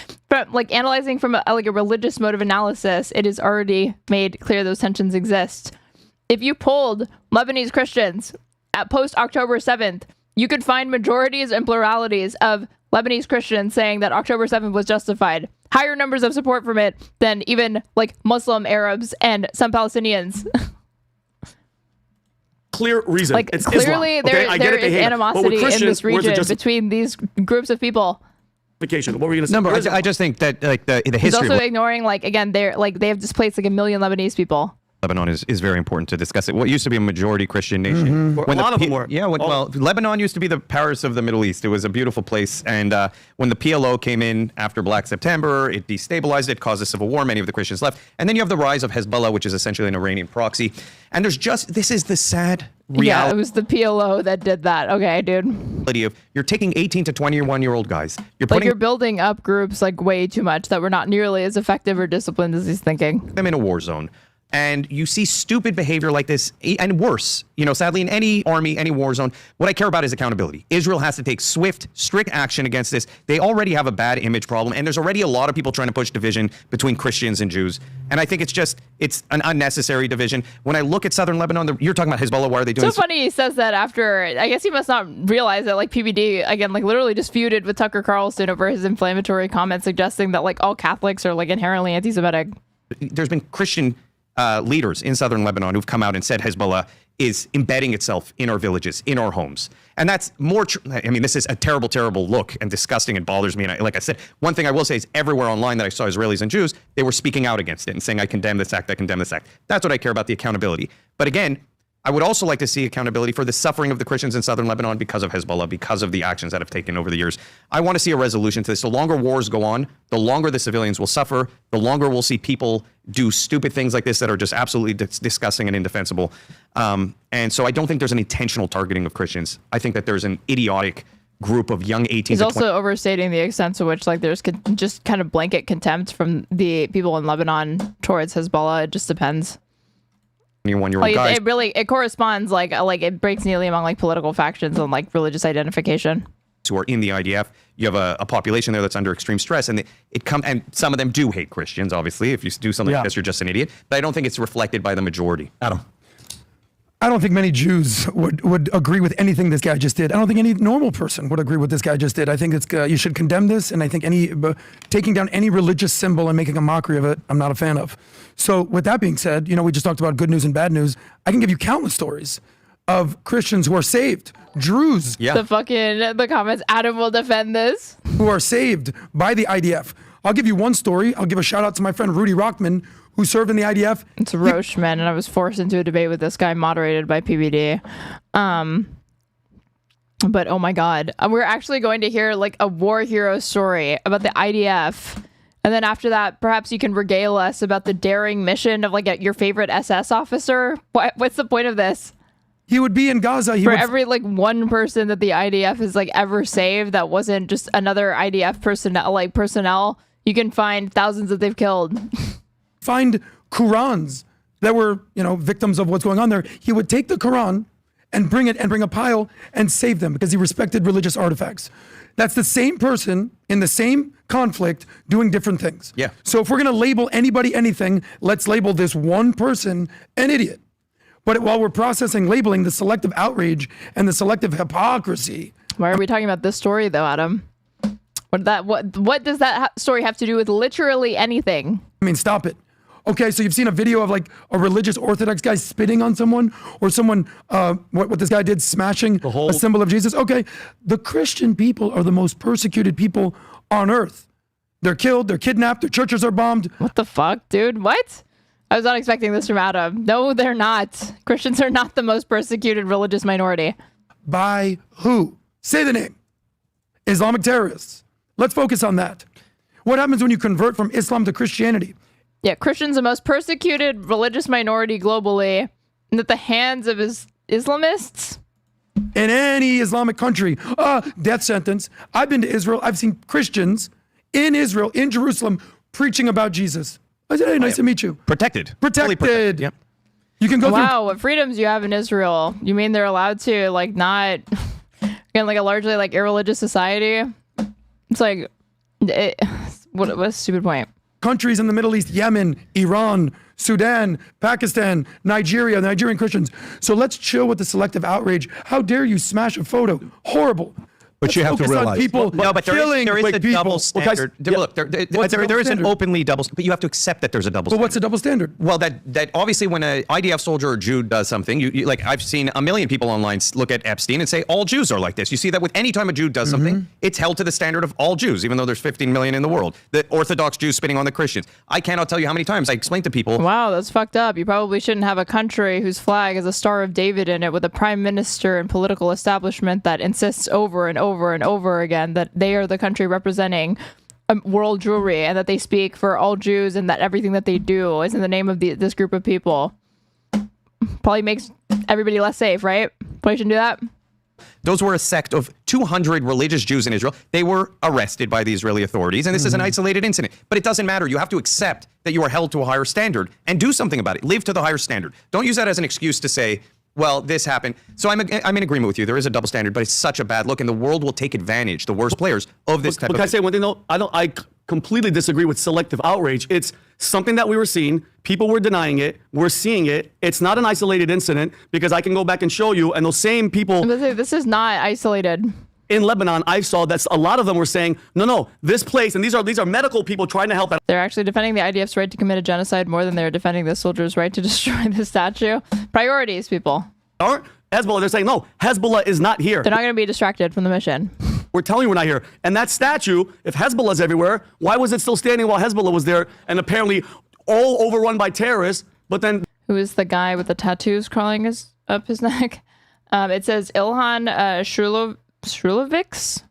Speaker 4: like analyzing from a religious mode of analysis, it is already made clear those tensions exist. If you polled Lebanese Christians at post-October 7th, you could find majorities and pluralities of Lebanese Christians saying that October 7th was justified. Higher numbers of support from it than even like Muslim Arabs and some Palestinians.
Speaker 3: Clear reason.
Speaker 4: Like,
Speaker 3: it's
Speaker 4: clearly
Speaker 3: Islam, okay?
Speaker 4: there is animosity in this region between these groups of people.
Speaker 3: What were we going to say?
Speaker 7: No, but I just think that like the history.
Speaker 4: He's also ignoring, like, again, they have displaced like 1 million Lebanese people.
Speaker 7: Lebanon is very important to discuss it. What used to be a majority Christian nation.
Speaker 3: A lot of them were.
Speaker 7: Yeah, well, Lebanon used to be the Paris of the Middle East. It was a beautiful place. And when the PLO came in after Black September, it destabilized it, caused a civil war. Many of the Christians left. And then you have the rise of Hezbollah, which is essentially an Iranian proxy. And this is the sad reality.
Speaker 4: Yeah, it was the PLO that did that. Okay, dude.
Speaker 7: You're taking 18 to 21-year-old guys.
Speaker 4: You're building up groups like way too much that were not nearly as effective or disciplined as he's thinking.
Speaker 7: Them in a war zone. And you see stupid behavior like this, and worse, sadly, in any army, any war zone. What I care about is accountability. Israel has to take swift, strict action against this. They already have a bad image problem, and there's already a lot of people trying to push division between Christians and Jews. And I think it's an unnecessary division. When I look at southern Lebanon, you're talking about Hezbollah. Why are they doing
Speaker 4: this? So funny he says that after, I guess he must not realize that, like, PBD, again, like, literally disputed with Tucker Carlson over his inflammatory comments suggesting that, like, all Catholics are, like, inherently anti-Semitic.
Speaker 7: There's been Christian leaders in southern Lebanon who've come out and said Hezbollah is embedding itself in our villages, in our homes. And that's more this is a terrible, terrible look and disgusting and bothers me. And like I said, one thing I will say is everywhere online that I saw Israelis and Jews, they were speaking out against it and saying, I condemn this act, I condemn this act. That's what I care about, the accountability. But again, I would also like to see accountability for the suffering of the Christians in southern Lebanon because of Hezbollah, because of the actions that have taken over the years. I want to see a resolution to this. The longer wars go on, the longer the civilians will suffer, the longer we'll see people do stupid things like this that are just absolutely disgusting and indefensible. And so I don't think there's an intentional targeting of Christians. I think that there's an idiotic group of young 18
Speaker 4: He's
Speaker 7: to 20.
Speaker 4: also overstating the extent to which, like, there's just kind of blanket contempt from the people in Lebanon towards Hezbollah. It just depends.
Speaker 7: 21-year-old guys.
Speaker 4: It corresponds, like it breaks neatly among, like, political factions and, like, religious identification.
Speaker 7: Who are in the IDF, you have a population there that's under extreme stress, and and some of them do hate Christians. Obviously, if you do something like this, you're just an idiot. But I don't think it's reflected by the majority.
Speaker 3: Adam,
Speaker 19: I don't think many Jews would agree with anything this guy just did. I don't think any normal person would agree with this guy just did. I think you should condemn this, and I think taking down any religious symbol and making a mockery of it, I'm not a fan of. So with that being said, we just talked about good news and bad news. I can give you countless stories of Christians who are saved, Druze.
Speaker 4: Yeah. The comments, Adam will defend this.
Speaker 19: Who are saved by the IDF. I'll give you one story. I'll give a shout out to my friend Rudy Rockman, who served in the IDF.
Speaker 4: It's Rochman, and I was forced into a debate with this guy moderated by PBD. But oh my God, we're actually going to hear, like, a war hero story about the IDF. And then after that, perhaps you can regale us about the daring mission of, like, your favorite SS officer. What's the point of this?
Speaker 19: He would be in Gaza.
Speaker 4: Every, like, one person that the IDF has, like, ever saved that wasn't just another IDF personnel, you can find thousands that they've killed.
Speaker 19: Find Qurans that were, victims of what's going on there. He would take the Quran and bring a pile and save them because he respected religious artifacts. That's the same person in the same conflict doing different things.
Speaker 7: Yeah.
Speaker 19: So if we're going to label anybody anything, let's label this one person an idiot. But while we're processing labeling, the selective outrage and the selective hypocrisy.
Speaker 4: Why are we talking about this story, though, Adam? What does that story have to do with literally anything?
Speaker 19: I mean, stop it. Okay, so you've seen a video of, like, a religious Orthodox guy spitting on someone, or someone, what this guy did, smashing a symbol of Jesus. Okay, the Christian people are the most persecuted people on earth. They're killed, they're kidnapped, their churches are bombed.
Speaker 4: What the fuck, dude? What? I was not expecting this from Adam. No, they're not. Christians are not the most persecuted religious minority.
Speaker 19: By who? Say the name. Islamic terrorists. Let's focus on that. What happens when you convert from Islam to Christianity?
Speaker 4: Yeah, Christians are the most persecuted religious minority globally. at the hands of Islamists?
Speaker 19: In any Islamic country, death sentence. I've been to Israel. I've seen Christians in Israel, in Jerusalem, preaching about Jesus. I said, hey, nice to meet you.
Speaker 7: Protected.
Speaker 19: Protected.
Speaker 7: Yep.
Speaker 19: You can go through.
Speaker 4: Wow, what freedoms you have in Israel. You mean they're allowed to, like, not, again, like a largely, like, irreligious society? It's like, what a stupid point.
Speaker 19: Countries in the Middle East, Yemen, Iran, Sudan, Pakistan, Nigeria, Nigerian Christians. So let's chill with the selective outrage. How dare you smash a photo? Horrible.
Speaker 18: But you have to realize.
Speaker 19: People
Speaker 7: no, but there is a double standard.
Speaker 19: Well,
Speaker 7: look, there is an openly double, but you have to accept that there's a double standard.
Speaker 19: But what's the double standard?
Speaker 7: Well, that obviously when an IDF soldier or Jew does something, you like I've seen a million people online look at Epstein and say all Jews are like this. You see that with any time a Jew does something, it's held to the standard of all Jews, even though there's 15 million in the world. The Orthodox Jews spitting on the Christians. I cannot tell you how many times I explained to people.
Speaker 4: Wow, that's fucked up. You probably shouldn't have a country whose flag has a Star of David in it with a prime minister and political establishment that insists over and over and over again that they are the country representing world Jewry and that they speak for all Jews and that everything that they do is in the name of this group of people. Probably makes everybody less safe, right? Probably shouldn't do that.
Speaker 7: Those were a sect of 200 religious Jews in Israel. They were arrested by the Israeli authorities, and this is an isolated incident. But it doesn't matter. You have to accept that you are held to a higher standard and do something about it. Live to the higher standard. Don't use that as an excuse to say, well, this happened. So I'm in agreement with you. There is a double standard, but it's such a bad look, and the world will take advantage, the worst players, of this type of thing.
Speaker 3: Can I say one thing, though? I completely disagree with selective outrage. It's something that we were seeing. People were denying it. We're seeing it. It's not an isolated incident because I can go back and show you, and those same people...
Speaker 4: This is not isolated.
Speaker 3: In Lebanon, I saw that a lot of them were saying, no, this place, and these are medical people trying to help.
Speaker 4: They're actually defending the IDF's right to commit a genocide more than they're defending the soldiers' right to destroy the statue. Priorities, people.
Speaker 3: Hezbollah, they're saying, no, Hezbollah is not here.
Speaker 4: They're not going to be distracted from the mission.
Speaker 3: We're telling you we're not here. And that statue, if Hezbollah's everywhere, why was it still standing while Hezbollah was there and apparently all overrun by terrorists? But then...
Speaker 4: Who is the guy with the tattoos crawling up his neck? It says Ilhan Shrulovics.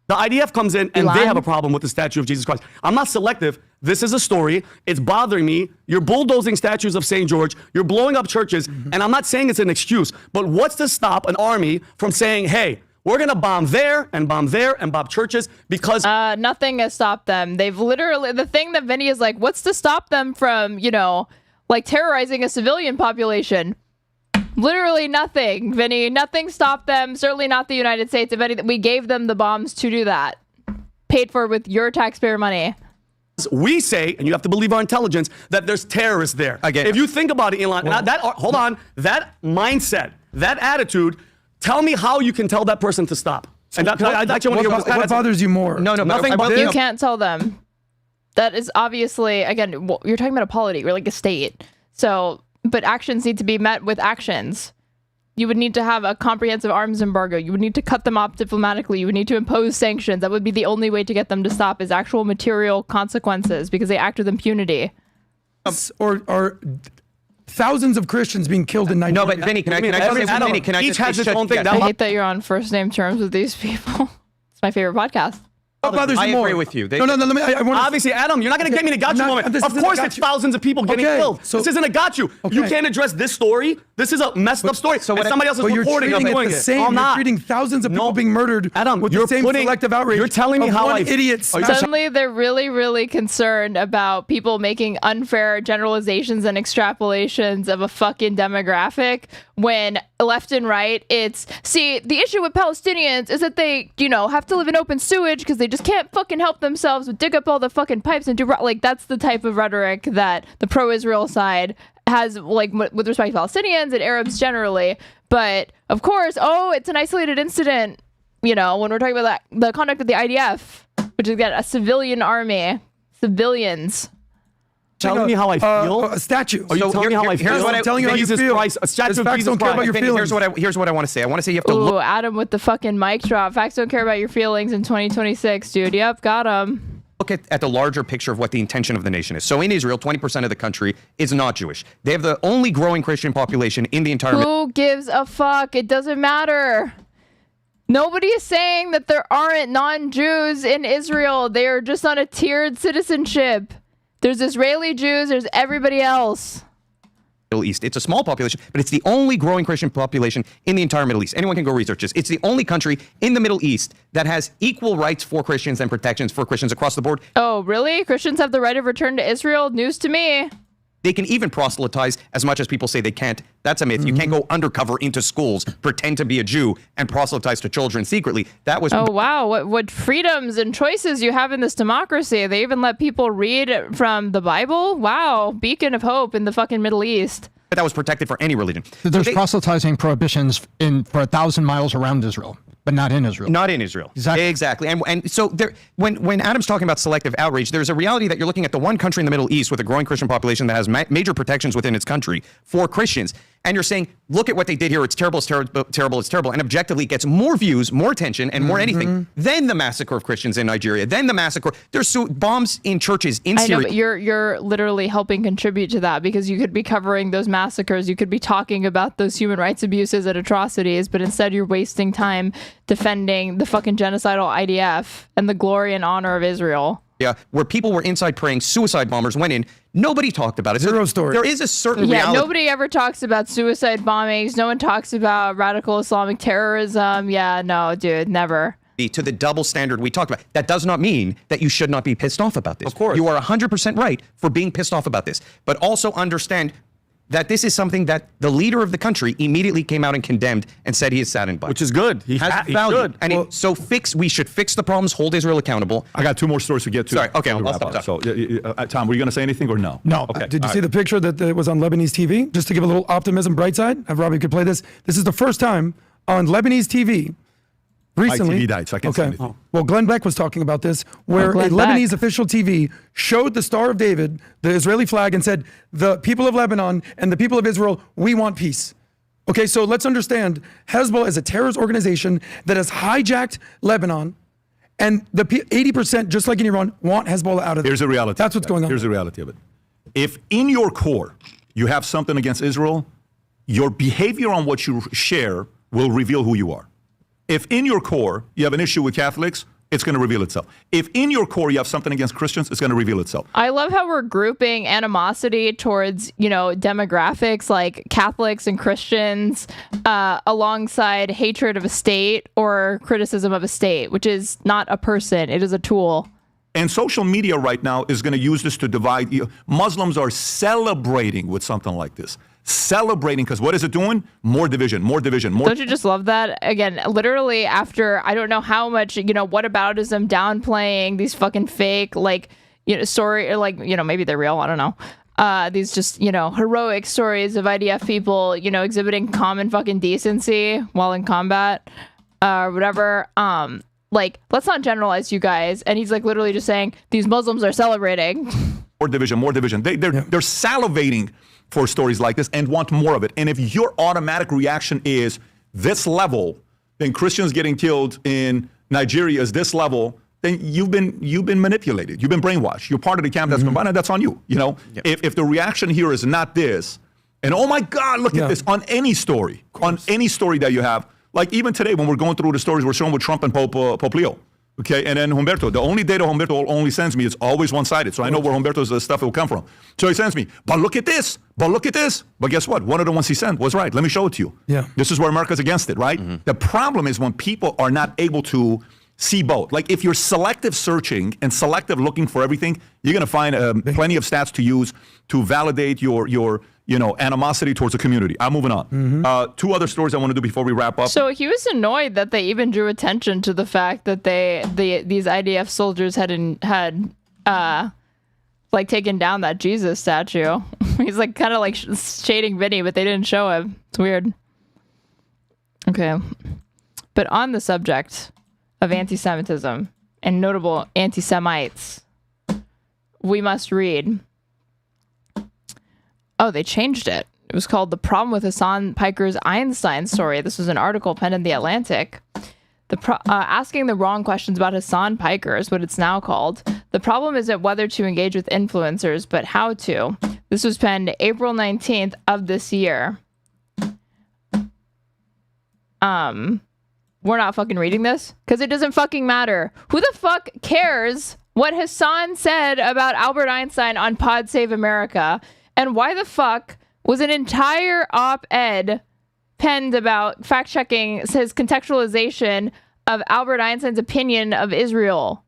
Speaker 3: The IDF comes in and they have a problem with the statue of Jesus Christ. I'm not selective. This is a story. It's bothering me. You're bulldozing statues of St. George. You're blowing up churches. And I'm not saying it's an excuse. But what's to stop an army from saying, hey, we're going to bomb there and bomb there and bomb churches because...
Speaker 4: Nothing has stopped them. They've literally... The thing that Vinny is like, what's to stop them from, like terrorizing a civilian population? Literally nothing, Vinny. Nothing stopped them. Certainly not the United States. If anything, we gave them the bombs to do that. Paid for with your taxpayer money.
Speaker 3: We say, and you have to believe our intelligence, that there's terrorists there. Again, if you think about it, Elon, hold on, that mindset, that attitude, tell me how you can tell that person to stop. And I actually want to hear
Speaker 19: what bothers you more.
Speaker 3: No, nothing but
Speaker 4: you can't tell them. That is obviously, again, you're talking about a polity, or like a state. So, but actions need to be met with actions. You would need to have a comprehensive arms embargo. You would need to cut them off diplomatically. You would need to impose sanctions. That would be the only way to get them to stop, is actual material consequences, because they act with impunity.
Speaker 19: Or thousands of Christians being killed in Nigeria.
Speaker 7: No, but Vinny, can I
Speaker 3: each has its own thing.
Speaker 4: I hate that you're on first name terms with these people. It's my favorite podcast.
Speaker 19: What bothers you more?
Speaker 7: I agree with you.
Speaker 19: No, let me.
Speaker 3: Obviously, Adam, you're not going to get me to got you moment. Of course, it's thousands of people getting killed. So, this isn't a got you. You can't address this story. This is a messed up story. So somebody else is reporting of doing it.
Speaker 19: You're treating thousands of people being murdered.
Speaker 3: Adam,
Speaker 19: with the same selective outrage.
Speaker 3: You're telling me how
Speaker 19: idiots.
Speaker 4: Suddenly, they're really, really concerned about people making unfair generalizations and extrapolations of a fucking demographic. When left and right, the issue with Palestinians is that they, have to live in open sewage because they just can't fucking help themselves but dig up all the fucking pipes and do, like, that's the type of rhetoric that the pro-Israel side has, like, with respect to Palestinians and Arabs generally. But of course, it's an isolated incident, when we're talking about the conduct of the IDF, which is, again, a civilian army, civilians.
Speaker 3: Telling me how I feel?
Speaker 19: A statue.
Speaker 3: Are you telling me how I feel?
Speaker 19: I'm telling you how you feel.
Speaker 3: Christ, a statue of Jesus
Speaker 19: don't care about your feelings.
Speaker 7: Here's what I want to say. I want to say you have to look.
Speaker 4: Adam with the fucking mic drop. Facts don't care about your feelings in 2026, dude. Yep, got him.
Speaker 7: Look at the larger picture of what the intention of the nation is. So in Israel, 20% of the country is not Jewish. They have the only growing Christian population in the entire...
Speaker 4: Who gives a fuck? It doesn't matter. Nobody is saying that there aren't non-Jews in Israel. They are just on a tiered citizenship. There's Israeli Jews, there's everybody else.
Speaker 7: Middle East. It's a small population, but it's the only growing Christian population in the entire Middle East. Anyone can go research this. It's the only country in the Middle East that has equal rights for Christians and protections for Christians across the board.
Speaker 4: Oh, really? Christians have the right of return to Israel? News to me.
Speaker 7: They can even proselytize as much as people say they can't. That's a myth. You can't go undercover into schools, pretend to be a Jew, and proselytize to children secretly. That was...
Speaker 4: Oh, wow. What freedoms and choices you have in this democracy. They even let people read from the Bible? Wow. Beacon of hope in the fucking Middle East.
Speaker 7: But that was protected for any religion.
Speaker 22: There's proselytizing prohibitions for 1,000 miles around Israel, but not in Israel.
Speaker 7: Not in Israel. Exactly. And so there, when Adam's talking about selective outrage, there's a reality that you're looking at the one country in the Middle East with a growing Christian population that has major protections within its country for Christians. And you're saying, look at what they did here. It's terrible, it's terrible, terrible, it's terrible. And objectively it gets more views, more attention, and more anything than the massacre of Christians in Nigeria, then the massacre. There's bombs in churches in Syria.
Speaker 4: I know, but you're literally helping contribute to that because you could be covering those massacres. You could be talking about those human rights abuses and atrocities, but instead you're wasting time defending the fucking genocidal IDF and the glory and honor of Israel.
Speaker 7: Yeah, where people were inside praying, suicide bombers went in. Nobody talked about it.
Speaker 19: Zero story.
Speaker 7: There is a certain reality.
Speaker 4: Yeah, nobody ever talks about suicide bombings. No one talks about radical Islamic terrorism. Yeah, no, dude, never.
Speaker 7: To the double standard we talked about. That does not mean that you should not be pissed off about this.
Speaker 3: Of course.
Speaker 7: You are 100% right for being pissed off about this. But also understand that this is something that the leader of the country immediately came out and condemned and said he is saddened by.
Speaker 3: Which is good. He
Speaker 7: has value. Should. And we should fix the problems, hold Israel accountable.
Speaker 18: I got two more stories to get to.
Speaker 7: Sorry, okay, I'll stop.
Speaker 18: So, Tom, were you going to say anything or no?
Speaker 22: No.
Speaker 18: Okay.
Speaker 19: Did you see the picture that was on Lebanese TV? Just to give a little optimism, bright side. Have Robbie could play this. This is the first time on Lebanese TV recently.
Speaker 18: My TV died, so I can't see anything.
Speaker 19: Well, Glenn Beck was talking about this, where a Lebanese official TV showed the Star of David, the Israeli flag, and said, the people of Lebanon and the people of Israel, we want peace. Okay, so let's understand, Hezbollah is a terrorist organization that has hijacked Lebanon, and the 80%, just like in Iran, want Hezbollah out of there.
Speaker 18: Here's the reality.
Speaker 19: That's what's going on.
Speaker 18: Here's the reality of it. If in your core you have something against Israel, your behavior on what you share will reveal who you are. If in your core you have an issue with Catholics, it's going to reveal itself. If in your core you have something against Christians, it's going to reveal itself.
Speaker 4: I love how we're grouping animosity towards, demographics like Catholics and Christians alongside hatred of a state or criticism of a state, which is not a person. It is a tool.
Speaker 18: And social media right now is going to use this to divide. Muslims are celebrating with something like this. Celebrating, because what is it doing? More division, more division, more.
Speaker 4: Don't you just love that? Again, literally after I don't know how much, whataboutism, downplaying these fucking fake, story, or maybe they're real, I don't know. These just, heroic stories of IDF people, exhibiting common fucking decency while in combat, whatever. Let's not generalize, you guys. And he's literally just saying these Muslims are celebrating.
Speaker 18: More division, more division. They're salivating for stories like this and want more of it. And if your automatic reaction is this level, then Christians getting killed in Nigeria is this level, then you've been manipulated. You've been brainwashed. You're part of the camp that's been banned. That's on you. If the reaction here is not this, and oh my God, look at this on any story that you have. Like even today when we're going through the stories we're showing with Trump and Pope Leo. Okay, and then Humberto. The only data Humberto only sends me is always one-sided, so I know where Humberto's stuff will come from. So he sends me, but look at this, but look at this. But guess what? One of the ones he sent was right. Let me show it to you.
Speaker 19: Yeah.
Speaker 18: This is where America's against it, right? The problem is when people are not able to see both. Like if you're selective searching and selective looking for everything, you're going to find plenty of stats to use to validate your animosity towards the community. I'm moving on. Two other stories I want to do before we wrap up.
Speaker 4: So he was annoyed that they even drew attention to the fact that these IDF soldiers had taken down that Jesus statue. He's kind of shading Vinny, but they didn't show him. It's weird. Okay. But on the subject of anti-Semitism and notable anti-Semites, we must read. Oh, they changed it. It was called The Problem with Hasan Piker's Einstein Story. This was an article penned in The Atlantic. Asking the wrong questions about Hasan Piker is what it's now called. The problem isn't whether to engage with influencers, but how to. This was penned April 19th of this year. We're not fucking reading this because it doesn't fucking matter. Who the fuck cares what Hasan said about Albert Einstein on Pod Save America? And why the fuck was an entire op-ed penned about fact-checking his contextualization of Albert Einstein's opinion of Israel.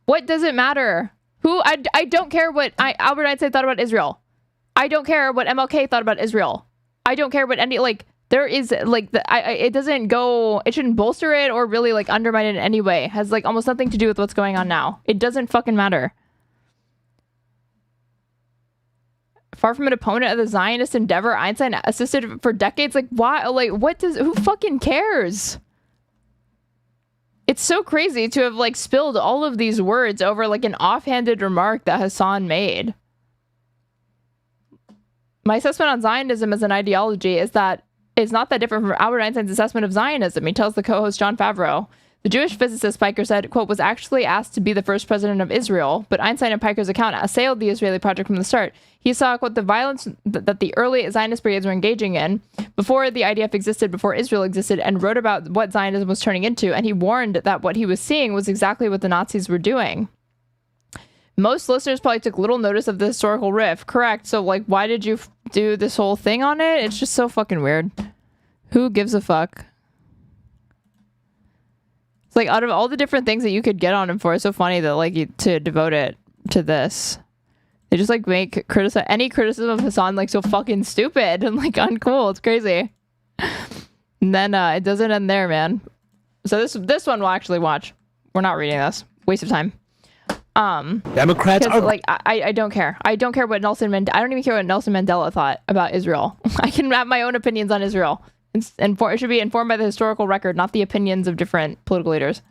Speaker 4: What does it matter? I don't care what Albert Einstein thought about Israel. I don't care what MLK thought about Israel. I don't care what there is it doesn't go, it shouldn't bolster it or really undermine it in any way. It has almost nothing to do with what's going on now. It doesn't fucking matter. Far from an opponent of the Zionist endeavor, Einstein assisted for decades. Why? Who fucking cares? It's so crazy to have spilled all of these words over an offhanded remark that Hasan made. My assessment on Zionism as an ideology is that it's not that different from Albert Einstein's assessment of Zionism. He tells the co-host John Favreau. The Jewish physicist Piker said, quote, was actually asked to be the first president of Israel, but Einstein and Piker's account assailed the Israeli project from the start. He saw, quote, the violence that the early Zionist brigades were engaging in before the IDF existed, before Israel existed, and wrote about what Zionism was turning into, and he warned that what he was seeing was exactly what the Nazis were doing. Most listeners probably took little notice of the historical riff. Correct. So, why did you do this whole thing on it? It's just so fucking weird. Who gives a fuck? It's out of all the different things that you could get on him for, it's so funny that to devote it to this. They just make any criticism of Hasan so fucking stupid and uncool. It's crazy. And then it doesn't end there, man. So this one we'll actually watch. We're not reading this. Waste of time.
Speaker 2: Democrats are
Speaker 4: I don't care. I don't care what I don't even care what Nelson Mandela thought about Israel. I can have my own opinions on Israel. It should be informed by the historical record, not the opinions of different political leaders.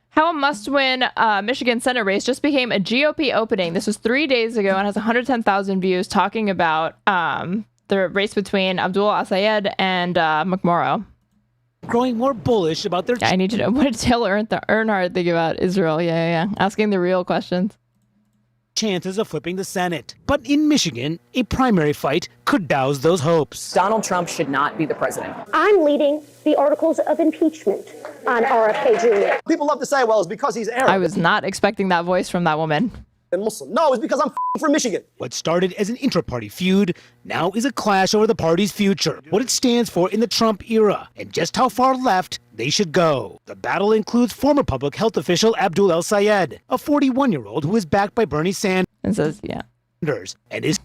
Speaker 4: How a must-win Michigan Senate race just became a GOP opening. This was 3 days ago and has 110,000 views talking about the race between Abdul Assayed and McMorrow.
Speaker 2: growing more bullish about their...
Speaker 4: I need to know, what did Taylor Earnhardt think about Israel? Yeah. Asking the real questions.
Speaker 2: chances of flipping the Senate. But in Michigan, a primary fight could douse those hopes.
Speaker 15: Donald Trump should not be the president.
Speaker 17: I'm leading the articles of impeachment on RFK Jr.
Speaker 20: People love to say, well, it's because he's Arab.
Speaker 4: I was not expecting that voice from that woman.
Speaker 20: And Muslim. No, it's because I'm from Michigan.
Speaker 2: What started as an intra-party feud now is a clash over the party's future, what it stands for in the Trump era, and just how far left they should go. The battle includes former public health official Abdul El-Sayed, a 41-year-old who is backed by Bernie Sanders.
Speaker 4: It says, yeah.
Speaker 2: And is...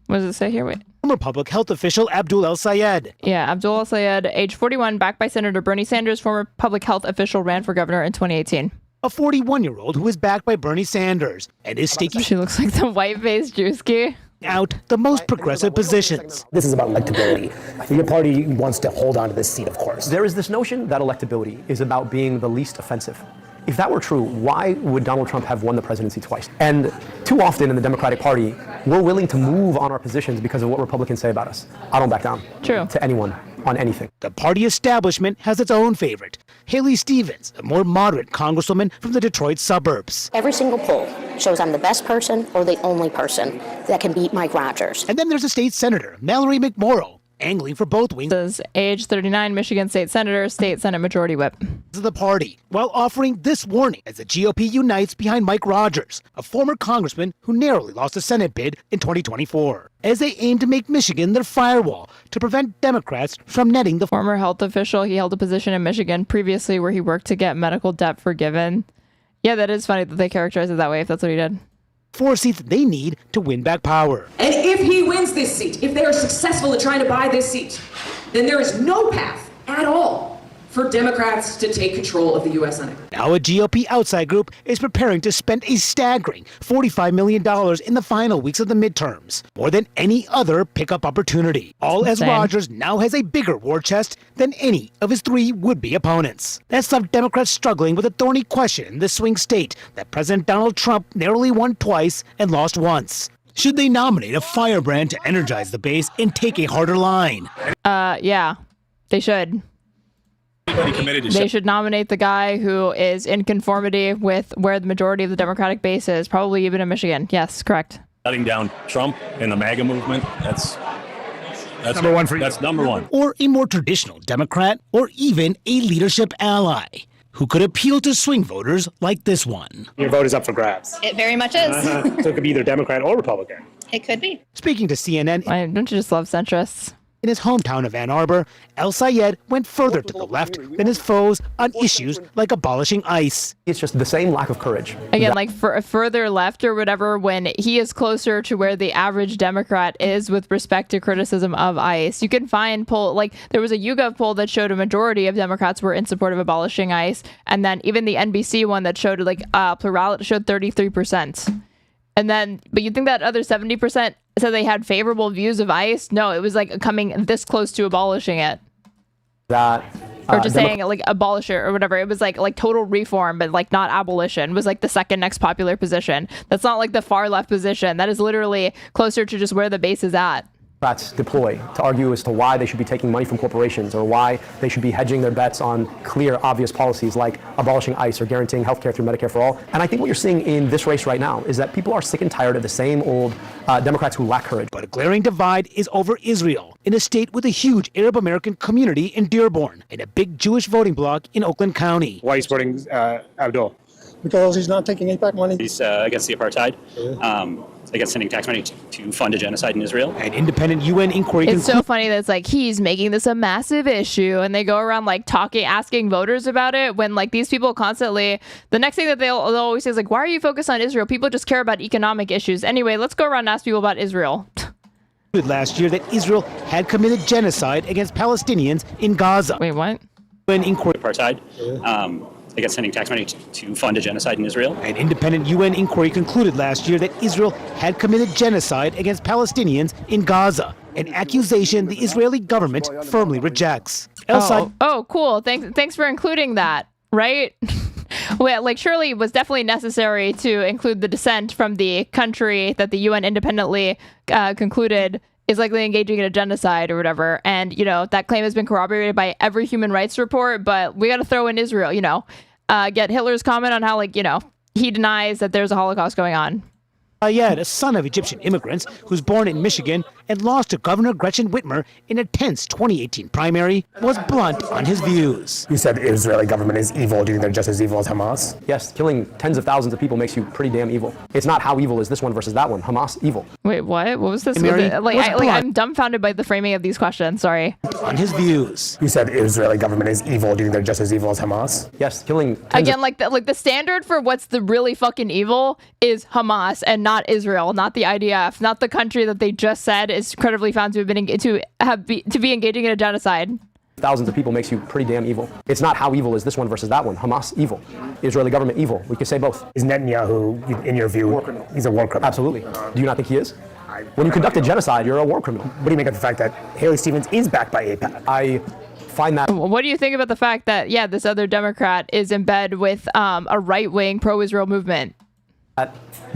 Speaker 4: What does it say here? Wait.
Speaker 2: Former public health official Abdul El-Sayed.
Speaker 4: Yeah, Abdul El-Sayed, age 41, backed by Senator Bernie Sanders, former public health official, ran for governor in 2018.
Speaker 2: A 41-year-old who is backed by Bernie Sanders and is staking...
Speaker 4: She looks like the white-faced Drewski.
Speaker 2: ...out the most progressive positions.
Speaker 25: This is about electability. Your party wants to hold on to this seat, of course.
Speaker 26: There is this notion that electability is about being the least offensive. If that were true, why would Donald Trump have won the presidency twice? And too often in the Democratic Party, we're willing to move on our positions because of what Republicans say about us. I don't back down.
Speaker 4: True.
Speaker 26: To anyone on anything.
Speaker 2: The party establishment has its own favorite, Haley Stevens, a more moderate congresswoman from the Detroit suburbs.
Speaker 17: Every single poll shows I'm the best person or the only person that can beat Mike Rogers.
Speaker 2: And then there's a state senator, Mallory McMorrow, angling for both wings.
Speaker 4: This is age 39 Michigan State Senator, State Senate Majority Whip.
Speaker 2: ...of the party, while offering this warning as the GOP unites behind Mike Rogers, a former congressman who narrowly lost a Senate bid in 2024, as they aim to make Michigan their firewall to prevent Democrats from netting the...
Speaker 4: Former health official, he held a position in Michigan previously where he worked to get medical debt forgiven. Yeah, that is funny that they characterize it that way, if that's what he did.
Speaker 2: 4 seats they need to win back power.
Speaker 27: And if he wins this seat, if they are successful in trying to buy this seat, then there is no path at all for Democrats to take control of the U.S. Senate.
Speaker 2: Now a GOP outside group is preparing to spend a staggering $45 million in the final weeks of the midterms, more than any other pickup opportunity. All as Rogers now has a bigger war chest than any of his 3 would-be opponents. That's left Democrats struggling with a thorny question in the swing state that President Donald Trump narrowly won twice and lost once. Should they nominate a firebrand to energize the base and take a harder line?
Speaker 4: Yeah, they should. They should nominate the guy who is in conformity with where the majority of the Democratic base is, probably even in Michigan. Yes, correct.
Speaker 28: Shutting down Trump and the MAGA movement, that's
Speaker 2: number one for you.
Speaker 28: That's number one.
Speaker 2: Or a more traditional Democrat, or even a leadership ally. who could appeal to swing voters like this one.
Speaker 25: Your vote is up for grabs.
Speaker 5: It very much is.
Speaker 25: So it could be either Democrat or Republican.
Speaker 5: It could be.
Speaker 2: Speaking to CNN,
Speaker 4: Don't you just love centrists?
Speaker 2: in his hometown of Ann Arbor, El Sayed went further to the left than his foes on issues like abolishing ICE.
Speaker 26: It's just the same lack of courage.
Speaker 4: Again, like for further left or whatever, when he is closer to where the average Democrat is with respect to criticism of ICE. You can find like there was a YouGov poll that showed a majority of Democrats were in support of abolishing ICE. And then even the NBC one that showed like plurality showed 33%. And then, but you think that other 70% said they had favorable views of ICE? No, it was like coming this close to abolishing it.
Speaker 26: That
Speaker 4: or just saying like abolish it or whatever. It was like total reform, but like not abolition. It was like the second next popular position. That's not like the far left position. That is literally closer to just where the base is at.
Speaker 26: Democrats deploy to argue as to why they should be taking money from corporations or why they should be hedging their bets on clear, obvious policies like abolishing ICE or guaranteeing healthcare through Medicare for all. And I think what you're seeing in this race right now is that people are sick and tired of the same old Democrats who lack courage.
Speaker 2: But a glaring divide is over Israel, in a state with a huge Arab American community in Dearborn and a big Jewish voting bloc in Oakland County.
Speaker 25: Why are you supporting Abdul?
Speaker 20: Because he's not taking AIPAC money.
Speaker 28: He's against the apartheid, against sending tax money to fund a genocide in Israel.
Speaker 2: An independent UN inquiry.
Speaker 4: It's so funny that it's like he's making this a massive issue, and they go around like asking voters about it when like these people constantly. The next thing that they'll always say is like, "Why are you focused on Israel? People just care about economic issues." Anyway, let's go around and ask people about Israel.
Speaker 2: Last year that Israel had committed genocide against Palestinians in Gaza.
Speaker 4: Wait, what?
Speaker 2: UN inquiry.
Speaker 28: Apartheid. Against sending tax money to fund a genocide in Israel.
Speaker 2: An independent UN inquiry concluded last year that Israel had committed genocide against Palestinians in Gaza, an accusation the Israeli government firmly rejects.
Speaker 4: Oh, cool. Thanks for including that, right? Well, like surely it was definitely necessary to include the dissent from the country that the UN independently concluded is likely engaging in a genocide or whatever. And, that claim has been corroborated by every human rights report, but we got to throw in Israel, get Hitler's comment on how, he denies that there's a Holocaust going on.
Speaker 2: Ayed, a son of Egyptian immigrants who's born in Michigan and lost to Governor Gretchen Whitmer in a tense 2018 primary, was blunt on his views.
Speaker 25: You said the Israeli government is evil. Do you think they're just as evil as Hamas?
Speaker 26: Yes, killing tens of thousands of people makes you pretty damn evil. It's not how evil is this one versus that one. Hamas, evil.
Speaker 4: Wait, what? What was this? I'm dumbfounded by the framing of these questions. Sorry.
Speaker 2: On his views.
Speaker 25: You said the Israeli government is evil. Do you think they're just as evil as Hamas?
Speaker 26: Yes, killing.
Speaker 4: Again, the standard for what's the really fucking evil is Hamas and not Israel, not the IDF, not the country that they just said is credibly found to have been to be engaging in a genocide.
Speaker 26: Thousands of people makes you pretty damn evil. It's not how evil is this one versus that one. Hamas, evil. Israeli government, evil. We could say both.
Speaker 25: Is Netanyahu, in your view, he's a war criminal?
Speaker 26: Absolutely. Do you not think he is? When you conduct a genocide, you're a war criminal.
Speaker 25: What do you make of the fact that Haley Stevens is backed by AIPAC?
Speaker 26: I find that.
Speaker 4: What do you think about the fact that, this other Democrat is in bed with a right-wing pro-Israel movement?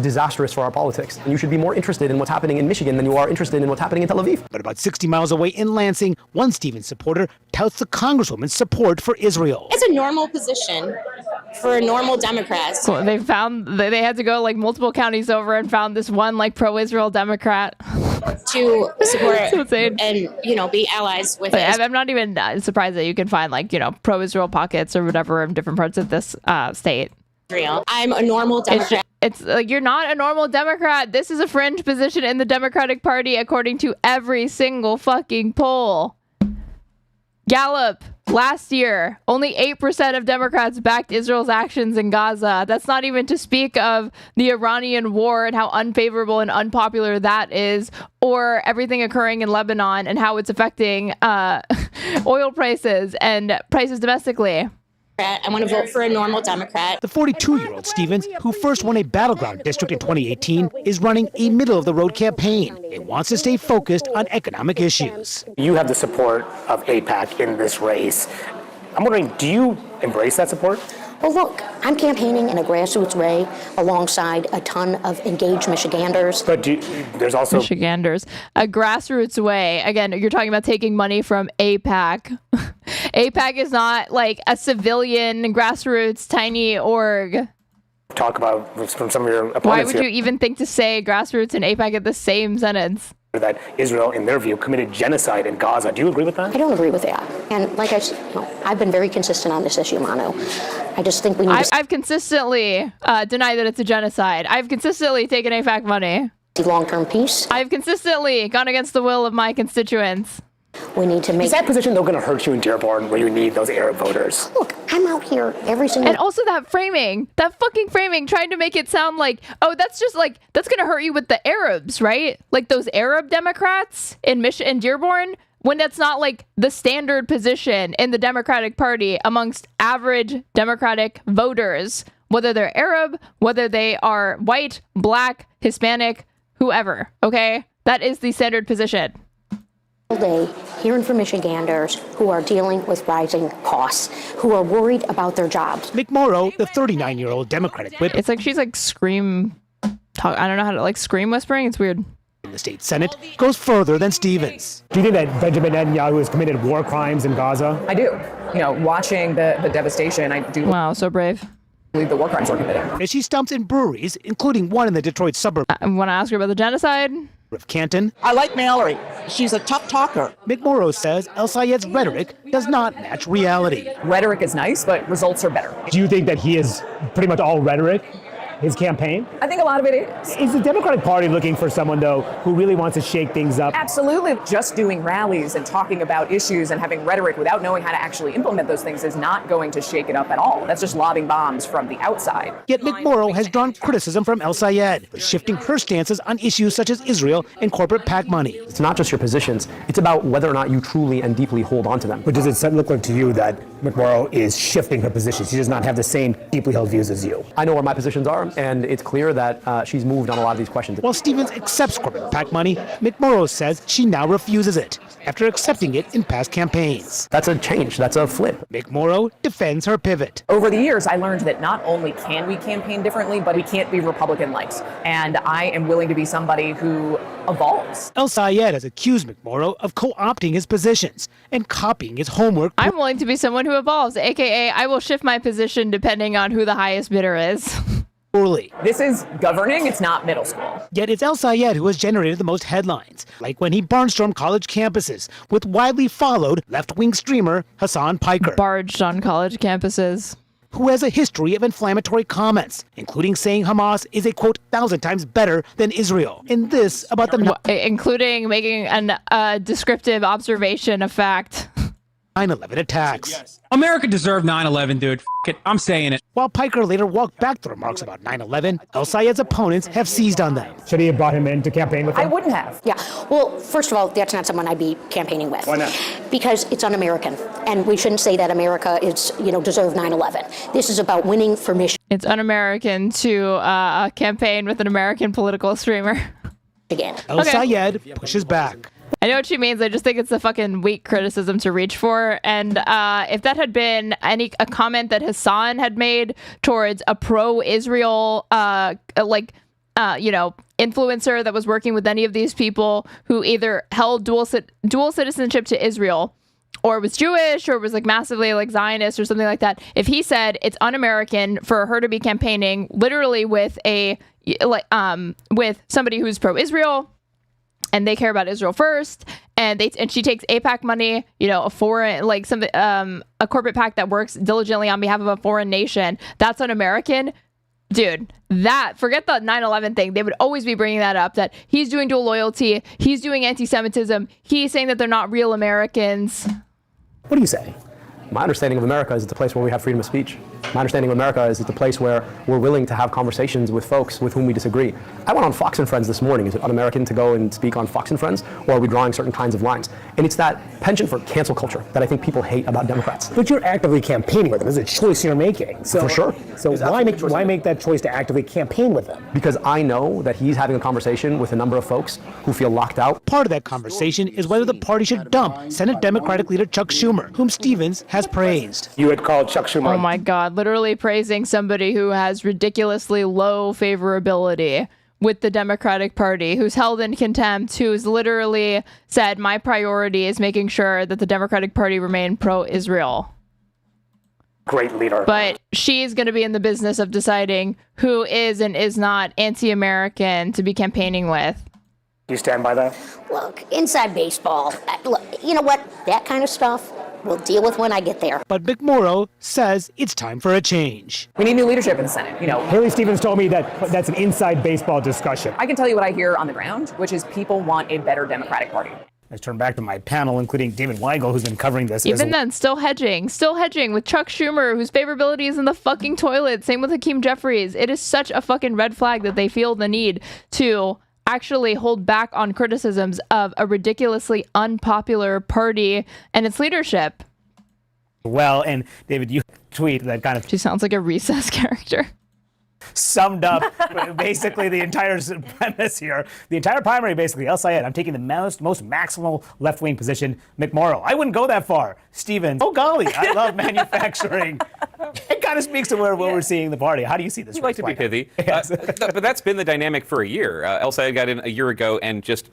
Speaker 26: Disastrous for our politics. And you should be more interested in what's happening in Michigan than you are interested in what's happening in Tel Aviv.
Speaker 2: But about 60 miles away in Lansing, one Stevens supporter touts the Congresswoman's support for Israel.
Speaker 17: It's a normal position for normal Democrats.
Speaker 4: So they had to go multiple counties over and found this one pro-Israel Democrat
Speaker 17: to support and be allies with it.
Speaker 4: I'm not even surprised that you can find pro-Israel pockets or whatever in different parts of this state.
Speaker 17: I'm a normal Democrat.
Speaker 4: It's like you're not a normal Democrat. This is a fringe position in the Democratic Party according to every single fucking poll. Gallup, last year, only 8% of Democrats backed Israel's actions in Gaza. That's not even to speak of the Iranian war and how unfavorable and unpopular that is, or everything occurring in Lebanon and how it's affecting oil prices and prices domestically.
Speaker 17: I want to vote for a normal Democrat.
Speaker 2: The 42-year-old Stevens, who first won a battleground district in 2018, is running a middle-of-the-road campaign and wants to stay focused on economic issues.
Speaker 25: You have the support of AIPAC in this race. I'm wondering, do you embrace that support?
Speaker 17: Well, look, I'm campaigning in a grassroots way alongside a ton of engaged Michiganders.
Speaker 25: But there's also
Speaker 4: Michiganders. A grassroots way. Again, you're talking about taking money from AIPAC. AIPAC is not a civilian grassroots tiny org.
Speaker 25: Talk about from some of your opponents.
Speaker 4: Why would you even think to say grassroots and AIPAC at the same sentence?
Speaker 25: that Israel, in their view, committed genocide in Gaza. Do you agree with that?
Speaker 17: I don't agree with that. And like I said, I've been very consistent on this issue, Manu. I just think we need to...
Speaker 4: I've consistently denied that it's a genocide. I've consistently taken AIPAC money.
Speaker 17: Long-term peace.
Speaker 4: I've consistently gone against the will of my constituents.
Speaker 17: We need to make...
Speaker 25: Is that position, though, going to hurt you in Dearborn, where you need those Arab voters?
Speaker 17: Look, I'm out here every single...
Speaker 4: And also that fucking framing, trying to make it sound like, oh, that's just like, that's going to hurt you with the Arabs, right? Like those Arab Democrats in Dearborn, when that's not like the standard position in the Democratic Party amongst average Democratic voters, whether they're Arab, whether they are white, black, Hispanic, whoever, okay? That is the standard position.
Speaker 17: Day hearing from Michiganders who are dealing with rising costs, who are worried about their jobs.
Speaker 2: Mick Morrow, the 39-year-old Democratic whip.
Speaker 4: It's like she's like I don't know how to like scream whispering. It's weird.
Speaker 2: In the state Senate goes further than Stevens.
Speaker 25: Do you think that Benjamin Netanyahu has committed war crimes in Gaza?
Speaker 15: I do. Watching the devastation, I do.
Speaker 4: Wow, so brave.
Speaker 15: Believe the war crimes were committed.
Speaker 2: As she stumps in breweries, including one in the Detroit suburb.
Speaker 4: I want to ask her about the genocide.
Speaker 2: Of Canton.
Speaker 5: I like Mallory. She's a tough talker.
Speaker 2: Mick Morrow says El Sayed's rhetoric does not match reality.
Speaker 15: Rhetoric is nice, but results are better.
Speaker 25: Do you think that he is pretty much all rhetoric, his campaign?
Speaker 15: I think a lot of it is.
Speaker 25: Is the Democratic Party looking for someone, though, who really wants to shake things up?
Speaker 15: Absolutely. Just doing rallies and talking about issues and having rhetoric without knowing how to actually implement those things is not going to shake it up at all. That's just lobbing bombs from the outside.
Speaker 2: Yet Mick Morrow has drawn criticism from El Sayed for shifting her stances on issues such as Israel and corporate PAC money.
Speaker 26: It's not just your positions. It's about whether or not you truly and deeply hold on to them.
Speaker 25: But does it look like to you that Mick Morrow is shifting her positions? She does not have the same deeply held views as you.
Speaker 26: I know where my positions are, and it's clear that she's moved on a lot of these questions.
Speaker 2: While Stevens accepts corporate PAC money, Mick Morrow says she now refuses it after accepting it in past campaigns.
Speaker 26: That's a change. That's a flip.
Speaker 2: Mick Morrow defends her pivot.
Speaker 15: Over the years, I learned that not only can we campaign differently, but we can't be Republican-light. And I am willing to be somebody who evolves.
Speaker 2: El Sayed has accused Mick Morrow of co-opting his positions and copying his homework.
Speaker 4: I'm willing to be someone who evolves, aka I will shift my position depending on who the highest bidder is.
Speaker 15: This is governing, it's not middle school.
Speaker 2: Yet it's El Sayed who has generated the most headlines, like when he barnstormed college campuses with widely followed left-wing streamer Hasan Piker.
Speaker 4: Barged on college campuses.
Speaker 2: Who has a history of inflammatory comments, including saying Hamas is a, quote, 1,000 times better than Israel. And this about the...
Speaker 4: including making a descriptive observation of fact.
Speaker 2: 9/11 attacks.
Speaker 6: Yes. America deserved 9/11, dude. F it. I'm saying it.
Speaker 2: While Piker later walked back the remarks about 9/11, El Sayed's opponents have seized on them.
Speaker 25: Should he have brought him in to campaign with him?
Speaker 15: I wouldn't have.
Speaker 17: Yeah. Well, first of all, that's not someone I'd be campaigning with.
Speaker 25: Why not?
Speaker 17: Because it's un-American. And we shouldn't say that America is, deserved 9/11. This is about winning for Michigan.
Speaker 4: It's un-American to campaign with an American political streamer.
Speaker 17: Again.
Speaker 2: El Sayed pushes back.
Speaker 4: I know what she means. I just think it's a fucking weak criticism to reach for. And if that had been a comment that Hasan had made towards a pro-Israel, influencer that was working with any of these people who either held dual citizenship to Israel, or was Jewish, or was like massively like Zionist or something like that. If he said it's un-American for her to be campaigning literally with with somebody who's pro-Israel, and they care about Israel first, and she takes AIPAC money, a foreign, a corporate PAC that works diligently on behalf of a foreign nation, that's un-American. Dude, forget the 9/11 thing. They would always be bringing that up, that he's doing dual loyalty, he's doing anti-Semitism, he's saying that they're not real Americans.
Speaker 26: What do you say? My understanding of America is it's a place where we have freedom of speech. My understanding of America is it's a place where we're willing to have conversations with folks with whom we disagree. I went on Fox and Friends this morning. Is it un-American to go and speak on Fox and Friends, or are we drawing certain kinds of lines? And it's that penchant for cancel culture that I think people hate about Democrats.
Speaker 25: But you're actively campaigning with them. It's a choice you're making.
Speaker 26: For sure.
Speaker 25: So why make that choice to actively campaign with them?
Speaker 26: Because I know that he's having a conversation with a number of folks who feel locked out.
Speaker 2: Part of that conversation is whether the party should dump Senate Democratic leader Chuck Schumer, whom Stevens has praised.
Speaker 25: You had called Chuck Schumer.
Speaker 4: Oh my God, literally praising somebody who has ridiculously low favorability with the Democratic Party, who's held in contempt, who's literally said, my priority is making sure that the Democratic Party remain pro-Israel.
Speaker 25: Great leader.
Speaker 4: But she's going to be in the business of deciding who is and is not anti-American to be campaigning with.
Speaker 25: Do you stand by that?
Speaker 17: Look, inside baseball, look, you know what? That kind of stuff we'll deal with when I get there.
Speaker 2: But McMorrow says it's time for a change.
Speaker 15: We need new leadership in the Senate.
Speaker 25: Haley Stevens told me that that's an inside baseball discussion.
Speaker 15: I can tell you what I hear on the ground, which is people want a better Democratic Party.
Speaker 25: Let's turn back to my panel, including David Weigel, who's been covering this.
Speaker 4: Even then, still hedging with Chuck Schumer, whose favorability is in the fucking toilet. Same with Hakeem Jeffries. It is such a fucking red flag that they feel the need to actually hold back on criticisms of a ridiculously unpopular party and its leadership.
Speaker 25: Well, and David, you tweet that kind of...
Speaker 4: She sounds like a Recess character.
Speaker 25: Summed up basically the entire premise here. The entire primary, basically. El Sayed, I'm taking the most maximal left-wing position. McMorrow, I wouldn't go that far. Stevens, oh golly, I love manufacturing. It kind of speaks to where we're seeing the party. How do you see this?
Speaker 8: You like to be pithy. But that's been the dynamic for a year. El Sayed got in a year ago and just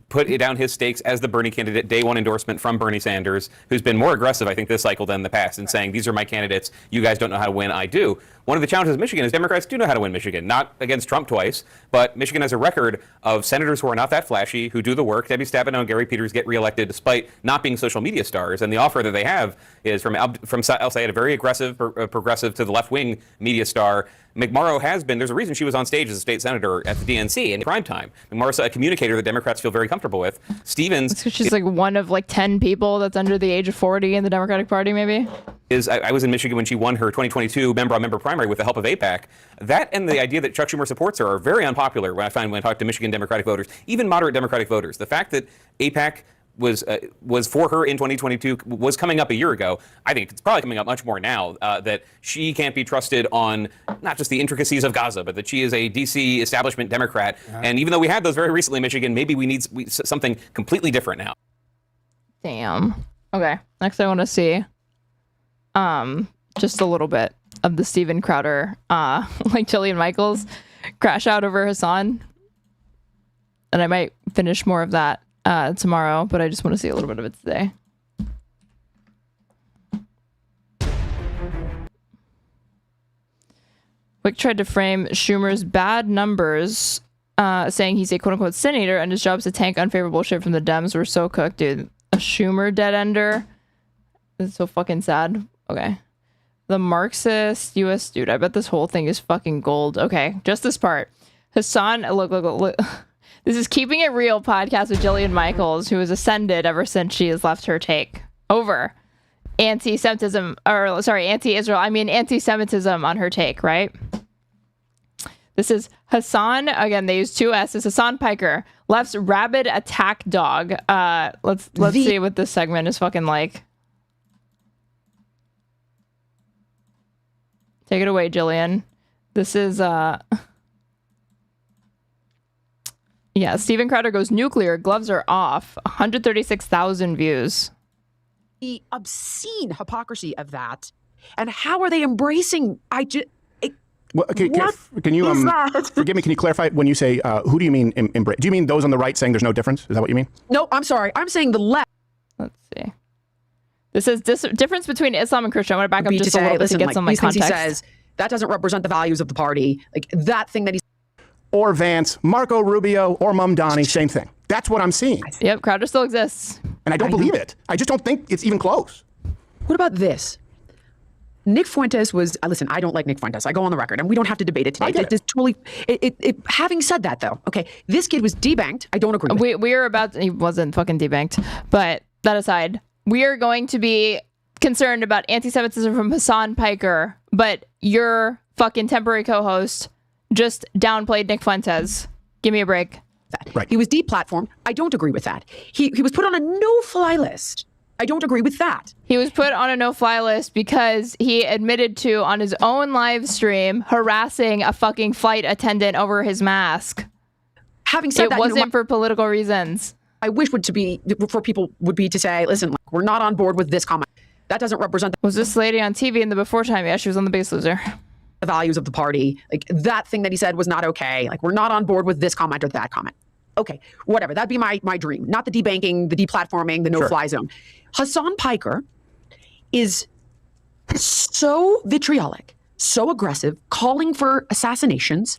Speaker 8: put down his stakes as the Bernie candidate, day one endorsement from Bernie Sanders, who's been more aggressive, I think, this cycle than the past in saying, these are my candidates. You guys don't know how to win. I do. One of the challenges of Michigan is Democrats do know how to win Michigan, not against Trump twice, but Michigan has a record of senators who are not that flashy, who do the work. Debbie Stabenow and Gary Peters get reelected despite not being social media stars. And the offer that they have is from El Sayed, a very aggressive, progressive to the left-wing media star. McMorrow has been, there's a reason she was on stage as a state senator at the DNC in prime time. McMorrow's a communicator that Democrats feel very comfortable with. Stevens.
Speaker 4: She's like one of 10 people that's under the age of 40 in the Democratic Party, maybe.
Speaker 8: I was in Michigan when she won her 2022 member primary with the help of AIPAC. That and the idea that Chuck Schumer supports her are very unpopular when I talk to Michigan Democratic voters, even moderate Democratic voters. The fact that AIPAC was for her in 2022 was coming up a year ago. I think it's probably coming up much more now that she can't be trusted on not just the intricacies of Gaza, but that she is a DC establishment Democrat. Yeah. And even though we had those very recently in Michigan, maybe we need something completely different now.
Speaker 4: Damn. Okay. Next, I want to see just a little bit of the Steven Crowder, like Jillian Michaels, crash out over Hasan. And I might finish more of that tomorrow, but I just want to see a little bit of it today. Wick tried to frame Schumer's bad numbers, saying he's a quote-unquote senator and his job is to tank unfavorable shit from the Dems. We're so cooked, dude. A Schumer dead-ender? This is so fucking sad. Okay. The Marxist U.S. Dude, I bet this whole thing is fucking gold. Okay, just this part. Hasan, look. This is Keeping It Real podcast with Jillian Michaels, who has ascended ever since she has left her take over anti-Semitism on her take, right? This is Hasan, again, they use two S's, Hasan Piker, left's rabid attack dog. Let's see what this segment is fucking like. Take it away, Jillian. This is, yeah, Steven Crowder goes nuclear. Gloves are off. 136,000 views.
Speaker 5: The obscene hypocrisy of that. And how are they embracing?
Speaker 9: Can you forgive me? Can you clarify when you say who do you mean embrace? Do you mean those on the right saying there's no difference? Is that what you mean?
Speaker 5: No, I'm sorry. I'm saying the left.
Speaker 4: Let's see. This is difference between Islam and Christian. I want to back up just a little bit to get some context.
Speaker 5: He says that doesn't represent the values of the party. Like that thing that he's.
Speaker 9: Or Vance, Marco Rubio, or Mamdani, same thing. That's what I'm seeing.
Speaker 4: Yep, Crowder still exists.
Speaker 9: And I don't believe it. I just don't think it's even close.
Speaker 5: What about this? Nick Fuentes was, listen, I don't like Nick Fuentes. I go on the record, and we don't have to debate it today. Having said that, though, okay, this kid was debanked. I don't agree with
Speaker 4: he wasn't fucking debanked, but that aside, we are going to be concerned about anti-Semitism from Hasan Piker, but your fucking temporary co-host just downplayed Nick Fuentes. Give me a break.
Speaker 5: Right. He was deplatformed. I don't agree with that. He was put on a no-fly list. I don't agree with that.
Speaker 4: He was put on a no-fly list because he admitted to, on his own live stream, harassing a fucking flight attendant over his mask.
Speaker 5: Having said that,
Speaker 4: it wasn't for political reasons.
Speaker 5: I wish for people would be to say, listen, we're not on board with this comment. That doesn't represent.
Speaker 4: Was this lady on TV in the before time? Yeah, she was on The Base Loser.
Speaker 5: The values of the party. Like that thing that he said was not okay. Like we're not on board with this comment or that comment. Okay, whatever. That'd be my dream. Not the debanking, the deplatforming, the no-fly zone. Hasan Piker is so vitriolic, so aggressive, calling for assassinations,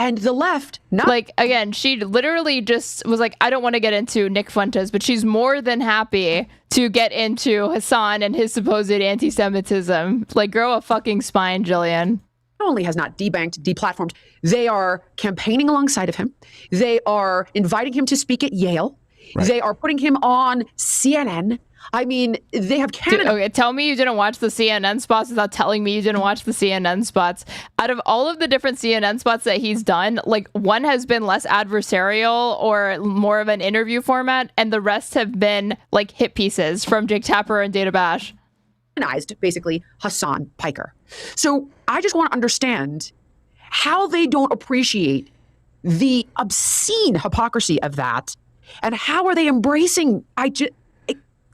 Speaker 5: And the left, not
Speaker 4: like, again, she literally just was like, I don't want to get into Nick Fuentes, but she's more than happy to get into Hasan and his supposed anti-Semitism. Like, grow a fucking spine, Jillian.
Speaker 5: Not only has not debanked, deplatformed, they are campaigning alongside of him. They are inviting him to speak at Yale. Right. They are putting him on CNN. I mean, they have Canada.
Speaker 4: Okay, tell me you didn't watch the CNN spots without telling me you didn't watch the CNN spots. Out of all of the different CNN spots that he's done, like, one has been less adversarial or more of an interview format, and the rest have been like hit pieces from Jake Tapper and Data Bash.
Speaker 5: Basically, Hasan Piker. So I just want to understand how they don't appreciate the obscene hypocrisy of that, and how are they embracing?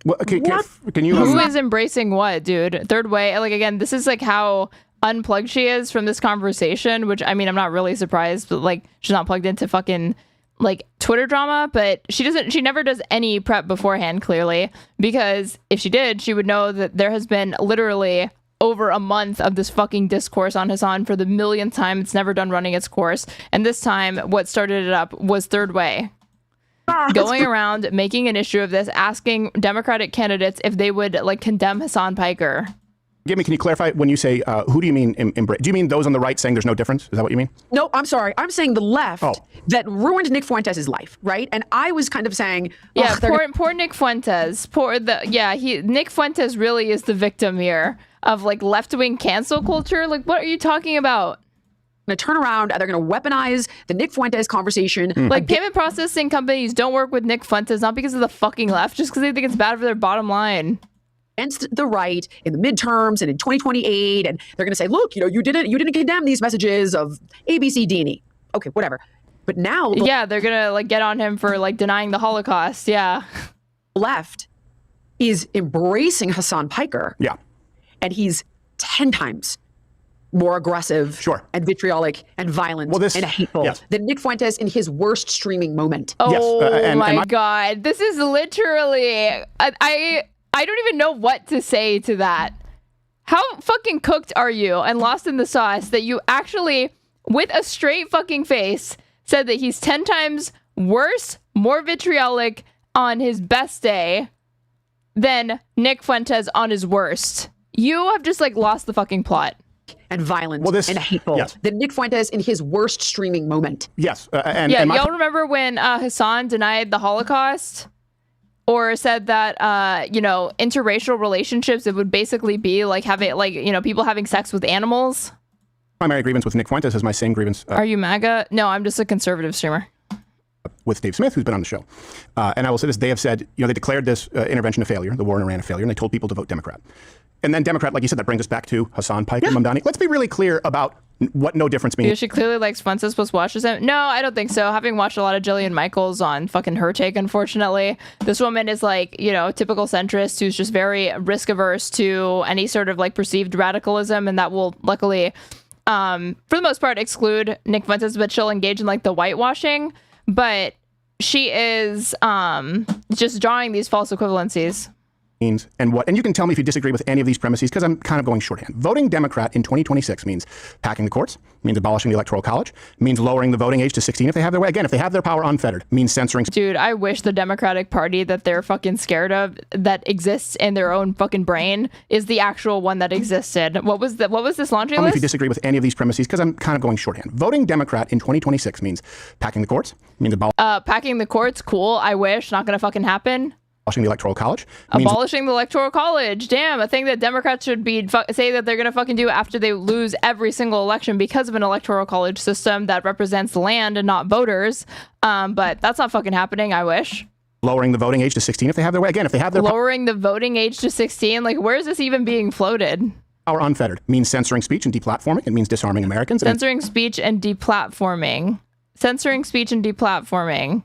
Speaker 9: Well, can you?
Speaker 4: Who is embracing what, dude? Third way. Like, again, this is like how unplugged she is from this conversation. Which, I mean, I'm not really surprised, but like, she's not plugged into fucking like Twitter drama. But she never does any prep beforehand, clearly, because if she did, she would know that there has been literally over a month of this fucking discourse on Hasan for the millionth time. It's never done running its course, and this time, what started it up was Third Way. Going around making an issue of this, asking Democratic candidates if they would like condemn Hasan Piker.
Speaker 9: Can you clarify when you say, who do you mean embrace? Do you mean those on the right saying there's no difference? Is that what you mean?
Speaker 5: No, I'm sorry. I'm saying the left that ruined Nick Fuentes' life, right? And I was kind of saying,
Speaker 4: yeah, poor Nick Fuentes. Nick Fuentes really is the victim here of like left-wing cancel culture. Like, what are you talking about?
Speaker 5: Going to turn around and they're going to weaponize the Nick Fuentes conversation.
Speaker 4: Like, payment processing companies don't work with Nick Fuentes, not because of the fucking left, just because they think it's bad for their bottom line.
Speaker 5: Against the right in the midterms and in 2028, and they're going to say, look, you didn't condemn these messages of A, B, C, D, and E. Okay, whatever. But now,
Speaker 4: they're going to like get on him for like denying the Holocaust. Yeah,
Speaker 5: left is embracing Hasan Piker.
Speaker 9: Yeah,
Speaker 5: and he's 10 times more aggressive, and vitriolic, and violent, and hateful than Nick Fuentes in his worst streaming moment.
Speaker 4: Oh my God, this is literally I don't even know what to say to that. How fucking cooked are you and lost in the sauce that you actually, with a straight fucking face, said that he's 10 times worse, more vitriolic on his best day than Nick Fuentes on his worst? You have just like lost the fucking plot.
Speaker 5: And violent and hateful than Nick Fuentes in his worst streaming moment.
Speaker 9: Yes.
Speaker 4: Y'all remember when Hasan denied the Holocaust? Or said that, interracial relationships, it would basically be like having, people having sex with animals?
Speaker 9: Primary grievance with Nick Fuentes is my same grievance.
Speaker 4: Are you MAGA? No, I'm just a conservative streamer.
Speaker 9: With Dave Smith, who's been on the show. And I will say this, they have said, they declared this intervention a failure, the war in Iran a failure, and they told people to vote Democrat. And then Democrat, like you said, that brings us back to Hasan Piker, Mamdani. Let's be really clear about what no difference means.
Speaker 4: She clearly likes Fuentes plus watches him. No, I don't think so. Having watched a lot of Jillian Michaels on fucking her take, unfortunately, this woman is like, typical centrist who's just very risk averse to any sort of like perceived radicalism, and that will luckily, for the most part, exclude Nick Fuentes, but she'll engage in like the whitewashing. But she is just drawing these false equivalencies.
Speaker 9: And you can tell me if you disagree with any of these premises, because I'm kind of going shorthand. Voting Democrat in 2026 means packing the courts, means abolishing the Electoral College, means lowering the voting age to 16 if they have their way. Again, if they have their power unfettered, means censoring.
Speaker 4: Dude, I wish the Democratic Party that they're fucking scared of, that exists in their own fucking brain, is the actual one that existed. What was this laundry
Speaker 9: Tell me
Speaker 4: list?
Speaker 9: if you disagree with any of these premises, because I'm kind of going shorthand. Voting Democrat in 2026 means packing the courts, means
Speaker 4: packing the courts, cool. I wish, not gonna fucking happen.
Speaker 9: Abolishing the Electoral College.
Speaker 4: Abolishing the Electoral College. Damn, a thing that Democrats should be say that they're going to fucking do after they lose every single election because of an Electoral College system that represents land and not voters. But that's not fucking happening, I wish.
Speaker 9: Lowering the voting age to 16 if they have their way. Again, if they have their
Speaker 4: lowering the voting age to 16? Like, where is this even being floated?
Speaker 9: Power unfettered. Means censoring speech and deplatforming. It means disarming Americans.
Speaker 4: Censoring speech and deplatforming. Censoring speech and deplatforming.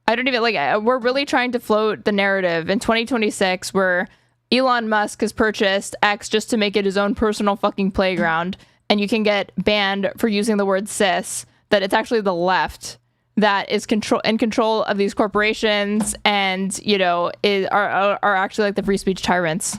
Speaker 4: I don't even we're really trying to float the narrative in 2026 where Elon Musk has purchased X just to make it his own personal fucking playground, and you can get banned for using the word cis, that it's actually the left that is in control of these corporations and, are actually like the free speech tyrants.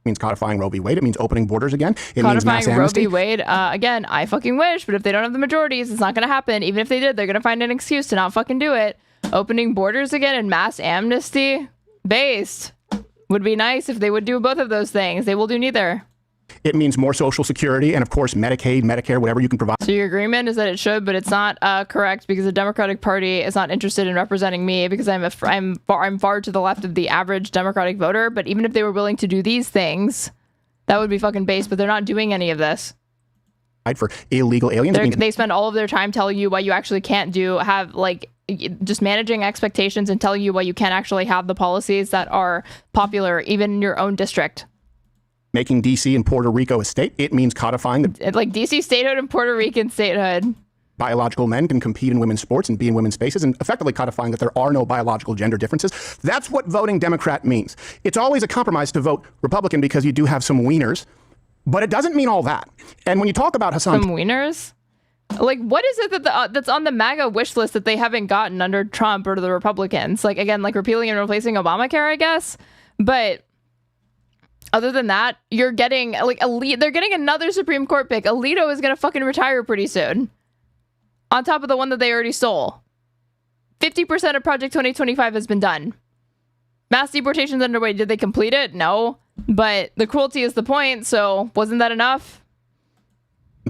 Speaker 9: means codifying Roe v. Wade. It means opening borders again. It means mass
Speaker 4: Codifying Roe
Speaker 9: amnesty.
Speaker 4: v. Wade, again, I fucking wish, but if they don't have the majorities, it's not going to happen. Even if they did, they're going to find an excuse to not fucking do it. Opening borders again and mass amnesty based would be nice if they would do both of those things. They will do neither.
Speaker 9: It means more Social Security and, of course, Medicaid, Medicare, whatever you can provide.
Speaker 4: So your agreement is that it should, but it's not correct because the Democratic Party is not interested in representing me because I'm far to the left of the average Democratic voter. But even if they were willing to do these things, that would be fucking base. But they're not doing any of this.
Speaker 9: For illegal aliens.
Speaker 4: They spend all of their time telling you why you actually can't have just managing expectations and telling you why you can't actually have the policies that are popular even in your own district.
Speaker 9: Making D.C. and Puerto Rico a state. It means codifying the
Speaker 4: D.C. statehood and Puerto Rican statehood.
Speaker 9: Biological men can compete in women's sports and be in women's spaces, and effectively codifying that there are no biological gender differences. That's what voting Democrat means. It's always a compromise to vote Republican because you do have some wieners, but it doesn't mean all that. And when you talk about Hasan...
Speaker 4: Some wieners? What is it that's on the MAGA wish list that they haven't gotten under Trump or the Republicans? Repealing and replacing Obamacare, I guess. But other than that, you're getting they're getting another Supreme Court pick. Alito is going to fucking retire pretty soon. On top of the one that they already stole. 50% of Project 2025 has been done. Mass deportation's underway. Did they complete it? No. But the cruelty is the point, so wasn't that enough?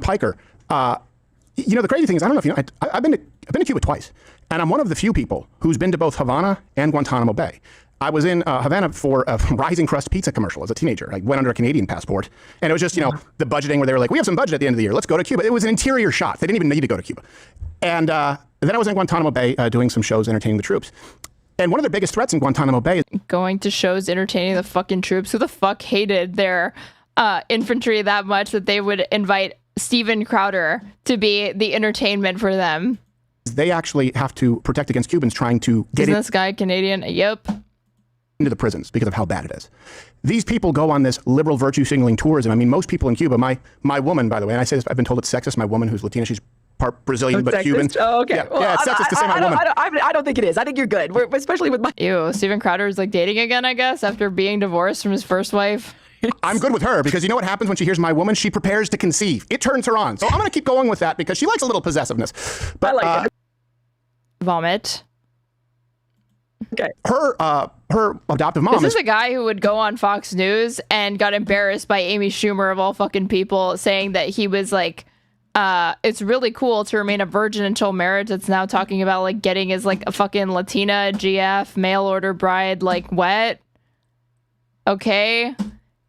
Speaker 9: Piker, the crazy thing is, I don't know if you know, I've been to Cuba twice, and I'm one of the few people who's been to both Havana and Guantanamo Bay. I was in Havana for a Rising Crust pizza commercial as a teenager. I went under a Canadian passport, and it was just, the budgeting where they were like, we have some budget at the end of the year. Let's go to Cuba. It was an interior shot. They didn't even need to go to Cuba. And then I was in Guantanamo Bay doing some shows entertaining the troops. And one of their biggest threats in Guantanamo Bay is
Speaker 4: going to shows entertaining the fucking troops. Who the fuck hated their infantry that much that they would invite Steven Crowder to be the entertainment for them?
Speaker 9: They actually have to protect against Cubans trying to get
Speaker 4: Isn't this guy Canadian? Yep.
Speaker 9: Into the prisons because of how bad it is. These people go on this liberal virtue signaling tourism. I mean, most people in Cuba, my woman, by the way, and I say this, I've been told it's sexist. My woman, who's Latina, she's part Brazilian, but
Speaker 5: sexist?
Speaker 9: Cuban.
Speaker 5: Oh, okay.
Speaker 9: Yeah, well, it's sexist to say my woman.
Speaker 5: I don't think it is. I think you're good, especially with my...
Speaker 4: Ew, Steven Crowder is dating again, I guess, after being divorced from his first wife.
Speaker 9: I'm good with her because you know what happens when she hears my woman? She prepares to conceive. It turns her on. So I'm going to keep going with that because she likes a little possessiveness. But,
Speaker 5: I like it.
Speaker 4: Vomit.
Speaker 5: Okay.
Speaker 9: Her adoptive mom
Speaker 4: This is a guy who would go on Fox News and got embarrassed by Amy Schumer of all fucking people, saying that he was it's really cool to remain a virgin until marriage. It's now talking about getting his a fucking Latina GF mail order bride wet. Okay.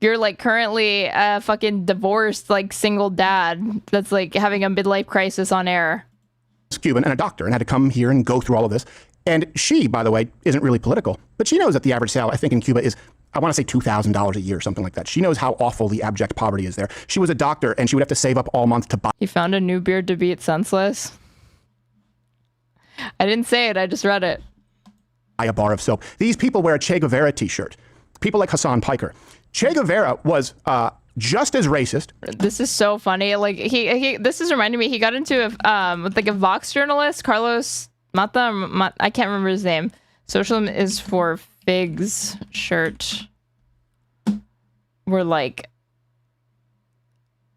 Speaker 4: You're currently a fucking divorced single dad that's having a midlife crisis on air.
Speaker 9: Cuban and a doctor and had to come here and go through all of this. And she, by the way, isn't really political, but she knows that the average salary, I think in Cuba is, I want to say $2,000 a year, something like that. She knows how awful the abject poverty is there. She was a doctor and she would have to save up all month to buy.
Speaker 4: He found a new beard to beat senseless. I didn't say it. I just read it.
Speaker 9: A bar of soap. These people wear a Che Guevara t-shirt. People like Hasan Piker. Che Guevara was just as racist.
Speaker 4: This is so funny. This is reminding me. He got into with a Vox journalist, Carlos Mata. I can't remember his name. Socialism is for Figs shirt. We're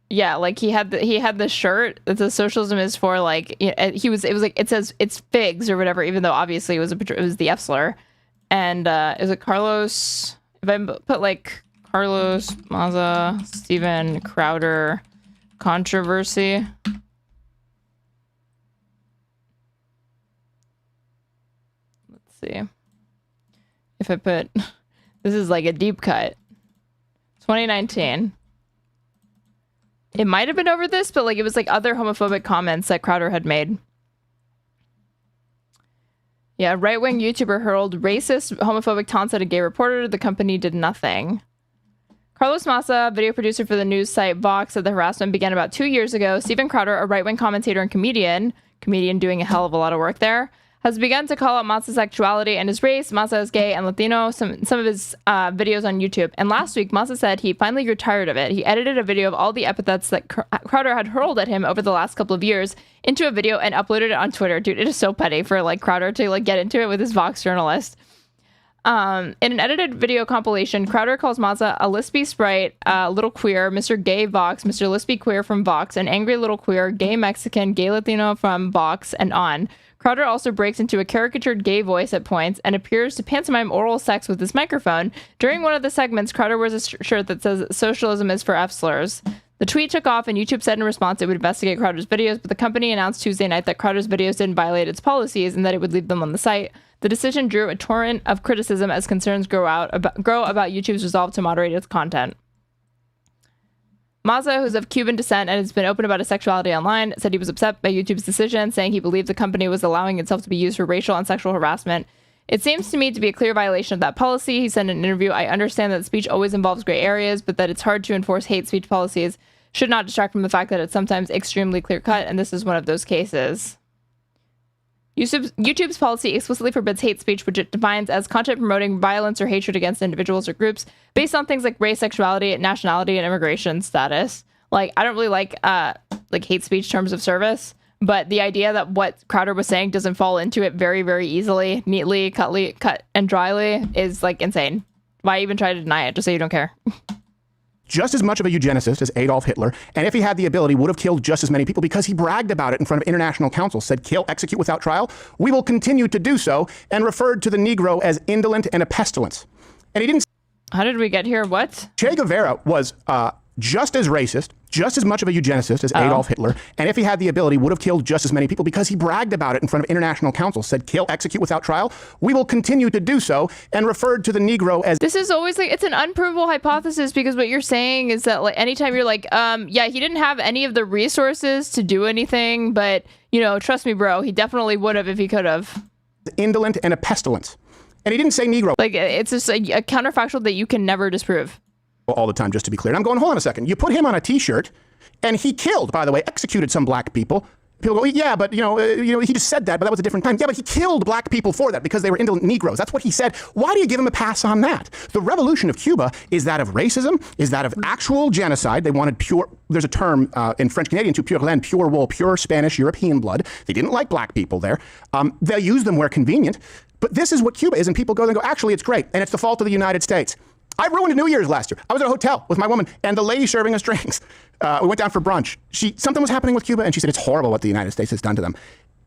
Speaker 4: he had the shirt that says socialism is for it says it's figs or whatever, even though obviously it was the F slur. And is it Carlos? If I put Carlos Maza, Steven Crowder controversy. Let's see. If I put, this is a deep cut. 2019. It might have been over this, but it was other homophobic comments that Crowder had made. Yeah, right-wing YouTuber hurled racist, homophobic taunts at a gay reporter. The company did nothing. Carlos Massa, video producer for the news site Vox, said the harassment began about 2 years ago. Steven Crowder, a right-wing commentator and comedian doing a hell of a lot of work there, has begun to call out Massa's sexuality and his race. Massa is gay and Latino, some of his videos on YouTube. And last week, Massa said he finally grew tired of it. He edited a video of all the epithets that Crowder had hurled at him over the last couple of years into a video and uploaded it on Twitter. Dude, it is so petty for Crowder to get into it with his Vox journalist. In an edited video compilation, Crowder calls Maza a lispy sprite, little queer, Mr. Gay Vox, Mr. Lispy Queer from Vox, an angry little queer, gay Mexican, gay Latino from Vox, and on. Crowder also breaks into a caricatured gay voice at points and appears to pantomime oral sex with his microphone. During one of the segments, Crowder wears a shirt that says socialism is for F-slurs. The tweet took off, and YouTube said in response it would investigate Crowder's videos, but the company announced Tuesday night that Crowder's videos didn't violate its policies and that it would leave them on the site. The decision drew a torrent of criticism as concerns grow about YouTube's resolve to moderate its content. Maza, who's of Cuban descent and has been open about his sexuality online, said he was upset by YouTube's decision, saying he believed the company was allowing itself to be used for racial and sexual harassment. It seems to me to be a clear violation of that policy. He said in an interview, I understand that speech always involves gray areas, but that it's hard to enforce hate speech policies should not distract from the fact that it's sometimes extremely clear-cut, and this is one of those cases. YouTube's policy explicitly forbids hate speech, which it defines as content promoting violence or hatred against individuals or groups based on things like race, sexuality, nationality, and immigration status. Like, I don't really like hate speech terms of service, but the idea that what Crowder was saying doesn't fall into it very, very easily, neatly, cut and dryly is like insane. Why even try to deny it? Just say you don't care.
Speaker 9: Just as much of a eugenicist as Adolf Hitler, and if he had the ability, would have killed just as many people because he bragged about it in front of international council, said kill, execute without trial. We will continue to do so, and referred to the Negro as indolent and a pestilence. And he didn't...
Speaker 4: How did we get here? What?
Speaker 9: Che Guevara was just as racist, just as much of a eugenicist as Adolf Hitler, and if he had the ability, would have killed just as many people because he bragged about it in front of international council, said kill, execute without trial. We will continue to do so, and referred to the Negro as...
Speaker 4: This is always like, it's an unprovable hypothesis, because what you're saying is that like anytime you're like, yeah, he didn't have any of the resources to do anything, but, you know, trust me, bro, he definitely would have if he could have.
Speaker 9: Indolent and a pestilence. And he didn't say Negro.
Speaker 4: Like, it's just a counterfactual that you can never disprove.
Speaker 9: All the time, just to be clear. And I'm going, hold on a second. You put him on a t-shirt, and he killed, by the way, executed some black people. People go, yeah, but, you know, he just said that, but that was a different time. Yeah, but he killed black people for that because they were indolent Negroes. That's what he said. Why do you give him a pass on that? The revolution of Cuba is that of racism, is that of actual genocide. They wanted pure, there's a term in French Canadian too, pure laine, pure wool, pure Spanish, European blood. They didn't like black people there. They'll use them where convenient. But this is what Cuba is, and people go and go, actually, it's great, and it's the fault of the United States. I ruined New Year's last year. I was at a hotel with my woman and the lady serving us drinks. We went down for brunch. Something was happening with Cuba, and she said, it's horrible what the United States has done to them.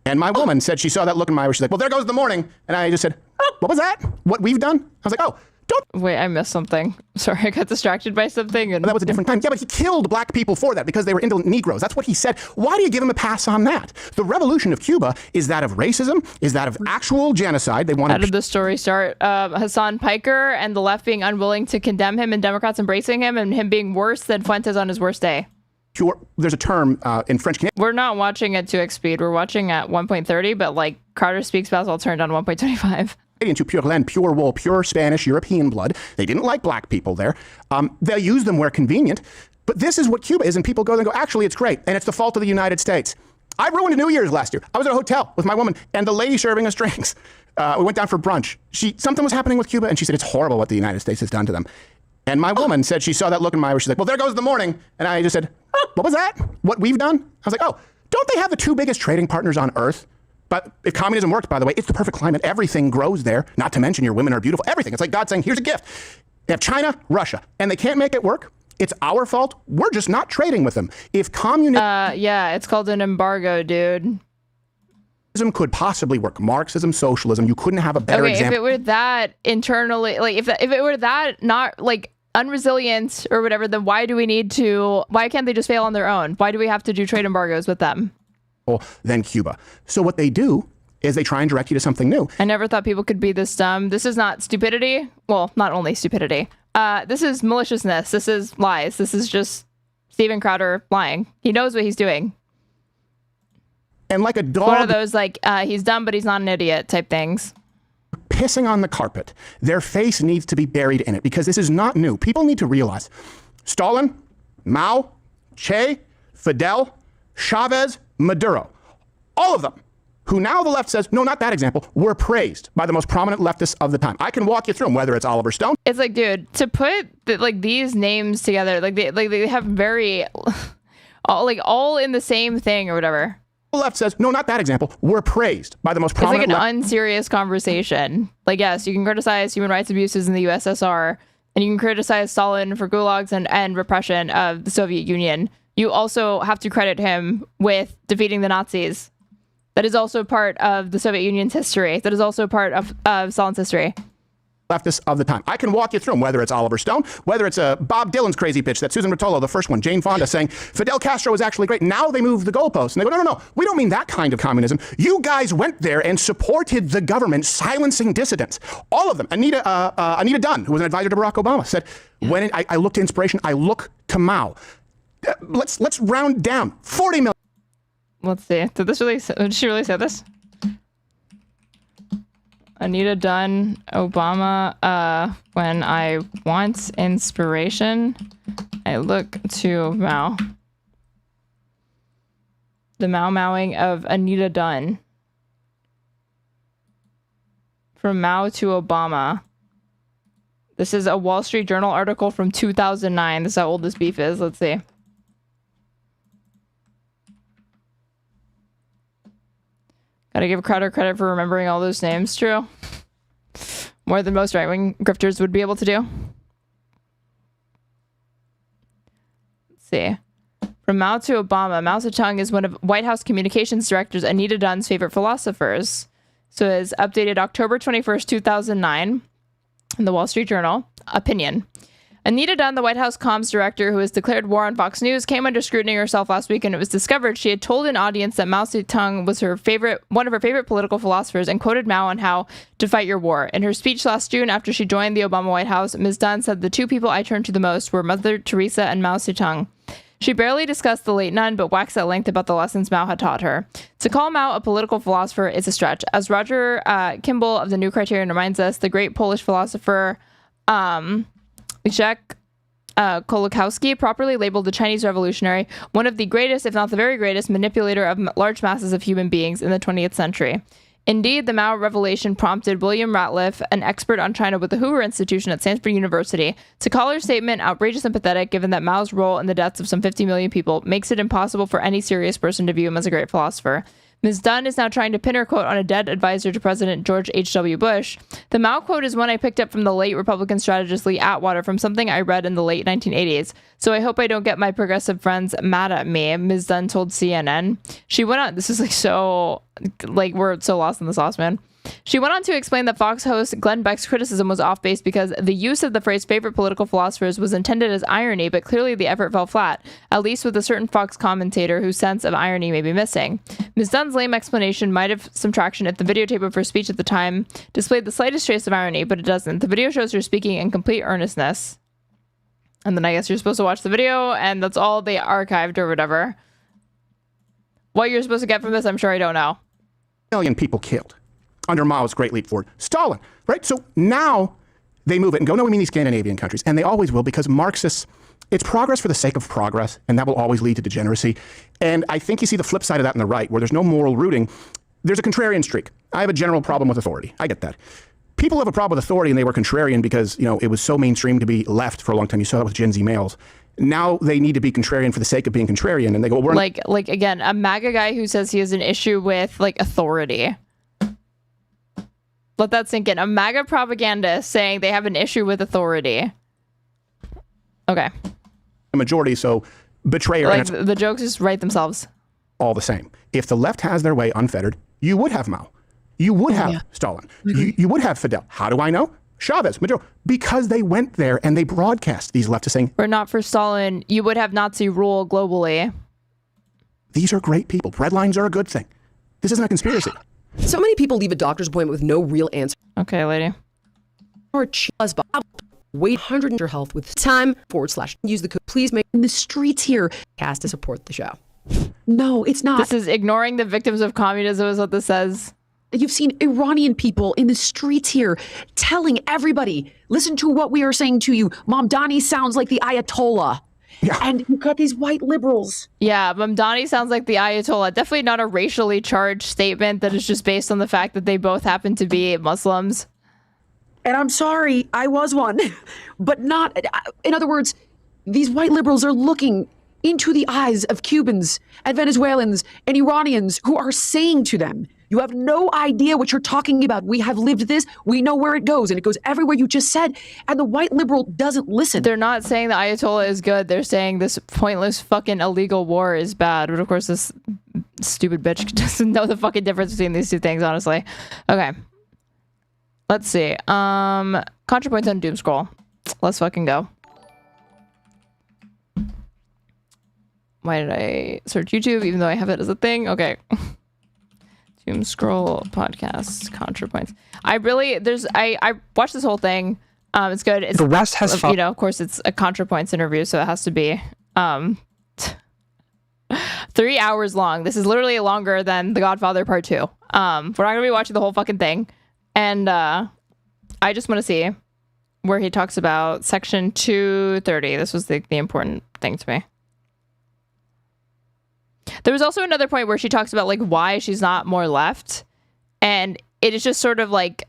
Speaker 9: And my woman said she saw that look in my eye. She's like, well, there goes the morning. And I just said, what was that? What we've done? I was like, oh, don't.
Speaker 4: Wait, I missed something. Sorry, I got distracted by something. And
Speaker 9: that was a different time. Yeah, but he killed black people for that because they were indolent Negroes. That's what he said. Why do you give him a pass on that? The revolution of Cuba is that of racism, is that of actual genocide. They wanted...
Speaker 4: How did the story start? Hasan Piker and the left being unwilling to condemn him and Democrats embracing him and him being worse than Fuentes on his worst day.
Speaker 9: There's a term in French Canadian.
Speaker 4: We're not watching at 2x speed. We're watching at 1.30, but like Carter speaks fast, I'll turn down 1.25.
Speaker 9: Into pure laine, pure wool, pure Spanish, European blood. They didn't like black people there. They'll use them where convenient. But this is what Cuba is, and people go and go, actually, it's great, and it's the fault of the United States. I ruined New Year's last year. I was at a hotel with my woman and the lady serving us drinks. We went down for brunch. Something was happening with Cuba, and she said, it's horrible what the United States has done to them. And my woman said she saw that look in my eye. She's like, well, there goes the morning. And I just said, what was that? What we've done? I was like, oh, don't they have the two biggest trading partners on earth? But if communism worked, by the way, it's the perfect climate. Everything grows there. Not to mention your women are beautiful. Everything. It's like God saying, here's a gift. They have China, Russia, and they can't make it work. It's our fault. We're just not trading with them. If communism...
Speaker 4: yeah, it's called an embargo, dude.
Speaker 9: Could possibly work. Marxism, socialism, you couldn't have a better example.
Speaker 4: If it were that internally, like if it were that not like unresilient or whatever, then why can't they just fail on their own? Why do we have to do trade embargoes with them?
Speaker 9: Than Cuba. So what they do is they try and direct you to something new.
Speaker 4: I never thought people could be this dumb. This is not stupidity. Well, not only stupidity. This is maliciousness. This is lies. This is just Steven Crowder lying. He knows what he's doing.
Speaker 9: And like a dog...
Speaker 4: One of those, like, he's dumb, but he's not an idiot type things.
Speaker 9: Pissing on the carpet. Their face needs to be buried in it because this is not new. People need to realize Stalin, Mao, Che, Fidel, Chavez, Maduro, all of them, who now the left says, no, not that example, were praised by the most prominent leftists of the time. I can walk you through them, whether it's Oliver Stone.
Speaker 4: It's like, dude, to put these names together, they have very, all in the same thing or whatever.
Speaker 9: The left says, no, not that example. We're praised by the most
Speaker 4: It's like
Speaker 9: prominent
Speaker 4: an unserious conversation. Like, yes, you can criticize human rights abuses in the USSR, and you can criticize Stalin for gulags and repression of the Soviet Union. You also have to credit him with defeating the Nazis. That is also part of the Soviet Union's history. That is also part of Stalin's history.
Speaker 9: Leftists of the time. I can walk you through them, whether it's Oliver Stone, whether it's Bob Dylan's crazy pitch, that Susan Rotolo, the first one, Jane Fonda saying, Fidel Castro was actually great. Now they move the goalposts. And they go, no, we don't mean that kind of communism. You guys went there and supported the government silencing dissidents. All of them. Anita Dunn, who was an advisor to Barack Obama, said, when I look to inspiration, I look to Mao. Let's round down. 40 million.
Speaker 4: Let's see. Did she really say this? Anita Dunn, Obama, when I want inspiration, I look to Mao. The Mao-Mowing of Anita Dunn. From Mao to Obama. This is a Wall Street Journal article from 2009. This is how old this beef is. Let's see. Gotta give credit for remembering all those names, true. More than most right-wing grifters would be able to do. Let's see. From Mao to Obama, Mao Zedong is one of White House communications directors Anita Dunn's favorite philosophers. So it's updated October 21st, 2009 in the Wall Street Journal. Opinion. Anita Dunn, the White House comms director who has declared war on Fox News, came under scrutiny herself last week, and it was discovered she had told an audience that Mao Zedong was one of her favorite political philosophers, and quoted Mao on how to fight your war. In her speech last June after she joined the Obama White House, Ms. Dunn said the two people I turned to the most were Mother Teresa and Mao Zedong. She barely discussed the late nun, but waxed at length about the lessons Mao had taught her. To call Mao a political philosopher is a stretch. As Roger Kimball of the New Criterion reminds us, the great Polish philosopher Leszek Kolakowski properly labeled the Chinese revolutionary one of the greatest, if not the very greatest, manipulator of large masses of human beings in the 20th century. Indeed, the Mao revelation prompted William Ratliff, an expert on China with the Hoover Institution at Stanford University, to call her statement outrageous and pathetic, given that Mao's role in the deaths of some 50 million people makes it impossible for any serious person to view him as a great philosopher. Ms. Dunn is now trying to pin her quote on a dead advisor to President George H.W. Bush. The Mao quote is one I picked up from the late Republican strategist Lee Atwater from something I read in the late 1980s. So I hope I don't get my progressive friends mad at me, Ms. Dunn told CNN. She went on, this is we're so lost in the sauce, man. She went on to explain that Fox host Glenn Beck's criticism was off base because the use of the phrase favorite political philosophers was intended as irony, but clearly the effort fell flat, at least with a certain Fox commentator whose sense of irony may be missing. Ms. Dunn's lame explanation might have some traction if the videotape of her speech at the time displayed the slightest trace of irony, but it doesn't. The video shows her speaking in complete earnestness. And then I guess you're supposed to watch the video, and that's all they archived or whatever. What you're supposed to get from this, I'm sure I don't know.
Speaker 9: Million people killed under Mao's great leap forward. Stalin, right? So now they move it and go, no, we mean these Scandinavian countries. And they always will, because Marxists, it's progress for the sake of progress, and that will always lead to degeneracy. And I think you see the flip side of that in the right, where there's no moral rooting. There's a contrarian streak. I have a general problem with authority. I get that. People have a problem with authority, and they were contrarian because, it was so mainstream to be left for a long time. You saw that with Gen Z males. Now they need to be contrarian for the sake of being contrarian, and they go, well, we're
Speaker 4: again, a MAGA guy who says he has an issue with authority. Let that sink in. A MAGA propagandist saying they have an issue with authority. Okay.
Speaker 9: A majority, so betrayer.
Speaker 4: The jokes just write themselves.
Speaker 9: All the same. If the left has their way unfettered, you would have Mao. You would have Stalin. You would have Fidel. How do I know? Chavez, Maduro. Because they went there and they broadcast these leftists saying,
Speaker 4: we're not for Stalin. You would have Nazi rule globally.
Speaker 9: These are great people. Red lines are a good thing. This isn't a conspiracy.
Speaker 5: So many people leave a doctor's appointment with no real answer.
Speaker 4: Okay, lady.
Speaker 5: Or wait 100 your health with time / use the code. Please make in the streets here cast to support the show. No, it's not.
Speaker 4: This is ignoring the victims of communism is what this says.
Speaker 5: You've seen Iranian people in the streets here telling everybody, listen to what we are saying to you. Mamdani sounds like the Ayatollah.
Speaker 9: Yeah.
Speaker 5: And you've got these white liberals.
Speaker 4: Yeah, Mamdani sounds like the Ayatollah. Definitely not a racially charged statement that is just based on the fact that they both happen to be Muslims.
Speaker 5: And I'm sorry, I was one. But not, in other words, these white liberals are looking into the eyes of Cubans and Venezuelans and Iranians who are saying to them, you have no idea what you're talking about. We have lived this. We know where it goes. And it goes everywhere you just said. And the white liberal doesn't listen.
Speaker 4: They're not saying the Ayatollah is good. They're saying this pointless fucking illegal war is bad. But of course, this stupid bitch doesn't know the fucking difference between these two things, honestly. Okay. Let's see. Contrapoints on Doomscroll. Let's fucking go. Why did I search YouTube even though I have it as a thing? Okay. Doomscroll podcast Contrapoints. I watched this whole thing. It's good. It's,
Speaker 10: the West has
Speaker 4: of course it's a Contrapoints interview, so it has to be 3 hours long. This is literally longer than The Godfather Part 2. We're not gonna be watching the whole fucking thing. And I just want to see where he talks about Section 230. This was the important thing to me. There was also another point where she talks about like why she's not more left, and it is just sort of like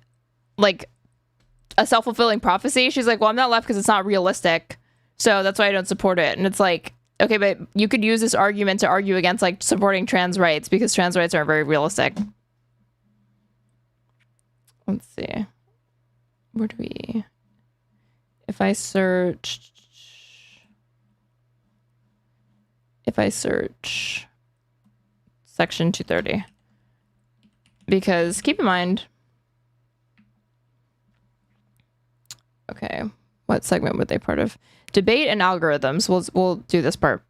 Speaker 4: a self-fulfilling prophecy. She's like, well, I'm not left because it's not realistic, so that's why I don't support it. And it's like, okay, but you could use this argument to argue against like supporting trans rights because trans rights aren't very realistic. Let's see. Where do we... If I search Section 230. Because keep in mind... Okay, what segment would they part of? Debate and algorithms. We'll do this part.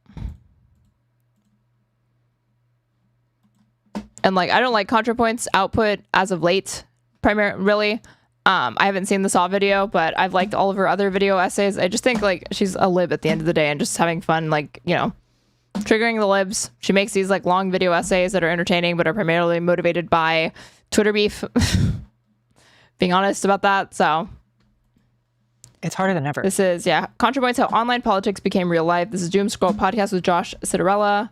Speaker 4: And like, I don't like ContraPoints output as of late. Primarily, I haven't seen the Saw video, but I've liked all of her other video essays. I just think like she's a lib at the end of the day and just having fun, like, you know, triggering the libs. She makes these like long video essays that are entertaining, but are primarily motivated by Twitter beef. Being honest about that, so
Speaker 10: it's harder than ever.
Speaker 4: This is ContraPoints: How Online Politics Became Real Life. This is Doomscroll podcast with Josh Citarella,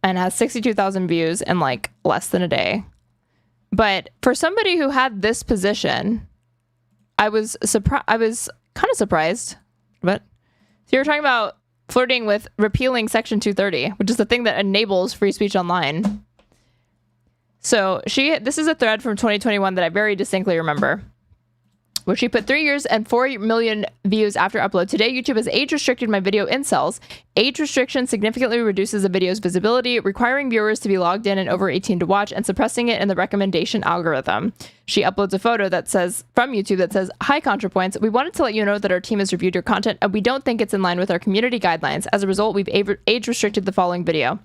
Speaker 4: and has 62,000 views in like less than a day. But for somebody who had this position, I was kind of surprised. But so you're talking about flirting with repealing Section 230, which is the thing that enables free speech online. So this is a thread from 2021 that I very distinctly remember, where she put 3 years and 4 million views after upload. Today, YouTube has age restricted my video incels. Age restriction significantly reduces a video's visibility, requiring viewers to be logged in and over 18 to watch, and suppressing it in the recommendation algorithm. She uploads a photo that says, from YouTube, that says, "Hi, ContraPoints. We wanted to let you know that our team has reviewed your content, and we don't think it's in line with our community guidelines. As a result, we've age restricted the following video.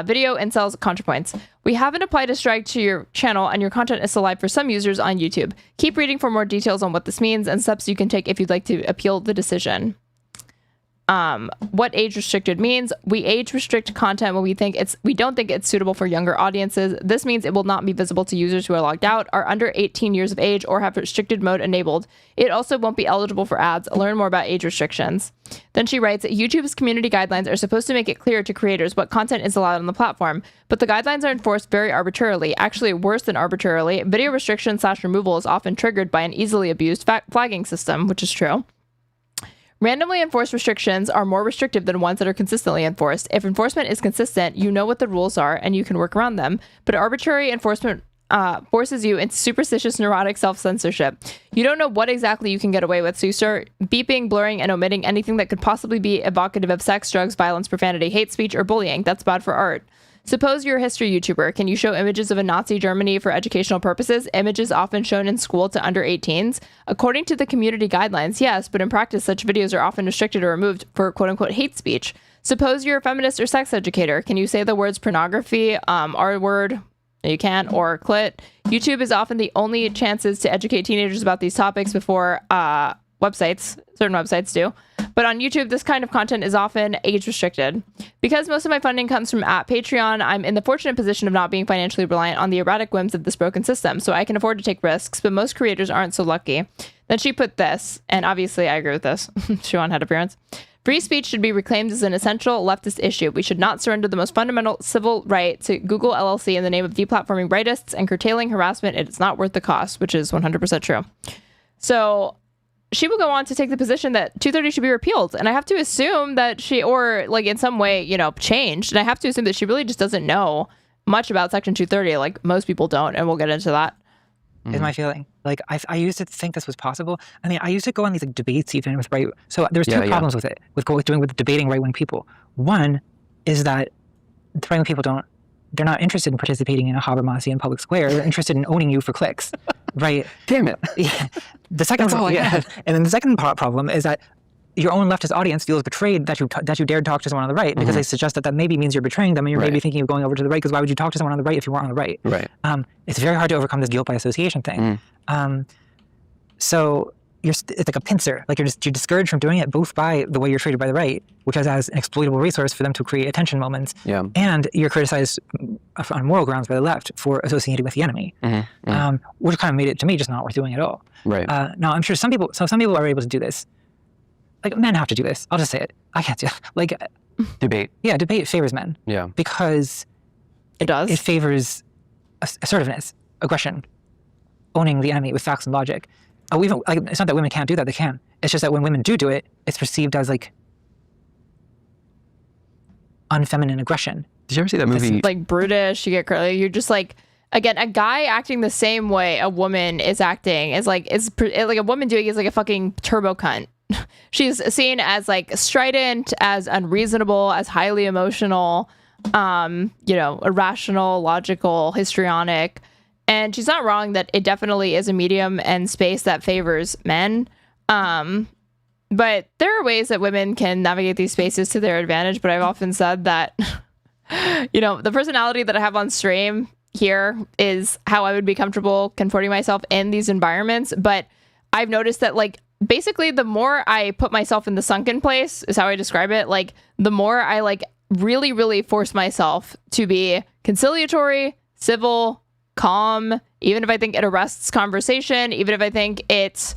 Speaker 4: Video incels ContraPoints. We haven't applied a strike to your channel, and your content is still live for some users on YouTube. Keep reading for more details on what this means and steps you can take if you'd like to appeal the decision." What age restricted means: we age restrict content when we don't think it's suitable for younger audiences. This means it will not be visible to users who are logged out, are under 18 years of age, or have restricted mode enabled. It also won't be eligible for ads. Learn more about age restrictions. Then she writes, YouTube's community guidelines are supposed to make it clear to creators what content is allowed on the platform, but the guidelines are enforced very arbitrarily. Actually, worse than arbitrarily, video restriction / removal is often triggered by an easily abused flagging system, which is true. Randomly enforced restrictions are more restrictive than ones that are consistently enforced. If enforcement is consistent, you know what the rules are and you can work around them. But arbitrary enforcement forces you into superstitious, neurotic self-censorship. You don't know what exactly you can get away with, so you start beeping, blurring, and omitting anything that could possibly be evocative of sex, drugs, violence, profanity, hate speech, or bullying. That's bad for art. Suppose you're a history YouTuber. Can you show images of a Nazi Germany for educational purposes? Images often shown in school to under 18s? According to the community guidelines, yes, but in practice, such videos are often restricted or removed for quote-unquote hate speech. Suppose you're a feminist or sex educator. Can you say the words pornography, R-word, you can, or clit? YouTube is often the only chances to educate teenagers about these topics before certain websites do. But on YouTube, this kind of content is often age restricted. Because most of my funding comes from Patreon, I'm in the fortunate position of not being financially reliant on the erratic whims of this broken system, so I can afford to take risks, but most creators aren't so lucky. Then she put this, and obviously I agree with this. Siobhan had appearance. Free speech should be reclaimed as an essential leftist issue. We should not surrender the most fundamental civil right to Google LLC in the name of deplatforming rightists and curtailing harassment. It is not worth the cost, which is 100% true. So she will go on to take the position that 230 should be repealed. And I have to assume that or like in some way, changed. And I have to assume that she really just doesn't know much about Section 230, like most people don't. And we'll get into that.
Speaker 10: Is my feeling. Like, I used to think this was possible. I mean, I used to go on these like debates even with so there's two problems with it, with debating right-wing people. One is that the right-wing people they're not interested in participating in a Habermasian public square. They're interested in owning you for clicks, right?
Speaker 1: Damn it.
Speaker 10: Yeah. The second and then the second problem is that your own leftist audience feels betrayed that you dared talk to someone on the right because they suggest that maybe means you're betraying them and you're maybe thinking of going over to the right because why would you talk to someone on the right if you weren't on the right?
Speaker 1: Right.
Speaker 10: It's very hard to overcome this guilt by association thing. So it's like a pincer. Like you're discouraged from doing it both by the way you're treated by the right, which is as an exploitable resource for them to create attention moments, and you're criticized on moral grounds by the left for associating with the enemy, which kind of made it to me just not worth doing at all.
Speaker 1: Right.
Speaker 10: Now I'm sure some people are able to do this. Like men have to do this. I'll just say it. I can't do it. Like
Speaker 1: debate.
Speaker 10: Yeah, debate favors men.
Speaker 1: Yeah.
Speaker 10: Because
Speaker 4: it does.
Speaker 10: It favors assertiveness, aggression, owning the enemy with facts and logic. It's not that women can't do that; they can. It's just that when women do it, it's perceived as like unfeminine aggression.
Speaker 1: Did you ever see that movie?
Speaker 4: It's like brutish. You get curly. You're just like. Again, a guy acting the same way a woman is acting is like a woman doing is like a fucking turbo cunt. She's seen as like strident, as unreasonable, as highly emotional, irrational, logical, histrionic. And she's not wrong that it definitely is a medium and space that favors men. But there are ways that women can navigate these spaces to their advantage. But I've often said that, the personality that I have on stream here is how I would be comfortable comforting myself in these environments. But I've noticed that like basically the more I put myself in the sunken place is how I describe it. Like the more I like really, really force myself to be conciliatory, civil, calm, even if I think it arrests conversation, even if I think it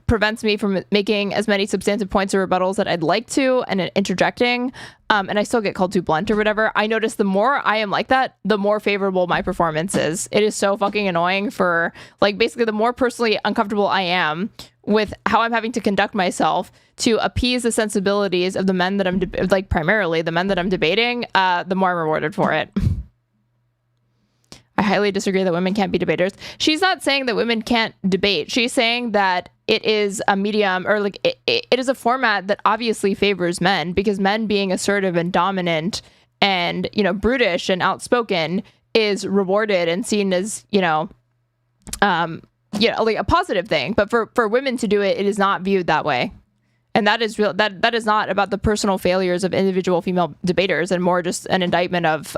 Speaker 4: prevents me from making as many substantive points or rebuttals that I'd like to and interjecting, and I still get called too blunt or whatever. I notice the more I am like that, the more favorable my performance is. It is so fucking annoying for like basically the more personally uncomfortable I am with how I'm having to conduct myself to appease the sensibilities of the men that I'm primarily the men that I'm debating, the more I'm rewarded for it. I highly disagree that women can't be debaters. She's not saying that women can't debate. She's saying that it is a medium or like it is a format that obviously favors men because men being assertive and dominant and, brutish and outspoken is rewarded and seen as, like a positive thing. But for women to do it, it is not viewed that way. And that is real. That is not about the personal failures of individual female debaters and more just an indictment of,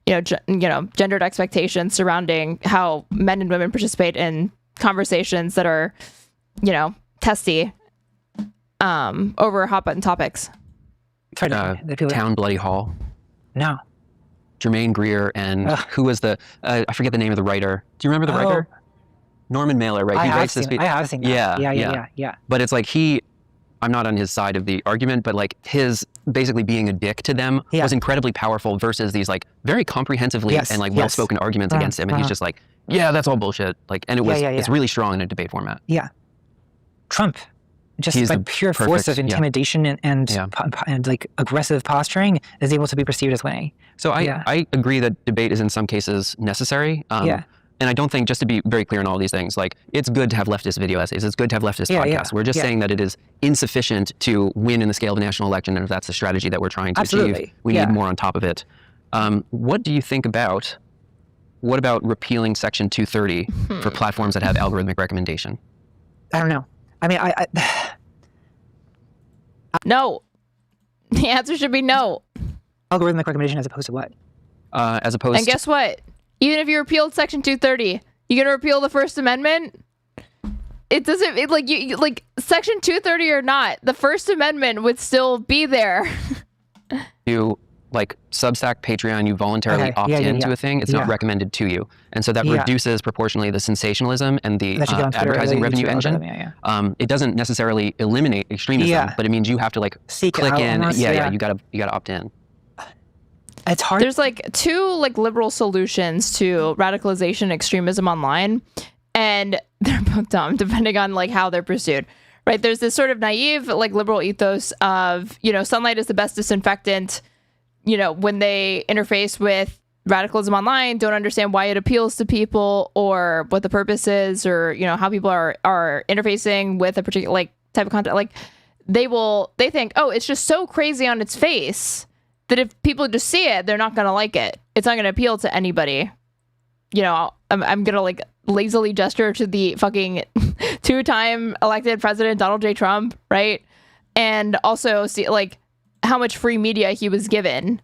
Speaker 4: gendered expectations surrounding how men and women participate in conversations that are, testy, over hot button topics.
Speaker 1: Town Bloody Hall.
Speaker 10: No.
Speaker 1: Jermaine Greer and who was the, I forget the name of the writer. Do you remember the writer? Norman Mailer, right?
Speaker 10: I have seen that. Yeah.
Speaker 1: But it's like I'm not on his side of the argument, but like his basically being a dick to them was incredibly powerful versus these like very comprehensively and like well-spoken arguments against him. And he's just like, yeah, that's all bullshit. Like, and it's really strong in a debate format.
Speaker 10: Yeah. Trump, just by pure force of intimidation and like aggressive posturing is able to be perceived as winning.
Speaker 1: So I agree that debate is in some cases necessary. And I don't think, just to be very clear on all these things, like it's good to have leftist video essays. It's good to have leftist podcasts. We're just saying that it is insufficient to win in the scale of a national election. And if that's the strategy that we're trying to achieve, we need more on top of it. What do you think about, what about repealing Section 230 for platforms that have algorithmic recommendation?
Speaker 10: I don't know. I mean,
Speaker 4: no. The answer should be no.
Speaker 10: Algorithmic recommendation as opposed to what?
Speaker 1: As opposed
Speaker 4: and guess what? Even if you repealed Section 230, you gonna repeal the First Amendment? It doesn't like Section 230 or not, the First Amendment would still be there.
Speaker 1: You like Substack, Patreon, you voluntarily opt into a thing. It's not recommended to you, and so that reduces proportionally the sensationalism and the advertising revenue engine. It doesn't necessarily eliminate extremism, but it means you have to like click in. You gotta opt in.
Speaker 10: It's hard.
Speaker 4: There's like two like liberal solutions to radicalization and extremism online. and they're both dumb, depending on like how they're pursued. Right? There's this sort of naive, like liberal ethos of, sunlight is the best disinfectant. When they interface with radicalism online, don't understand why it appeals to people or what the purpose is, or how people are interfacing with a particular like type of content. Like they think, oh, it's just so crazy on its face that if people just see it, they're not gonna like it. It's not gonna appeal to anybody. I'm gonna like lazily gesture to the fucking 2-time elected president Donald J. Trump, right? And also see like how much free media he was given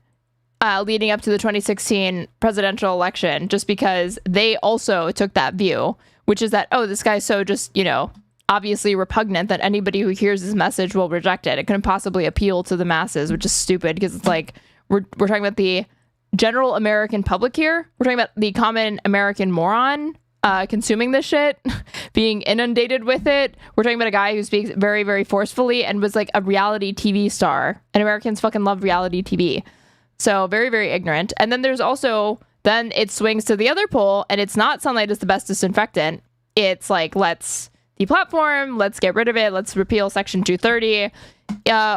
Speaker 4: leading up to the 2016 presidential election, just because they also took that view, which is that, oh, this guy's so just, obviously repugnant that anybody who hears his message will reject it. It couldn't possibly appeal to the masses, which is stupid because it's like we're talking about the general American public here. We're talking about the common American moron consuming this shit, being inundated with it. We're talking about a guy who speaks very, very forcefully and was like a reality TV star. And Americans fucking love reality TV. So very, very ignorant. And then there's also, then it swings to the other pole, and it's not sunlight is the best disinfectant. It's like, let's deplatform, let's get rid of it, let's repeal Section 230.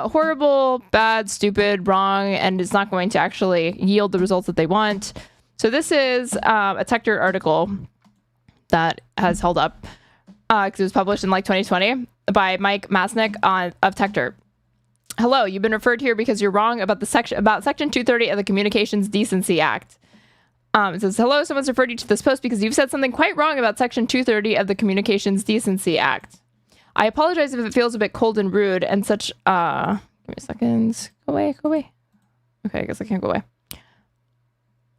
Speaker 4: Horrible, bad, stupid, wrong, and it's not going to actually yield the results that they want. So this is a Techdirt article that has held up because it was published in like 2020 by Mike Masnick of Techdirt. Hello, you've been referred here because you're wrong about Section 230 of the Communications Decency Act. It says, hello, someone's referred you to this post because you've said something quite wrong about Section 230 of the Communications Decency Act. I apologize if it feels a bit cold and rude and such, give me a second. Go away. Okay, I guess I can't go away.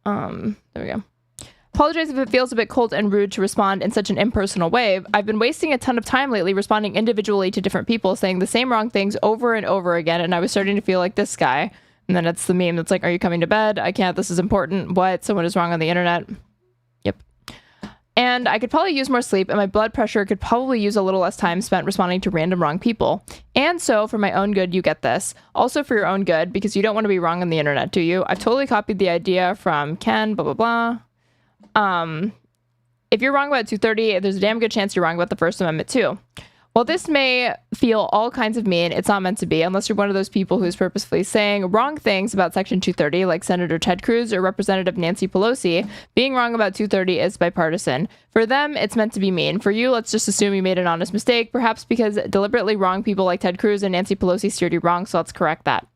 Speaker 4: There we go. Apologize if it feels a bit cold and rude to respond in such an impersonal way. I've been wasting a ton of time lately responding individually to different people saying the same wrong things over and over again, and I was starting to feel like this guy. And then it's the meme that's like, are you coming to bed? I can't. This is important. What? Someone is wrong on the internet. Yep. And I could probably use more sleep, and my blood pressure could probably use a little less time spent responding to random wrong people. And so for my own good, you get this. Also for your own good, because you don't want to be wrong on the internet, do you? I've totally copied the idea from Ken, blah, blah, blah. If you're wrong about 230, there's a damn good chance you're wrong about the First Amendment too. While this may feel all kinds of mean, it's not meant to be, unless you're one of those people who's purposefully saying wrong things about Section 230, like Senator Ted Cruz or Representative Nancy Pelosi. Being wrong about 230 is bipartisan. For them, it's meant to be mean. For you, let's just assume you made an honest mistake, perhaps because deliberately wrong people like Ted Cruz and Nancy Pelosi steered you wrong, so let's correct that.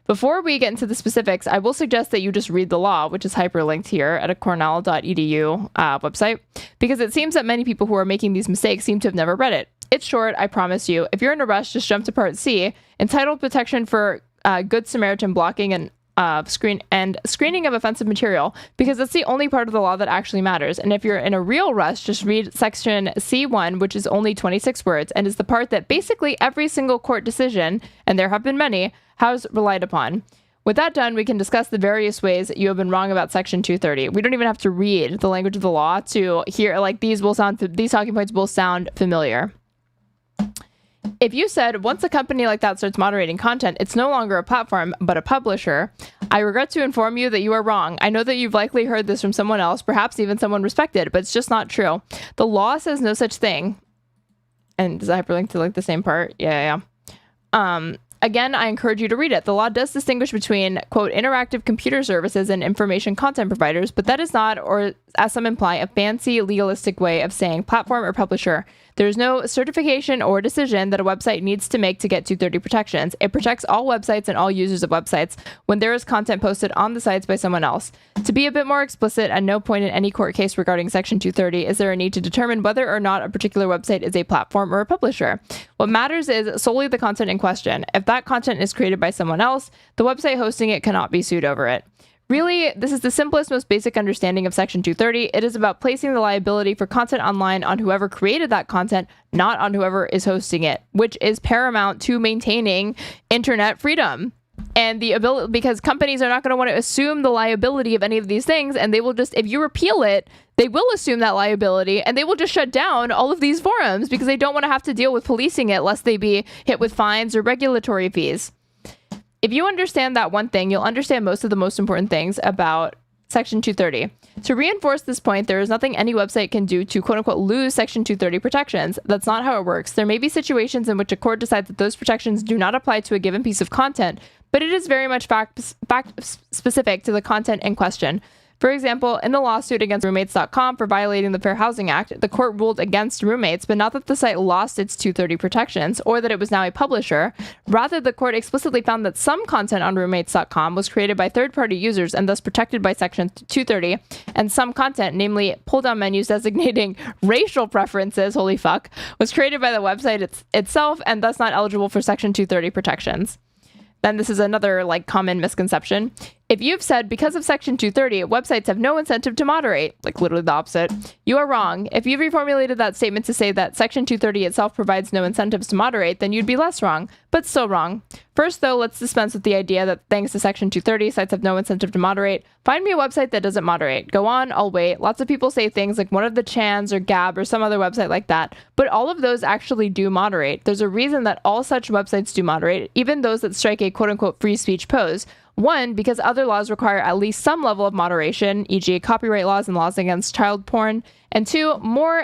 Speaker 4: Before we get into the specifics, I will suggest that you just read the law, which is hyperlinked here at a cornell.edu website, because it seems that many people who are making these mistakes seem to have never read it. It's short, I promise you. If you're in a rush, just jump to Part C, entitled Protection for Good Samaritan Blocking and Screening of Offensive Material, because that's the only part of the law that actually matters. And if you're in a real rush, just read Section C1, which is only 26 words, and is the part that basically every single court decision, and there have been many, has relied upon. With that done, we can discuss the various ways that you have been wrong about Section 230. We don't even have to read the language of the law to hear, like, these talking points will sound familiar. If you said, once a company like that starts moderating content, it's no longer a platform, but a publisher, I regret to inform you that you are wrong. I know that you've likely heard this from someone else, perhaps even someone respected, but it's just not true. The law says no such thing. And does that hyperlink to like the same part? Yeah. Again, I encourage you to read it. The law does distinguish between, quote, interactive computer services and information content providers, but that is not, or as some imply, a fancy legalistic way of saying platform or publisher. There is no certification or decision that a website needs to make to get 230 protections. It protects all websites and all users of websites when there is content posted on the sites by someone else. To be a bit more explicit, at no point in any court case regarding Section 230 is there a need to determine whether or not a particular website is a platform or a publisher. What matters is solely the content in question. If that content is created by someone else, the website hosting it cannot be sued over it. Really, this is the simplest, most basic understanding of Section 230. It is about placing the liability for content online on whoever created that content, not on whoever is hosting it, which is paramount to maintaining internet freedom. And the ability, because companies are not going to want to assume the liability of any of these things, and they will just, if you repeal it, they will assume that liability, and they will just shut down all of these forums because they don't want to have to deal with policing it lest they be hit with fines or regulatory fees. If you understand that one thing, you'll understand most of the most important things about Section 230. To reinforce this point, there is nothing any website can do to quote-unquote lose Section 230 protections. That's not how it works. There may be situations in which a court decides that those protections do not apply to a given piece of content, but it is very much fact-specific to the content in question. For example, in the lawsuit against roommates.com for violating the Fair Housing Act, the court ruled against Roommates, but not that the site lost its 230 protections or that it was now a publisher. Rather, the court explicitly found that some content on roommates.com was created by third-party users and thus protected by Section 230, and some content, namely pull-down menus designating racial preferences, holy fuck, was created by the website itself and thus not eligible for Section 230 protections. Then this is another common misconception. If you've said because of Section 230, websites have no incentive to moderate, literally the opposite, you are wrong. If you've reformulated that statement to say that Section 230 itself provides no incentives to moderate, then you'd be less wrong, but still wrong. First, though, let's dispense with the idea that thanks to Section 230, sites have no incentive to moderate. Find me a website that doesn't moderate. Go on, I'll wait. Lots of people say things like one of the Chans or Gab or some other website like that, but all of those actually do moderate. There's a reason that all such websites do moderate, even those that strike a quote-unquote free speech pose. One, because other laws require at least some level of moderation, e.g. copyright laws and laws against child porn. And two, more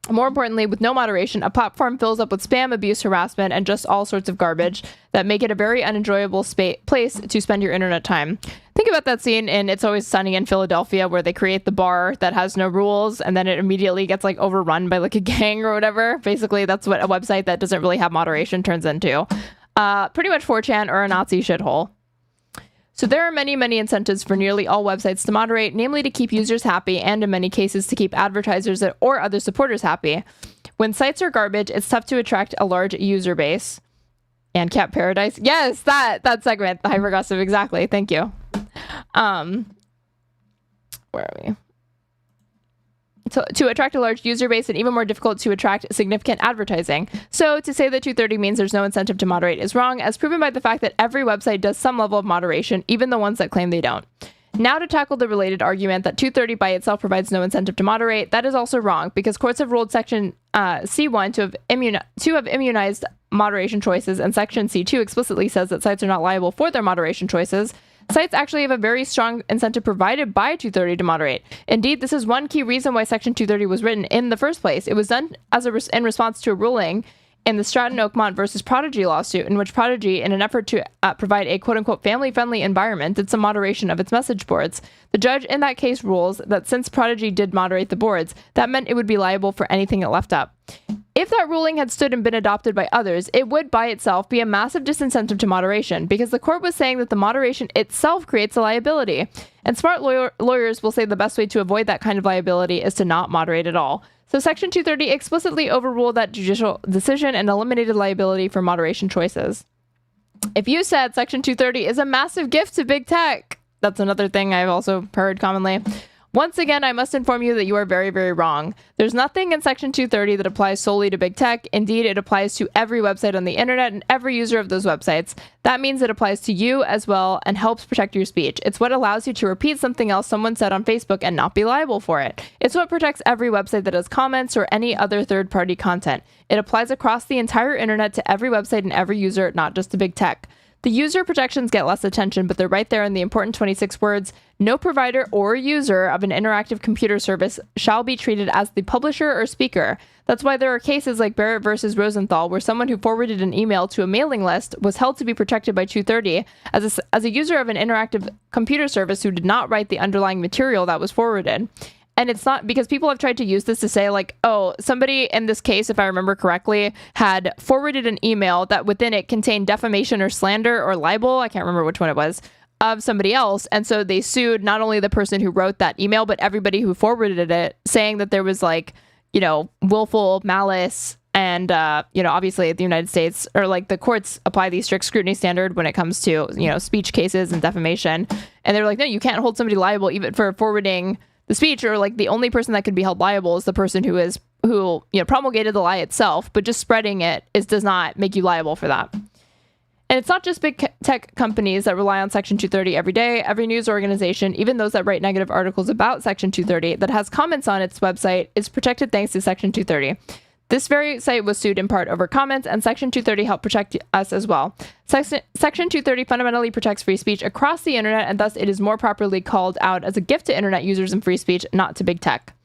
Speaker 4: importantly, with no moderation, a platform fills up with spam, abuse, harassment, and just all sorts of garbage that make it a very unenjoyable place to spend your internet time. Think about that scene in It's Always Sunny in Philadelphia where they create the bar that has no rules and then it immediately gets overrun by a gang or whatever. Basically, that's what a website that doesn't really have moderation turns into. Pretty much 4chan or a Nazi shithole. So there are many, many incentives for nearly all websites to moderate, namely to keep users happy and in many cases to keep advertisers or other supporters happy. When sites are garbage, it's tough to attract a large user base. And Cat Paradise. Yes, that segment, the hyperaggressive, exactly. Thank you. Where are we? To attract a large user base and even more difficult to attract significant advertising. So to say that 230 means there's no incentive to moderate is wrong, as proven by the fact that every website does some level of moderation, even the ones that claim they don't. Now to tackle the related argument that 230 by itself provides no incentive to moderate, that is also wrong, because courts have ruled Section C1 to have immunized moderation choices, and Section C2 explicitly says that sites are not liable for their moderation choices. Sites actually have a very strong incentive provided by 230 to moderate. Indeed, this is one key reason why Section 230 was written in the first place. It was done in response to a ruling in the Stratton Oakmont versus Prodigy lawsuit, in which Prodigy, in an effort to provide a quote-unquote family-friendly environment, did some moderation of its message boards. The judge in that case rules that since Prodigy did moderate the boards, that meant it would be liable for anything it left up. If that ruling had stood and been adopted by others, it would by itself be a massive disincentive to moderation, because the court was saying that the moderation itself creates a liability. And smart lawyers will say the best way to avoid that kind of liability is to not moderate at all. So Section 230 explicitly overruled that judicial decision and eliminated liability for moderation choices. If you said Section 230 is a massive gift to big tech, that's another thing I've also heard commonly. Once again, I must inform you that you are very, very wrong. There's nothing in Section 230 that applies solely to big tech. Indeed, it applies to every website on the internet and every user of those websites. That means it applies to you as well and helps protect your speech. It's what allows you to repeat something else someone said on Facebook and not be liable for it. It's what protects every website that has comments or any other third-party content. It applies across the entire internet to every website and every user, not just to big tech. The user protections get less attention, but they're right there in the important 26 words. No provider or user of an interactive computer service shall be treated as the publisher or speaker. That's why there are cases like Barrett versus Rosenthal, where someone who forwarded an email to a mailing list was held to be protected by 230 as a user of an interactive computer service who did not write the underlying material that was forwarded. And it's not because people have tried to use this to say oh, somebody in this case, if I remember correctly, had forwarded an email that within it contained defamation or slander or libel, I can't remember which one it was, of somebody else. And so they sued not only the person who wrote that email, but everybody who forwarded it, saying that there was willful malice. And, obviously the United States or the courts apply the strict scrutiny standard when it comes to, speech cases and defamation. And they're like, no, you can't hold somebody liable even for forwarding the speech, or the only person that could be held liable is the person who promulgated the lie itself, but just spreading it does not make you liable for that. And it's not just big tech companies that rely on Section 230 every day. Every news organization, even those that write negative articles about Section 230 that has comments on its website, is protected thanks to Section 230. This very site was sued in part over comments, and Section 230 helped protect us as well. Section 230 fundamentally protects free speech across the internet, and thus it is more properly called out as a gift to internet users and free speech, not to big tech.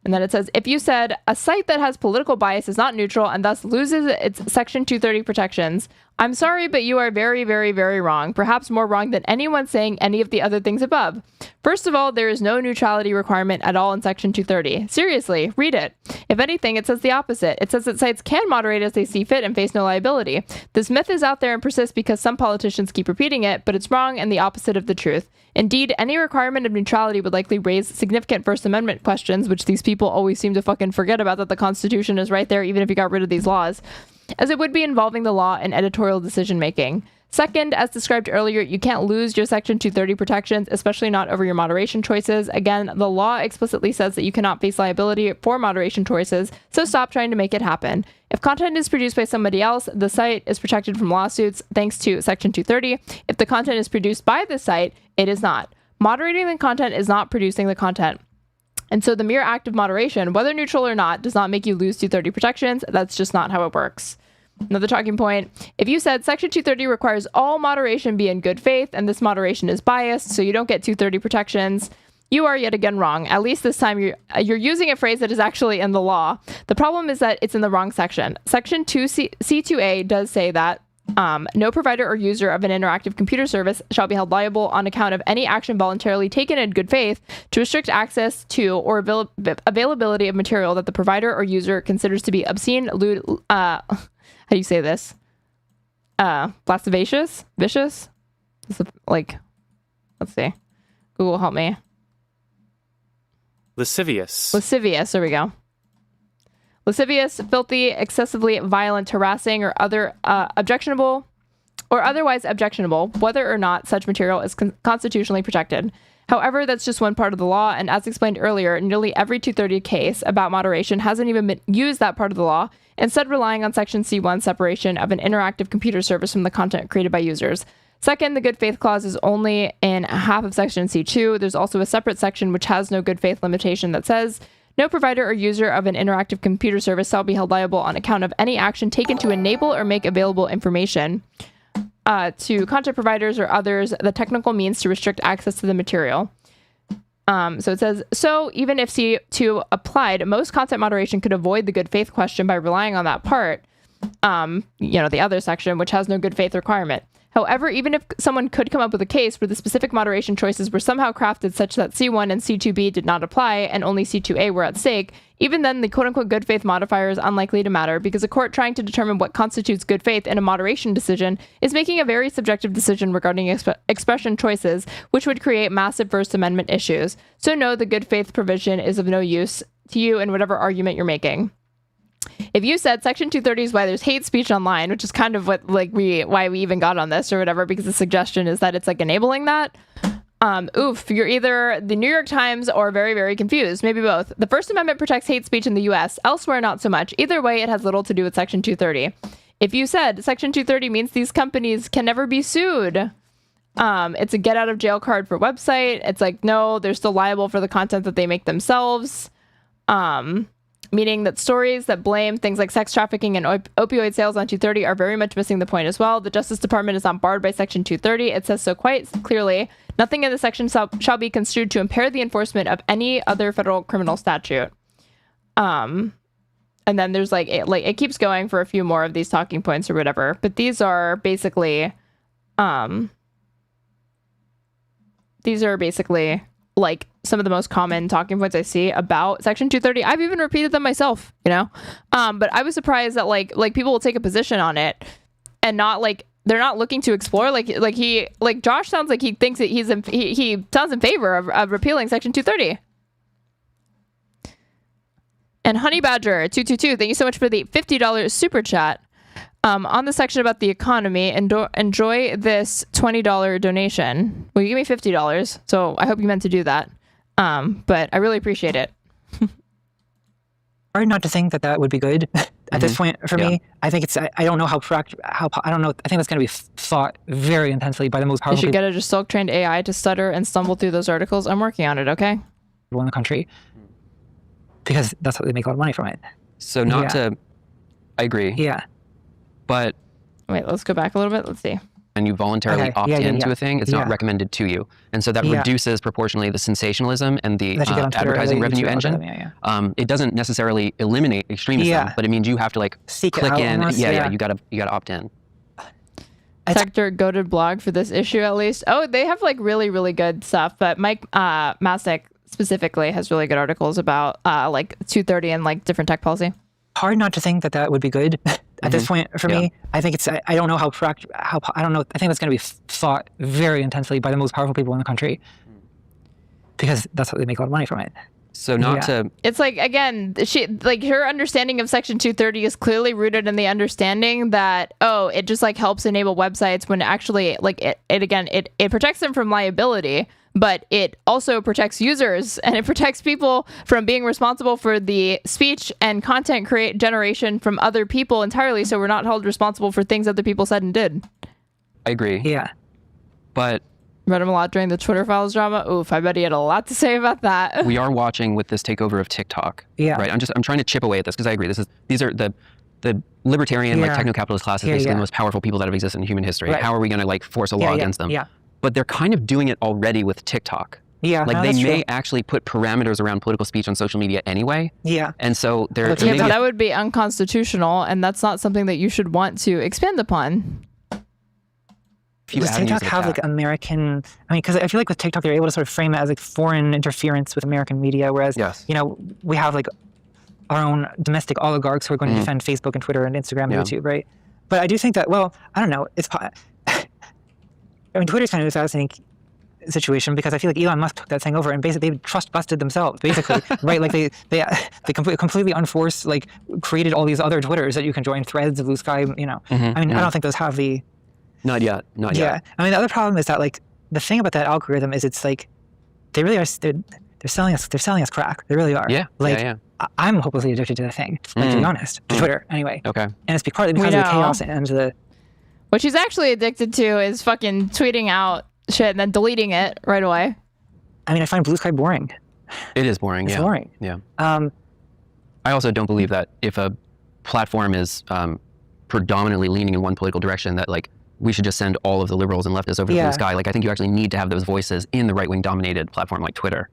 Speaker 4: And then it says, if you said a site that has political bias is not neutral and thus loses its Section 230 protections, I'm sorry, but you are very, very, very wrong. Perhaps more wrong than anyone saying any of the other things above. First of all, there is no neutrality requirement at all in Section 230. Seriously, read it. If anything, it says the opposite. It says that sites can moderate as they see fit and face no liability. This myth is out there and persists because some politicians keep repeating it, but it's wrong and the opposite of the truth. Indeed, any requirement of neutrality would likely raise significant First Amendment questions, which these people always seem to fucking forget about, that the Constitution is right there even if you got rid of these laws, as it would be involving the law and editorial decision-making. Second, as described earlier, you can't lose your Section 230 protections, especially not over your moderation choices. Again, the law explicitly says that you cannot face liability for moderation choices, so stop trying to make it happen. If content is produced by somebody else, the site is protected from lawsuits thanks to Section 230. If the content is produced by the site, it is not. Moderating the content is not producing the content. And so the mere act of moderation, whether neutral or not, does not make you lose 230 protections. That's just not how it works. Another talking point, if you said Section 230 requires all moderation be in good faith, and this moderation is biased, so you don't get 230 protections, you are yet again wrong. At least this time you're using a phrase that is actually in the law. The problem is that it's in the wrong section. Section 2C2A does say that no provider or user of an interactive computer service shall be held liable on account of any action voluntarily taken in good faith to restrict access to or availability of material that the provider or user considers to be obscene, lewd, how do you say this? Lascivious? Vicious? Like, let's see. Google, help me.
Speaker 11: Lascivious.
Speaker 4: Lascivious, there we go. Lascivious, filthy, excessively violent, harassing, or other objectionable, or otherwise objectionable, whether or not such material is constitutionally protected. However, that's just one part of the law, and as explained earlier, nearly every 230 case about moderation hasn't even used that part of the law, instead relying on Section C1 separation of an interactive computer service from the content created by users. Second, the good faith clause is only in half of Section C2. There's also a separate section which has no good faith limitation that says, no provider or user of an interactive computer service shall be held liable on account of any action taken to enable or make available information to content providers or others the technical means to restrict access to the material. So it says, so even if C2 applied, most content moderation could avoid the good faith question by relying on that part, the other section, which has no good faith requirement. However, even if someone could come up with a case where the specific moderation choices were somehow crafted such that C1 and C2B did not apply and only C2A were at stake, even then the quote-unquote good faith modifier is unlikely to matter because a court trying to determine what constitutes good faith in a moderation decision is making a very subjective decision regarding expression choices, which would create massive First Amendment issues. So no, the good faith provision is of no use to you in whatever argument you're making. If you said Section 230 is why there's hate speech online, which is kind of what why we even got on this or whatever, because the suggestion is that it's like enabling that. You're either the New York Times or very, very confused. Maybe both. The First Amendment protects hate speech in the U.S. Elsewhere, not so much. Either way, it has little to do with Section 230. If you said Section 230 means these companies can never be sued, it's a get out of jail card for website. It's like, no, they're still liable for the content that they make themselves. Meaning that stories that blame things like sex trafficking and opioid sales on 230 are very much missing the point as well. The Justice Department is not barred by Section 230. It says so quite clearly. Nothing in the section shall be construed to impair the enforcement of any other federal criminal statute. And then there's it keeps going for a few more of these talking points or whatever. But these are basically like some of the most common talking points I see about Section 230. I've even repeated them myself, but I was surprised that like people will take a position on it and not they're not looking to explore. Josh sounds like he thinks that he sounds in favor of repealing Section 230. And Honey Badger 222, thank you so much for the $50 super chat. On the section about the economy, enjoy this $20 donation. Well, you give me $50, so I hope you meant to do that. But I really appreciate it.
Speaker 10: Hard not to think that would be good at this point for me. I think I don't know I don't know. I think that's going to be thought very intensely by the most powerful.
Speaker 4: You should get a just self-trained AI to stutter and stumble through those articles. I'm working on it. Okay.
Speaker 10: In the country, because that's how they make a lot of money from it.
Speaker 1: So not to, I agree.
Speaker 10: Yeah.
Speaker 1: But.
Speaker 4: Wait, let's go back a little bit. Let's see.
Speaker 1: And you voluntarily opt into a thing, it's not recommended to you. And so that reduces proportionally the sensationalism and the advertising revenue engine. It doesn't necessarily eliminate extremism, but it means you have to like click in.
Speaker 10: Almost,
Speaker 1: you gotta opt in.
Speaker 4: Sector goated blog for this issue at least. Oh, they have like really, really good stuff. But Mike Masick specifically has really good articles about like 230 and like different tech policy.
Speaker 10: Hard not to think that would be good at this point for me. I think it's, I don't know how I don't know. I think that's going to be fought very intensely by the most powerful people in the country because that's how they make a lot of money from it.
Speaker 1: So not to...
Speaker 4: It's like, again, her understanding of Section 230 is clearly rooted in the understanding that, it just like helps enable websites when actually like it protects them from liability, but it also protects users and it protects people from being responsible for the speech and content generation from other people entirely. So we're not held responsible for things other people said and did.
Speaker 1: I agree.
Speaker 10: Yeah.
Speaker 1: But...
Speaker 4: Read him a lot during the Twitter files drama. Oof, I bet he had a lot to say about that.
Speaker 1: We are watching with this takeover of TikTok.
Speaker 10: Yeah.
Speaker 1: Right. I'm trying to chip away at this because I agree. These are the libertarian like techno-capitalist class is basically the most powerful people that have existed in human history. Right. How are we going to like force a law against them?
Speaker 10: Yeah.
Speaker 1: But they're kind of doing it already with TikTok.
Speaker 10: Yeah.
Speaker 1: Like they may actually put parameters around political speech on social media anyway.
Speaker 10: Yeah.
Speaker 1: And so they're
Speaker 4: but that would be unconstitutional, and that's not something that you should want to expand upon.
Speaker 10: Does TikTok have like American? I mean, because I feel like with TikTok they're able to sort of frame it as like foreign interference with American media, whereas we have like our own domestic oligarchs who are going to defend Facebook and Twitter and Instagram and YouTube, right? But I do think that I don't know. I mean, Twitter's kind of a fascinating situation because I feel like Elon Musk took that thing over and basically they trust busted themselves, basically, right? Like they completely unforced, like created all these other Twitters that you can join, Threads, Blue Sky, I mean, I don't think those have the.
Speaker 1: Not yet.
Speaker 10: Yeah, I mean, the other problem is that like the thing about that algorithm is it's like they really are they're selling us crack. They really are.
Speaker 1: Yeah.
Speaker 10: Like I'm hopelessly addicted to that thing. Like to be honest, to Twitter anyway.
Speaker 1: Okay.
Speaker 10: And it's partly because of the chaos and the.
Speaker 4: What she's actually addicted to is fucking tweeting out shit and then deleting it right away.
Speaker 10: I mean, I find Blue Sky boring.
Speaker 1: It is boring.
Speaker 10: It's boring.
Speaker 1: Yeah. I also don't believe that if a platform is predominantly leaning in one political direction, that like. We should just send all of the liberals and leftists over to Blue Sky. Like, I think you actually need to have those voices in the right-wing dominated platform like Twitter.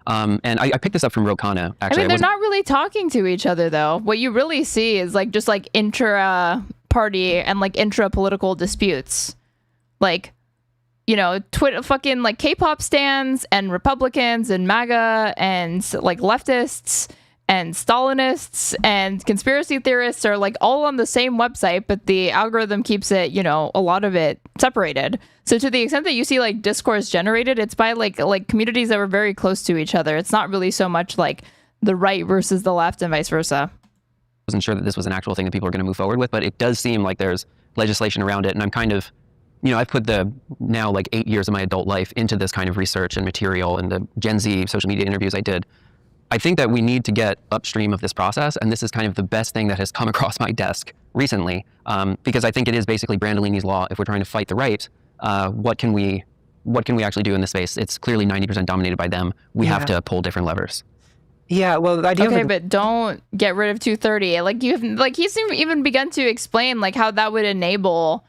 Speaker 1: And I picked this up from Rokana, actually.
Speaker 4: I mean, they're not really talking to each other, though. What you really see is, like, just, like, intra-party and, like, intra-political disputes. Like, you know, fucking, like, K-pop stans and Republicans and MAGA and, like, leftists and Stalinists and conspiracy theorists are like all on the same website, but the algorithm keeps it, you know, a lot of it separated. So to the extent that you see like discourse generated, it's by like communities that were very close to each other. It's not really so much like the right versus the left and vice versa.
Speaker 1: I wasn't sure that this was an actual thing that people are going to move forward with, but it does seem like there's legislation around it. And I'm kind of, you know, I've put the now like 8 years of my adult life into this kind of research and material and the Gen Z social media interviews I did. I think that we need to get upstream of this process, and this is kind of the best thing that has come across my desk recently, because I think it is basically Brandolini's law. If we're trying to fight the right, what can we actually do in this space? It's clearly 90% dominated by them. We have to pull different levers.
Speaker 10: Yeah, well, the idea.
Speaker 4: Okay, but don't get rid of 230. Like he's even begun to explain like how that would enable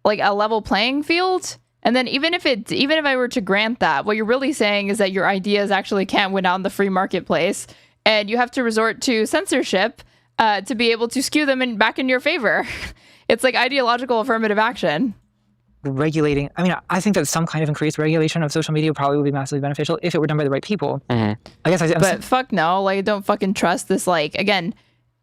Speaker 4: like a level playing field. And then even if I were to grant that, what you're really saying is that your ideas actually can't win out in the free marketplace, and you have to resort to censorship to be able to skew them back in your favor. It's like ideological affirmative action.
Speaker 10: Regulating. I mean, I think that some kind of increased regulation of social media probably would be massively beneficial if it were done by the right people. I guess.
Speaker 4: But fuck no. Like, I don't fucking trust this. Like, again.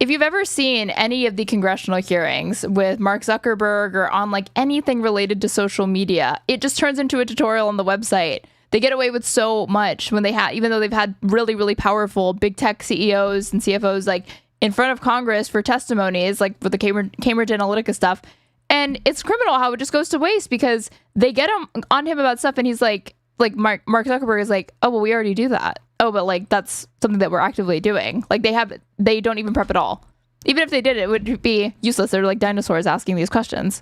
Speaker 4: If you've ever seen any of the congressional hearings with Mark Zuckerberg or on like anything related to social media, it just turns into a tutorial on the website. They get away with so much when even though they've had really, really powerful big tech CEOs and CFOs like in front of Congress for testimonies, like with the Cambridge Analytica stuff. And it's criminal how it just goes to waste because they get on him about stuff and he's like Mark Zuckerberg is like, oh, well, we already do that. Oh, but like that's something that we're actively doing. Like they don't even prep at all. Even if they did, it would be useless. They're like dinosaurs asking these questions.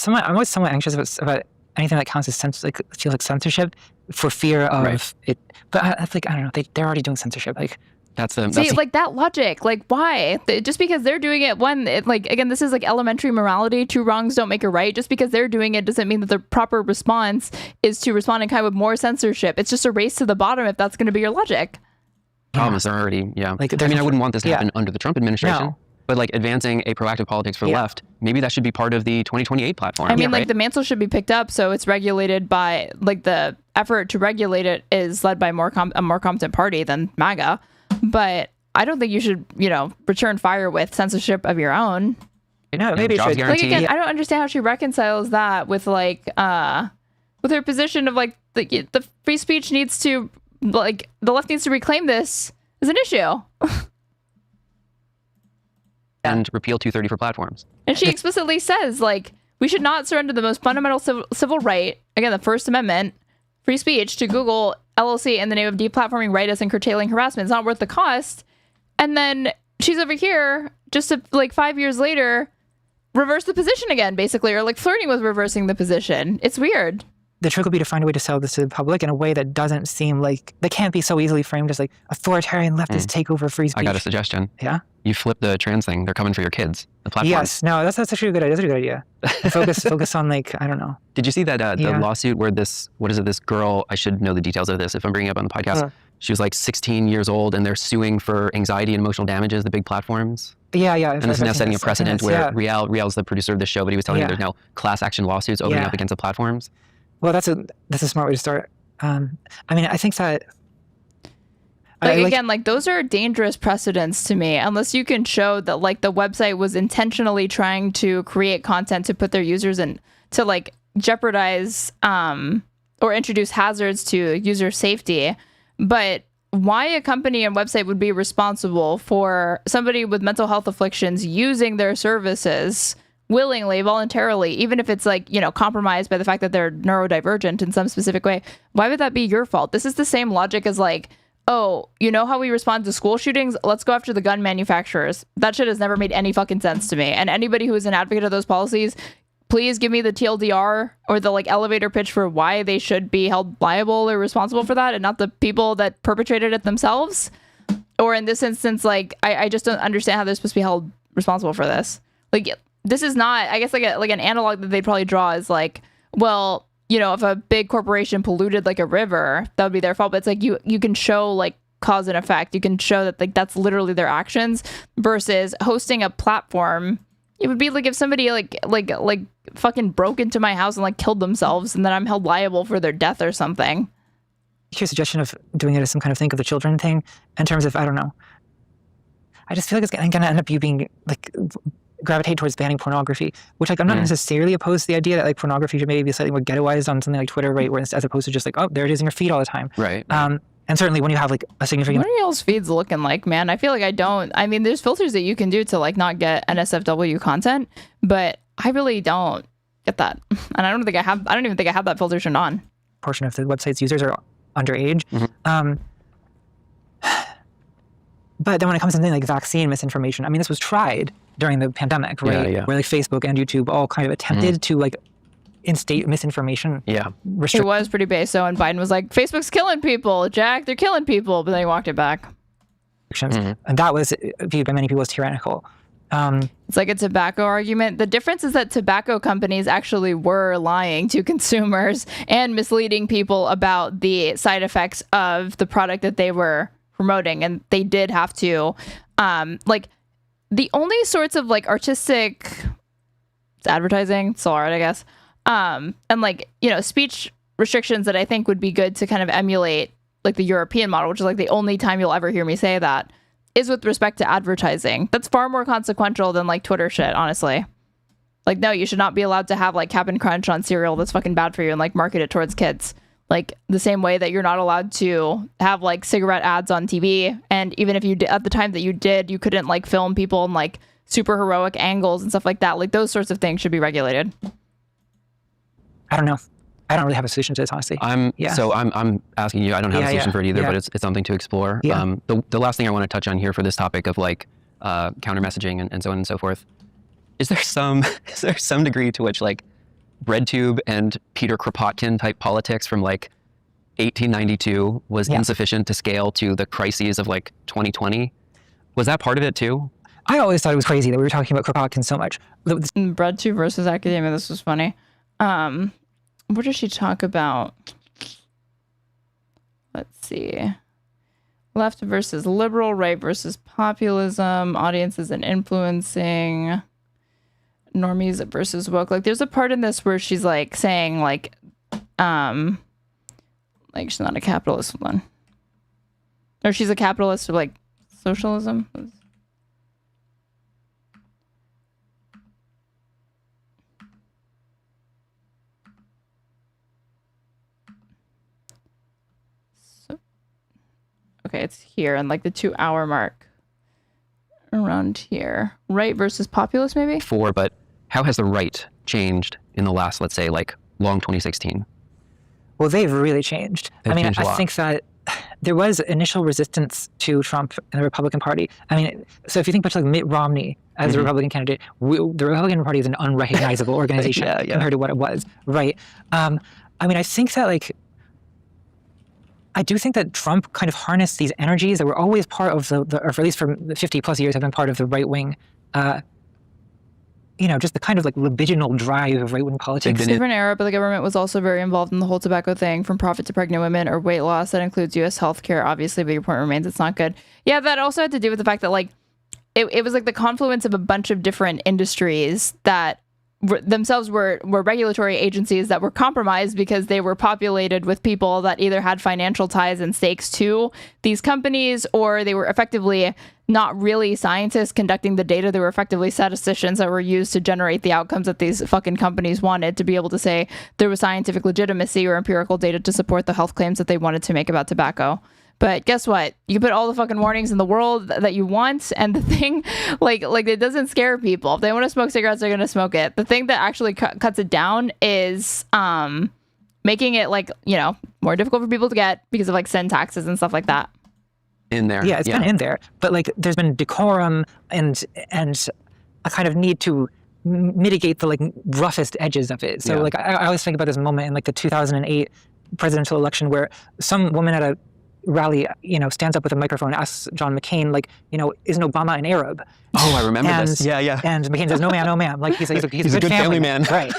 Speaker 10: I'm always somewhat anxious about anything that counts as feels like censorship for fear of it. But I don't know. They're already doing censorship. Like
Speaker 4: like that logic, like why? Just because they're doing it, again, this is like elementary morality. 2 wrongs don't make a right. Just because they're doing it doesn't mean that the proper response is to respond in kind with more censorship. It's just a race to the bottom if that's going to be your logic.
Speaker 1: Problems are already, Like, I mean, I wouldn't want this to happen under the Trump administration.
Speaker 4: No.
Speaker 1: But like advancing a proactive politics for the left, maybe that should be part of the 2028 platform.
Speaker 4: I mean,
Speaker 1: right?
Speaker 4: the mantle should be picked up, so it's regulated by, like, the effort to regulate it is led by a more competent party than MAGA. But I don't think you should, return fire with censorship of your own.
Speaker 10: No, maybe it should.
Speaker 4: Like, again, I don't understand how she reconciles that with with her position of like the free speech needs to, like, the left needs to reclaim this as an issue.
Speaker 1: And repeal 230 for platforms.
Speaker 4: And she explicitly says, like, we should not surrender the most fundamental civil right, again, the First Amendment, free speech, to Google LLC in the name of deplatforming right and curtailing harassment. It's not worth the cost. And then she's over here, just 5 years later, reverse the position again, basically, or like flirting with reversing the position. It's weird.
Speaker 10: The trick would be to find a way to sell this to the public in a way that doesn't seem like, that can't be so easily framed as like authoritarian leftist takeover free speech.
Speaker 1: I got a suggestion.
Speaker 10: Yeah?
Speaker 1: You flip the trans thing. They're coming for your kids. The platform.
Speaker 10: Yes. No, that's actually a good idea. That's a good idea. Focus on, like, I don't know.
Speaker 1: Did you see that the lawsuit where this girl, I should know the details of this if I'm bringing it up on the podcast. She was like 16 years old and they're suing for anxiety and emotional damages, the big platforms.
Speaker 10: Yeah.
Speaker 1: And this is now setting a precedent where Rial's the producer of the show, but he was telling me there's now class action lawsuits opening up against the platforms.
Speaker 10: Well, that's a smart way to start. I mean, I think that...
Speaker 4: Again, those are dangerous precedents to me, unless you can show that, like, the website was intentionally trying to create content to put their users in, to, like, jeopardize or introduce hazards to user safety. But why a company and website would be responsible for somebody with mental health afflictions using their services willingly, voluntarily, even if it's like, compromised by the fact that they're neurodivergent in some specific way, why would that be your fault? This is the same logic as like, oh, you know how we respond to school shootings? Let's go after the gun manufacturers. That shit has never made any fucking sense to me. And anybody who is an advocate of those policies, please give me the TLDR or the like elevator pitch for why they should be held liable or responsible for that and not the people that perpetrated it themselves. Or in this instance, like, I just don't understand how they're supposed to be held responsible for this. Like, this is not, I guess, like an analog that they'd probably draw is like, well, if a big corporation polluted like a river, that would be their fault. But it's like you can show like cause and effect. You can show that like that's literally their actions versus hosting a platform. It would be like if somebody like fucking broke into my house and like killed themselves and then I'm held liable for their death or something.
Speaker 10: Your suggestion of doing it as some kind of think of the children thing in terms of, I don't know. I just feel like it's going to end up you being like gravitate towards banning pornography, which like I'm not necessarily opposed to the idea that like pornography should maybe be slightly more ghettoized on something like Twitter, right? Where as opposed to just like, oh, there it is in your feed all the time.
Speaker 1: Right.
Speaker 10: And certainly when you have like a significant...
Speaker 4: What are y'all's feeds looking like, man? I feel like there's filters that you can do to like not get NSFW content, but I really don't get that. And I don't even think I have that filter turned on.
Speaker 10: Portion of the website's users are underage. But then when it comes to something like vaccine misinformation, I mean, this was tried during the pandemic, right?
Speaker 1: Yeah.
Speaker 10: Where like Facebook and YouTube all kind of attempted to like instate misinformation.
Speaker 1: Yeah.
Speaker 4: It was pretty base. So, and Biden was like, Facebook's killing people, Jack, they're killing people. But then he walked it back.
Speaker 10: And that was viewed by many people as tyrannical.
Speaker 4: It's like a tobacco argument. The difference is that tobacco companies actually were lying to consumers and misleading people about the side effects of the product that they were promoting, and they did have to like the only sorts of like artistic advertising, it's all right, I guess, and like speech restrictions that I think would be good to kind of emulate like the European model, which is like the only time you'll ever hear me say that, is with respect to advertising. That's far more consequential than like Twitter shit, honestly. Like, no, you should not be allowed to have like Cap'n Crunch on cereal that's fucking bad for you and like market it towards kids. Like the same way that you're not allowed to have like cigarette ads on TV. And even if you did, at the time that you did, you couldn't like film people in like super heroic angles and stuff like that. Like those sorts of things should be regulated.
Speaker 10: I don't know. I don't really have a solution to this, honestly.
Speaker 1: I'm asking you, I don't have a solution for it either, but it's something to explore.
Speaker 10: Yeah.
Speaker 1: The last thing I want to touch on here for this topic of like counter messaging and so on and so forth, is there some degree to which like RedTube and Peter Kropotkin type politics from like 1892 was insufficient to scale to the crises of like 2020. Was that part of it too?
Speaker 10: I always thought it was crazy that we were talking about Kropotkin so much.
Speaker 4: Bread 2 versus academia. This was funny. What does she talk about? Let's see. Left versus liberal, right versus populism, audiences and influencing, normies versus woke. Like, there's a part in this where she's like saying like she's not a capitalist one, or she's a capitalist of like socialism. Okay, it's here and like the 2-hour mark around here. Right versus populist, maybe?
Speaker 1: 4, but how has the right changed in the last, let's say, like long 2016?
Speaker 10: Well, they've really changed. I think that there was initial resistance to Trump and the Republican Party. I mean, so if you think back to like Mitt Romney as a Republican candidate, the Republican Party is an unrecognizable organization compared to what it was, right? I mean, I think that like, I do think that Trump kind of harnessed these energies that were always part of or at least for 50 plus years have been part of the right wing, just the kind of like libidinal drive of right wing politics.
Speaker 4: It's a different era, but the government was also very involved in the whole tobacco thing, from profit to pregnant women or weight loss. That includes U.S. healthcare, obviously, but your point remains it's not good. Yeah, that also had to do with the fact that like it was like the confluence of a bunch of different industries that themselves were regulatory agencies that were compromised because they were populated with people that either had financial ties and stakes to these companies, or they were effectively not really scientists conducting the data. They were effectively statisticians that were used to generate the outcomes that these fucking companies wanted to be able to say there was scientific legitimacy or empirical data to support the health claims that they wanted to make about tobacco. But guess what? You put all the fucking warnings in the world that you want, and the thing, like it doesn't scare people. If they want to smoke cigarettes, they're going to smoke it. The thing that actually cuts it down is making it more difficult for people to get because of like sin taxes and stuff like that.
Speaker 1: In there,
Speaker 10: it's been in there, but like there's been decorum and a kind of need to mitigate the like roughest edges of it. So like I always think about this moment in like the 2008 presidential election where some woman at a rally, stands up with a microphone, asks John McCain, like, isn't Obama an Arab?
Speaker 1: Oh, I remember this. Yeah.
Speaker 10: And McCain says, no, ma'am. Like, he's a good family man. Right.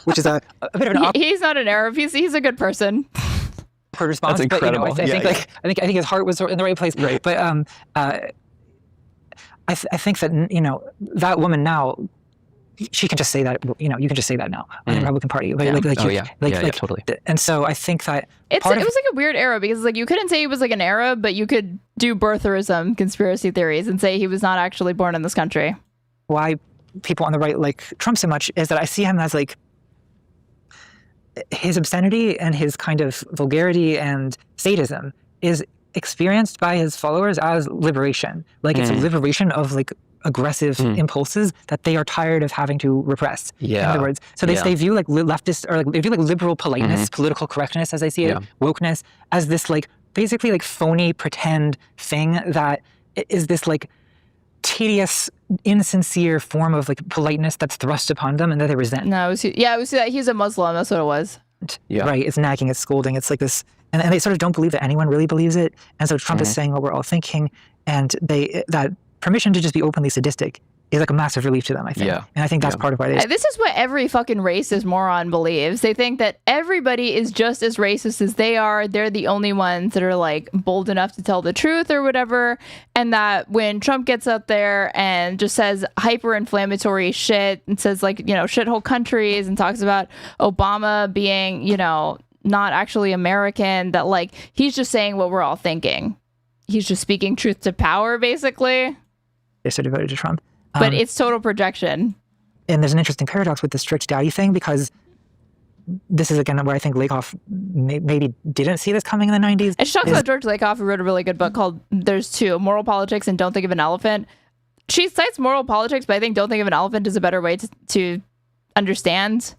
Speaker 10: Which is a bit of an...
Speaker 4: He's not an Arab. He's a good person.
Speaker 10: Per response.
Speaker 1: That's incredible.
Speaker 10: But, I think his heart was in the right place. Right. But I think that, that woman now, she can just say that, you can just say that now in the Republican Party.
Speaker 1: Totally.
Speaker 10: And so I think that
Speaker 4: it was like a weird era because like you couldn't say he was like an Arab, but you could do birtherism conspiracy theories and say he was not actually born in this country.
Speaker 10: Why people on the right like Trump so much is that I see him as like his obscenity and his kind of vulgarity and sadism is experienced by his followers as liberation. Like it's a liberation of like aggressive impulses that they are tired of having to repress. In other words, so they view like leftist or like they view like liberal politeness, political correctness, as I see it, wokeness, as this like basically like phony pretend thing that is this like tedious, insincere form of like politeness that's thrust upon them and that they resent.
Speaker 4: No, it was that he's a Muslim. That's what it was.
Speaker 10: Right. It's nagging. It's scolding. It's like this, and they sort of don't believe that anyone really believes it. And so Trump is saying what we're all thinking, and that permission to just be openly sadistic is like a massive relief to them, I think. Yeah. And I think that's part of why
Speaker 4: this is what every fucking racist moron believes. They think that everybody is just as racist as they are. They're the only ones that are like bold enough to tell the truth or whatever. And that when Trump gets up there and just says hyper-inflammatory shit and says like, shithole countries and talks about Obama being, not actually American, that like he's just saying what we're all thinking. He's just speaking truth to power, basically.
Speaker 10: They're so devoted to Trump.
Speaker 4: But it's total projection.
Speaker 10: And there's an interesting paradox with the strict daddy thing, because this is, again, where I think Lakoff maybe didn't see this coming in the 90s.
Speaker 4: And she talks about George Lakoff, who wrote a really good book called There's Two, Moral Politics and Don't Think of an Elephant. She cites moral politics, but I think Don't Think of an Elephant is a better way to understand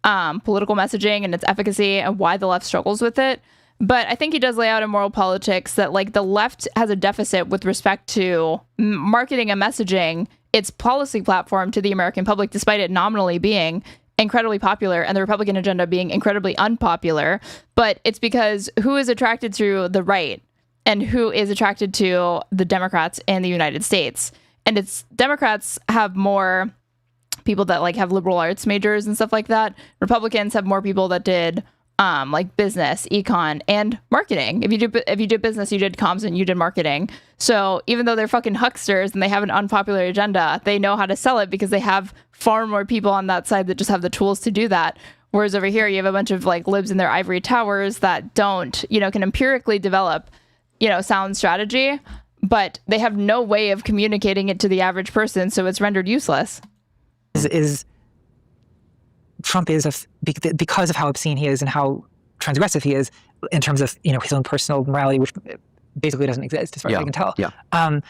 Speaker 4: political messaging and its efficacy and why the left struggles with it. But I think he does lay out in moral politics that like the left has a deficit with respect to marketing and messaging its policy platform to the American public, despite it nominally being incredibly popular and the Republican agenda being incredibly unpopular, but it's because who is attracted to the right and who is attracted to the Democrats in the United States. And it's Democrats have more people that like have liberal arts majors and stuff like that. Republicans have more people that did like business, econ, and marketing. If you did business, you did comms and you did marketing. So even though they're fucking hucksters and they have an unpopular agenda, they know how to sell it because they have far more people on that side that just have the tools to do that. Whereas over here, you have a bunch of like libs in their ivory towers that don't, can empirically develop, sound strategy, but they have no way of communicating it to the average person. So it's rendered useless.
Speaker 10: Trump is, because of how obscene he is and how transgressive he is in terms of, his own personal morality, which basically doesn't exist as far as I can tell.
Speaker 1: Yeah.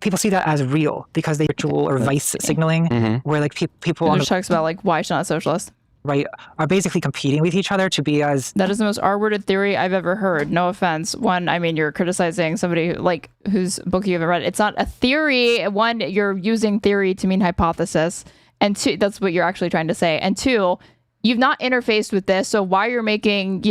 Speaker 10: People see that as real because they ritual or vice signaling, where like people
Speaker 4: on talks about like why she's not a socialist,
Speaker 10: right, are basically competing with each other to be as.
Speaker 4: That is the most R-worded theory I've ever heard. No offense. One, I mean, you're criticizing somebody like whose book you haven't read. It's not a theory. One, you're using theory to mean hypothesis. And two, that's what you're actually trying to say. And two, you've not interfaced with this, so why you're making,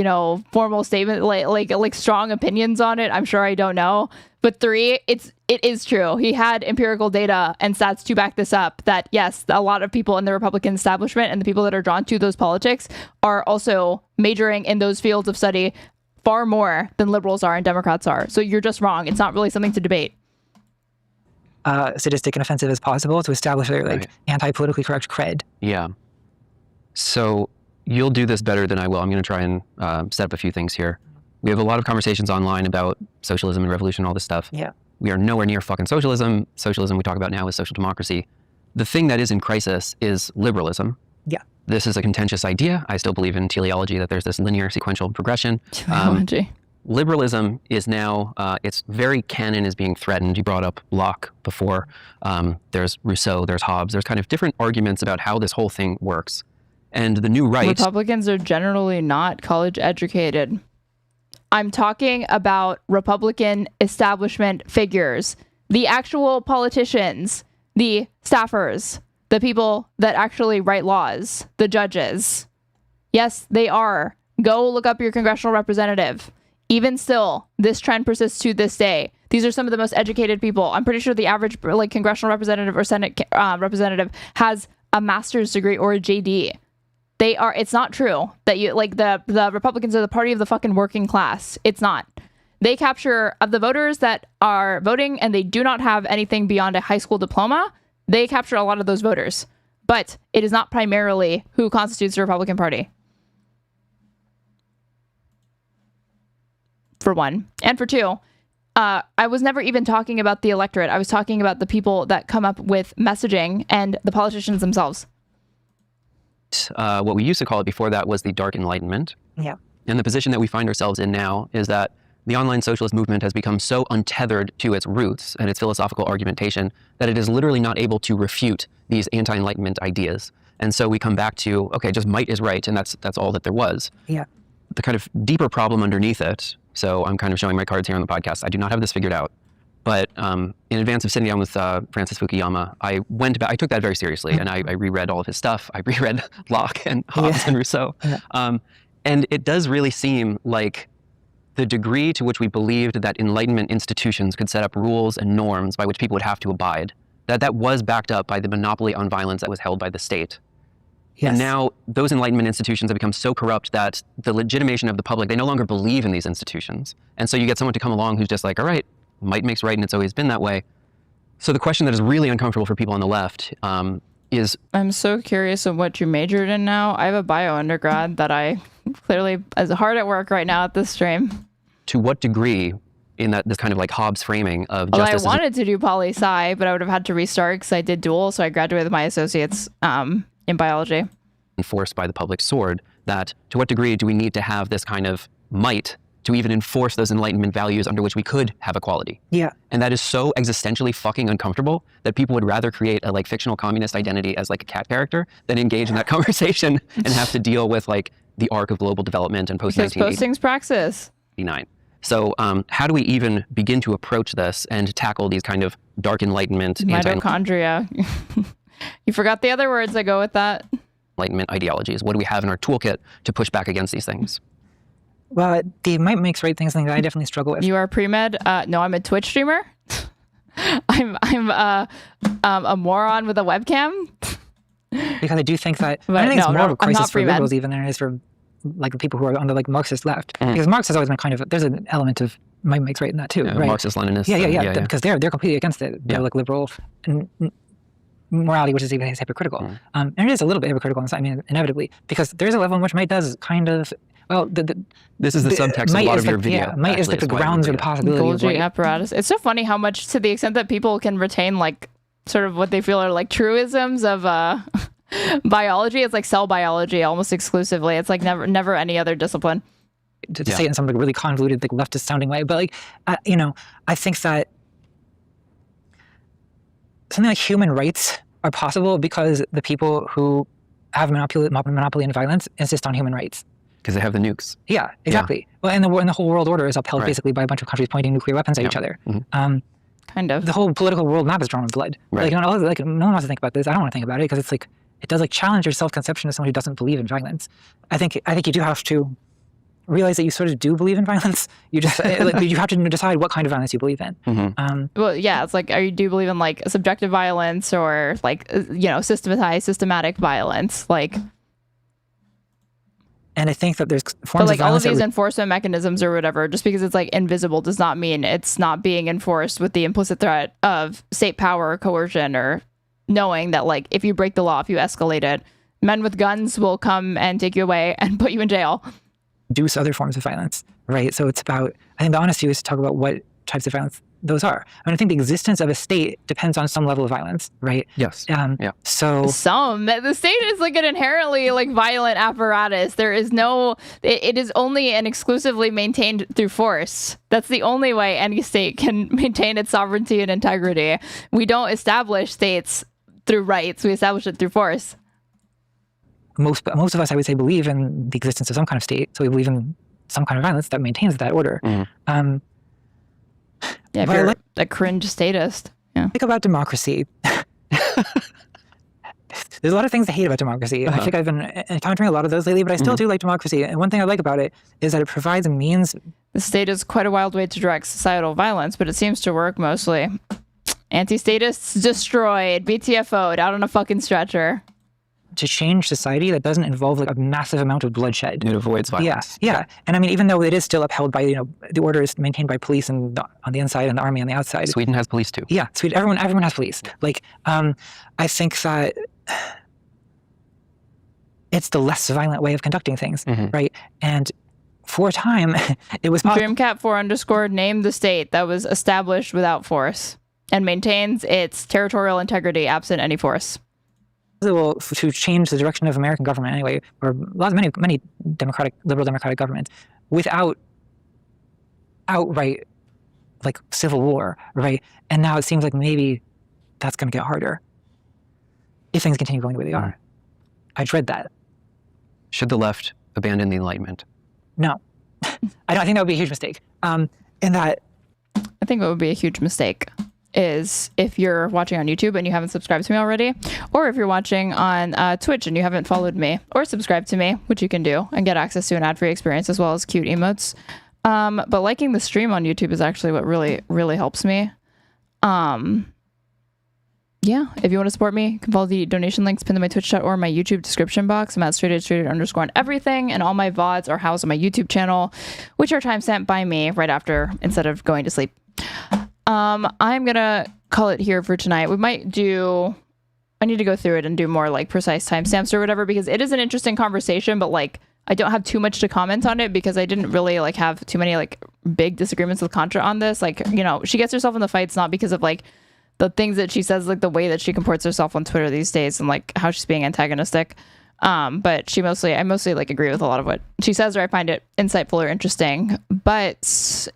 Speaker 4: formal statement like strong opinions on it, I'm sure I don't know. But three, it is true. He had empirical data and stats to back this up that yes, a lot of people in the Republican establishment and the people that are drawn to those politics are also majoring in those fields of study far more than liberals are and Democrats are. So you're just wrong. It's not really something to debate.
Speaker 10: Sadistic and offensive as possible to establish their anti-politically correct cred.
Speaker 1: Yeah. So you'll do this better than I will. I'm going to try and set up a few things here. We have a lot of conversations online about socialism and revolution, all this stuff.
Speaker 10: Yeah.
Speaker 1: We are nowhere near fucking socialism. Socialism we talk about now is social democracy. The thing that is in crisis is liberalism.
Speaker 10: Yeah.
Speaker 1: This is a contentious idea. I still believe in teleology, that there's this linear sequential progression.
Speaker 4: Teleology.
Speaker 1: Liberalism is now, its very canon is being threatened. You brought up Locke before. There's Rousseau, there's Hobbes. There's kind of different arguments about how this whole thing works. And the new right...
Speaker 4: Republicans are generally not college educated. I'm talking about Republican establishment figures, the actual politicians, the staffers, the people that actually write laws, the judges. Yes, they are. Go look up your congressional representative. Even still, this trend persists to this day. These are some of the most educated people. I'm pretty sure the average congressional representative or Senate representative has a master's degree or a JD. They are. It's not true that the Republicans are the party of the fucking working class. It's not. They capture of the voters that are voting and they do not have anything beyond a high school diploma. They capture a lot of those voters, but it is not primarily who constitutes the Republican Party. For one. And for two, I was never even talking about the electorate. I was talking about the people that come up with messaging and the politicians themselves.
Speaker 1: What we used to call it before that was the Dark Enlightenment.
Speaker 10: Yeah.
Speaker 1: And the position that we find ourselves in now is that the online socialist movement has become so untethered to its roots and its philosophical argumentation that it is literally not able to refute these anti-Enlightenment ideas. And so we come back to, okay, just might is right, and that's all that there was.
Speaker 10: Yeah.
Speaker 1: The kind of deeper problem underneath it, so I'm kind of showing my cards here on the podcast. I do not have this figured out. But in advance of sitting down with Francis Fukuyama, I took that very seriously, and I reread all of his stuff. I reread Locke and Hobbes and Rousseau. And it does really seem like the degree to which we believed that Enlightenment institutions could set up rules and norms by which people would have to abide, that was backed up by the monopoly on violence that was held by the state. Yes. And now those Enlightenment institutions have become so corrupt that the legitimation of the public, they no longer believe in these institutions. And so you get someone to come along who's just like, all right, might makes right and it's always been that way. So the question that is really uncomfortable for people on the left is...
Speaker 4: I'm so curious of what you majored in now. I have a bio undergrad that I clearly is hard at work right now at this stream.
Speaker 1: To what degree in this kind of like Hobbes framing of justice...
Speaker 4: Well, I wanted to do poli-sci, but I would have had to restart because I did dual, so I graduated with my associates in biology.
Speaker 1: Enforced by the public sword, that to what degree do we need to have this kind of might to even enforce those Enlightenment values under which we could have equality?
Speaker 10: Yeah.
Speaker 1: And that is so existentially fucking uncomfortable that people would rather create a fictional communist identity as a cat character than engage in that conversation and have to deal with the arc of global development and post-1989.
Speaker 4: Because postings praxis.
Speaker 1: So how do we even begin to approach this and tackle these kind of dark Enlightenment
Speaker 4: mitochondria? You forgot the other words that go with that.
Speaker 1: Enlightenment ideologies. What do we have in our toolkit to push back against these things?
Speaker 10: Well, the might makes right things, something that I definitely struggle with.
Speaker 4: You are pre-med? No, I'm a Twitch streamer. I'm a moron with a webcam.
Speaker 10: Because I do think that I think it's more of a crisis for liberals even than it is for like the people who are on the like Marxist left. Because Marx has always been kind of there's an element of might makes right in that too, right?
Speaker 1: Marxist Leninists.
Speaker 10: Yeah. Because they're completely against it. They're like liberal and morality, which is even hypocritical. And it is a little bit hypocritical. I mean, inevitably, because there's a level in which might does kind of. Well,
Speaker 1: this is the subtext of a lot of your video.
Speaker 10: Yeah, might is like the grounds or the possibility of
Speaker 4: apparatus. It's so funny how much, to the extent that people can retain like sort of what they feel are like truisms of biology. It's like cell biology almost exclusively. It's like never any other discipline.
Speaker 10: To say it in some like really convoluted, like leftist sounding way, but like I think that something like human rights are possible because the people who have monopoly in violence insist on human rights.
Speaker 1: Because they have the nukes.
Speaker 10: Yeah, exactly. Well, and the whole world order is upheld basically by a bunch of countries pointing nuclear weapons at each other.
Speaker 4: Kind of.
Speaker 10: The whole political world map is drawn in blood. Like, no one wants to think about this. I don't want to think about it because it's like it does like challenge your self-conception as someone who doesn't believe in violence. I think you do have to realize that you sort of do believe in violence. You just you have to decide what kind of violence you believe in.
Speaker 4: Well, yeah, it's like, do you believe in like subjective violence or like systematic violence, like.
Speaker 10: And I think that there's forms
Speaker 4: of
Speaker 10: violence.
Speaker 4: All of these enforcement mechanisms or whatever, just because it's like invisible does not mean it's not being enforced with the implicit threat of state power or coercion, or knowing that like if you break the law, if you escalate it, men with guns will come and take you away and put you in jail.
Speaker 10: Reduce other forms of violence, right? So it's about, I think the honesty is to talk about what types of violence those are. I mean, I think the existence of a state depends on some level of violence, right?
Speaker 1: Yes.
Speaker 10: So
Speaker 4: the state is like an inherently like violent apparatus. There is no, it is only and exclusively maintained through force. That's the only way any state can maintain its sovereignty and integrity. We don't establish states through rights. We establish it through force.
Speaker 10: Most of us, I would say, believe in the existence of some kind of state. So we believe in some kind of violence that maintains that order.
Speaker 4: Yeah, if you're a cringe statist. Yeah.
Speaker 10: Think about democracy. There's a lot of things I hate about democracy. I think I've been encountering a lot of those lately, but I still do like democracy. And one thing I like about it is that it provides a means.
Speaker 4: The state is quite a wild way to direct societal violence, but it seems to work mostly. Anti-statists destroyed, BTFO'd out on a fucking stretcher.
Speaker 10: To change society that doesn't involve like a massive amount of bloodshed.
Speaker 1: It avoids violence.
Speaker 10: Yeah. And I mean, even though it is still upheld by, the order is maintained by police and on the inside and the army on the outside.
Speaker 1: Sweden has police too.
Speaker 10: Yeah, Sweden. Everyone has police. Like, I think that it's the less violent way of conducting things, right? And for a time, it was
Speaker 4: Dreamcat4_ named the state that was established without force and maintains its territorial integrity absent any force.
Speaker 10: To change the direction of American government anyway, or many liberal democratic governments, without outright like civil war, right? And now it seems like maybe that's going to get harder if things continue going the way they are. I dread that.
Speaker 1: Should the left abandon the Enlightenment?
Speaker 10: No, I think that would be a huge mistake. I
Speaker 4: think what would be a huge mistake is if you're watching on YouTube and you haven't subscribed to me already, or if you're watching on Twitch and you haven't followed me or subscribed to me, which you can do and get access to an ad-free experience as well as cute emotes. But liking the stream on YouTube is actually what really, really helps me. Yeah, if you want to support me, you can follow the donation links pinned to my Twitch chat or my YouTube description box. I'm at Straighterade_ on everything, and all my VODs are housed on my YouTube channel, which are timestamped by me right after instead of going to sleep. I'm gonna call it here for tonight. I need to go through it and do more like precise timestamps or whatever, because it is an interesting conversation, but like I don't have too much to comment on it because I didn't really like have too many like big disagreements with Contra on this. Like, she gets herself in the fights not because of like the things that she says, like the way that she comports herself on Twitter these days and like how she's being antagonistic. But I mostly like agree with a lot of what she says, or I find it insightful or interesting. But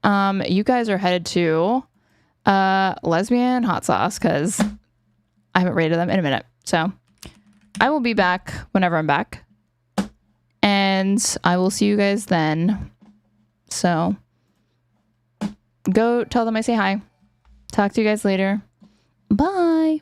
Speaker 4: you guys are headed to lesbian hot sauce because I haven't rated them in a minute. So I will be back whenever I'm back, and I will see you guys then. So go tell them I say hi. Talk to you guys later. Bye.